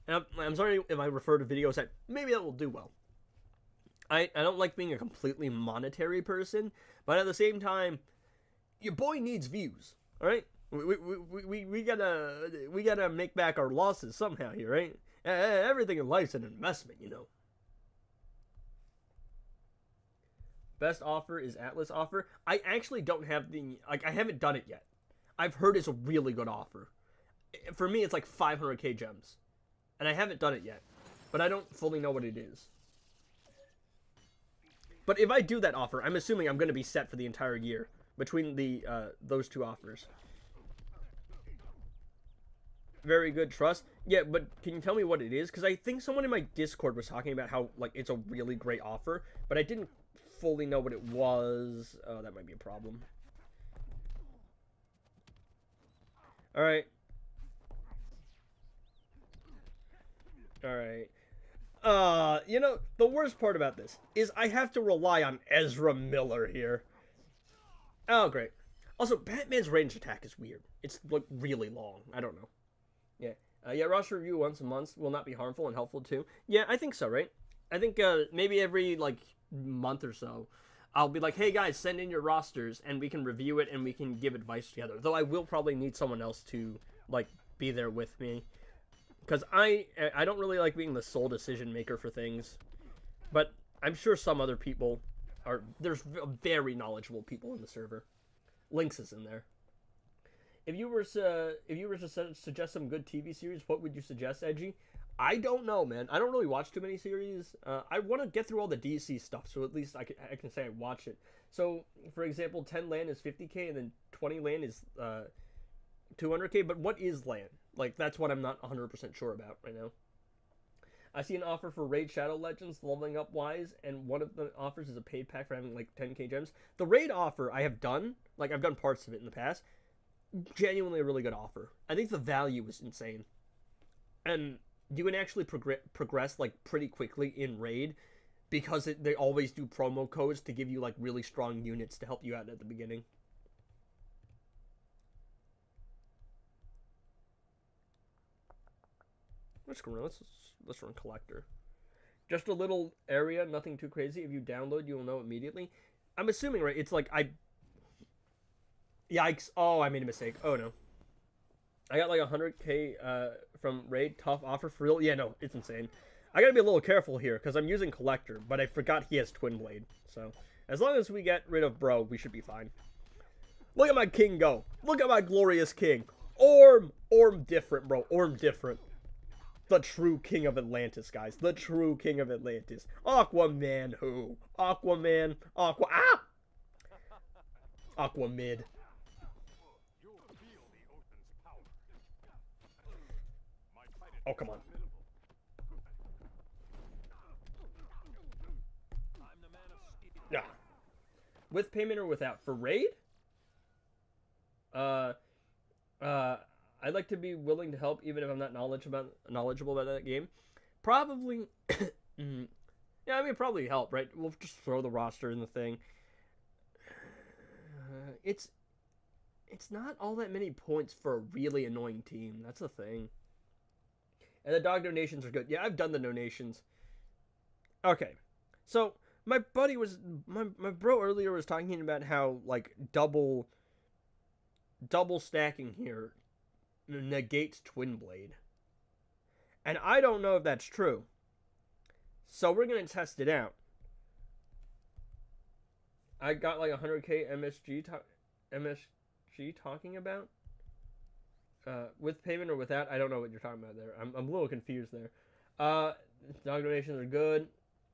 And I'm sorry if I refer to videos that maybe that will do well. I don't like being a completely monetary person, but at the same time, your boy needs views. All right, we gotta make back our losses somehow here, right? Everything in life's an investment, you know. Best offer is Atlas offer. I actually don't have I haven't done it yet. I've heard it's a really good offer. For me, it's like 500k gems. And I haven't done it yet. But I don't fully know what it is. But if I do that offer, I'm assuming I'm going to be set for the entire year. Between those two offers. Very good trust. Yeah, but can you tell me what it is? Because I think someone in my Discord was talking about how like it's a really great offer, but I didn't fully know what it was. Oh, that might be a problem. All right. All right. You know, the worst part about this is I have to rely on Ezra Miller here. Oh, great. Also, Batman's range attack is weird. It's like really long. I don't know. Yeah. Yeah, roster review once a month will not be harmful and helpful too. Yeah, I think so, right? I think maybe every like month or so, I'll be like, hey guys, send in your rosters and we can review it and we can give advice together. Though I will probably need someone else to like be there with me, because I don't really like being the sole decision maker for things, but I'm sure some other people are. There's very knowledgeable people in the server. Lynx is in there. If you were to suggest some good TV series, what would you suggest, Edgy? I don't know, man. I don't really watch too many series. I want to get through all the DC stuff, so at least I can say I watch it. So, for example, 10 land is 50k, and then 20 land is 200k. But what is land? Like, that's what I'm not 100% sure about right now. I see an offer for Raid Shadow Legends leveling up wise, and one of the offers is a paid pack for having like 10k gems. The Raid offer I have done, like I've done parts of it in the past. Genuinely a really good offer. I think the value is insane, and you can actually progress like pretty quickly in Raid because they always do promo codes to give you like really strong units to help you out at the beginning. Let's run collector. Just a little area, nothing too crazy. If you download, you will know immediately. I'm assuming, right? It's like Yikes. Oh, I made a mistake. Oh, no. I got like 100k from Raid. Tough offer for real. Yeah, no, it's insane. I gotta be a little careful here because I'm using Collector, but I forgot he has Twin Blade. So, as long as we get rid of Bro, we should be fine. Look at my king go. Look at my glorious king. Orm. Orm different, bro. Orm different. The true king of Atlantis, guys. The true king of Atlantis. Aquaman who? Aquaman. Aquamid. Oh, come on. Yeah. With payment or without? For Raid? I'd like to be willing to help even if I'm not knowledgeable about that game. Probably. Yeah, I mean, probably help, right? We'll just throw the roster in the thing. It's not all that many points for a really annoying team. That's the thing. And the dog donations are good. Yeah, I've done the donations. Okay. So, my buddy was... My bro earlier was talking about how, like, double stacking here negates Twin Blade. And I don't know if that's true. So, we're going to test it out. I got, like, 100k MSG talking about? With payment or without, I don't know what you're talking about there. I'm a little confused there. Dog donations are good.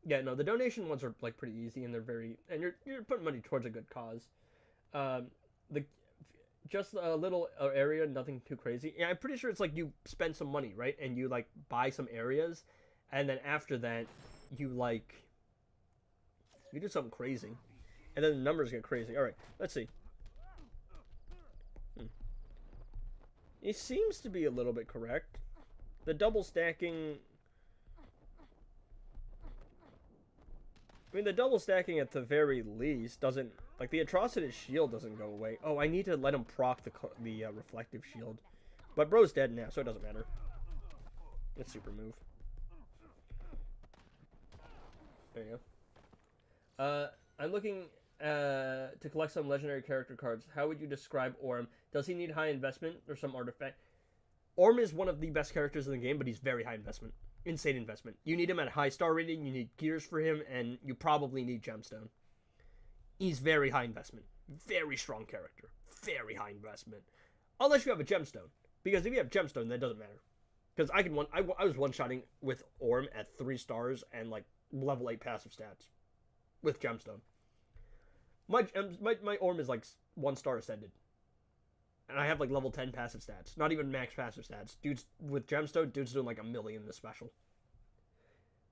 Yeah, no, the donation ones are like pretty easy and they're very, and you're putting money towards a good cause. Just a little area, nothing too crazy. Yeah, I'm pretty sure it's like you spend some money, right? And you like buy some areas, and then after that, you do something crazy, and then the numbers get crazy. All right, let's see. It seems to be a little bit correct. The double stacking... I mean, the double stacking at the very least doesn't... Like, the Atrocitus shield doesn't go away. Oh, I need to let him proc the reflective shield. But bro's dead now, so it doesn't matter. Let's super move. There you go. I'm looking to collect some legendary character cards. How would you describe Orm? Does he need high investment or some artifact? Orm is one of the best characters in the game, but he's very high investment. Insane investment. You need him at high star rating, you need gears for him, and you probably need gemstone. He's very high investment. Very strong character. Very high investment. Unless you have a gemstone. Because if you have gemstone, that doesn't matter. Because I was one-shotting with Orm at 3 stars and like level 8 passive stats. With gemstone. My Orm is like 1 star ascended. And I have like level 10 passive stats. Not even max passive stats. Dudes with gemstone, dude's doing like 1,000,000 in the special.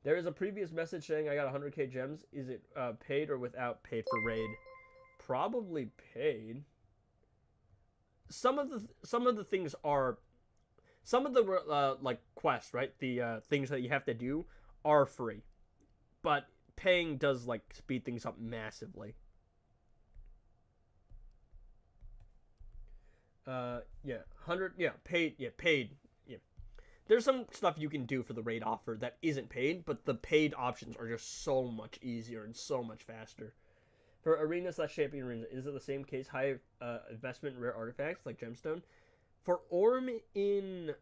There is a previous message saying I got 100k gems. Is it paid or without paid for raid? Probably paid. Some of the things are, some of the like quests, right? The things that you have to do are free, but paying does like speed things up massively. Yeah, 100, yeah, paid, yeah, paid, yeah. There's some stuff you can do for the raid offer that isn't paid, but the paid options are just so much easier and so much faster. For arena/champion arena, is it the same case? High investment rare artifacts like gemstone. For Orm in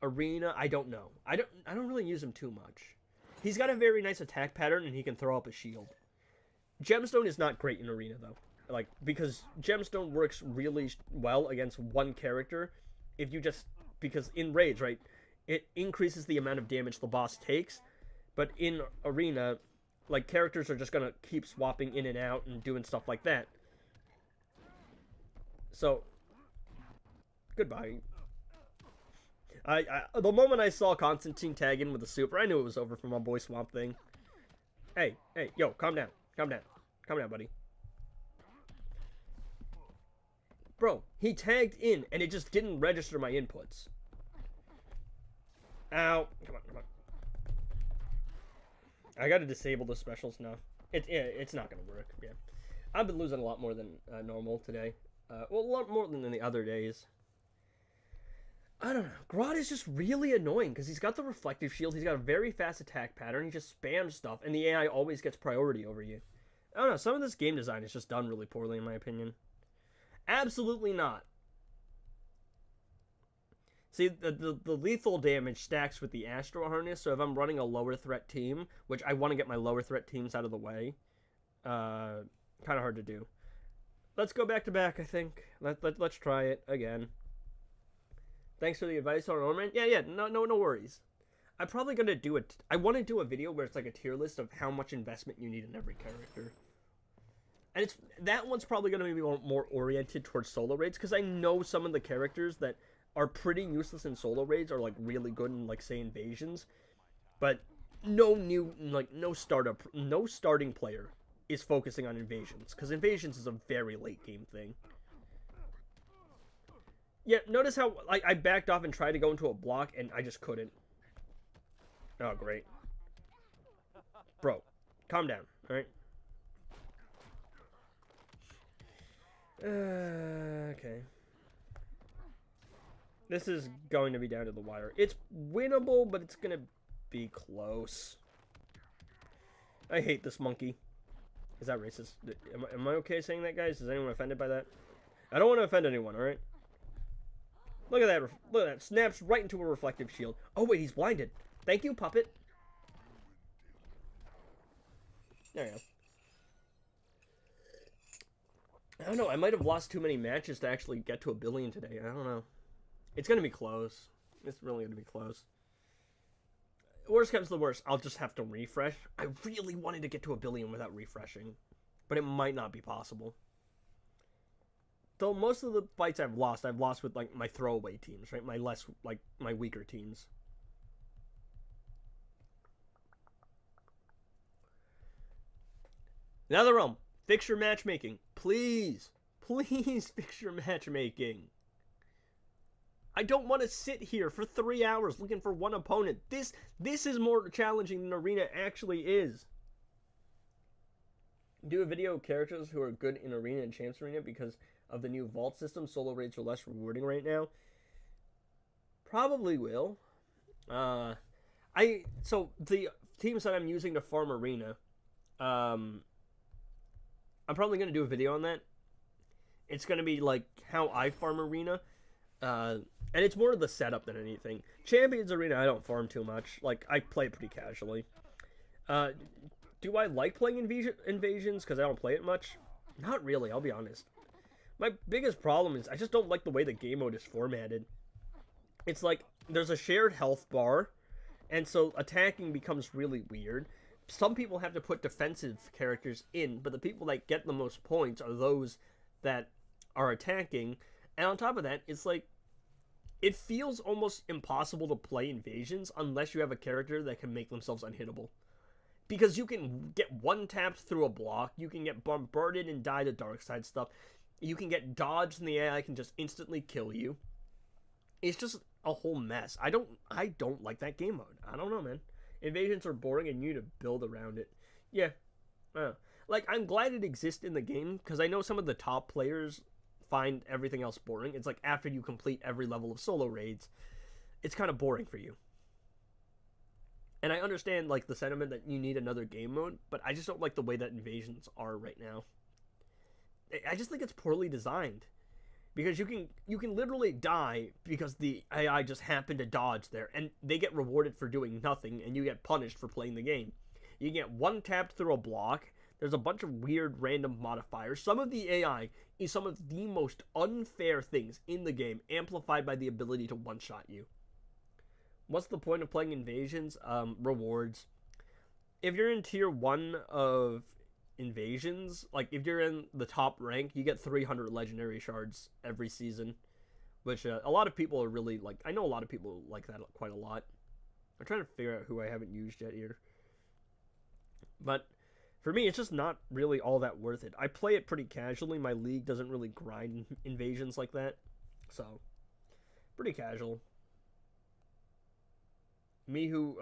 arena, I don't know. I don't really use him too much. He's got a very nice attack pattern and he can throw up a shield. Gemstone is not great in arena though. Like, because gemstone works really well against one character if you just, because in raids, right, it increases the amount of damage the boss takes, but in arena, like, characters are just gonna keep swapping in and out and doing stuff like that. So, goodbye. The moment I saw Constantine tag in with the super, I knew it was over for my boy Swamp Thing. Hey, yo, calm down, buddy. Bro, he tagged in, and it just didn't register my inputs. Ow. Come on. I gotta disable the specials now. It's not gonna work, yeah. I've been losing a lot more than normal today. Well, a lot more than the other days. I don't know. Grodd is just really annoying, because he's got the reflective shield, he's got a very fast attack pattern, he just spams stuff, and the AI always gets priority over you. I don't know, some of this game design is just done really poorly, in my opinion. Absolutely not. See, the lethal damage stacks with the Astro Harness, so if I'm running a lower threat team, which I want to get my lower threat teams out of the way, kind of hard to do. Let's go back to back, I think. Let's try it again. Thanks for the advice on Ornament. Yeah, no worries. I'm probably going to do it. I want to do a video where it's like a tier list of how much investment you need in every character. And that one's probably going to be more oriented towards solo raids, because I know some of the characters that are pretty useless in solo raids are like really good in, like, say, invasions, but no starting player is focusing on invasions, because invasions is a very late game thing. Yeah, notice how I backed off and tried to go into a block and I just couldn't. Oh, great. Bro, calm down, alright? Okay. This is going to be down to the wire. It's winnable, but it's going to be close. I hate this monkey. Is that racist? Am I okay saying that, guys? Is anyone offended by that? I don't want to offend anyone, alright? Look at that. Look at that. Snaps right into a reflective shield. Oh, wait, he's blinded. Thank you, puppet. There you go. I don't know. I might have lost too many matches to actually get to 1 billion today. I don't know. It's going to be close. It's really going to be close. Worst comes to the worst, I'll just have to refresh. I really wanted to get to 1 billion without refreshing, but it might not be possible. Though most of the fights I've lost with, like, my throwaway teams, right? My weaker teams. Another realm. Fix your matchmaking. Please. Please fix your matchmaking. I don't want to sit here for 3 hours looking for one opponent. This is more challenging than Arena actually is. Do a video of characters who are good in Arena and Champs Arena because of the new vault system. Solo raids are less rewarding right now. Probably will. So the teams that I'm using to farm Arena, I'm probably going to do a video on that. It's going to be like how I farm Arena. And it's more of the setup than anything. Champions Arena, I don't farm too much. Like, I play it pretty casually. Do I like playing Invasions because I don't play it much? Not really, I'll be honest. My biggest problem is I just don't like the way the game mode is formatted. It's like, there's a shared health bar, and so attacking becomes really weird. Some people have to put defensive characters in, but the people that get the most points are those that are attacking, and on top of that, it's like it feels almost impossible to play invasions unless you have a character that can make themselves unhittable. Because you can get one tapped through a block, you can get bombarded and die to dark side stuff, you can get dodged and the AI can just instantly kill you. It's just a whole mess. I don't like that game mode. I don't know, man. Invasions are boring and you need to build around it. Yeah. Like, I'm glad it exists in the game, because I know some of the top players find everything else boring. It's like after you complete every level of solo raids, it's kind of boring for you. And I understand, like, the sentiment that you need another game mode, but I just don't like the way that invasions are right now. I just think it's poorly designed. Because you can literally die because the AI just happened to dodge there, and they get rewarded for doing nothing, and you get punished for playing the game. You get one tapped through a block. There's a bunch of weird random modifiers. Some of the AI is some of the most unfair things in the game, amplified by the ability to one-shot you. What's the point of playing invasions? Rewards. If you're in tier 1 of invasions, like if you're in the top rank, you get 300 legendary shards every season, which a lot of people are really like. I know a lot of people like that quite a lot. I'm trying to figure out who I haven't used yet here, but for me, it's just not really all that worth it. I play it pretty casually. My league doesn't really grind invasions like that, so pretty casual. Mihu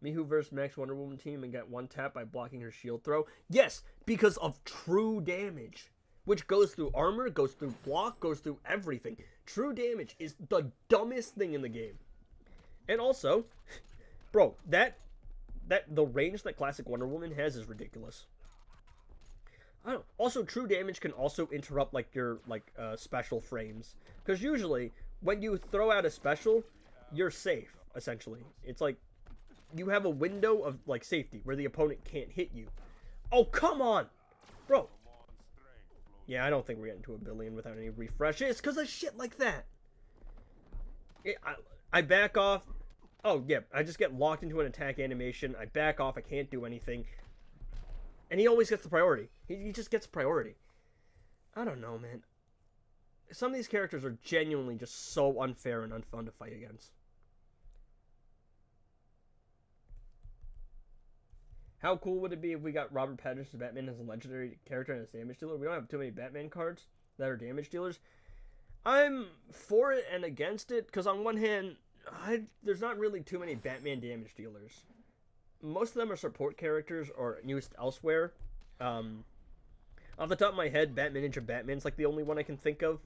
versus Max Wonder Woman team and got one tap by blocking her shield throw. Yes, because of true damage, which goes through armor, goes through block, goes through everything. True damage is the dumbest thing in the game. And also, bro, that the range that classic Wonder Woman has is ridiculous. I don't. Also, true damage can also interrupt like your special frames, because usually when you throw out a special, you're safe. Essentially, it's like you have a window of like safety where the opponent can't hit you. Oh, come on, bro. Yeah, I don't think we're getting to 1 billion without any refreshes because of shit like that. I back off. Oh yeah, I just get locked into an attack animation. I back off. I can't do anything, and he always gets the priority. He just gets priority. I don't know, man. Some of these characters are genuinely just so unfair and unfun to fight against. How cool would it be if we got Robert Pattinson's Batman as a legendary character and a damage dealer? We don't have too many Batman cards that are damage dealers. I'm for it and against it, because on one hand, there's not really too many Batman damage dealers. Most of them are support characters or used elsewhere. Off the top of my head, Batman Ninja Batman's like the only one I can think of.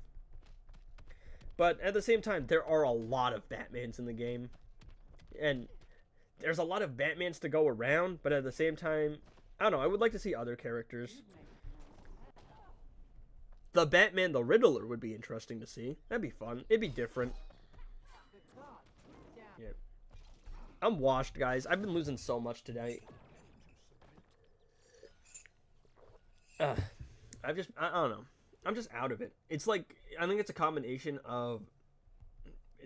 But at the same time, there are a lot of Batmans in the game. And there's a lot of Batmans to go around, but at the same time, I don't know, I would like to see other characters. The Batman the Riddler would be interesting to see. That'd be fun. It'd be different. Yeah. I'm washed, guys. I've been losing so much today. I don't know. I'm just out of it. It's like, I think it's a combination of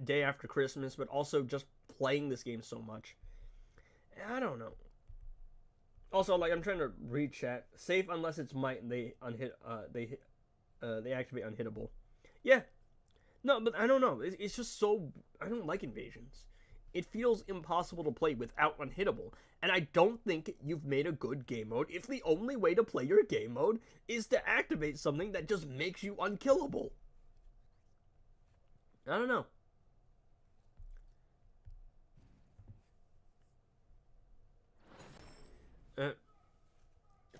day after Christmas, but also just playing this game so much. I don't know. Also, like, I'm trying to read chat. Safe unless it's might and they activate unhittable. Yeah. No, but I don't know. It's just so, I don't like invasions. It feels impossible to play without unhittable. And I don't think you've made a good game mode if the only way to play your game mode is to activate something that just makes you unkillable. I don't know.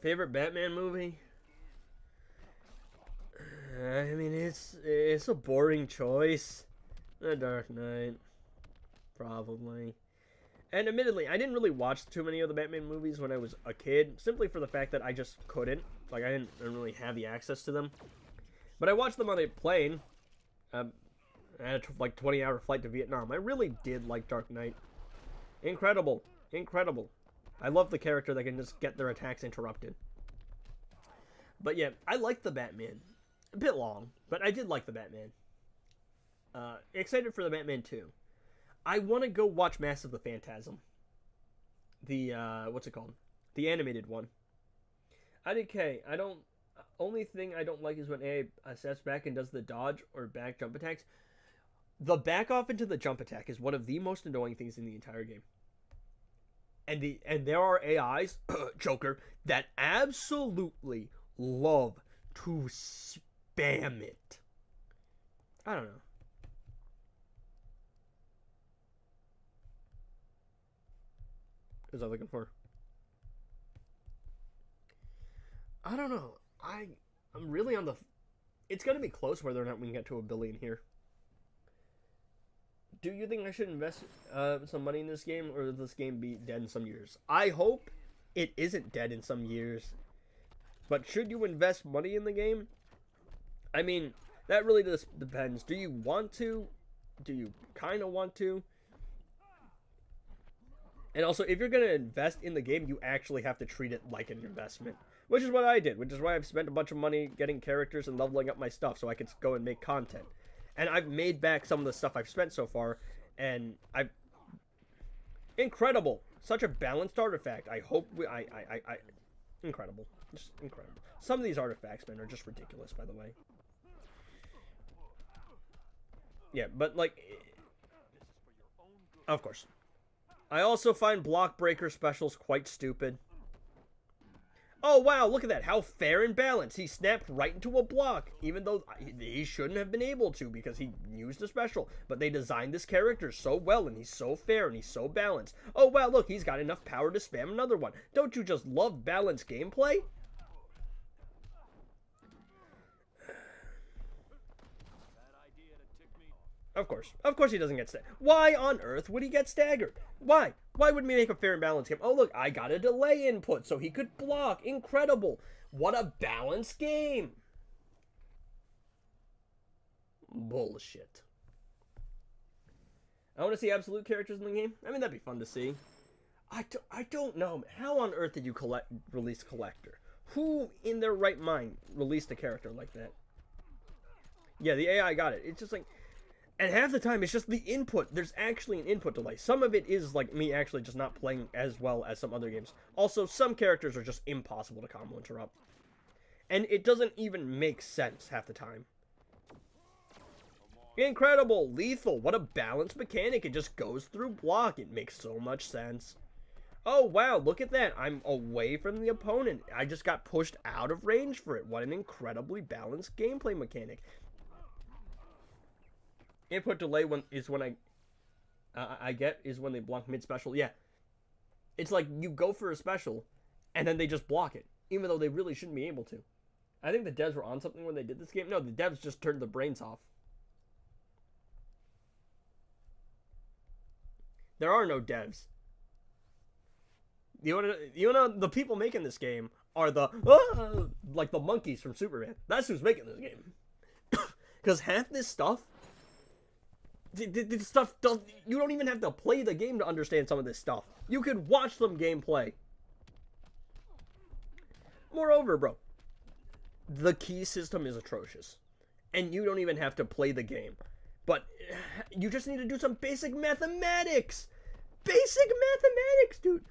Favorite Batman movie? I mean, it's a boring choice. The Dark Knight, probably. And admittedly, I didn't really watch too many of the Batman movies when I was a kid, simply for the fact that I just couldn't. Like, I didn't really have the access to them. But I watched them on a plane. I had a 20-hour flight to Vietnam. I really did like Dark Knight. Incredible. Incredible. I love the character that can just get their attacks interrupted. But yeah, I like the Batman. A bit long, but I did like the Batman. Excited for the Batman 2. I want to go watch Mask of the Phantasm. The, what's it called? The animated one. IDK, I Only thing I don't like is when AI steps back and does the dodge or back jump attacks. The back off into the jump attack is one of the most annoying things in the entire game. And there are AIs, Joker, that absolutely love to spam it. I don't know. What was I looking for? I don't know. I'm really on the. It's gonna be close whether or not we can get to 1 billion here. Do you think I should invest some money in this game, or will this game be dead in some years? I hope it isn't dead in some years. But should you invest money in the game? I mean, that really just depends. Do you want to? Do you kind of want to? And also, if you're going to invest in the game, you actually have to treat it like an investment. Which is what I did, which is why I've spent a bunch of money getting characters and leveling up my stuff so I can go and make content. And I've made back some of the stuff I've spent so far, and I've... Incredible! Such a balanced artifact. I hope we... Incredible. Just incredible. Some of these artifacts, man, are just ridiculous, by the way. Yeah, but, like... Of course. I also find block breaker specials quite stupid. Oh, wow, look at that. How fair and balanced. He snapped right into a block, even though he shouldn't have been able to because he used a special. But they designed this character so well, and he's so fair, and he's so balanced. Oh, wow, look, he's got enough power to spam another one. Don't you just love balanced gameplay? Of course he doesn't get staggered. Why on earth would he get staggered? Why? Why would we make a fair and balanced game? Oh, look, I got a delay input so he could block. Incredible. What a balanced game. Bullshit. I want to see absolute characters in the game. I mean, that'd be fun to see. I don't know. How on earth did you release Collector? Who in their right mind released a character like that? Yeah, the AI got it. It's just like... And half the time, it's just the input. There's actually an input delay. Some of it is like me actually just not playing as well as some other games. Also, some characters are just impossible to combo interrupt. And it doesn't even make sense half the time. Incredible! Lethal! What a balanced mechanic. It just goes through block. It makes so much sense. Oh, wow, look at that. I'm away from the opponent. I just got pushed out of range for it. What an incredibly balanced gameplay mechanic. Input delay is when they block mid special. Yeah, it's like you go for a special, and then they just block it, even though they really shouldn't be able to. I think the devs were on something when they did this game. No, the devs just turned the brains off. There are no devs. You know the people making this game are like the monkeys from Superman. That's who's making this game. Because half this stuff. This stuff you don't even have to play the game to understand some of this stuff. You could watch some gameplay. Moreover, bro, the key system is atrocious. And you don't even have to play the game. But you just need to do some basic mathematics. Basic mathematics, dude.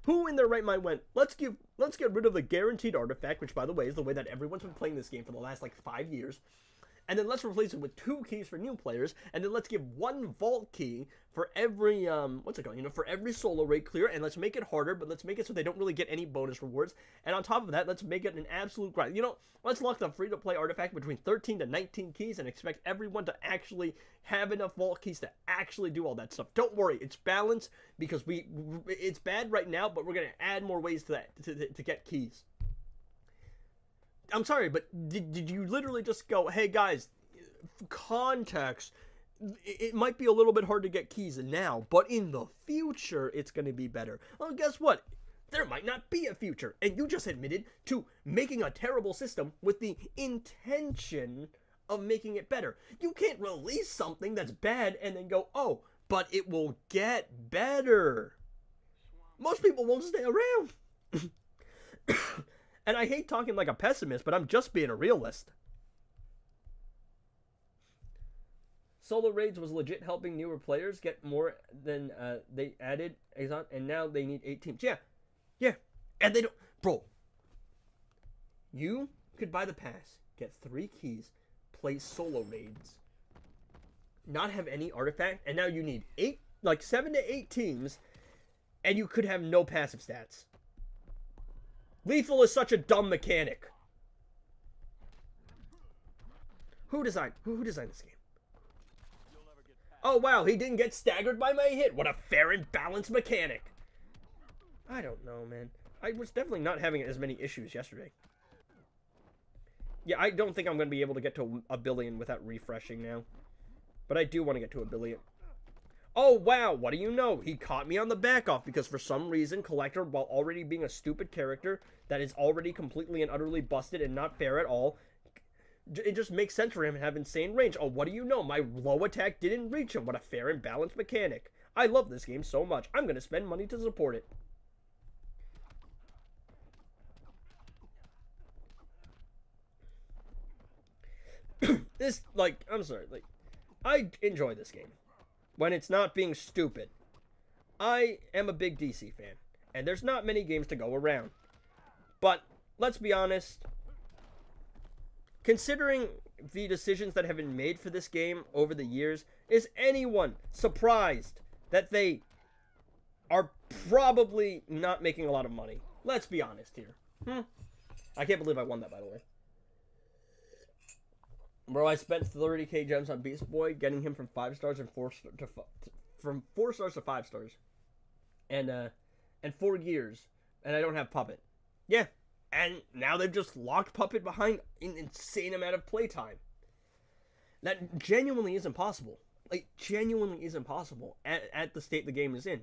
Who in their right mind went, let's get rid of the guaranteed artifact, which by the way is the way that everyone's been playing this game for the last like 5 years. And then let's replace it with 2 keys for new players, and then let's give 1 vault key for every, for every solo raid clear, and let's make it harder, but let's make it so they don't really get any bonus rewards. And on top of that, let's make it an absolute grind. You know, let's lock the free-to-play artifact between 13 to 19 keys and expect everyone to actually have enough vault keys to actually do all that stuff. Don't worry, it's balanced, because it's bad right now, but we're going to add more ways to that, to get keys. I'm sorry, but did you literally just go, hey guys, context, it might be a little bit hard to get keys now, but in the future, it's going to be better. Well, guess what? There might not be a future, and you just admitted to making a terrible system with the intention of making it better. You can't release something that's bad and then go, oh, but it will get better. Most people won't stay around. And I hate talking like a pessimist, but I'm just being a realist. Solo raids was legit helping newer players get more than they added, and now they need 8 teams. Yeah. And they don't... Bro, you could buy the pass, get 3 keys, play solo raids, not have any artifact, and now you need 7 to 8 teams, and you could have no passive stats. Lethal is such a dumb mechanic. Who designed this game? Oh wow, he didn't get staggered by my hit. What a fair and balanced mechanic. I don't know, man. I was definitely not having as many issues yesterday. Yeah, I don't think I'm going to be able to get to a billion without refreshing now. But I do want to get to a billion. Oh, wow, what do you know? He caught me on the back off because for some reason, Collector, while already being a stupid character that is already completely and utterly busted and not fair at all, it just makes sense for him to have insane range. Oh, what do you know? My low attack didn't reach him. What a fair and balanced mechanic. I love this game so much. I'm going to spend money to support it. I enjoy this game when it's not being stupid. I am a big DC fan, and there's not many games to go around. But let's be honest, considering the decisions that have been made for this game over the years, is anyone surprised that they are probably not making a lot of money? Let's be honest here. I can't believe I won that, by the way. Bro, I spent 30k gems on Beast Boy, getting him from 5 stars and 4 stars to 5 stars, and 4 years, and I don't have Puppet. Yeah, and now they've just locked Puppet behind an insane amount of playtime. That genuinely is impossible. Like, genuinely is impossible at the state the game is in.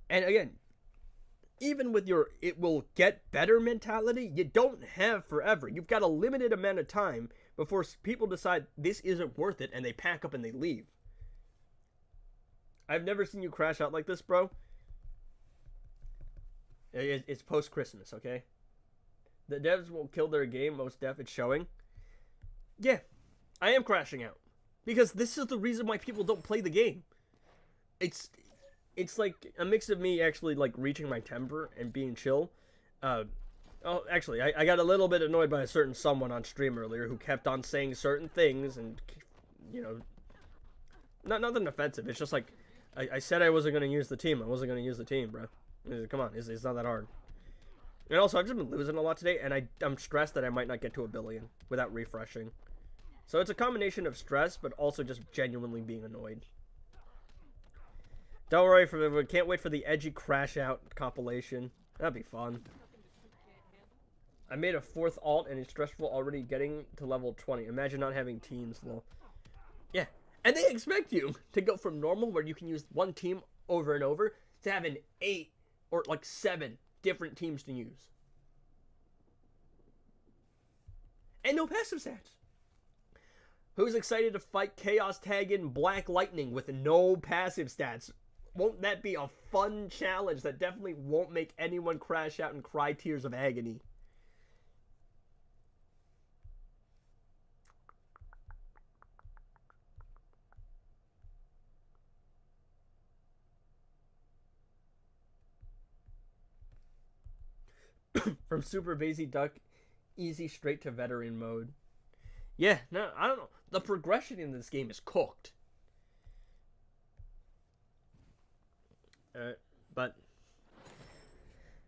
And again, even with your it will get better mentality, you don't have forever. You've got a limited amount of time before people decide this isn't worth it and they pack up and they leave. I've never seen you crash out like this, bro. It's post-Christmas, okay? The devs will kill their game, most def, it's showing. Yeah, I am crashing out. Because this is the reason why people don't play the game. It's like a mix of me actually like reaching my temper and being chill. Actually, I got a little bit annoyed by a certain someone on stream earlier who kept on saying certain things and, you know, nothing offensive. It's just like, I said I wasn't going to use the team. I wasn't going to use the team, bro. Come on, it's not that hard. And also, I've just been losing a lot today, and I'm stressed that I might not get to a billion without refreshing. So it's a combination of stress, but also just genuinely being annoyed. Don't worry, can't wait for the edgy crash out compilation. That'd be fun. I made a 4th alt and it's stressful already getting to level 20. Imagine not having teams, lol. Yeah, and they expect you to go from normal, where you can use one team over and over, to having 8 or like 7 different teams to use. And no passive stats. Who's excited to fight Chaos Tag in Black Lightning with no passive stats? Won't that be a fun challenge that definitely won't make anyone crash out and cry tears of agony? From Super Basie Duck, easy straight to veteran mode. Yeah, no, I don't know. The progression in this game is cooked. But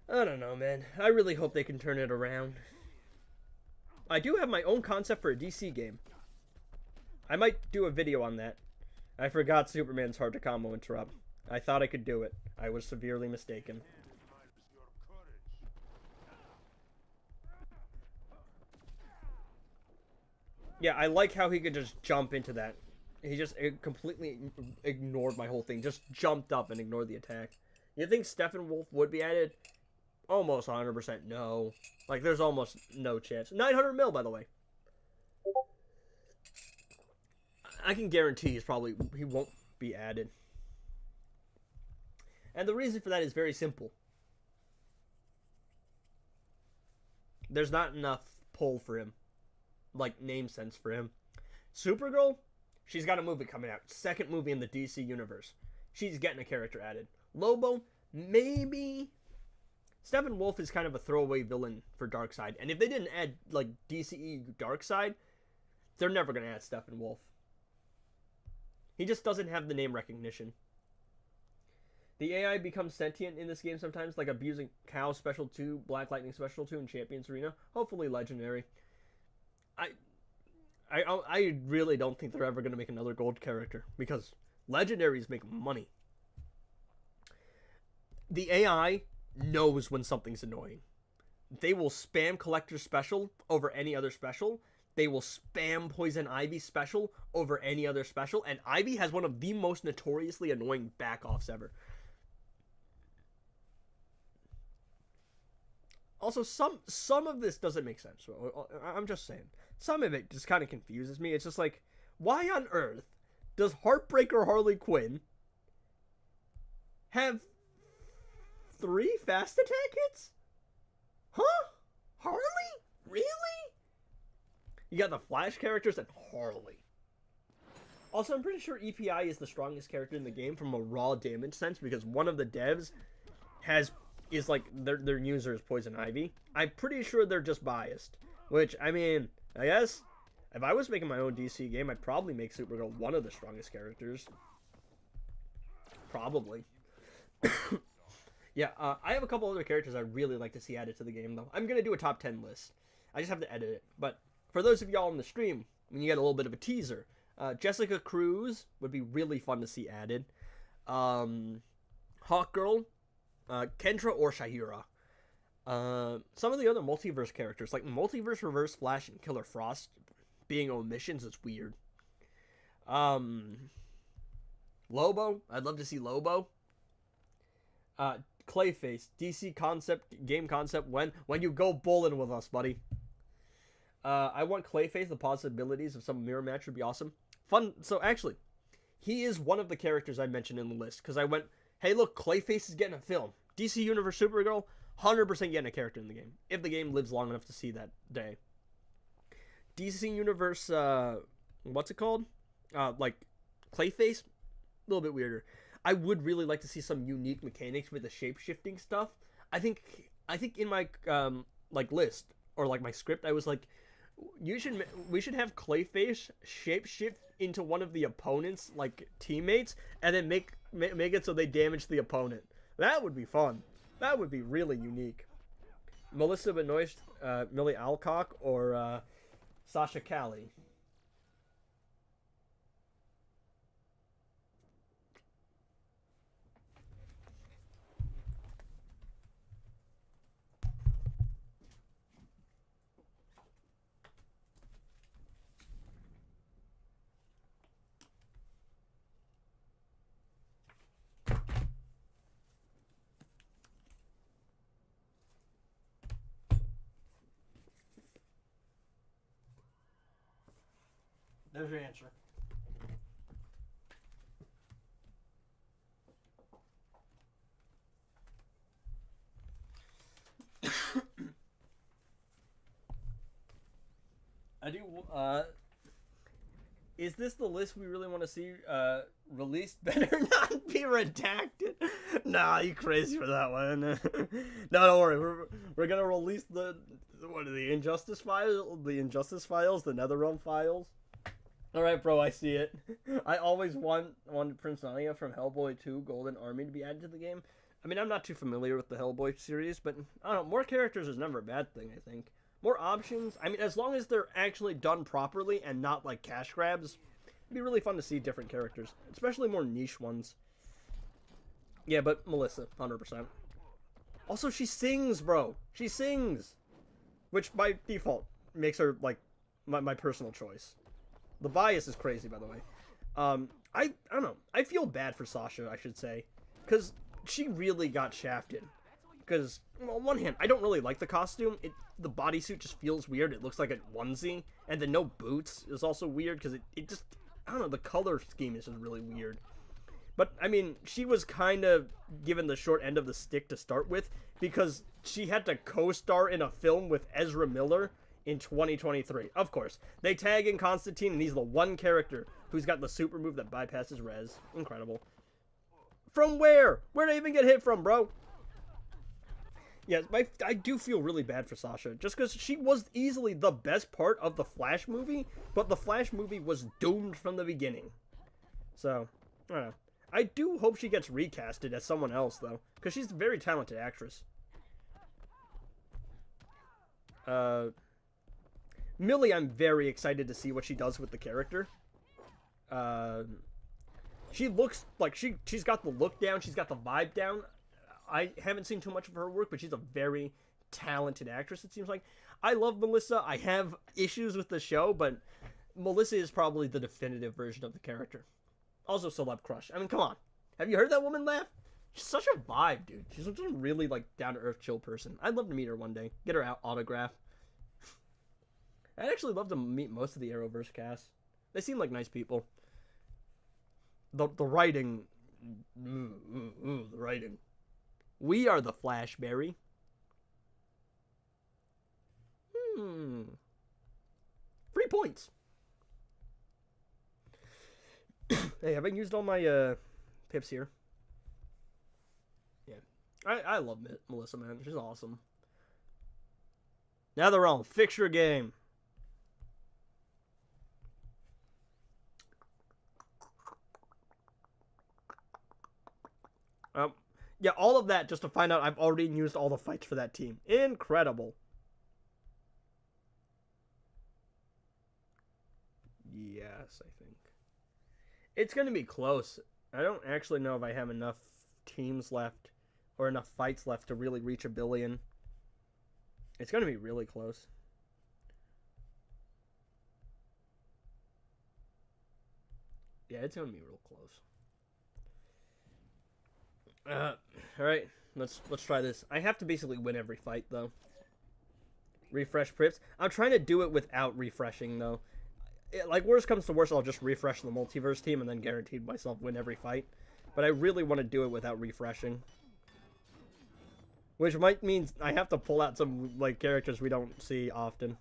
I don't know, man. I really hope they can turn it around. I do have my own concept for a DC game. I might do a video on that. I forgot Superman's hard to combo interrupt. I thought I could do it. I was severely mistaken. Yeah, I like how he could just jump into that. He just completely ignored my whole thing. Just jumped up and ignored the attack. You think Steppenwolf would be added? Almost 100% no. Like, there's almost no chance. 900 mil, by the way. I can guarantee he won't be added. And the reason for that is very simple. There's not enough pull for him. Like, name sense for him. Supergirl? She's got a movie coming out. 2nd movie in the DC universe. She's getting a character added. Lobo? Maybe. Steppenwolf is kind of a throwaway villain for Darkseid, and if they didn't add like DCE Darkseid, they're never gonna add Steppenwolf. He just doesn't have the name recognition. The AI becomes sentient in this game sometimes, like abusing Cow Special 2, Black Lightning Special 2, and Champions Arena. Hopefully Legendary. I really don't think they're ever going to make another gold character, because Legendaries make money. The AI knows when something's annoying. They will spam Collector Special over any other special. They will spam Poison Ivy Special over any other special, and Ivy has one of the most notoriously annoying back-offs ever. Also, some of this doesn't make sense. I'm just saying. Some of it just kind of confuses me. It's just like, why on earth does Heartbreaker Harley Quinn have 3 fast attack hits? Huh? Harley? Really? You got the Flash characters and Harley. Also, I'm pretty sure EPI is the strongest character in the game from a raw damage sense, because one of the devs is like their user is Poison Ivy. I'm pretty sure they're just biased. Which, I mean, I guess if I was making my own DC game, I'd probably make Supergirl one of the strongest characters. Probably. Yeah, I have a couple other characters I'd really like to see added to the game, though. I'm going to do a top 10 list. I just have to edit it. But for those of y'all on the stream, when you get a little bit of a teaser, Jessica Cruz would be really fun to see added. Hawkgirl, Kendra or Shahira. Some of the other multiverse characters, like Multiverse Reverse Flash and Killer Frost, being omissions is weird. Lobo, I'd love to see Lobo. Clayface, DC concept, game concept, when you go bowling with us, buddy. I want Clayface, the possibilities of some mirror match would be awesome. Fun, so actually, he is one of the characters I mentioned in the list, because I went, hey look, Clayface is getting a film. DC Universe Supergirl, 100% getting a character in the game, if the game lives long enough to see that day. DC Universe, what's it called? Like, Clayface? A little bit weirder. I would really like to see some unique mechanics with the shape-shifting stuff. I think in my, like, list, or like my script, I was like, we should have Clayface shape-shift into one of the opponent's, like, teammates, and then make it so they damage the opponent. That would be fun. That would be really unique. Melissa Benoist, Millie Alcock, or Sasha Cali. There's your answer. I do, is this the list we really want to see, released? Better not be redacted. Nah, you crazy for that one. No, don't worry. We're gonna release the Injustice files, the NetherRealm files. Alright, bro, I see it. I always wanted Prince Nania from Hellboy 2 Golden Army to be added to the game. I mean, I'm not too familiar with the Hellboy series, but I don't know, more characters is never a bad thing, I think. More options, I mean, as long as they're actually done properly and not like cash grabs, it'd be really fun to see different characters, especially more niche ones. Yeah, but Melissa, 100%. Also, she sings, bro. She sings. Which, by default, makes her, like, my personal choice. The bias is crazy, by the way. I don't know. I feel bad for Sasha, I should say. Because she really got shafted. Because, well, on one hand, I don't really like the costume. The bodysuit just feels weird. It looks like a onesie. And the no boots is also weird because it just, I don't know, the color scheme is just really weird. But, I mean, she was kind of given the short end of the stick to start with because she had to co-star in a film with Ezra Miller in 2023. Of course. They tag in Constantine, and he's the one character who's got the super move that bypasses res. Incredible. From where? Where'd I even get hit from, bro? Yes, I do feel really bad for Sasha, just because she was easily the best part of the Flash movie, but the Flash movie was doomed from the beginning. So, I don't know. I do hope she gets recasted as someone else, though, because she's a very talented actress. Millie, I'm very excited to see what she does with the character. She looks like she's got the look down, she's got the vibe down. I haven't seen too much of her work, but she's a very talented actress, it seems like. I love Melissa. I have issues with the show, but Melissa is probably the definitive version of the character. Also, celeb crush. I mean, come on. Have you heard that woman laugh? She's such a vibe, dude. She's just a really, like, down-to-earth, chill person. I'd love to meet her one day. Get her autograph. I'd actually love to meet most of the Arrowverse cast. They seem like nice people. The writing... the writing. We are the Flashberry. 3 points. Hey, have I used all my pips here? Yeah. I love Melissa, man. She's awesome. Now they're on. Fix your game. Yeah, all of that just to find out I've already used all the fights for that team. Incredible. Yes, I think. It's going to be close. I don't actually know if I have enough teams left or enough fights left to really reach 1 billion. It's going to be really close. Yeah, it's going to be real close. All right, let's try this. I have to basically win every fight though. Refresh Prips. I'm trying to do it without refreshing though. Like worst comes to worst, I'll just refresh the multiverse team and then guaranteed myself win every fight. But I really want to do it without refreshing, which might mean I have to pull out some like characters we don't see often.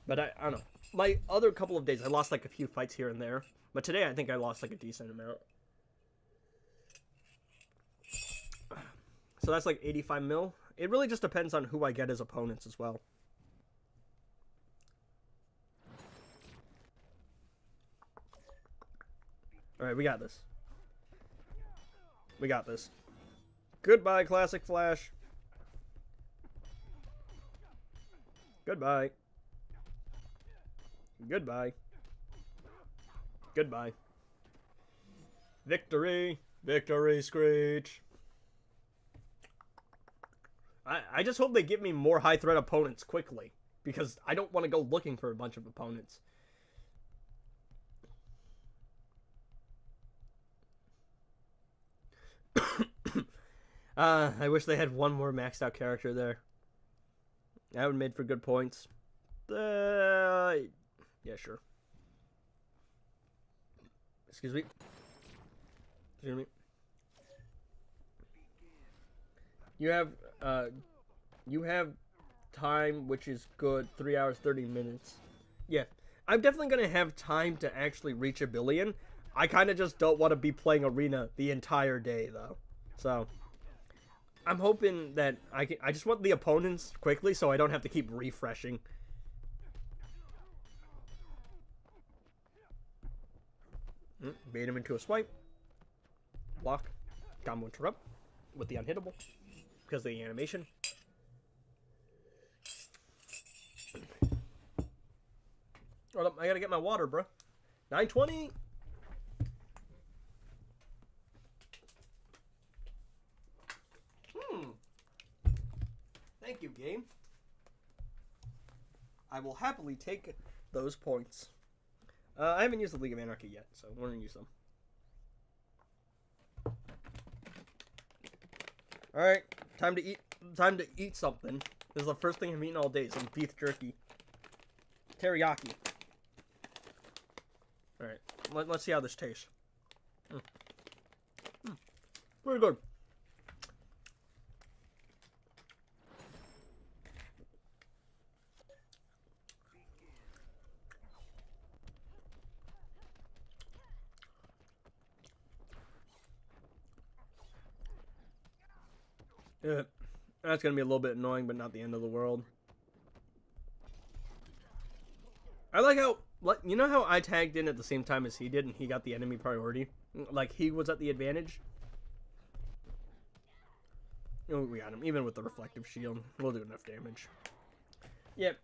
But I don't know. My other couple of days, I lost like a few fights here and there, but today I think I lost like a decent amount. So that's like 85 mil. It really just depends on who I get as opponents as well. Alright, we got this. We got this. Goodbye, Classic Flash. Goodbye. Goodbye. Goodbye. Victory. Victory, Screech. I just hope they give me more high threat opponents quickly, because I don't want to go looking for a bunch of opponents. I wish they had one more maxed out character there. That would have made for good points. Yeah, sure. Excuse me. Excuse me. You have time, which is good. 3 hours, 30 minutes. Yeah, I'm definitely going to have time to actually reach 1 billion. I kind of just don't want to be playing Arena the entire day, though. So, I'm hoping that I just want the opponents quickly so I don't have to keep refreshing. Bait him into a swipe. Block. Combo interrupt with the unhittable because of the animation. Hold up, I gotta get my water, bro. 920. Thank you, game. I will happily take those points. I haven't used the League of Anarchy yet, so we're gonna use them. All right, time to eat. Time to eat something. This is the first thing I'm eating all day. Some beef jerky, teriyaki. All right, let's see how this tastes. Pretty good. That's going to be a little bit annoying, but not the end of the world. I like how, you know how I tagged in at the same time as he did and he got the enemy priority? Like, he was at the advantage? Oh, we got him. Even with the reflective shield, we'll do enough damage. Yep.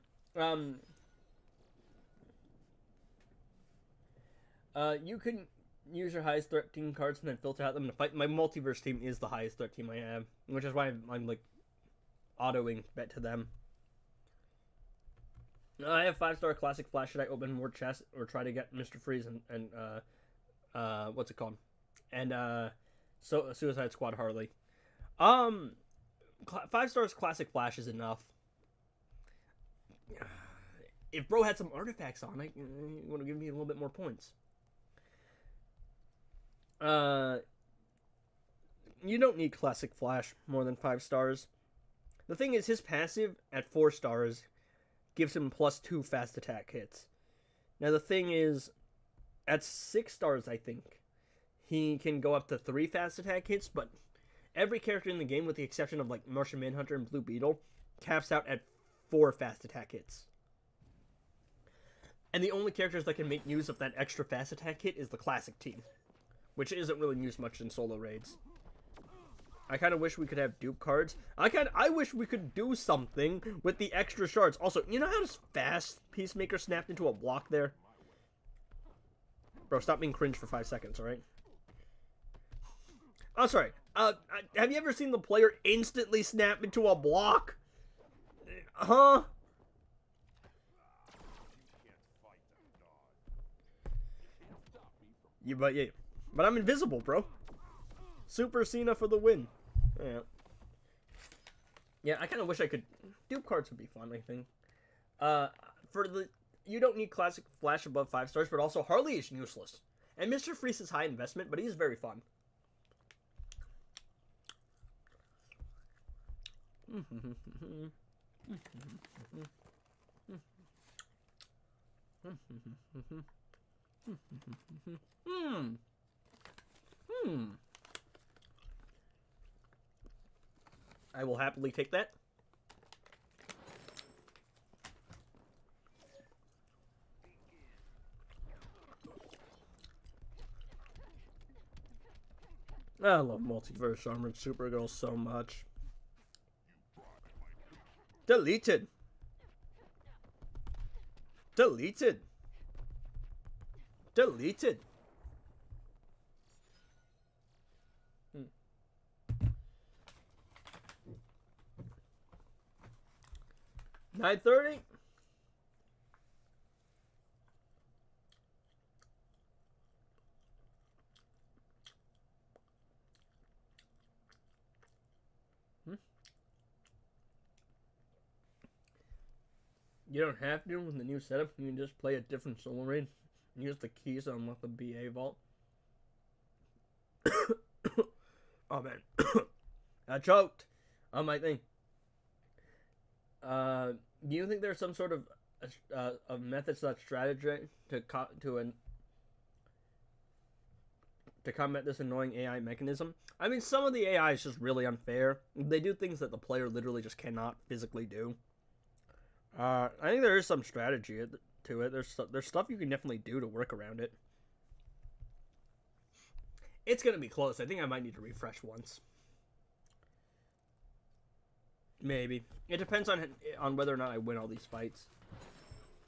You can use your highest threat team cards and then filter out them to fight. My multiverse team is the highest threat team I have, which is why I'm like, autoing bet to them. I have 5-star classic flash. Should I open more chests or try to get Mr. Freeze and what's it called? And so Suicide Squad Harley. 5 stars classic flash is enough. If bro had some artifacts on it, you want to give me a little bit more points. You don't need classic flash more than 5 stars. The thing is, his passive at 4 stars gives him +2 fast attack hits. Now the thing is, at 6 stars, I think, he can go up to 3 fast attack hits, but every character in the game, with the exception of like Martian Manhunter and Blue Beetle, caps out at 4 fast attack hits. And the only characters that can make use of that extra fast attack hit is the classic team, which isn't really used much in solo raids. I kind of wish we could have dupe cards. I wish we could do something with the extra shards. Also, you know how fast Peacemaker snapped into a block there? Bro, stop being cringe for 5 seconds, alright? Oh, sorry. Have you ever seen the player instantly snap into a block? Huh? But I'm invisible, bro. Super Cena for the win. Yeah, I kind of wish I could. Dupe cards would be fun, I think. You don't need classic flash above 5 stars, but also Harley is useless. And Mr. Freeze is high investment, but he's very fun. I will happily take that. I love multiverse armored Supergirl so much. Deleted. Deleted. Deleted. 9:30. You don't have to with the new setup. You can just play a different solo raid and use the keys to unlock the BA vault. Oh man, I choked on my thing. Do you think there's some sort of a method/strategy to combat this annoying AI mechanism? I mean, some of the AI is just really unfair. They do things that the player literally just cannot physically do. I think there is some strategy to it. There's stuff you can definitely do to work around it. It's gonna be close. I think I might need to refresh once. Maybe. It depends on whether or not I win all these fights.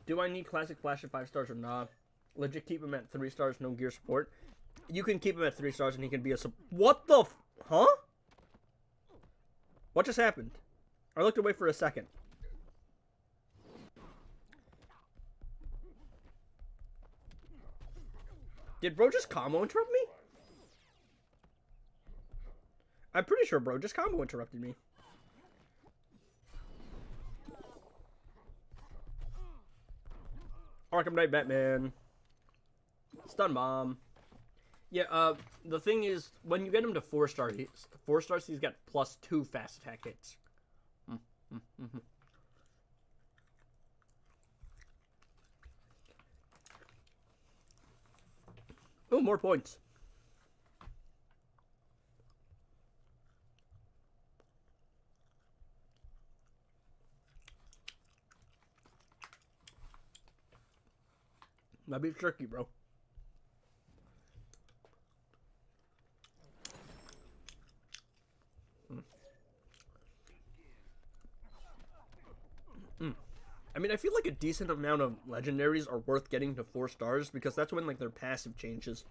Do I need classic flash at 5 stars or not? Legit keep him at 3 stars, no gear support. You can keep him at 3 stars and he can be a what the huh? What just happened? I looked away for a second. Did bro just combo interrupt me? I'm pretty sure bro just combo interrupted me. Arkham Knight Batman. Stun Bomb. Yeah, the thing is, when you get him to 4 stars, he's got +2 fast attack hits. Oh, more points. My beef jerky, bro. I mean, I feel like a decent amount of legendaries are worth getting to 4 stars because that's when, like, their passive changes.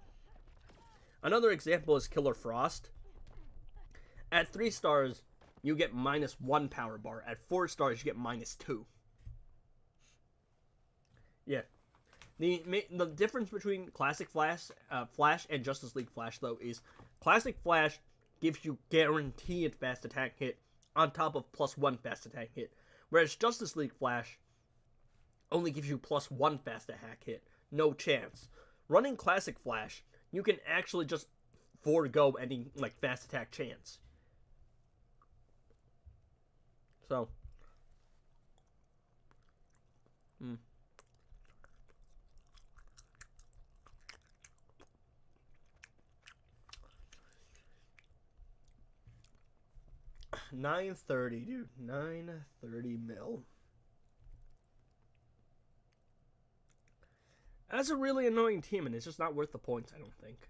Another example is Killer Frost. At 3 stars, you get -1 power bar. At 4 stars, you get -2. Yeah. The difference between Classic Flash and Justice League Flash, though, is Classic Flash gives you guaranteed fast attack hit on top of +1 fast attack hit. Whereas Justice League Flash only gives you +1 fast attack hit. No chance. Running Classic Flash, you can actually just forego any, like, fast attack chance. So. Hmm. 930, dude. 930 mil. That's a really annoying team, and it's just not worth the points, I don't think.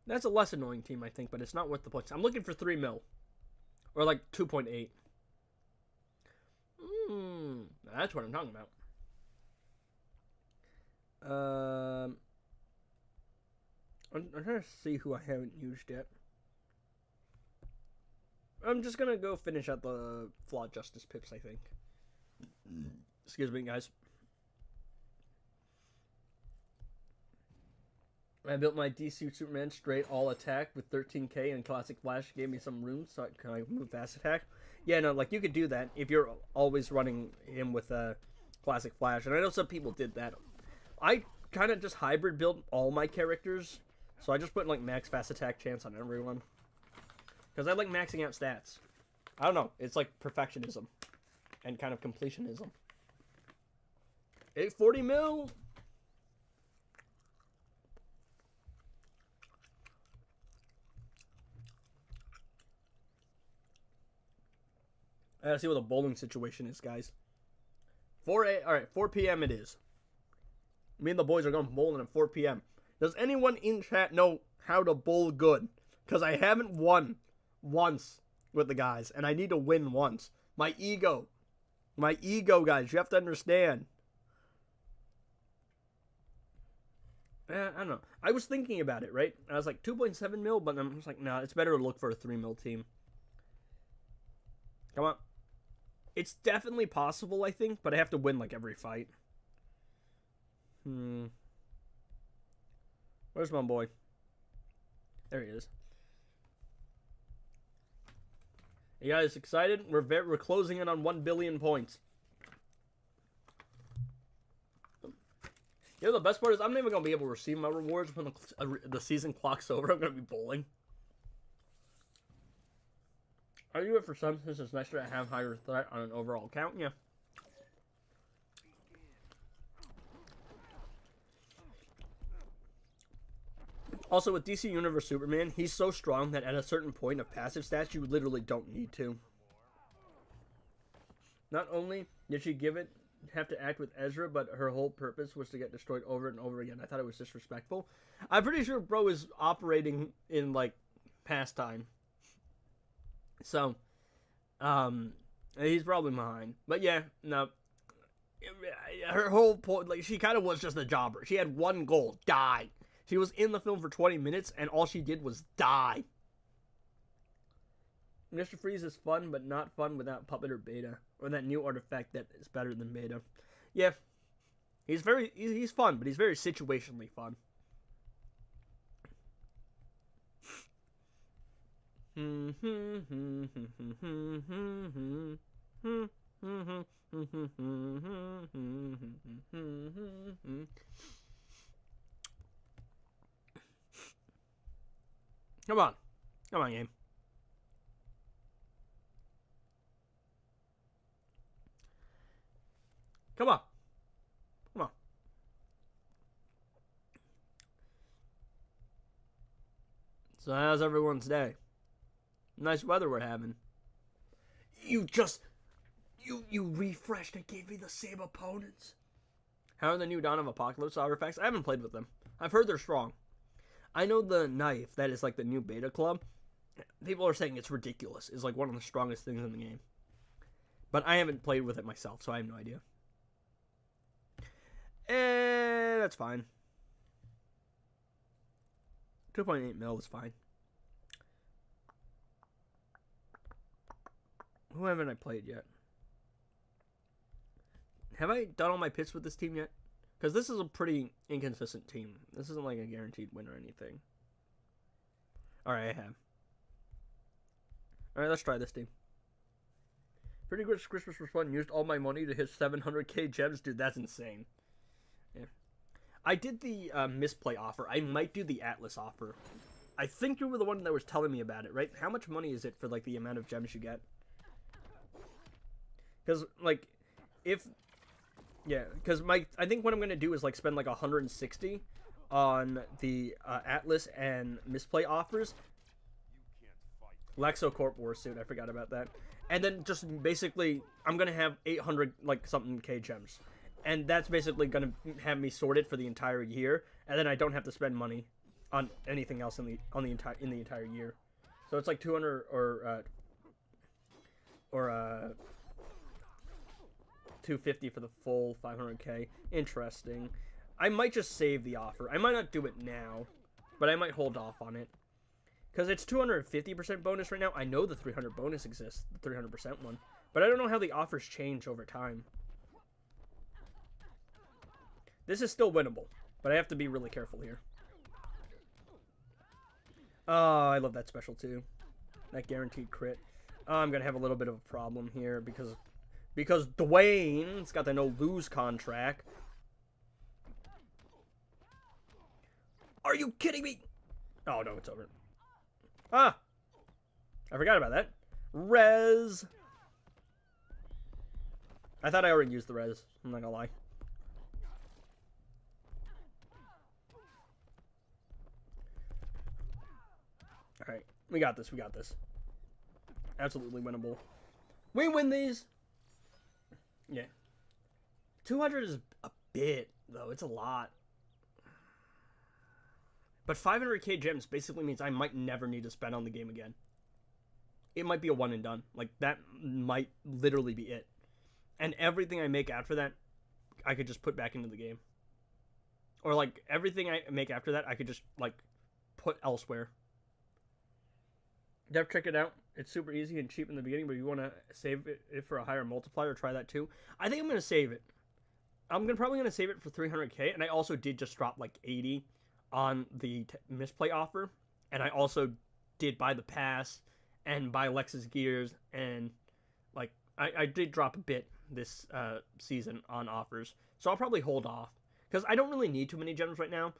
That's a less annoying team, I think, but it's not worth the points. I'm looking for 3 mil. Or like 2.8. That's what I'm talking about. I'm trying to see who I haven't used yet. I'm just gonna go finish out the Flawed Justice pips, I think. Excuse me, guys. I built my DC Superman straight all attack with 13k, and Classic Flash gave me some room so I could move fast attack. Yeah, no, like, you could do that if you're always running him with Classic Flash. And I know some people did that. I kind of just hybrid built all my characters. So I just put, like, max fast attack chance on everyone. Because I like maxing out stats. I don't know. It's like perfectionism. And kind of completionism. 840 mil! I gotta see what the bowling situation is, guys. 4 p.m. it is. Me and the boys are going bowling at 4 p.m. Does anyone in chat know how to bowl good? Because I haven't won once with the guys, and I need to win once. My ego, guys, you have to understand. I don't know. I was thinking about it, right? I was like 2.7 mil, but I'm just like, nah, it's better to look for a 3 mil team. Come on. It's definitely possible, I think, but I have to win, like, every fight. Where's my boy? There he is. You guys excited? We're closing in on 1 billion points. You know, the best part is I'm not even going to be able to receive my rewards when the season clock's over. I'm going to be bowling. I do it for some, since it's nicer to have higher threat on an overall count, yeah. Also, with DC Universe Superman, he's so strong that at a certain point of passive stats, you literally don't need to. Not only did she have to act with Ezra, but her whole purpose was to get destroyed over and over again. I thought it was disrespectful. I'm pretty sure bro is operating in, like, pastime. So, he's probably behind. But yeah, no. Her whole point, like, she kind of was just a jobber. She had one goal, die. She was in the film for 20 minutes, and all she did was die. Mr. Freeze is fun, but not fun without Puppet or Beta. Or that new artifact that is better than Beta. Yeah. He's fun, but he's very situationally fun. Come on. Come on, game. Come on. Come on. So how's everyone's day? Nice weather we're having. You refreshed and gave me the same opponents. How are the new Dawn of Apocalypse artifacts? I haven't played with them. I've heard they're strong. I know the knife, that is like the new beta club. People are saying it's ridiculous. It's like one of the strongest things in the game. But I haven't played with it myself, so I have no idea. That's fine. 2.8 mil is fine. Who haven't I played yet? Have I done all my picks with this team yet? Because this is a pretty inconsistent team. This isn't like a guaranteed win or anything. Alright, I have. Alright, let's try this team. Pretty good Christmas was fun. Used all my money to hit 700k gems. Dude, that's insane. Yeah. I did the misplay offer. I might do the Atlas offer. I think you were the one that was telling me about it, right? How much money is it for, like, the amount of gems you get? Because, like, if... Yeah, because I think what I'm going to do is, like, spend, like, 160 on the Atlas and misplay offers. LexoCorp Warsuit, I forgot about that. And then just basically, I'm going to have 800, like, something K gems. And that's basically going to have me sorted for the entire year. And then I don't have to spend money on anything else in the entire year. So it's like 200 or 250 for the full 500k. Interesting. I might just save the offer. I might not do it now, but I might hold off on it. Because it's 250% bonus right now. I know the 300 bonus exists, the 300% one. But I don't know how the offers change over time. This is still winnable, but I have to be really careful here. Oh, I love that special too. That guaranteed crit. I'm going to have a little bit of a problem here because Dwayne's got the no-lose contract. Are you kidding me? Oh, no, it's over. Ah! I forgot about that. Res. I thought I already used the res. I'm not gonna lie. Alright. We got this. We got this. Absolutely winnable. We win these! Yeah. 200 is a bit, though. It's a lot. But 500k gems basically means I might never need to spend on the game again. It might be a one and done. Like, that might literally be it. And everything I make after that, I could just put back into the game. Or, like, everything I make after that, I could just, like, put elsewhere. Dev, check it out. It's super easy and cheap in the beginning, but if you want to save it for a higher multiplier, try that too. I think I'm going to save it. I'm probably going to save it for 300k, and I also did just drop, like, 80 on the misplay offer, and I also did buy the pass and buy Lexus gears, and like I did drop a bit this season on offers, so I'll probably hold off because I don't really need too many gems right now.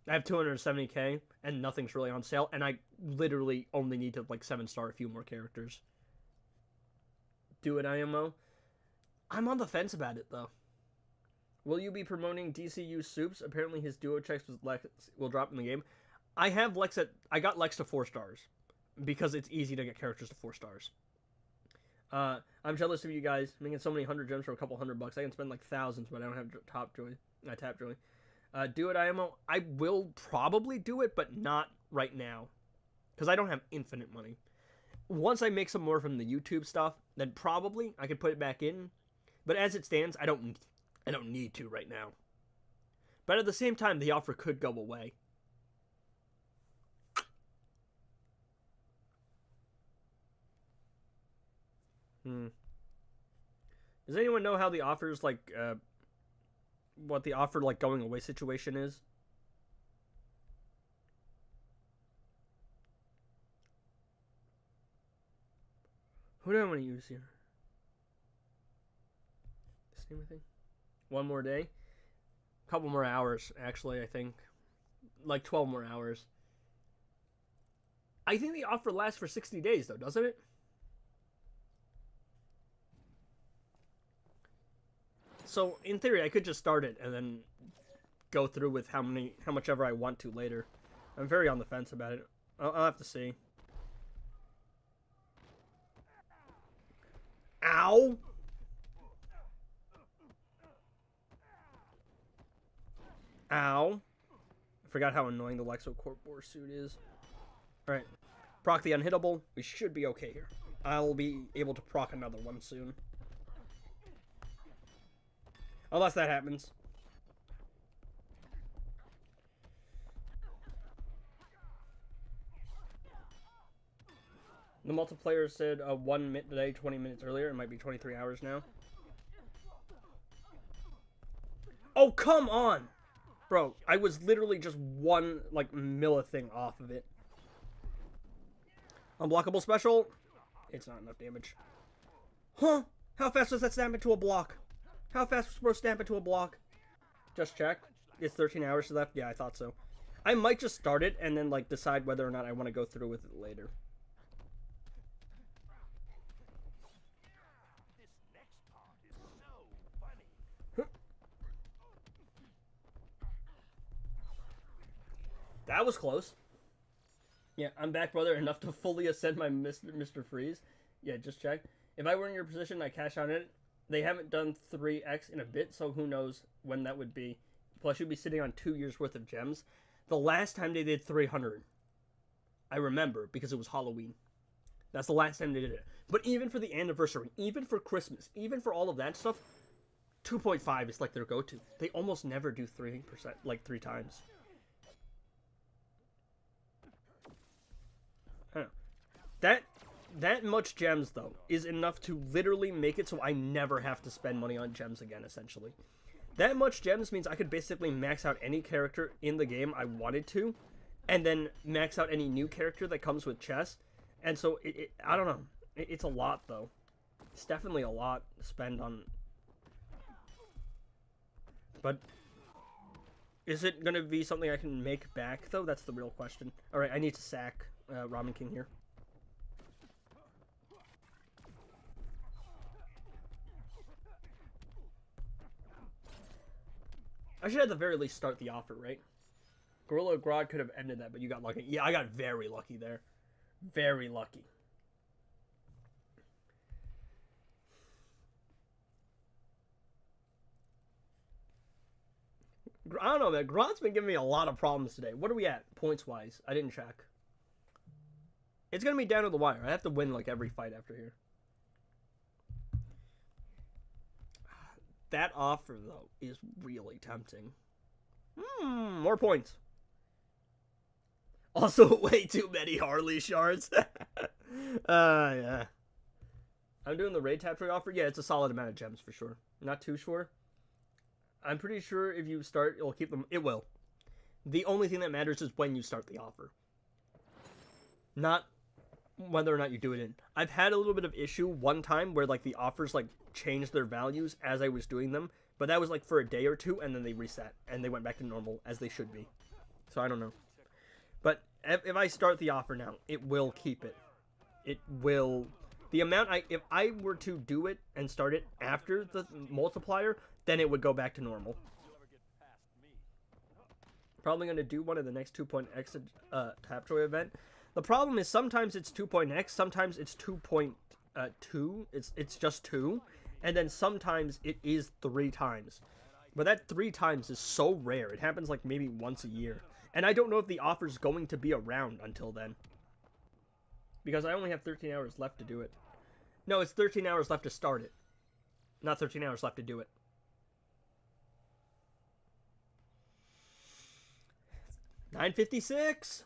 I have 270k and nothing's really on sale, and I literally only need to like 7-star a few more characters. Do it, IMO. I'm on the fence about it though. Will you be promoting DCU Soups? Apparently his duo checks with Lex will drop in the game. I got Lex to 4 stars. Because it's easy to get characters to 4 stars. I'm jealous of you guys. Making so many 100 gems for a couple $100. I can spend like thousands, but I don't have Tapjoy. Do it, IMO. I will probably do it, but not right now. Because I don't have infinite money. Once I make some more from the YouTube stuff, then probably I could put it back in. But as it stands, I don't need to right now. But at the same time, the offer could go away. Does anyone know how the offers, like, what the offer, like, going away situation is? Who do I want to use here? Same thing. One more day. A couple more hours, actually, I think. Like 12 more hours. I think the offer lasts for 60 days, though, doesn't it? So, in theory, I could just start it and then go through with how much ever I want to later. I'm very on the fence about it. I'll have to see. Ow! Ow. I forgot how annoying the Lexocorp suit is. Alright. Proc the unhittable. We should be okay here. I'll be able to proc another one soon. Unless that happens. The multiplayer said 1 minute today, 20 minutes earlier. It might be 23 hours now. Oh, come on! Bro, I was literally just one, like, millithing off of it. Unblockable special. It's not enough damage. Huh? How fast does that stamp into a block? How fast was supposed to stamp into a block? Just check. It's 13 hours left. Yeah, I thought so. I might just start it and then, like, decide whether or not I want to go through with it later. That was close. Yeah, I'm back, brother, enough to fully ascend my Mr. Freeze. Yeah, just check. If I were in your position, I'd cash out it. They haven't done 3x in a bit, so who knows when that would be. Plus, you'd be sitting on 2 years' worth of gems. The last time they did 300, I remember, because it was Halloween. That's the last time they did it. But even for the anniversary, even for Christmas, even for all of that stuff, 2.5 is like their go-to. They almost never do 3%, like 3 times. That much gems, though, is enough to literally make it so I never have to spend money on gems again, essentially. That much gems means I could basically max out any character in the game I wanted to, and then max out any new character that comes with chests. And so, I don't know. It's a lot, though. It's definitely a lot to spend on. But is it going to be something I can make back, though? That's the real question. Alright, I need to sack Ramen King here. I should at the very least start the offer, right? Gorilla Grodd could have ended that, but you got lucky. Yeah, I got very lucky there. Very lucky. I don't know, man. Grodd's been giving me a lot of problems today. What are we at, points-wise? I didn't check. It's going to be down to the wire. I have to win, like, every fight after here. That offer, though, is really tempting. More points. Also, way too many Harley shards. Yeah. I'm doing the raid Tapjoy offer. Yeah, it's a solid amount of gems for sure. Not too sure. I'm pretty sure if you start, it'll keep them. It will. The only thing that matters is when you start the offer. Not whether or not you do it in. I've had a little bit of issue one time where, like, the offers, like, changed their values as I was doing them. But that was, like, for a day or two, and then they reset. And they went back to normal, as they should be. So, I don't know. But if I start the offer now, it will keep it. It will. The amount if I were to do it and start it after the multiplier, then it would go back to normal. Probably going to do one of the next 2.x Tapjoy event. The problem is sometimes it's 2.x, sometimes it's 2.2. It's just 2, and then sometimes it is 3 times. But that 3 times is so rare. It happens like maybe once a year. And I don't know if the offer's going to be around until then. Because I only have 13 hours left to do it. No, it's 13 hours left to start it. Not 13 hours left to do it. $9.56.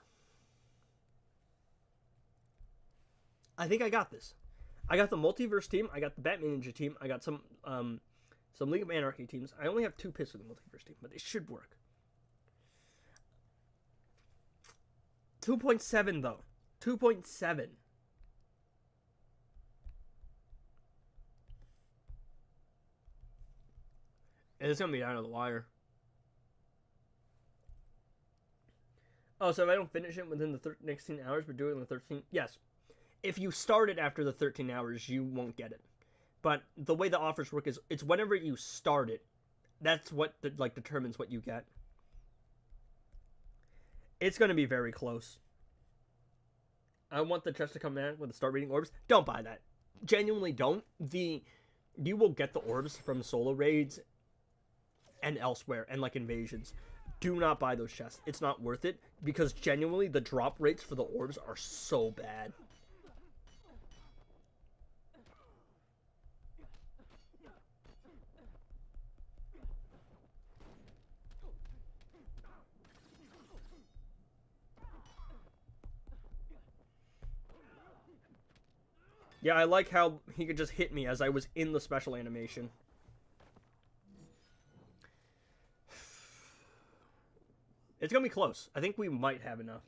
I think I got this. I got the Multiverse team. I got the Batman Ninja team. I got some League of Anarchy teams. I only have 2 picks for the Multiverse team, but they should work. 2.7 though. 2.7. It's gonna be down to the wire. Oh, so if I don't finish it within the next 16 hours, but do it in the 13... Yes. If you start it after the 13 hours, you won't get it. But the way the offers work is, it's whenever you start it, that's what determines what you get. It's going to be very close. I want the chest to come in with the start reading orbs. Don't buy that. Genuinely don't. You will get the orbs from solo raids and elsewhere, and like invasions. do not buy those chests. It's not worth it because genuinely the drop rates for the orbs are so bad. Yeah, I like how he could just hit me as I was in the special animation. It's gonna be close. I think we might have enough.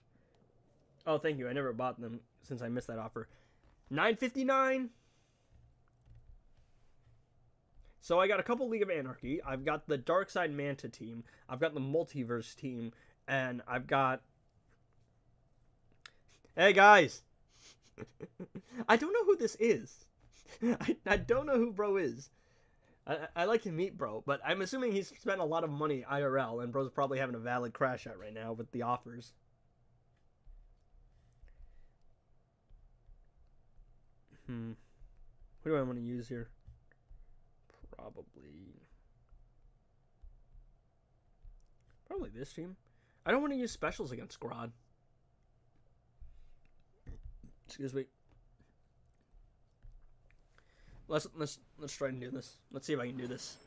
Oh, thank you. I never bought them since I missed that offer. $9.59. So I got a couple League of Anarchy. I've got the Dark Side Manta team. I've got the Multiverse team. And I've got... Hey, guys! I don't know who this is. I don't know who bro is. I like to meet bro, but I'm assuming he's spent a lot of money IRL, and bro's probably having a valid crash out right now with the offers. Who do I want to use here? Probably this team. I don't want to use specials against Grodd. Excuse me. Let's try and do this. Let's see if I can do this.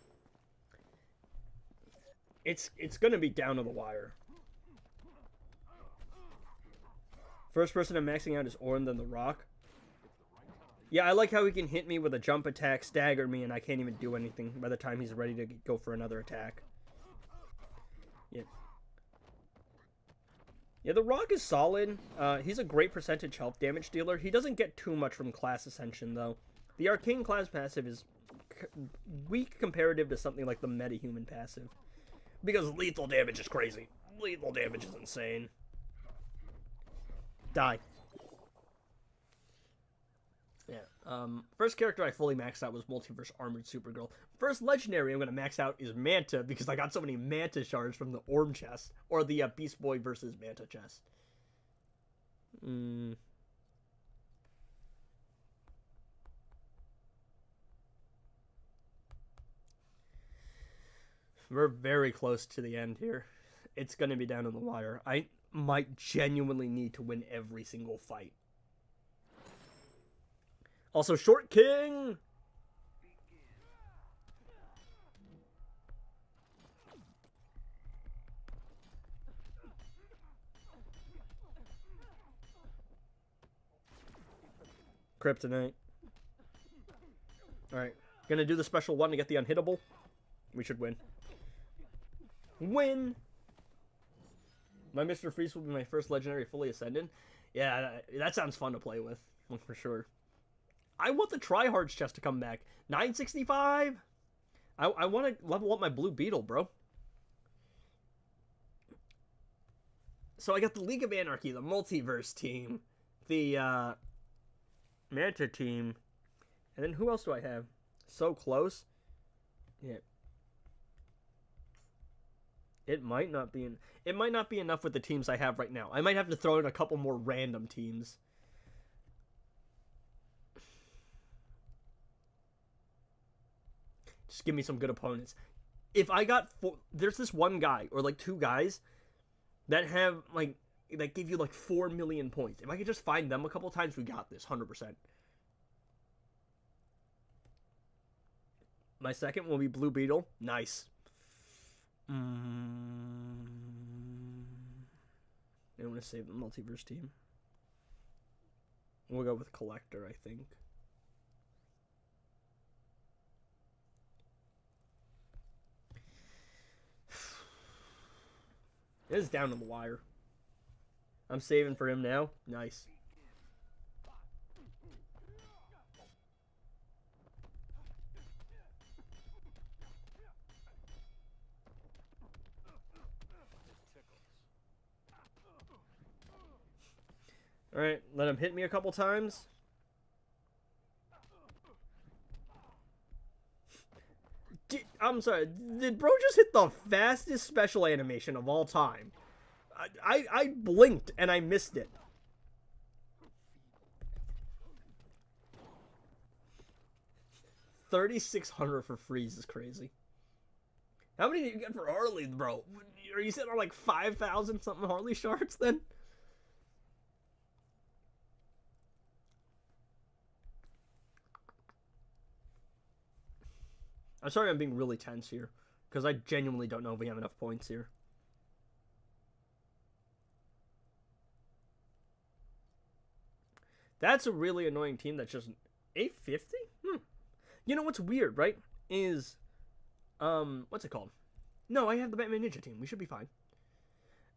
It's gonna be down to the wire. First person I'm maxing out is Orn, then the Rock. Yeah, I like how he can hit me with a jump attack, stagger me, and I can't even do anything by the time he's ready to go for another attack. Yeah. Yeah, the Rock is solid. He's a great percentage health damage dealer. He doesn't get too much from class ascension, though. The Arcane class passive is weak comparative to something like the metahuman passive. Because lethal damage is crazy. Lethal damage is insane. Die. Yeah. First character I fully maxed out was Multiverse Armored Supergirl. First legendary I'm going to max out is Manta, because I got so many Manta shards from the Orm chest. Or the Beast Boy versus Manta chest. We're very close to the end here. It's going to be down to the wire. I might genuinely need to win every single fight. Also, Short King! Kryptonite. Alright. Gonna do the special one to get the unhittable. We should win. Win! My Mr. Freeze will be my first legendary fully ascended. Yeah, that sounds fun to play with. For sure. I want the Tryhards chest to come back. 965? I want to level up my Blue Beetle, bro. So I got the League of Anarchy, the Multiverse team, the Manta team, and then who else do I have? So close. Yeah. It might not be enough with the teams I have right now. I might have to throw in a couple more random teams. Just give me some good opponents. If I got there's this one guy or like two guys that have like that give you like 4 million points. If I could just find them a couple times, we got this 100%. My second will be Blue Beetle. Nice. I want to save the Multiverse team. We'll go with Collector, I think. It is down to the wire. I'm saving for him now. Nice. Alright, let him hit me a couple times. I'm sorry, did bro just hit the fastest special animation of all time? I blinked and I missed it. $3,600 for freeze is crazy. How many did you get for Harley, bro? Are you sitting on like 5,000 something Harley shards then? I'm sorry I'm being really tense here, because I genuinely don't know if we have enough points here. That's a really annoying team that's just 850? You know what's weird, right? Is, what's it called? No, I have the Batman Ninja team. We should be fine.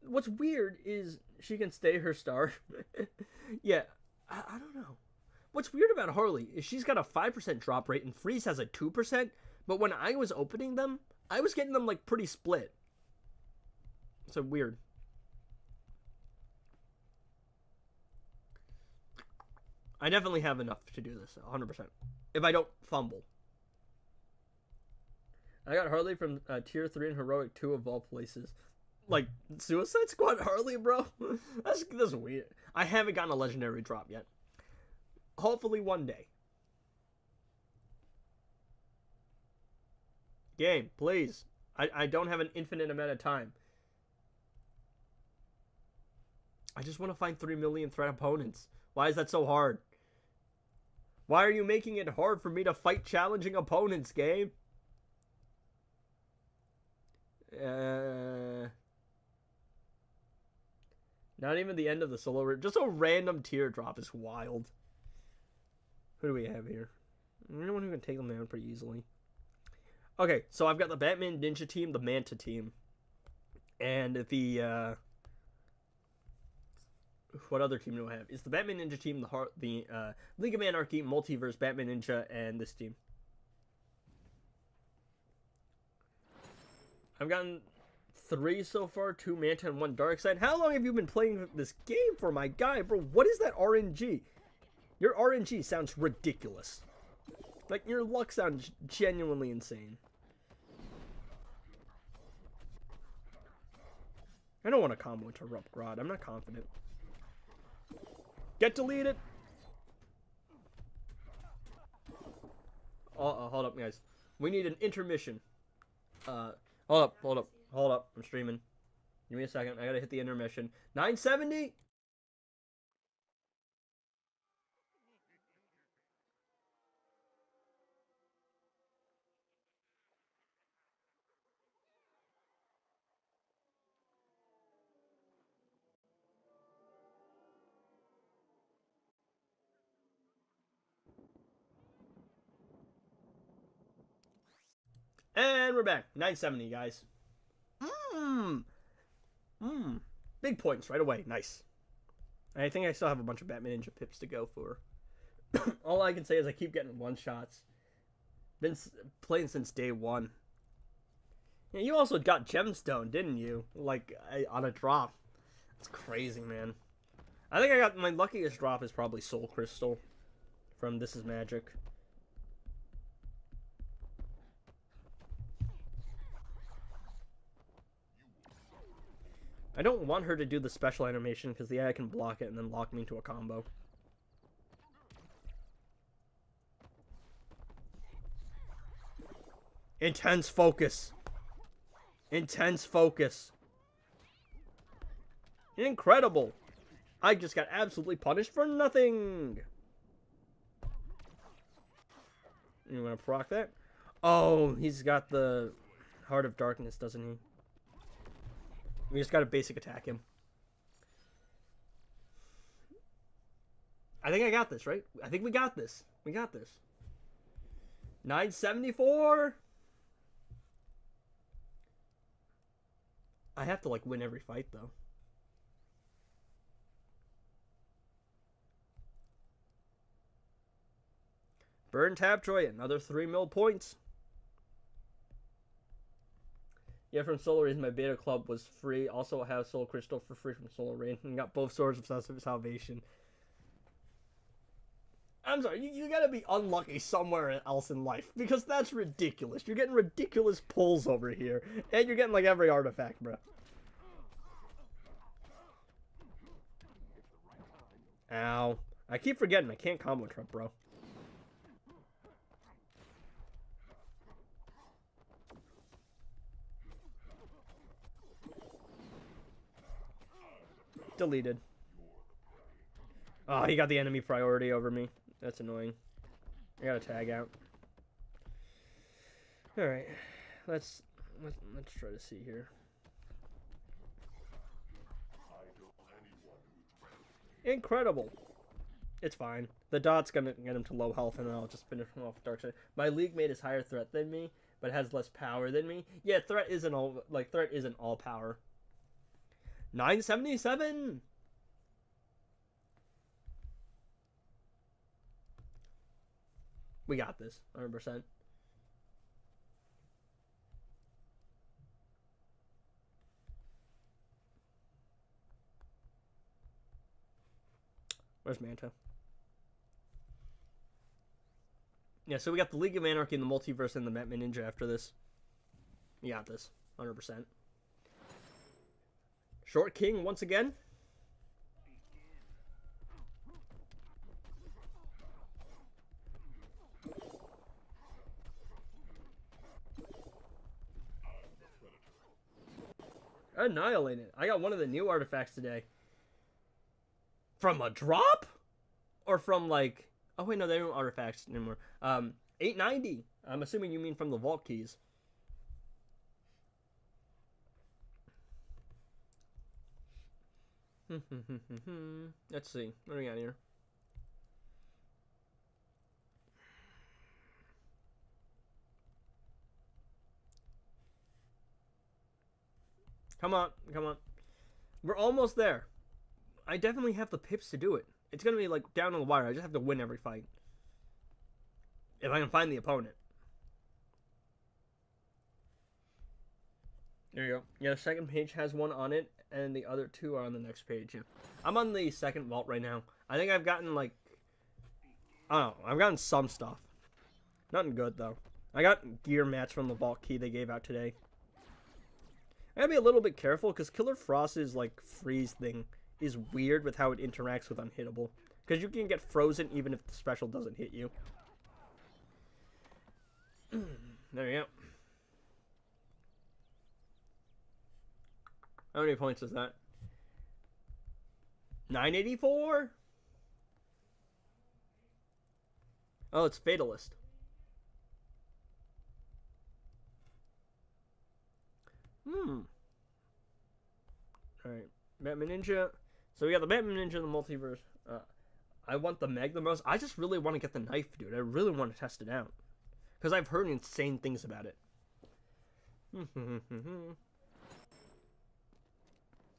What's weird is she can stay her star. Yeah, I don't know. What's weird about Harley is she's got a 5% drop rate and Freeze has a 2%, but when I was opening them, I was getting them like pretty split. So weird. I definitely have enough to do this, 100%. If I don't fumble. I got Harley from Tier 3 and Heroic 2 of all places. Like, Suicide Squad Harley, bro? That's weird. I haven't gotten a legendary drop yet. Hopefully one day. Game, please. I don't have an infinite amount of time. I just want to find 3 million threat opponents. Why is that so hard? Why are you making it hard for me to fight challenging opponents, game? Not even the end of the solo. Just a random teardrop is wild. Who do we have here? Anyone who can take them down pretty easily. Okay, so I've got the Batman Ninja team, the Manta team, and the what other team do I have? It's the Batman Ninja team, the League of Anarchy, Multiverse, Batman Ninja, and this team. I've gotten 3 so far, 2 Manta and 1 Darkseid. How long have you been playing this game for, my guy? Bro, what is that RNG? Your RNG sounds ridiculous. Like, your luck sounds genuinely insane. I don't want to combo interrupt Grodd. I'm not confident. Get deleted! Hold up, guys. We need an intermission. Hold up. I'm streaming. Give me a second. I gotta hit the intermission. 970! And we're back. 970, guys. Big points right away. Nice. I think I still have a bunch of Batman Ninja pips to go for. All I can say is I keep getting one-shots. Been playing since day 1. Yeah, you also got Gemstone, didn't you? Like, on a drop. That's crazy, man. I think I got my luckiest drop is probably Soul Crystal from This Is Magic. I don't want her to do the special animation because the AI can block it and then lock me into a combo. Intense focus. Intense focus. Incredible. I just got absolutely punished for nothing. You want to proc that? Oh, he's got the Heart of Darkness, doesn't he? We just gotta basic attack him. I think I got this, right? I think we got this. We got this. 974. I have to, like, win every fight, though. Burn Tapjoy, another 3 mil points. Yeah, from Solar Rain, my beta club was free. Also have Soul Crystal for free from Solar Rain. And got both Swords of Salvation. I'm sorry, you gotta be unlucky somewhere else in life. Because that's ridiculous. You're getting ridiculous pulls over here. And you're getting, like, every artifact, bro. Ow. I keep forgetting I can't combo trap, bro. Deleted. Oh, he got the enemy priority over me. That's annoying. I gotta tag out. Alright. Let's try to see here. Incredible. It's fine. The dot's gonna get him to low health, and then I'll just finish him off dark side. My league mate is higher threat than me, but has less power than me. Yeah, threat isn't all power. 977. We got this, 100%. Where's Manta? Yeah, so we got the League of Anarchy and the Multiverse and the Batman Ninja after this. We got this, 100%. Short King once again. Annihilate it. I got one of the new artifacts today. From a drop? Or from like... Oh wait, no, they don't artifacts anymore. 890. I'm assuming you mean from the vault keys. Let's see. What do we got here? Come on, come on. We're almost there. I definitely have the pips to do it. It's going to be like down on the wire. I just have to win every fight. If I can find the opponent. There you go. Yeah, the second page has one on it, and the other two are on the next page. Yeah. I'm on the second vault right now. I think I've gotten like... I don't know. I've gotten some stuff. Nothing good, though. I got gear mats from the vault key they gave out today. I gotta be a little bit careful, because Killer Frost's like freeze thing is weird with how it interacts with Unhittable. Because you can get frozen even if the special doesn't hit you. There you go. How many points is that? 984? Oh, it's Fatalist. Alright. Batman Ninja. So we got the Batman Ninja in the multiverse. I want the Meg the most. I just really want to get the knife, dude. I really want to test it out. Because I've heard insane things about it.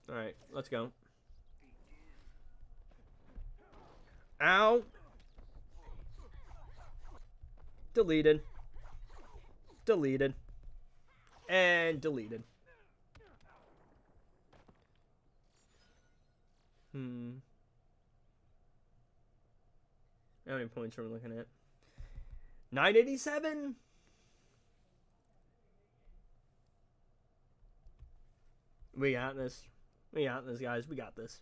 Alright, let's go. Ow! Deleted. Deleted. And deleted. How many points are we looking at? 987? We got this. We got this, guys. We got this.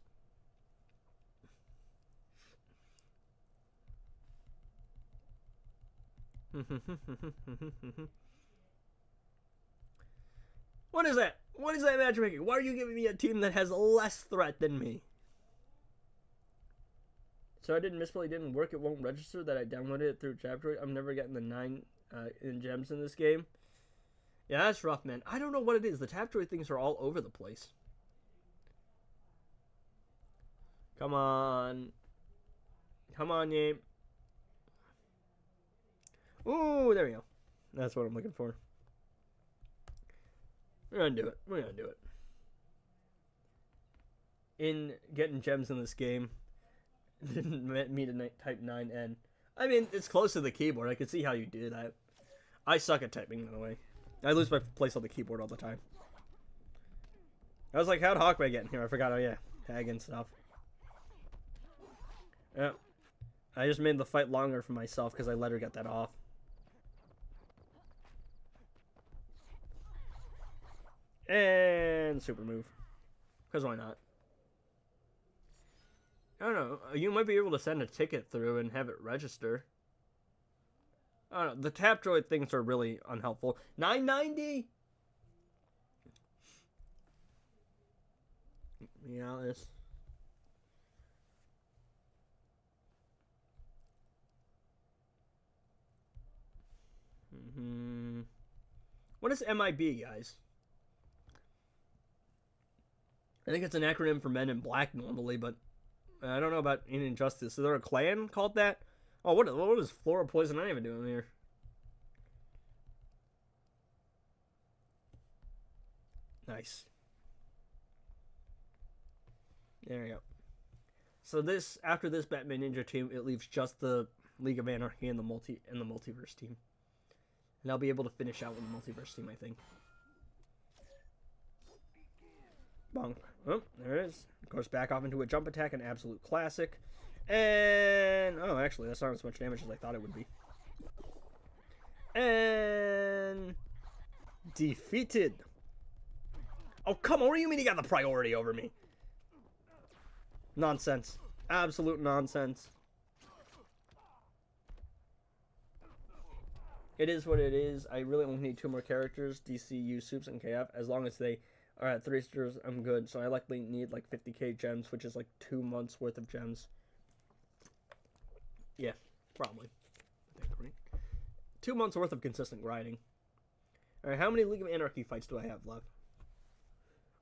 What is that? What is that matchmaking? Why are you giving me a team that has less threat than me? So I didn't misplay, didn't work. It won't register that I downloaded it through Tapjoy. I'm never getting the 9 in gems in this game. Yeah, that's rough, man. I don't know what it is. The Tapjoy things are all over the place. Come on. Come on, game. Ooh, there we go. That's what I'm looking for. We're gonna do it. We're gonna do it. In getting gems in this game, didn't me to type 9N. I mean, it's close to the keyboard. I can see how you do that. I suck at typing, by the way. I lose my place on the keyboard all the time. I was like, how'd Hawkeye get in here? I forgot. Oh, yeah. Tag and stuff. Yeah. I just made the fight longer for myself because I let her get that off. And super move. Because why not? I don't know. You might be able to send a ticket through and have it register. I don't know. The Tapjoy things are really unhelpful. 990? Yeah, this. What is MIB, guys? I think it's an acronym for Men in Black normally, but I don't know about in Injustice. Is there a clan called that? Oh, what is Flora Poison I even doing here? Nice. There we go. So this, after this Batman Ninja team, it leaves just the League of Anarchy and the Multiverse team. And I'll be able to finish out with the Multiverse team, I think. Bonk. Oh, there it is. Of course, back off into a jump attack, an absolute classic. And, oh, actually, that's not as much damage as I thought it would be. And defeated. Oh, come on, what do you mean he got the priority over me? Nonsense. Absolute nonsense. It is what it is. I really only need 2 more characters, DCU, Supes, and KF. As long as they are at 3 stars, I'm good. So I likely need like 50k gems, which is like 2 months worth of gems. Yeah, probably. I think, right? 2 months worth of consistent grinding. Alright, how many League of Anarchy fights do I have left?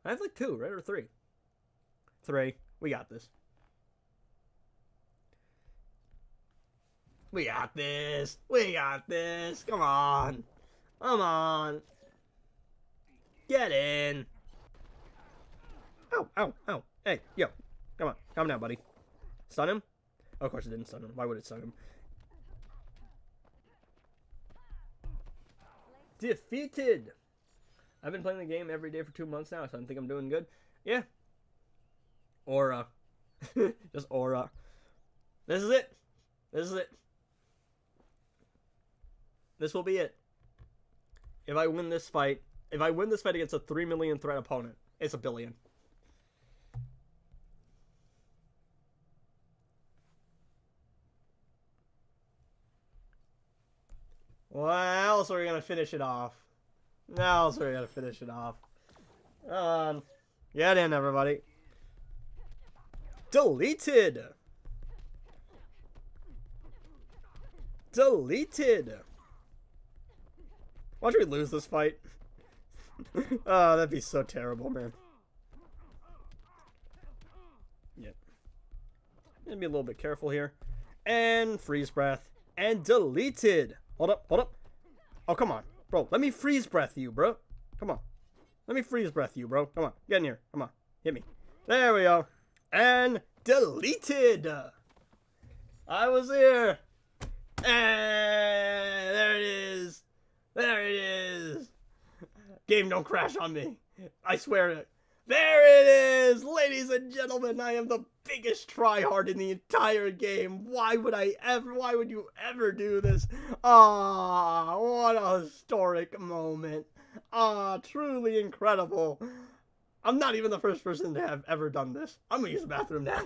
I have like 2, right? Or 3? 3. We got this. We got this. We got this. Come on. Come on. Get in. Ow, ow, ow. Hey, yo. Come on. Calm down, buddy. Stun him? Oh, of course it didn't stun him. Why would it stun him? Defeated. I've been playing the game every day for 2 months now, so I think I'm doing good. Yeah. Aura. Just aura. This is it. This is it. This will be it. If I win this fight against a 3 million threat opponent, it's a billion. Well, how else are we going to finish it off? How else are we going to finish it off? Get in, everybody. Deleted. Deleted. Why don't we lose this fight? Oh, that'd be so terrible, man. Yep. Gonna be a little bit careful here. And freeze breath. And deleted. Hold up, hold up. Oh, come on. Bro, let me freeze breath you, bro. Come on. Let me freeze breath you, bro. Come on. Get in here. Come on. Hit me. There we go. And deleted. I was here. And there it is. There it is. Game don't crash on me. I swear it. There it is. Ladies and gentlemen, I am the biggest tryhard in the entire game. Why would you ever do this? Ah, what a historic moment. Ah, truly incredible. I'm not even the first person to have ever done this. I'm gonna use the bathroom now.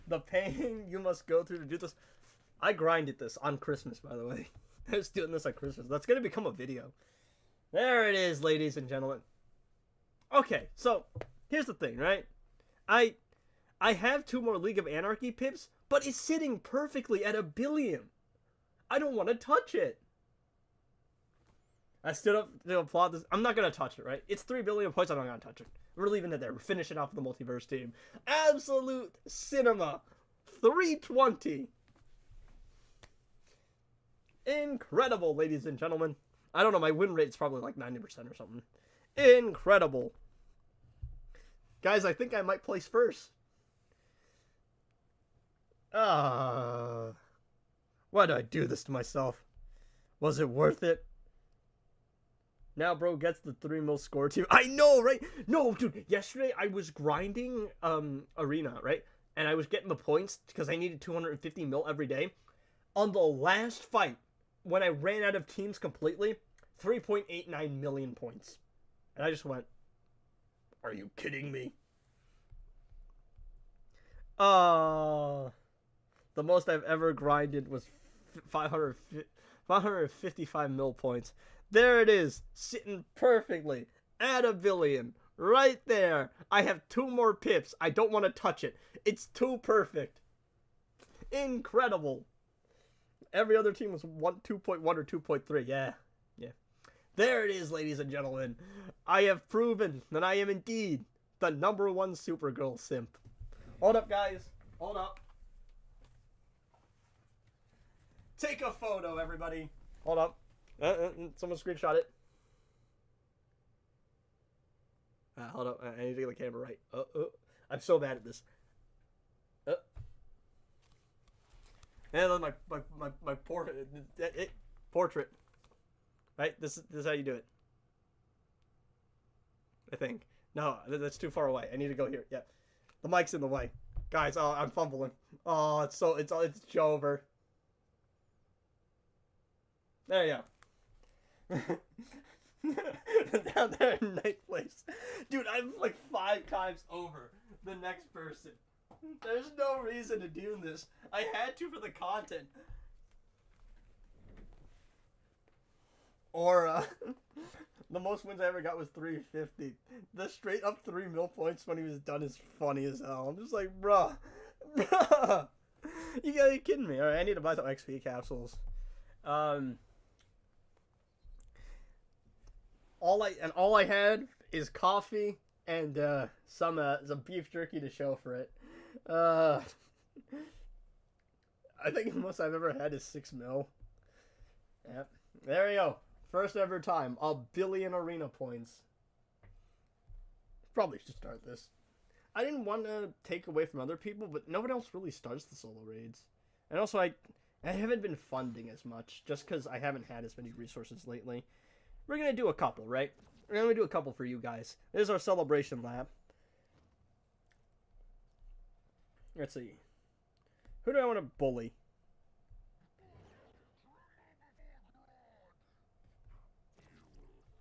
The pain you must go through to do this. I grinded this on Christmas, by the way. I was doing this on Christmas. That's going to become a video. There it is, ladies and gentlemen. Okay, so here's the thing, right? I have 2 more League of Anarchy pips, but it's sitting perfectly at 1 billion. I don't want to touch it. I stood up to applaud this. I'm not going to touch it, right? It's 3 billion points. I'm not going to touch it. We're leaving it there. We're finishing off the multiverse team. Absolute cinema. 320. Incredible, ladies and gentlemen. I don't know, my win rate's probably like 90% or something. Incredible. Guys, I think I might place first. Why did I do this to myself? Was it worth it? Now bro gets the 3 mil score too. I know, right? No, dude, yesterday I was grinding arena, right? And I was getting the points because I needed 250 mil every day. On the last fight, when I ran out of teams completely, 3.89 million points. And I just went, are you kidding me? The most I've ever grinded was 555 mil points. There it is, sitting perfectly at a billion. Right there. I have 2 more pips. I don't want to touch it. It's too perfect. Incredible. Every other team was 2.1 or 2.3. Yeah. There it is, ladies and gentlemen. I have proven that I am indeed the #1 Supergirl simp. Hold up, guys. Hold up. Take a photo, everybody. Hold up. Someone screenshot it. Hold up. I need to get the camera right. I'm so bad at this. And then my portrait. Right? This is how you do it. I think. No, that's too far away. I need to go here. Yeah. The mic's in the way. Guys, I'm fumbling. Oh, it's over. There you go. Down there in ninth place. Dude, I'm like 5 times over the next person. There's no reason to do this. I had to for the content. Or, the most wins I ever got was 350. The straight up 3 mil points when he was done is funny as hell. I'm just like, bruh. You gotta be kidding me. Alright, I need to buy some XP capsules. All I had is coffee and some beef jerky to show for it. I think the most I've ever had is 6 mil. Yep. There we go. First ever time. 1 billion arena points. Probably should start this. I didn't want to take away from other people, but no one else really starts the solo raids. And also, I haven't been funding as much, just because I haven't had as many resources lately. We're going to do a couple, right? We're going to do a couple for you guys. This is our celebration lap. Let's see. Who do I want to bully?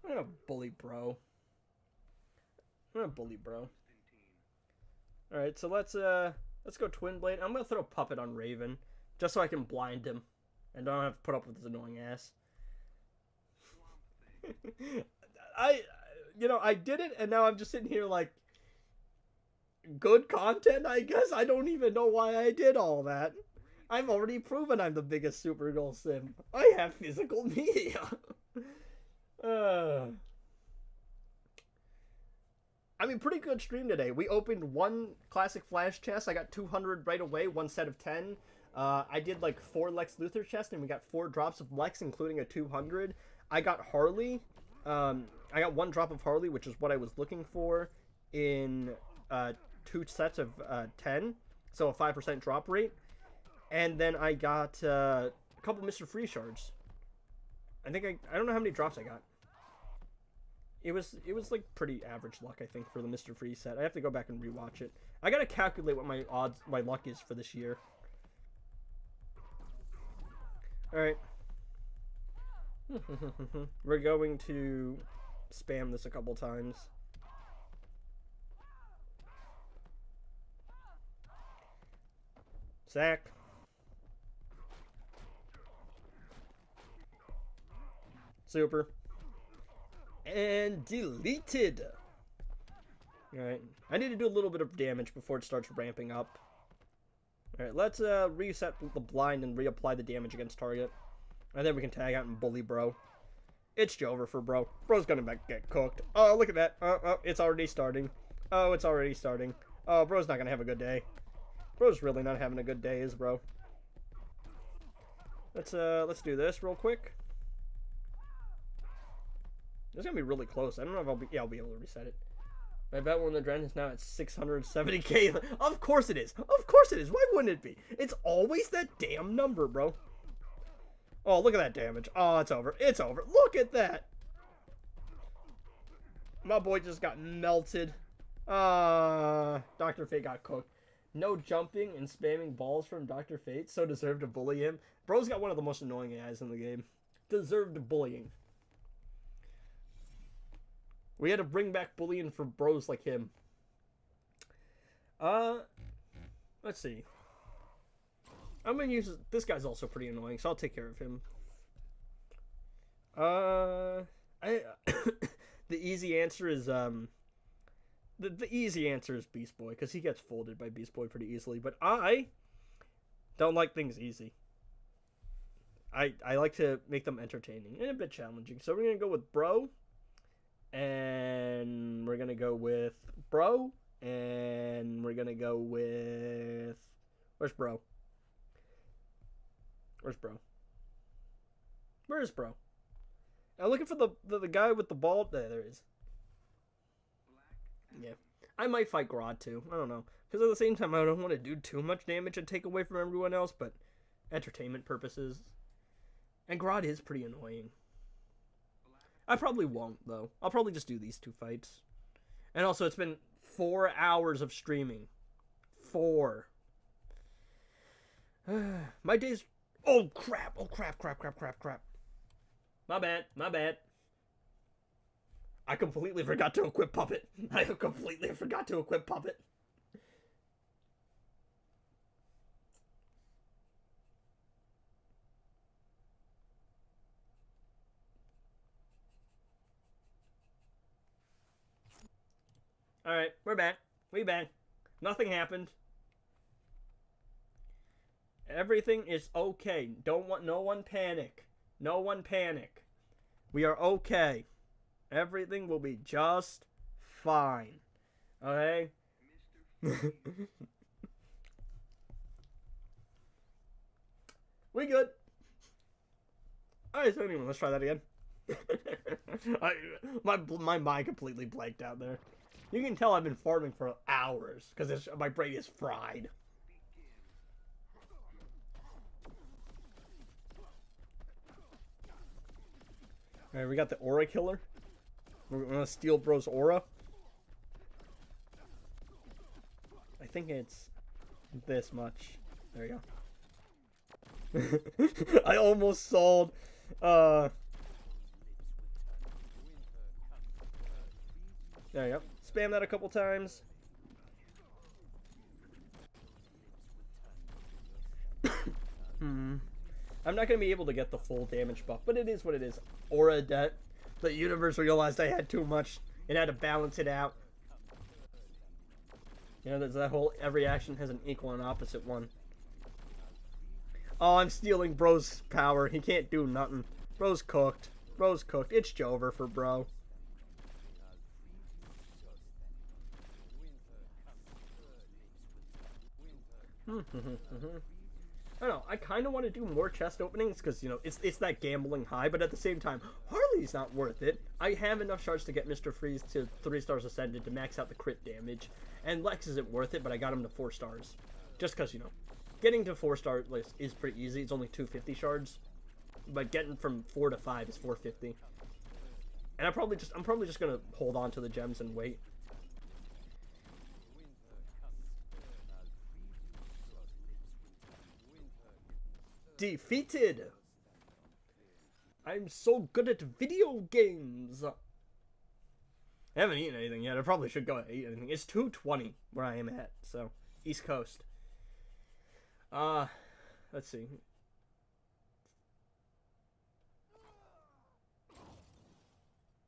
I'm going to bully bro. Alright, so let's go Twin Blade. I'm going to throw a puppet on Raven, just so I can blind him. And don't have to put up with his annoying ass. I did it, and now I'm just sitting here like, good content, I guess. I don't even know why I did all that. I've already proven I'm the biggest Supergirl sim. I have physical media. I mean, pretty good stream today. We opened 1 classic Flash chest. I got 200 right away, 1 set of 10. I did like 4 Lex Luthor chests, and we got 4 drops of Lex, including a 200. I got Harley. I got 1 drop of Harley, which is what I was looking for in 2 sets of 10, so a 5% drop rate. And then I got a couple Mr. Free shards. I don't know how many drops I got. It was like pretty average luck, I think, for the Mr. Free set. I have to go back and rewatch it. I gotta calculate what my luck is for this year. Alright. We're going to spam this a couple times. Sack. Super. And deleted. Alright. I need to do a little bit of damage before it starts ramping up. Alright, let's reset the blind and reapply the damage against target. And then we can tag out and bully bro. It's Jover for bro. Bro's gonna get cooked. Oh, look at that. Oh, it's already starting. Oh, it's already starting. Oh, bro's not gonna have a good day. Bro's really not having a good day, is bro. Let's do this real quick. It's gonna be really close. I don't know if I'll be. Yeah, I'll be able to reset it. My bet when the Dren is now at 670k. Of course it is. Of course it is. Why wouldn't it be? It's always that damn number, bro. Oh, look at that damage. Oh, it's over. It's over. Look at that. My boy just got melted. Dr. Fate got cooked. No jumping and spamming balls from Dr. Fate. So deserved to bully him. Bro's got one of the most annoying AIs in the game. Deserved bullying. We had to bring back bullying for bros like him. Let's see. I'm gonna use this guy's also pretty annoying, so I'll take care of him. The easy answer is the easy answer is Beast Boy, because he gets folded by Beast Boy pretty easily. But I don't like things easy. I like to make them entertaining and a bit challenging. So we're gonna go with Bro. And we're gonna go with Bro, and we're gonna go with where's Bro? Where's Bro? Where is Bro? I'm looking for the guy with the ball. There it is. Yeah, I might fight Grodd too. I don't know, because at the same time I don't want to do too much damage and take away from everyone else, but entertainment purposes. And Grodd is pretty annoying. I probably won't, though. I'll probably just do these two fights. And also, it's been 4 hours of streaming. 4. My days... Oh, crap. Oh, crap. My bad. I completely forgot to equip Puppet. Alright, we're back. We back. Nothing happened. Everything is okay. No one panic. No one panic. We are okay. Everything will be just fine. Okay? We good. Alright, so anyway, let's try that again. My mind completely blanked out there. You can tell I've been farming for hours, because my brain is fried. Alright, we got the Aura Killer. We're gonna steal Bro's Aura. I think it's this much. There you go. I almost sold, there you go. Spam that a couple times. I'm not going to be able to get the full damage buff, but it is what it is. Aura debt. The universe realized I had too much. It had to balance it out. You know, there's that whole every action has an equal and opposite one. Oh, I'm stealing Bro's power. He can't do nothing. Bro's cooked. Bro's cooked. It's Jover for Bro. I don't know. I kind of want to do more chest openings because, you know, it's that gambling high, but at the same time, Harley's not worth it. I have enough shards to get Mr. Freeze to 3 stars ascended to max out the crit damage, and Lex isn't worth it, but I got him to 4 stars. Just because, you know, getting to 4 star list is pretty easy. It's only 250 shards, but getting from 4 to 5 is 450. And I'm probably just gonna hold on to the gems and wait. Defeated. I'm so good at video games. I haven't eaten anything yet. I probably should go eat anything. It's 2:20 where I am at, so East Coast. Let's see.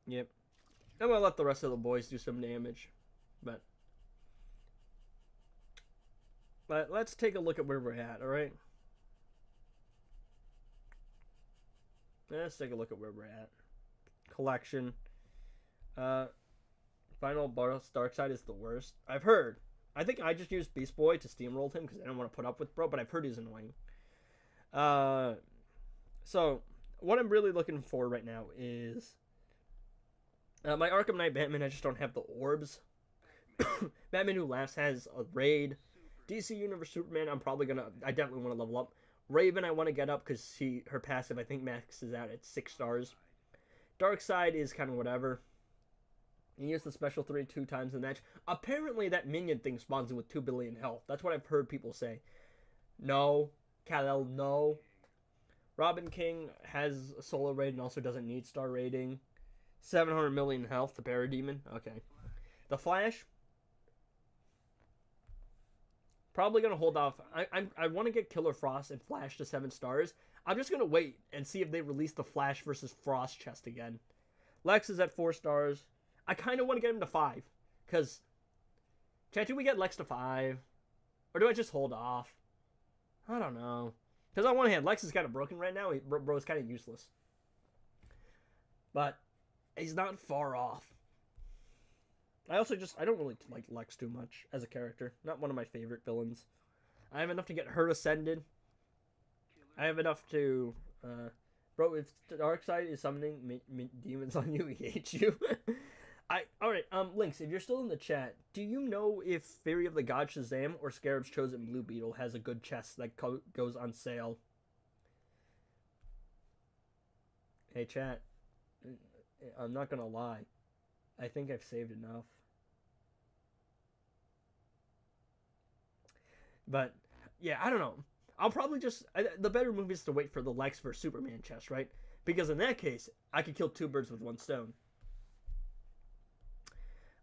Yep. I'm gonna let the rest of the boys do some damage, but let's take a look at where we're at. All right. Let's take a look at where we're at. Collection. Final boss Dark Side is the worst. I've heard. I think I just used Beast Boy to steamroll him because I don't want to put up with Bro, but I've heard he's annoying. So what I'm really looking for right now is My Arkham Knight Batman, I just don't have the orbs. Batman Who Laughs has a raid. DC Universe Superman, I definitely want to level up. Raven, I want to get up because her passive, I think, maxes out at 6 stars. Darkseid is kind of whatever. You use the special 3 2 times in the match. Apparently, that minion thing spawns in with 2 billion health. That's what I've heard people say. No. Kal-El, no. Robin King has a solo raid and also doesn't need star rating. 700 million health, the Parademon. Okay. The Flash. Probably going to hold off. I want to get Killer Frost and Flash to 7 stars. I'm just going to wait and see if they release the Flash versus Frost chest again. Lex is at 4 stars. I kind of want to get him to 5. Because, chat, do we get Lex to 5? Or do I just hold off? I don't know. Because on one hand, Lex is kind of broken right now. Bro's kind of useless. But he's not far off. I don't really like Lex too much as a character. Not one of my favorite villains. I have enough to get her ascended. I have enough to... bro, if Darkseid is summoning demons on you, he hates you. Alright, Lynx, if you're still in the chat, do you know if Fury of the God Shazam or Scarab's Chosen Blue Beetle has a good chest that goes on sale? Hey, chat. I'm not gonna lie. I think I've saved enough. But, yeah, I don't know. I'll probably just... the better move is to wait for the Lex vs. Superman chest, right? Because in that case, I could kill 2 birds with 1 stone.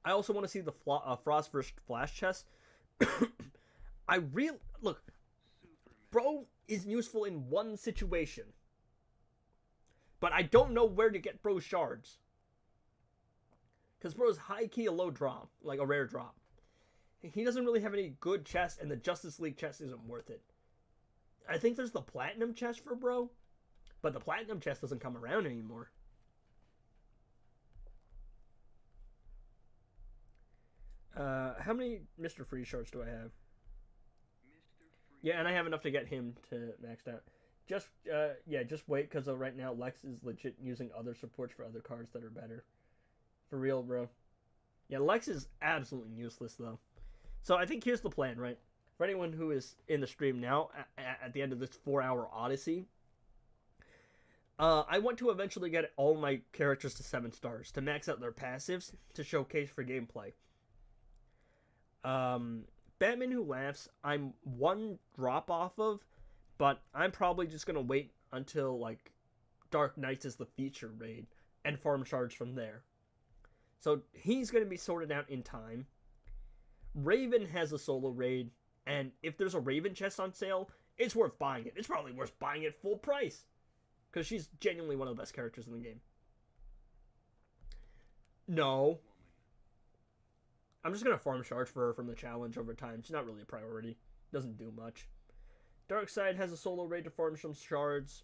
I also want to see the Frost vs. Flash chest. Look, bro is useful in one situation. But I don't know where to get bro's shards. Because bro's high-key a low drop. Like a rare drop. He doesn't really have any good chests, and the Justice League chest isn't worth it. I think there's the Platinum chest for bro. But the Platinum chest doesn't come around anymore. How many Mr. Freeze shards do I have? Yeah, and I have enough to get him to maxed out. Just wait, because right now Lex is legit using other supports for other cards that are better. For real, bro. Yeah, Lex is absolutely useless, though. So I think here's the plan, right? For anyone who is in the stream now, at the end of this 4-hour odyssey, I want to eventually get all my characters to 7 stars, to max out their passives, to showcase for gameplay. Batman Who Laughs, I'm 1 drop off of, but I'm probably just going to wait until, like, Dark Knights is the feature raid, and farm shards from there. So, he's going to be sorted out in time. Raven has a solo raid, and if there's a Raven chest on sale, it's worth buying it. It's probably worth buying it full price, because she's genuinely one of the best characters in the game. No. I'm just going to farm shards for her from the challenge over time. She's not really a priority. Doesn't do much. Darkseid has a solo raid to farm some shards.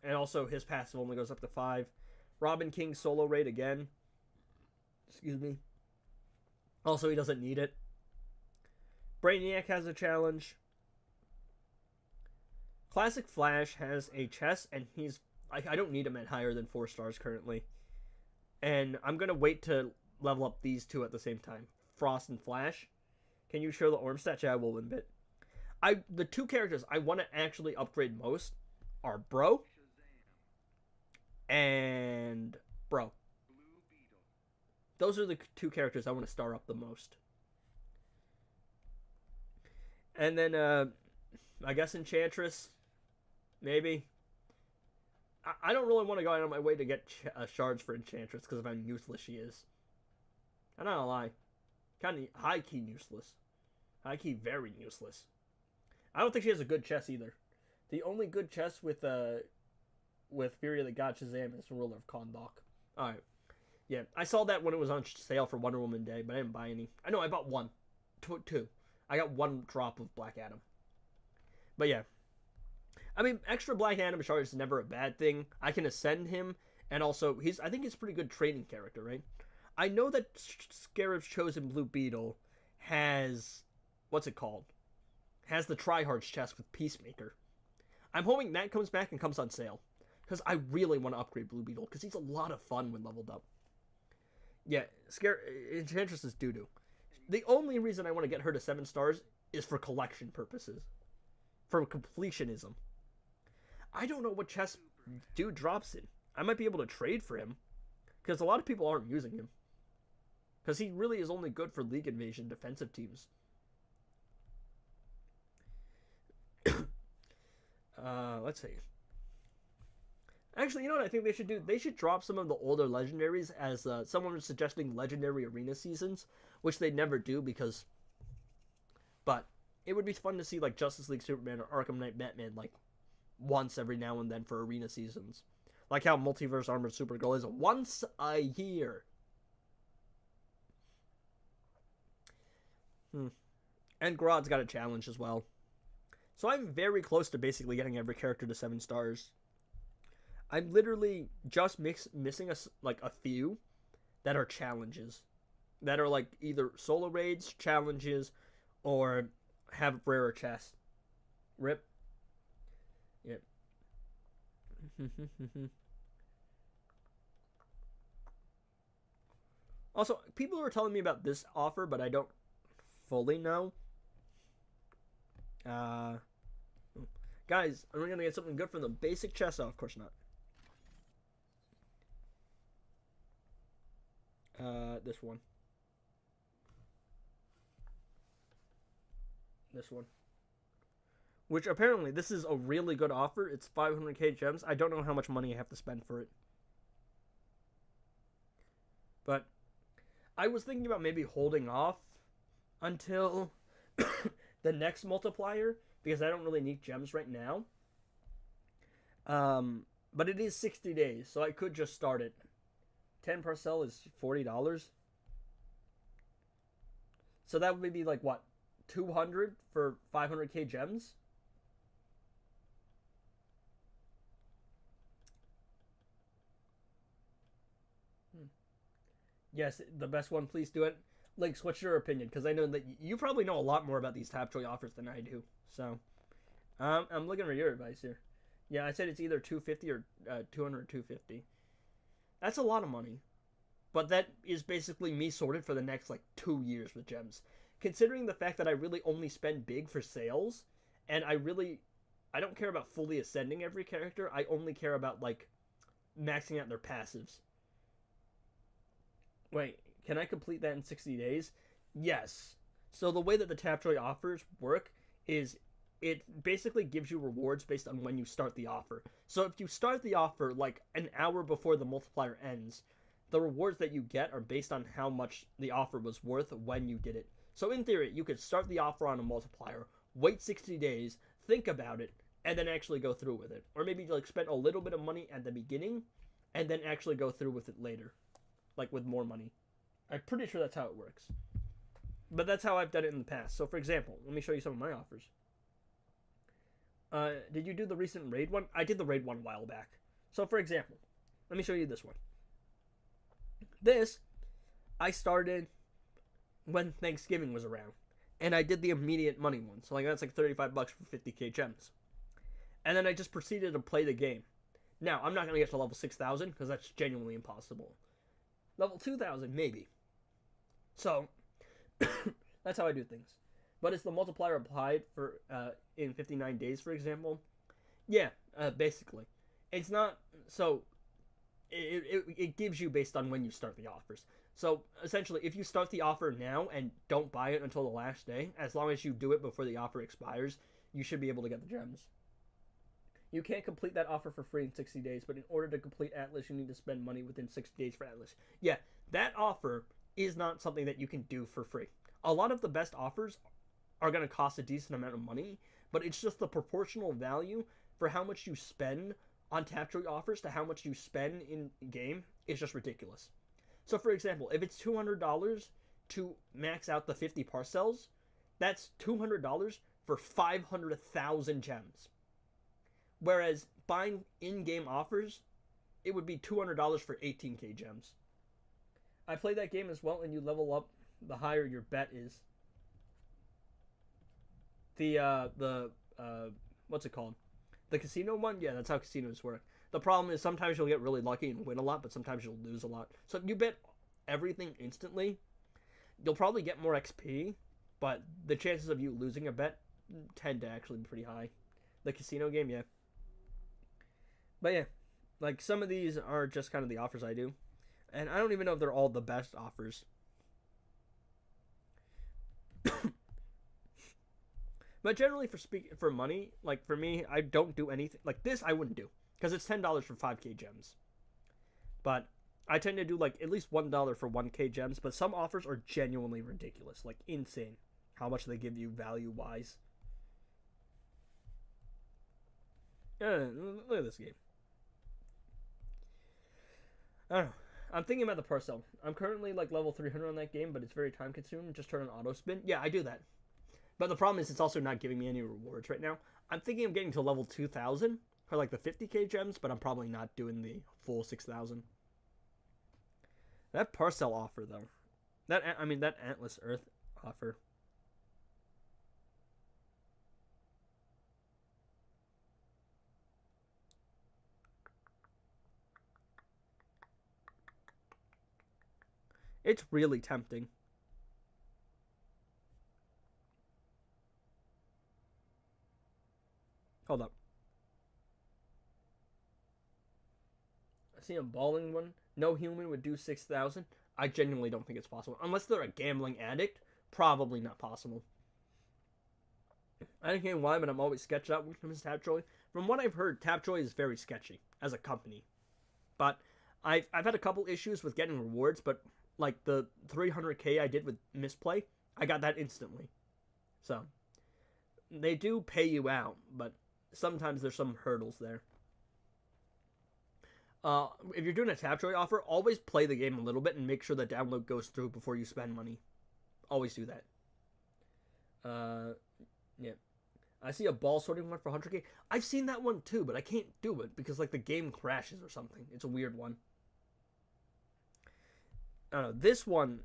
And also his passive only goes up to 5. Robin King solo raid again. Excuse me. Also, he doesn't need it. Brainiac has a challenge. Classic Flash has a chest, and he's... I don't need him at higher than 4 stars currently. And I'm going to wait to level up these 2 at the same time. Frost and Flash. Can you show the orb stat? Yeah, I will in a bit. The 2 characters I want to actually upgrade most are Bro and Bro. Those are the 2 characters I want to star up the most. And then, I guess Enchantress. Maybe. I don't really want to go out of my way to get shards for Enchantress because of how useless she is. I'm not gonna lie. Kind of high-key useless. High-key very useless. I don't think she has a good chest either. The only good chest with Fury of the God Shazam is Ruler of Kondok. Alright. Yeah, I saw that when it was on sale for Wonder Woman Day, but I didn't buy any. I know, I bought 1. 2. I got 1 drop of Black Adam. But yeah. I mean, extra Black Adam shard is never a bad thing. I can ascend him, and also, I think he's a pretty good trading character, right? I know that Scarab's Chosen Blue Beetle has... What's it called? Has the Tryhard's chest with Peacemaker. I'm hoping that comes back and comes on sale. Because I really want to upgrade Blue Beetle, because he's a lot of fun when leveled up. Yeah, Enchantress is doo-doo. The only reason I want to get her to 7 stars is for collection purposes. For completionism. I don't know what chest dude drops in. I might be able to trade for him. Because a lot of people aren't using him. Because he really is only good for League Invasion defensive teams. Let's see. Actually, you know what I think they should do? They should drop some of the older legendaries, as someone was suggesting legendary arena seasons, which they never do because... But it would be fun to see like Justice League Superman or Arkham Knight Batman like once every now and then for arena seasons. Like how Multiverse Armored Supergirl is once a year. And Grodd's got a challenge as well. So I'm very close to basically getting every character to 7 stars. I'm literally just missing a few that are challenges. That are like either solo raids, challenges, or have rarer chests. Rip. Yep. Also, people are telling me about this offer, but I don't fully know. Guys, are we gonna get something good from the basic chest? Oh, of course not. This one. This one. Which apparently, this is a really good offer. It's 500k gems. I don't know how much money I have to spend for it. But I was thinking about maybe holding off until the next multiplier, because I don't really need gems right now. But it is 60 days, so I could just start it. 10 parcel is $40. So that would be like, what, 200 for 500k gems? Yes, the best one, please do it. Links, what's your opinion? Because I know that you probably know a lot more about these Tapjoy offers than I do. So, I'm looking for your advice here. Yeah, I said it's either 250 or 200 or 250. That's a lot of money. But that is basically me sorted for the next, like, 2 years with gems. Considering the fact that I really only spend big for sales, and I don't care about fully ascending every character. I only care about, like, maxing out their passives. Wait, can I complete that in 60 days? Yes. So the way that the Tapjoy offers work is it basically gives you rewards based on when you start the offer. So if you start the offer like an hour before the multiplier ends, the rewards that you get are based on how much the offer was worth when you did it. So in theory, you could start the offer on a multiplier, wait 60 days, think about it, and then actually go through with it. Or maybe like spend a little bit of money at the beginning, and then actually go through with it later. Like with more money. I'm pretty sure that's how it works. But that's how I've done it in the past. So for example, let me show you some of my offers. Did you do the recent raid one? I did the raid one a while back. So for example, let me show you this one. This, I started when Thanksgiving was around. And I did the immediate money one. So like that's like $35 for 50k gems. And then I just proceeded to play the game. Now, I'm not going to get to level 6,000 because that's genuinely impossible. Level 2,000, maybe. So, that's how I do things. But is the multiplier applied for in 59 days, for example? Yeah, basically. It's not... So, it gives you based on when you start the offers. So, essentially, if you start the offer now and don't buy it until the last day, as long as you do it before the offer expires, you should be able to get the gems. You can't complete that offer for free in 60 days, but in order to complete Atlas, you need to spend money within 60 days for Atlas. Yeah, that offer is not something that you can do for free. A lot of the best offers are going to cost a decent amount of money, but it's just the proportional value for how much you spend on Tapjoy offers to how much you spend in game is just ridiculous. So, for example, if it's $200 to max out the 50 parcels, that's $200 for 500,000 gems. Whereas buying in-game offers, it would be $200 for 18k gems. I played that game as well, and you level up the higher your bet is. What's it called? The casino one? Yeah, that's how casinos work. The problem is sometimes you'll get really lucky and win a lot, but sometimes you'll lose a lot. So if you bet everything instantly, you'll probably get more XP, but the chances of you losing a bet tend to actually be pretty high. The casino game, yeah. But yeah, like some of these are just kind of the offers I do. And I don't even know if they're all the best offers. But generally for money, like for me, I don't do anything like this. I wouldn't do because it's $10 for 5k gems. But I tend to do like at least $1 for 1k gems. But some offers are genuinely ridiculous, like insane, how much they give you value wise. Look at this game. I don't know. I'm thinking about the parcel. I'm currently like level 300 on that game, but it's very time consuming. Just turn on auto spin. Yeah, I do that. But the problem is it's also not giving me any rewards right now. I'm thinking of getting to level 2000 for like the 50k gems, but I'm probably not doing the full 6000. That parcel offer though. That Atlas Earth offer. It's really tempting. Hold up. I see a balling one. No human would do 6,000. I genuinely don't think it's possible. Unless they're a gambling addict, probably not possible. I don't know why, but I'm always sketched out when it comes to Tapjoy. From what I've heard, Tapjoy is very sketchy as a company. But I've had a couple issues with getting rewards, but like the 300k I did with misplay, I got that instantly. So they do pay you out, but sometimes there's some hurdles there. If you're doing a Tapjoy offer, always play the game a little bit and make sure the download goes through before you spend money. Always do that. Yeah. I see a ball sorting one for 100k. I've seen that one too, but I can't do it because like the game crashes or something. It's a weird one. I don't know. This one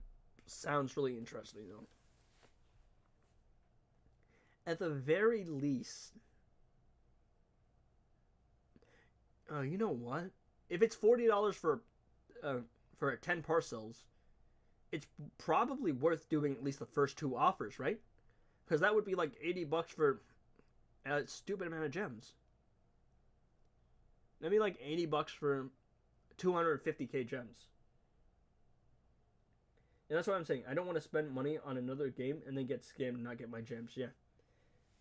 sounds really interesting though. At the very least, you know what? If it's $40 for 10 parcels, it's probably worth doing at least the first two offers, right? Because that would be like $80 for a stupid amount of gems. That'd be like $80 for 250k gems. And that's what I'm saying. I don't want to spend money on another game and then get scammed and not get my gems. Yeah.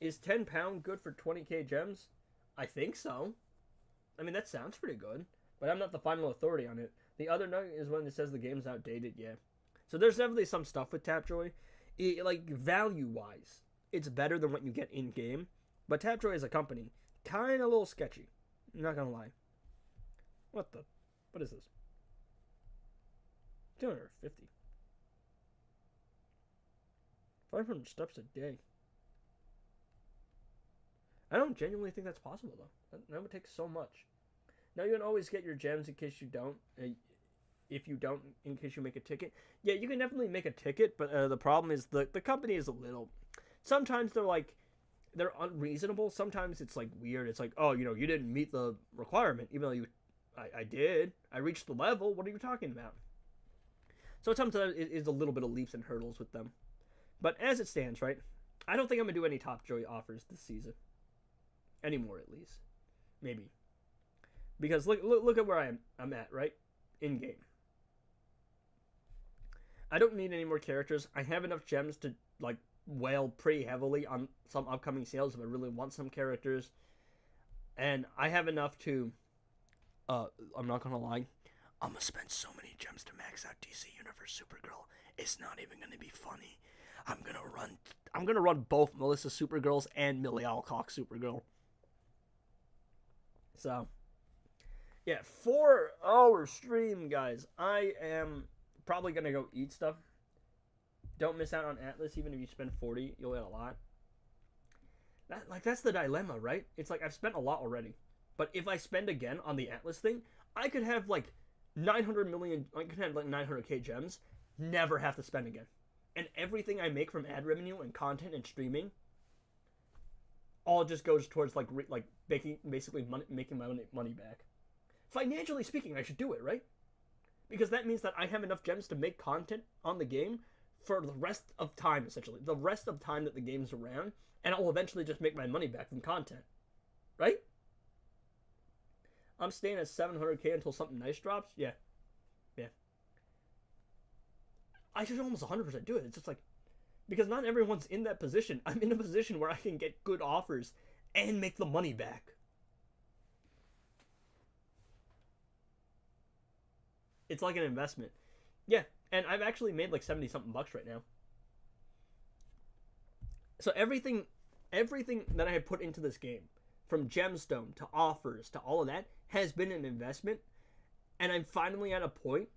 Is £10 good for 20k gems? I think so. I mean, that sounds pretty good. But I'm not the final authority on it. The other note is when it says the game's outdated, yeah. So there's definitely some stuff with Tapjoy. Like, value-wise, it's better than what you get in-game. But Tapjoy as a company, kind of a little sketchy. I'm not gonna lie. What is this? 250. 500 steps a day. I don't genuinely think that's possible, though. That would take so much. Now, you can always get your gems in case you don't. If you don't, in case you make a ticket. Yeah, you can definitely make a ticket, but the problem is the company is a little... Sometimes they're unreasonable. Sometimes it's, like, weird. It's like, oh, you didn't meet the requirement, even though I did. I reached the level. What are you talking about? So sometimes it is a little bit of leaps and hurdles with them. But as it stands, right, I don't think I'm going to do any Tapjoy offers this season. Anymore, at least. Maybe. Because look at where I'm at, right? In-game. I don't need any more characters. I have enough gems to, like, whale pretty heavily on some upcoming sales if I really want some characters. And I have enough to... I'm not gonna lie. I'm gonna spend so many gems to max out DC Universe Supergirl. It's not even gonna be funny. I'm gonna run both Melissa Supergirls and Millie Alcock Supergirl. So... yeah, 4-hour stream, guys. I am probably going to go eat stuff. Don't miss out on Atlas. Even if you spend 40, you'll get a lot. That's the dilemma, right? It's like I've spent a lot already. But if I spend again on the Atlas thing, I could have like 900 million... I could have like 900k gems. Never have to spend again. And everything I make from ad revenue and content and streaming all just goes towards like basically making my money back. Financially speaking, I should do it, right? because that means that I have enough gems to make content on the game for the rest of time, essentially. The rest of time that the game's around, and I'll eventually just make my money back from content. Right? I'm staying at 700k until something nice drops? Yeah. Yeah. I should almost 100% do it. It's just like, because not everyone's in that position. I'm in a position where I can get good offers and make the money back. It's like an investment. Yeah, and I've actually made like 70 something bucks right now. So everything that I have put into this game, from gemstone to offers to all of that, has been an investment, and I'm finally at a point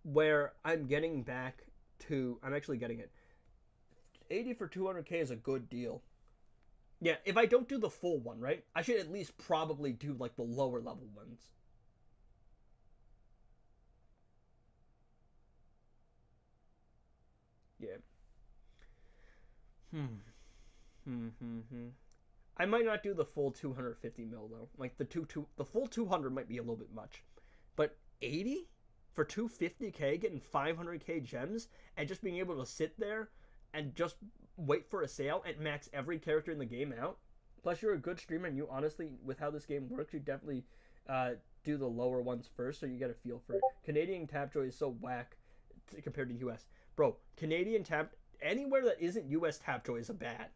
where I'm getting back to, I'm actually getting it. 80 for 200k is a good deal. Yeah, if I don't do the full one, right, I should at least probably do like the lower level ones. Yeah. I might not do the full 250 mil though. Like the full 200 might be a little bit much, but 80 for 250k, getting 500k gems, and just being able to sit there and just wait for a sale and max every character in the game out. Plus, you're a good streamer, and you honestly, with how this game works, you definitely do the lower ones first, so you get a feel for it. Canadian Tapjoy is so whack compared to US. Bro, Canadian anywhere that isn't US Tapjoy is a bad.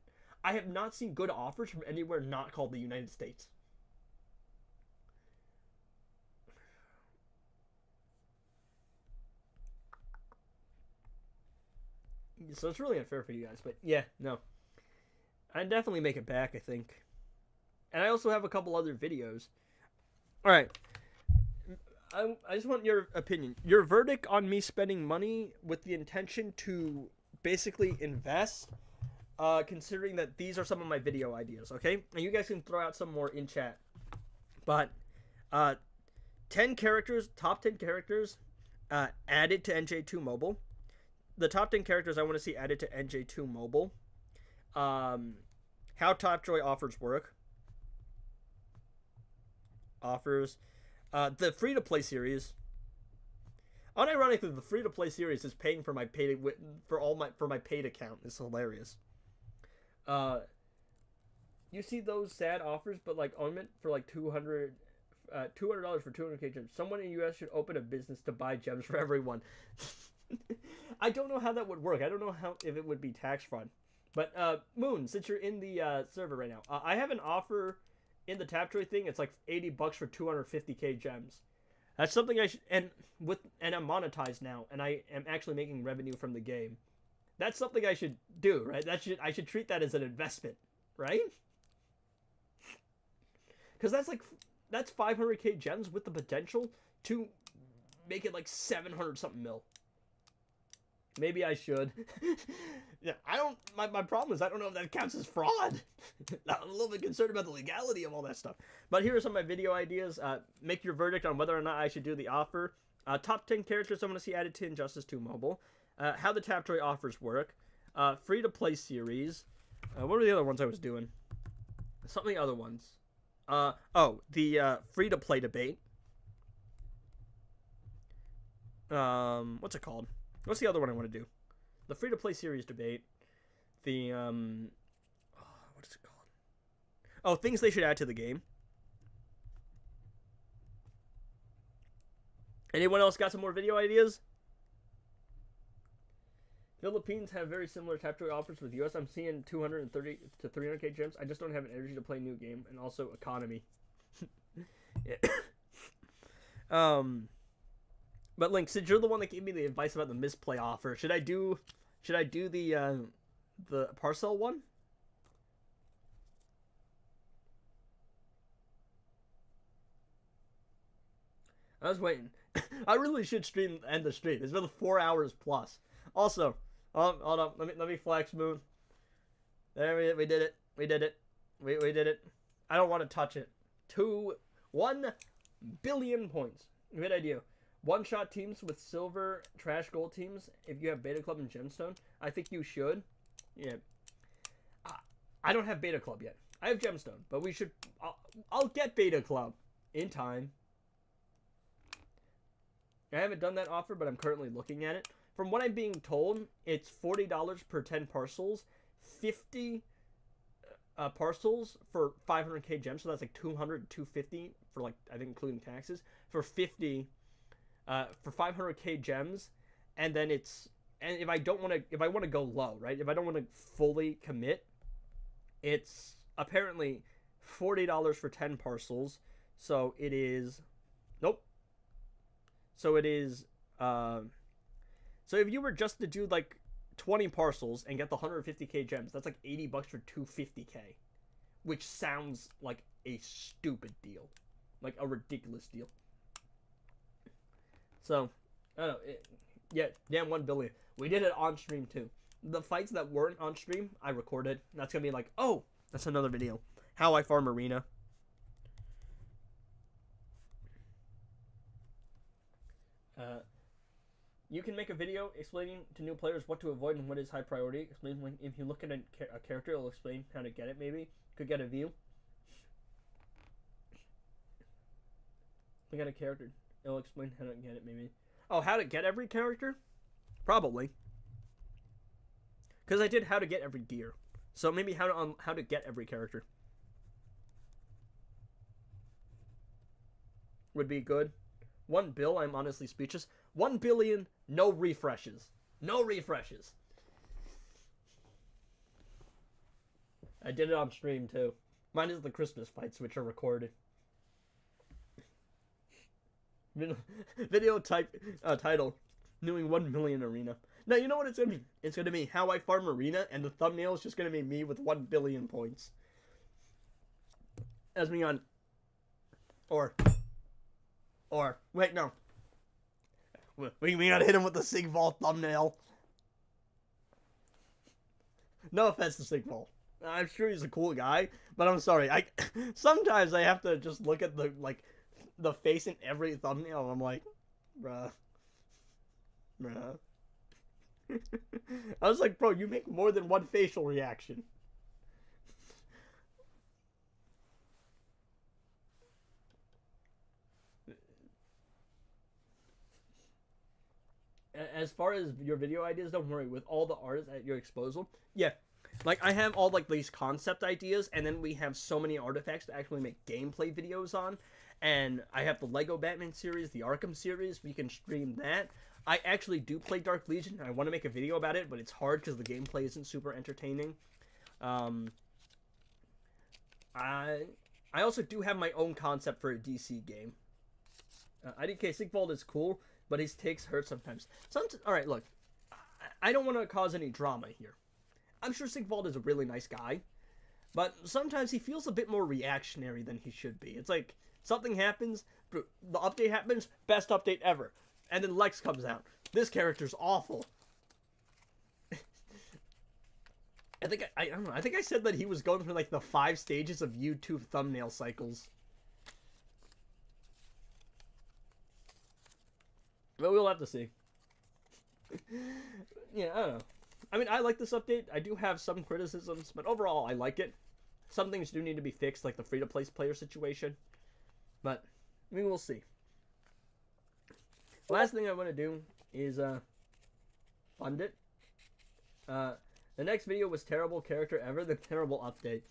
I have not seen good offers from anywhere not called the United States. So it's really unfair for you guys, but yeah, no. I'd definitely make it back, I think. And I also have a couple other videos. Alright. I just want your opinion. Your verdict on me spending money with the intention to basically invest, considering that these are some of my video ideas, okay? And you guys can throw out some more in chat. But 10 characters, top 10 characters added to NJ2 Mobile. The top 10 characters I want to see added to NJ2 Mobile. How Tapjoy offers work. Offers. The free-to-play series. Unironically, the free-to-play series is paying for my paid for my paid account. It's hilarious. You see those sad offers, but like ornament for like $200 for 200k gems. Someone in the US should open a business to buy gems for everyone. I don't know how that would work. I don't know if it would be tax fraud. But Moon, since you're in the server right now, I have an offer in the Tapjoy thing. It's like $80 for 250k gems. That's something I should, and I'm monetized now, and I am actually making revenue from the game. That's something I should do, right? I should treat that as an investment, right? Because that's 500k gems with the potential to make it like 700 something mil. Maybe I should. Yeah, I don't. My problem is I don't know if that counts as fraud. I'm a little bit concerned about the legality of all that stuff. But here are some of my video ideas. Make your verdict on whether or not I should do the offer. Top 10 characters I want to see added to Injustice 2 Mobile. How the Tapjoy offers work. Free-to-play series. What were the other ones I was doing? Some of the other ones. The free-to-play debate. What's it called? What's the other one I want to do? The free-to-play series debate. The, what is it called? Oh, things they should add to the game. Anyone else got some more video ideas? Philippines have very similar Tapjoy offers with US. I'm seeing 230 to 300k gems. I just don't have an energy to play a new game, and also economy. Yeah. But Link, since you're the one that gave me the advice about the misplay offer, should I do the parcel one? I was waiting. I really should end the stream. It's been 4 hours plus. Also, hold on. Let me flex, Moon. There we did it. We did it. We did it. I don't want to touch it. 1 billion points. Good idea. One-shot teams with silver, trash gold teams. If you have Beta Club and Gemstone, I think you should. Yeah. I don't have Beta Club yet. I have Gemstone, but we should. I'll get Beta Club in time. I haven't done that offer, but I'm currently looking at it. From what I'm being told, it's $40 per 10 parcels, 50 parcels for 500k gems, so that's like 200, 250 for like, I think including taxes, for 50, for 500k gems, and then it's, and if I want to go low, right? If I don't want to fully commit, it's apparently $40 for 10 parcels, so it is, nope. So it is, so if you were just to do like 20 parcels and get the 150k gems, that's like $80 for 250k, which sounds like a stupid deal, like a ridiculous deal. So, I don't know, yeah, damn 1 billion. We did it on stream too. The fights that weren't on stream, I recorded. That's gonna be like, oh, that's another video. How I farm arena. You can make a video explaining to new players what to avoid and what is high priority. Explain when, if you look at a character, it'll explain how to get it. Maybe could get a view. Look at a character, it'll explain how to get it. Maybe. Oh, how to get every character? Probably. Because I did how to get every gear, so maybe how to get every character would be good. 1 bill, I'm honestly speechless. 1 billion, no refreshes. No refreshes. I did it on stream too. Mine is the Christmas fights, which are recorded. Video title, Newing 1 million arena. Now, you know what it's gonna be? It's gonna be how I farm arena, and the thumbnail is just gonna be me with 1 billion points. As me on... Or, wait, no. We gotta hit him with the Sigval thumbnail. No offense to Sigval. I'm sure he's a cool guy, but I'm sorry. Sometimes I have to just look at the face in every thumbnail, and I'm like, bruh. I was like, bro, you make more than 1 facial reaction. As far as your video ideas, don't worry. With all the artists at your disposal, yeah, like I have all like these concept ideas, and then we have so many artifacts to actually make gameplay videos on. And I have the Lego Batman series, the Arkham series. We can stream that. I actually do play Dark Legion. I want to make a video about it, but it's hard because the gameplay isn't super entertaining. I also do have my own concept for a DC game. IDK Sigvald is cool, but his takes hurt sometimes. Alright, look. I don't want to cause any drama here. I'm sure Sigvald is a really nice guy, but sometimes he feels a bit more reactionary than he should be. It's like, something happens, the update happens, best update ever. And then Lex comes out. This character's awful. I don't know, I think I said that he was going through like the 5 stages of YouTube thumbnail cycles. But we'll have to see. Yeah, I don't know. I mean, I like this update. I do have some criticisms, but overall, I like it. Some things do need to be fixed, like the free-to-play player situation. But, I mean, we'll see. Last thing I want to do is, fund it. The next video was terrible character ever, the terrible update.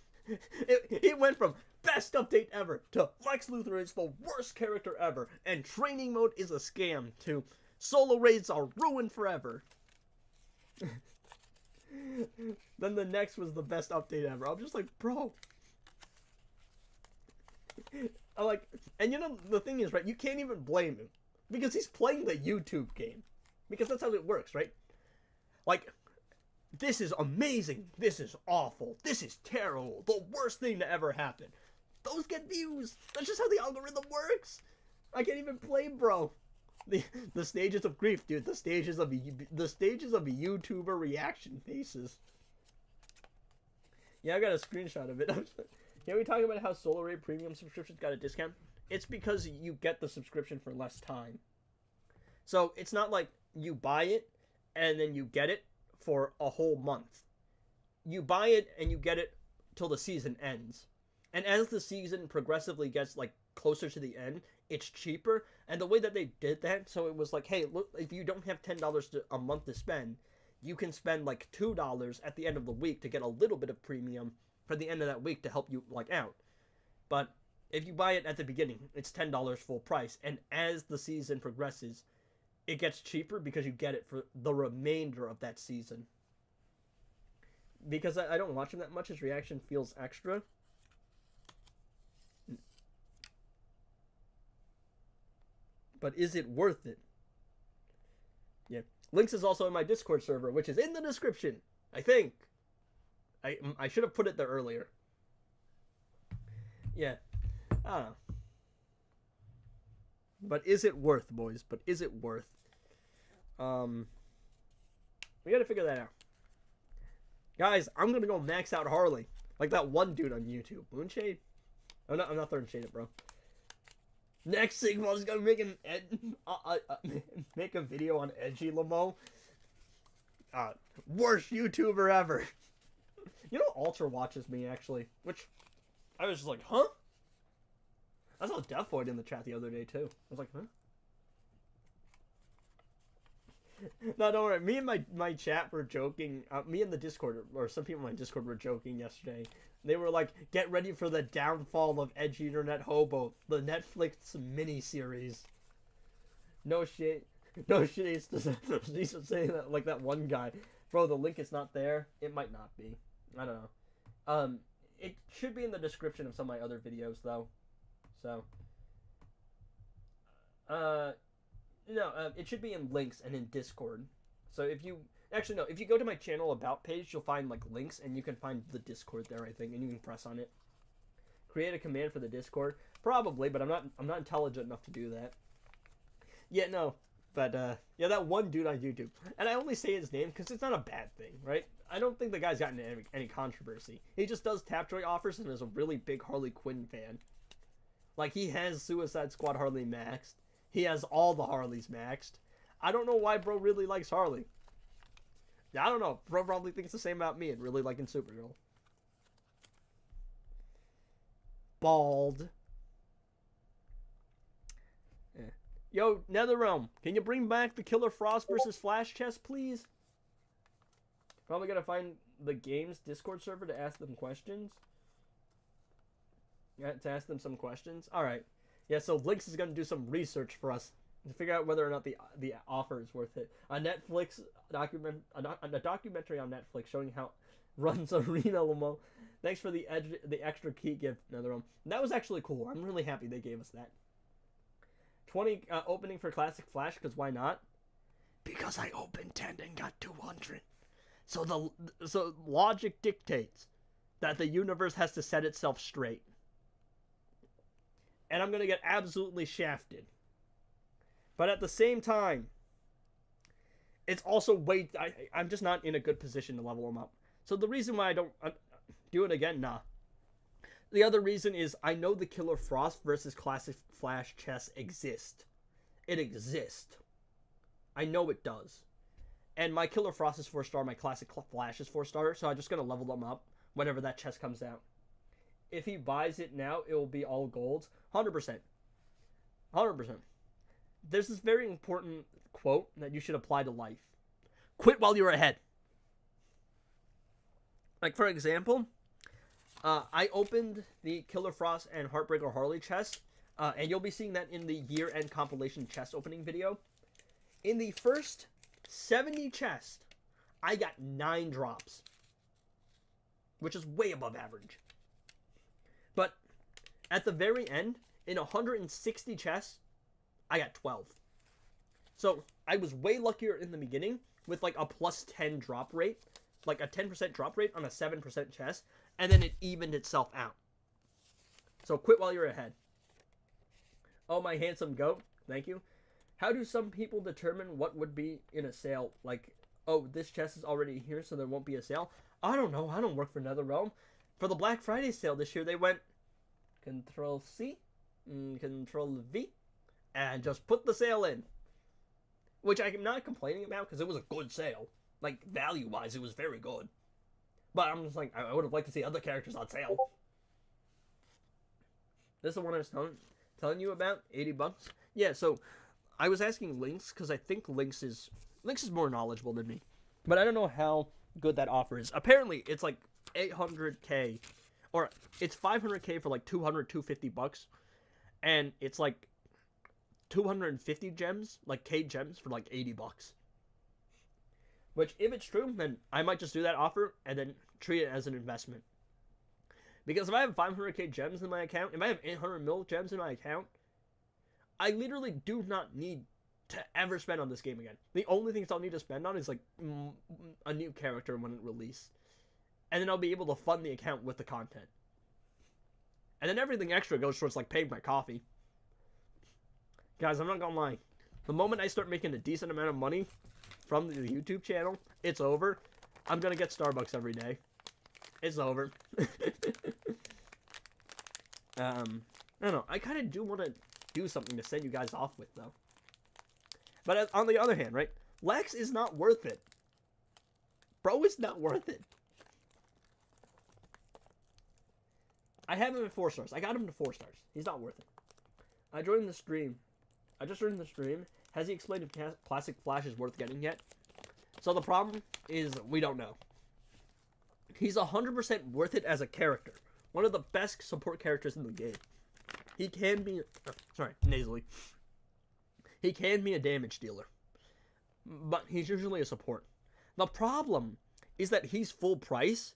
It went from best update ever to Lex Luthor is the worst character ever, and training mode is a scam, to solo raids are ruined forever. Then the next was the best update ever. I'm just like, bro. I'm like, and you know, the thing is, right, you can't even blame him, because he's playing the YouTube game. Because that's how it works, right? Like, this is amazing, this is awful, this is terrible, the worst thing to ever happen. Those get views. That's just how the algorithm works. I can't even play, bro. The stages of grief, dude. The stages of YouTuber reaction faces. Yeah, I got a screenshot of it. Can we talk about how Solar Ray Premium subscriptions got a discount? It's because you get the subscription for less time. So it's not like you buy it and then you get it for a whole month. You buy it and you get it till the season ends. And as the season progressively gets like closer to the end, it's cheaper. And the way that they did that, so it was like, hey, look, if you don't have $10 a month to spend, you can spend like $2 at the end of the week to get a little bit of premium for the end of that week to help you like out. But if you buy it at the beginning, it's $10 full price, and as the season progresses, it gets cheaper because you get it for the remainder of that season. Because I don't watch him that much, his reaction feels extra. But is it worth it? Yeah. Links is also in my Discord server, which is in the description, I think. I should have put it there earlier. Yeah. I don't know. But is it worth, boys? But is it worth? We gotta figure that out. Guys, I'm gonna go max out Harley. Like that one dude on YouTube. Moonshade? I'm not throwing shade at bro. Next Sigma is gonna make make a video on Edgy Lamo. Worst YouTuber ever. You know, Ultra watches me actually, which I was just like, huh? I saw Deathvoid in the chat the other day too. I was like, huh? No, don't worry. Me and my chat were joking. Me and the Discord, or some people in my Discord were joking yesterday. They were like, get ready for the downfall of Edgy Internet Hobo, the Netflix miniseries. No shit. No shit. He's just saying that like that one guy. Bro, the link is not there. It might not be. I don't know. It should be in the description of some of my other videos, though. So. No, it should be in links and in Discord. So if you... Actually, no. If you go to my channel About page, you'll find, like, links, and you can find the Discord there, I think, and you can press on it. Create a command for the Discord? Probably, but I'm not intelligent enough to do that. Yeah, no. But, yeah, that one dude on YouTube. And I only say his name because it's not a bad thing, right? I don't think the guy's gotten any controversy. He just does Tapjoy offers and is a really big Harley Quinn fan. Like, he has Suicide Squad Harley maxed. He has all the Harleys maxed. I don't know why bro really likes Harley. I don't know. Bro probably thinks the same about me and really liking Supergirl. Bald. Yeah. Yo, NetherRealm, can you bring back the Killer Frost versus Flash chest, please? Probably gotta find the game's Discord server to ask them questions. Yeah, to ask them some questions. Alright. Yeah, so Lynx is gonna do some research for us to figure out whether or not the offer is worth it. A documentary on Netflix showing how runs Arena Lamo. Thanks for the extra key gift, NetherRealm. That was actually cool. I'm really happy they gave us that. 20 opening for Classic Flash, because why not? Because I opened 10 and got 200. So logic dictates that the universe has to set itself straight. And I'm going to get absolutely shafted. But at the same time, it's also I'm just not in a good position to level them up. So the reason why I don't do it again, nah. The other reason is I know the Killer Frost versus Classic Flash chess exist. It exists. I know it does. And my Killer Frost is 4-star, my Classic Flash is 4-star, so I'm just going to level them up whenever that chest comes out. If he buys it now, it will be all golds. 100%. 100%. There's this very important quote that you should apply to life. Quit while you're ahead. Like, for example, I opened the Killer Frost and Heartbreaker Harley chest, and you'll be seeing that in the year-end compilation chest opening video. In the first 70 chests, I got 9 drops, which is way above average. But at the very end, in 160 chests, I got 12. So I was way luckier in the beginning with like a plus 10 drop rate, like a 10% drop rate on a 7% chest, and then it evened itself out. So quit while you're ahead. Oh, my handsome goat. Thank you. How do some people determine what would be in a sale? Like, oh, this chest is already here, so there won't be a sale. I don't know. I don't work for NetherRealm. For the Black Friday sale this year, they went Control C, Control V, and just put the sale in. Which I'm not complaining about because it was a good sale. Like, value-wise, it was very good. But I'm just like, I would have liked to see other characters on sale. This is the one I was telling. telling you about, $80. Yeah, so I was asking Lynx because I think Lynx is more knowledgeable than me, but I don't know how good that offer is. Apparently, it's like 800K, or it's 500K for like 250 bucks, and it's like 250 gems, like K gems for like $80. Which, if it's true, then I might just do that offer and then treat it as an investment. Because if I have 500K gems in my account, if I have 800 mil gems in my account, I literally do not need to ever spend on this game again. The only things I'll need to spend on is like a new character when it releases. And then I'll be able to fund the account with the content. And then everything extra goes towards like paying my coffee. Guys, I'm not gonna lie. The moment I start making a decent amount of money from the YouTube channel, it's over. I'm gonna get Starbucks every day. It's over. I don't know. I kind of do want to do something to send you guys off with, though. But on the other hand, right? Lex is not worth it. Bro is not worth it. I have him at 4 stars. I got him to 4 stars. He's not worth it. I joined the stream. I just joined the stream. Has he explained if Classic Flash is worth getting yet? So the problem is we don't know. He's 100% worth it as a character. One of the best support characters in the game. He can be... nasally. He can be a damage dealer. But he's usually a support. The problem is that he's full price,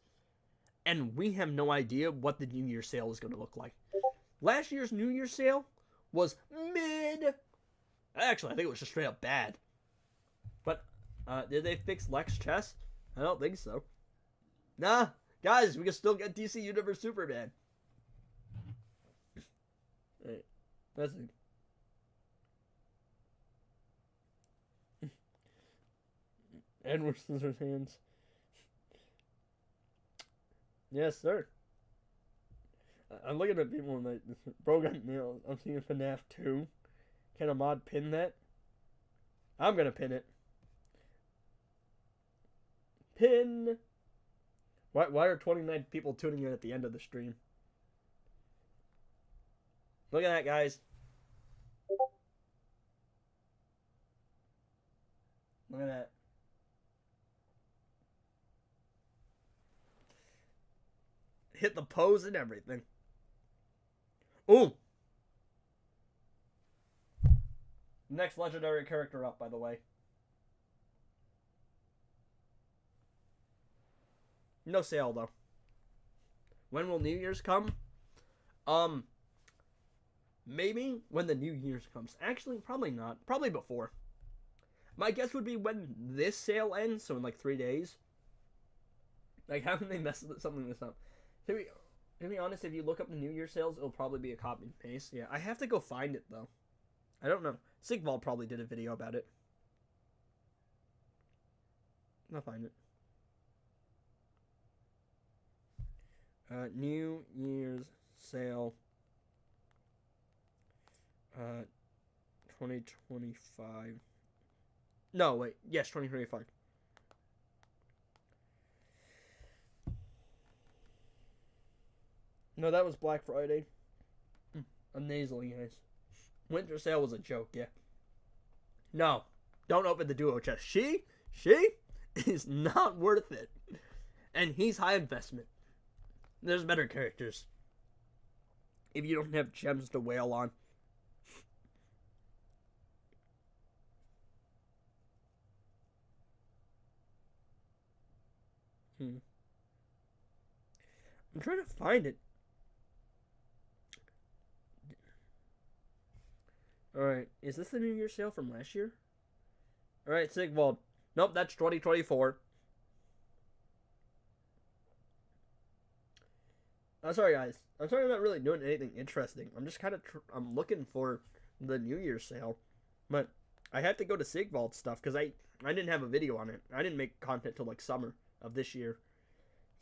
and we have no idea what the New Year's sale is going to look like. Last year's New Year's sale was mid. Actually, I think it was just straight up bad. But, did they fix Lex chest? I don't think so. Nah, guys, we can still get DC Universe Superman. Hey, that's it. Edward Scissorhands. Yes, sir. I'm looking at people and like, bro got nails. I'm seeing FNAF 2. Can a mod pin that? I'm gonna pin it. Pin. Why are 29 people tuning in at the end of the stream? Look at that, guys. Look at that. Hit the pose and everything. Ooh. Next legendary character up, by the way. No sale, though. When will New Year's come? Maybe when the New Year's comes. Actually, probably not. Probably before. My guess would be when this sale ends, so in like 3 days. Like, how can they mess something this up? To be honest, if you look up the New Year sales, it'll probably be a copy and paste. Yeah, I have to go find it, though. I don't know. Sigval probably did a video about it. I'll find it. New Year's sale. 2025. No, wait. Yes, 2025. No, that was Black Friday. I'm nasally, guys. Winter sale was a joke, yeah. No, don't open the duo chest. She is not worth it. And he's high investment. There's better characters. If you don't have gems to wail on. I'm trying to find it. Alright, is this the New Year sale from last year? Alright, Sigvald. Nope, that's 2024. I'm sorry, guys. I'm sorry I'm not really doing anything interesting. I'm just kind of... I'm looking for the New Year sale. But I had to go to Sigvald's stuff because I didn't have a video on it. I didn't make content till like summer of this year.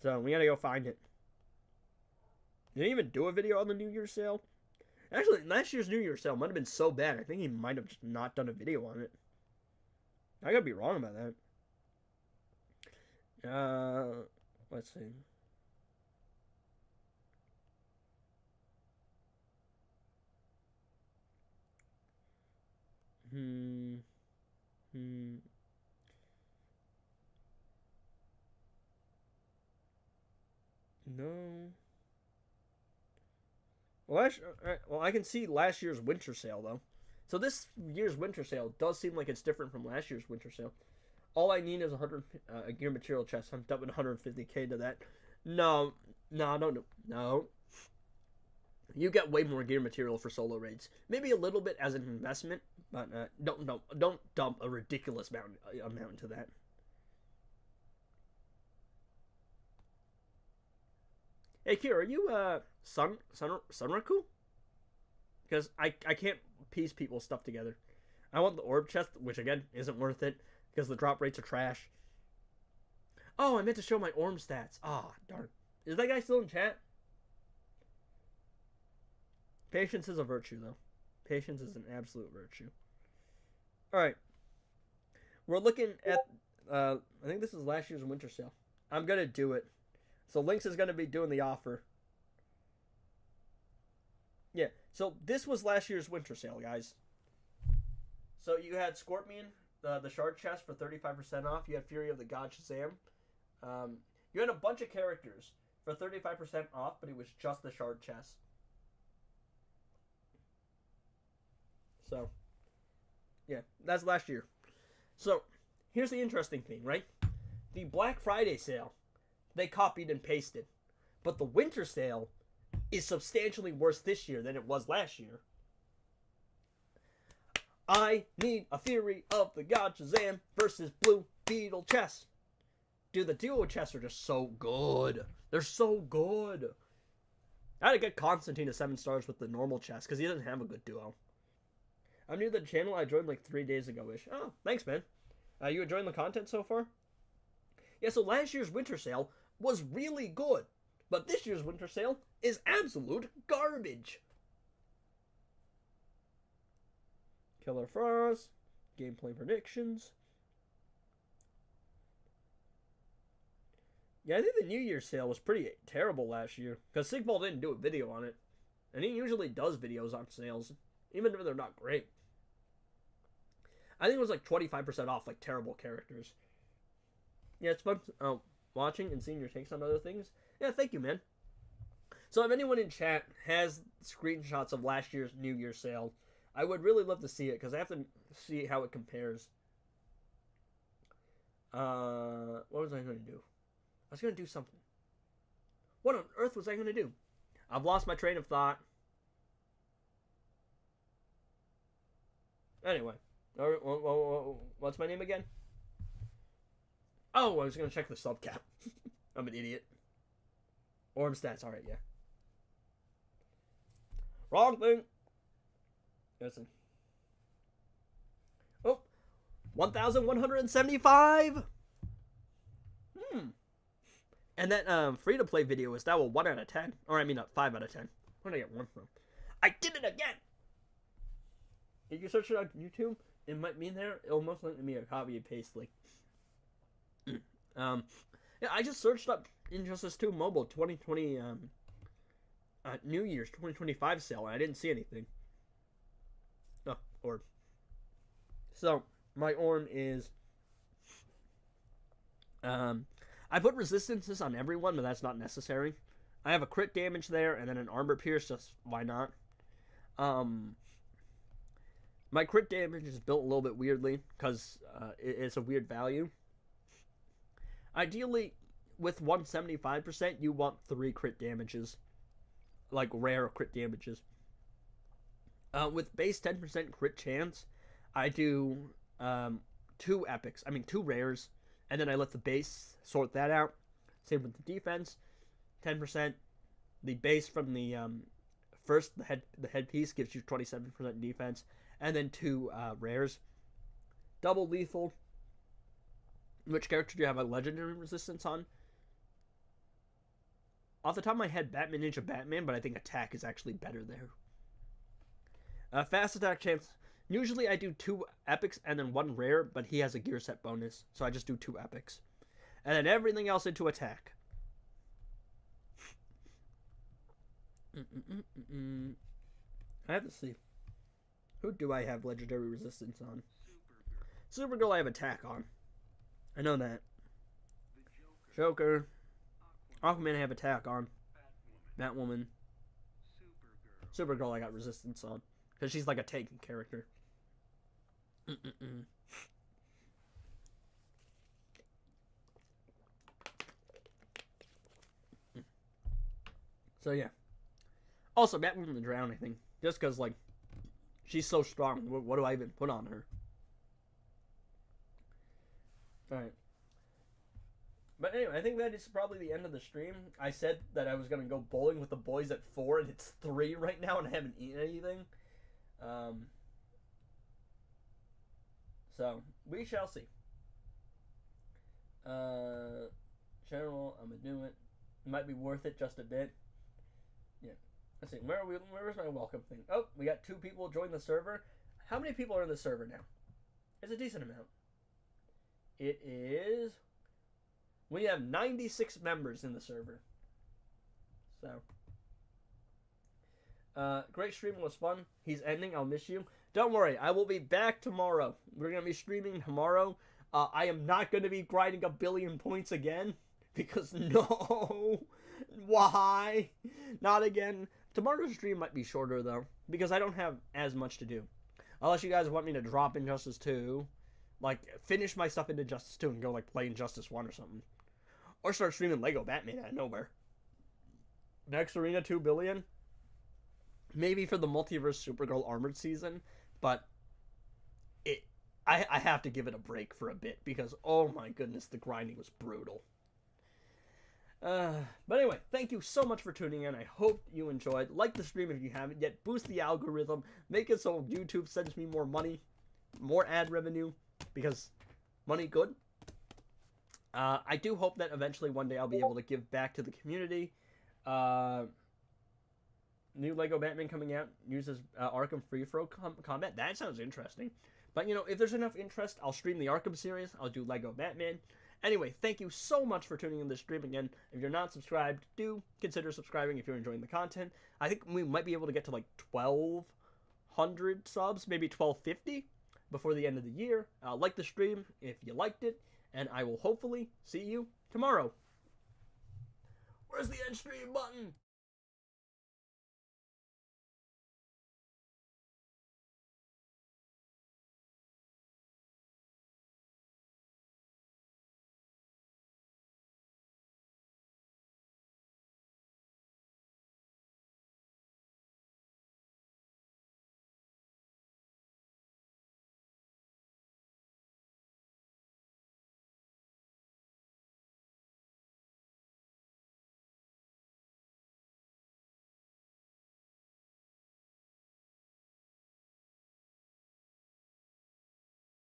So we gotta go find it. Did he even do a video on the New Year sale? Actually, last year's New Year sale might have been so bad, I think he might have just not done a video on it. I could be wrong about that. Let's see. Hmm. Hmm. No. Well, I can see last year's winter sale though. So this year's winter sale does seem like it's different from last year's winter sale. All I need is 100 a gear material chest. I'm dumping 150k to that. No, no, no, no, no. You get way more gear material for solo raids. Maybe a little bit as an investment, but don't dump a ridiculous amount into that. Hey, Kira, are you Sunraku? Because I can't piece people's stuff together. I want the orb chest, which again isn't worth it because the drop rates are trash. Oh, I meant to show my orb stats. Ah, oh, darn. Is that guy still in chat? Patience is a virtue, though. Patience is an absolute virtue. All right, we're looking at. I think this is last year's winter sale. I'm gonna do it. So Lynx is gonna be doing the offer. Yeah. So this was last year's winter sale, guys. So you had Scorpion, the Shard Chest for 35% off. You had Fury of the God Shazam. You had a bunch of characters for 35% off, but it was just the Shard Chest. So, yeah, that's last year. So, here's the interesting thing, right? The Black Friday sale, they copied and pasted. But the winter sale is substantially worse this year than it was last year. I need a Fury of the God Shazam versus Blue Beetle chest. Dude, the duo chests are just so good. They're so good. I had to get Constantine to 7 stars with the normal chest because he doesn't have a good duo. I'm new to the channel. I joined like 3 days ago-ish. Oh, thanks, man. You enjoying the content so far? Yeah, so last year's winter sale was really good. But this year's winter sale is absolute garbage. Killer Frost. Gameplay predictions. Yeah, I think the New Year's sale was pretty terrible last year. Because Sigval didn't do a video on it. And he usually does videos on sales. Even if they're not great. I think it was like 25% off, like terrible characters. Yeah, it's fun watching and seeing your takes on other things. Yeah, thank you, man. So if anyone in chat has screenshots of last year's New Year's sale, I would really love to see it because I have to see how it compares. What was I going to do? I was going to do something. What on earth was I going to do? I've lost my train of thought. Anyway, what's my name again? Oh, I was going to check the sub cap. I'm an idiot. Orb stats, alright, yeah. Wrong thing. Listen. Oh, 1,175. And that free-to-play video is now a 1 out of 10. Or I mean a 5 out of 10. Where did I get 1 from? I did it again! If you search it on YouTube, it might be there. It'll most likely be a copy and paste link. Yeah, I just searched up Injustice 2 Mobile 2020 New Year's 2025 sale, and I didn't see anything. Oh, orb. So, my orb is... I put resistances on everyone, but that's not necessary. I have a crit damage there, and then an armor pierce, just why not? My crit damage is built a little bit weirdly, because it's a weird value. Ideally, with 175%, you want 3 crit damages. Like, rare crit damages. With base 10% crit chance, I do 2 epics. I mean, 2 rares. And then I let the base sort that out. Same with the defense. 10%. The base from the first, the headpiece gives you 27% defense. And then 2 rares. Double lethal. Which character do you have a legendary resistance on? Off the top of my head, Batman Ninja Batman, but I think attack is actually better there. Fast attack chance. Usually I do 2 epics and then 1 rare, but he has a gear set bonus, so I just do 2 epics. And then everything else into attack. I have to see. Who do I have legendary resistance on? Supergirl I have attack on. I know that. Joker. Aquaman I have attack on. Batwoman. Supergirl I got resistance on. Because she's like a tanking character. So yeah. Also, Batwoman the drowning thing. Just because, like, she's so strong. What do I even put on her? Alright. But anyway, I think that is probably the end of the stream. I said that I was going to go bowling with the boys at 4, and it's 3 right now, and I haven't eaten anything. So, we shall see. General, I'm going to do it. It might be worth it just a bit. Yeah. Let's see. Where's my welcome thing? Oh, we got 2 people join the server. How many people are in the server now? It's a decent amount. It is... We have 96 members in the server. So. Great streaming was fun. He's ending. I'll miss you. Don't worry. I will be back tomorrow. We're going to be streaming tomorrow. I am not going to be grinding 1 billion points again. Because no. Why? Not again. Tomorrow's stream might be shorter though. Because I don't have as much to do. Unless you guys want me to drop Injustice 2. Like, finish my stuff in Injustice 2 and go, like, play Injustice 1 or something. Or start streaming Lego Batman out of nowhere. Next Arena 2 billion. Maybe for the Multiverse Supergirl Armored season. But I have to give it a break for a bit. Because, oh my goodness, the grinding was brutal. But anyway, thank you so much for tuning in. I hope you enjoyed. Like the stream if you haven't yet. Boost the algorithm. Make it so YouTube sends me more money. More ad revenue. Because money good. I do hope that eventually one day I'll be able to give back to the community. New Lego Batman coming out uses Arkham Free Throw combat. That sounds interesting. But, you know, if there's enough interest, I'll stream the Arkham series. I'll do Lego Batman. Anyway, thank you so much for tuning in this stream again. If you're not subscribed, do consider subscribing if you're enjoying the content. I think we might be able to get to like 1,200 subs, maybe 1,250 before the end of the year. Like the stream if you liked it. And I will hopefully see you tomorrow. Where's the end stream button?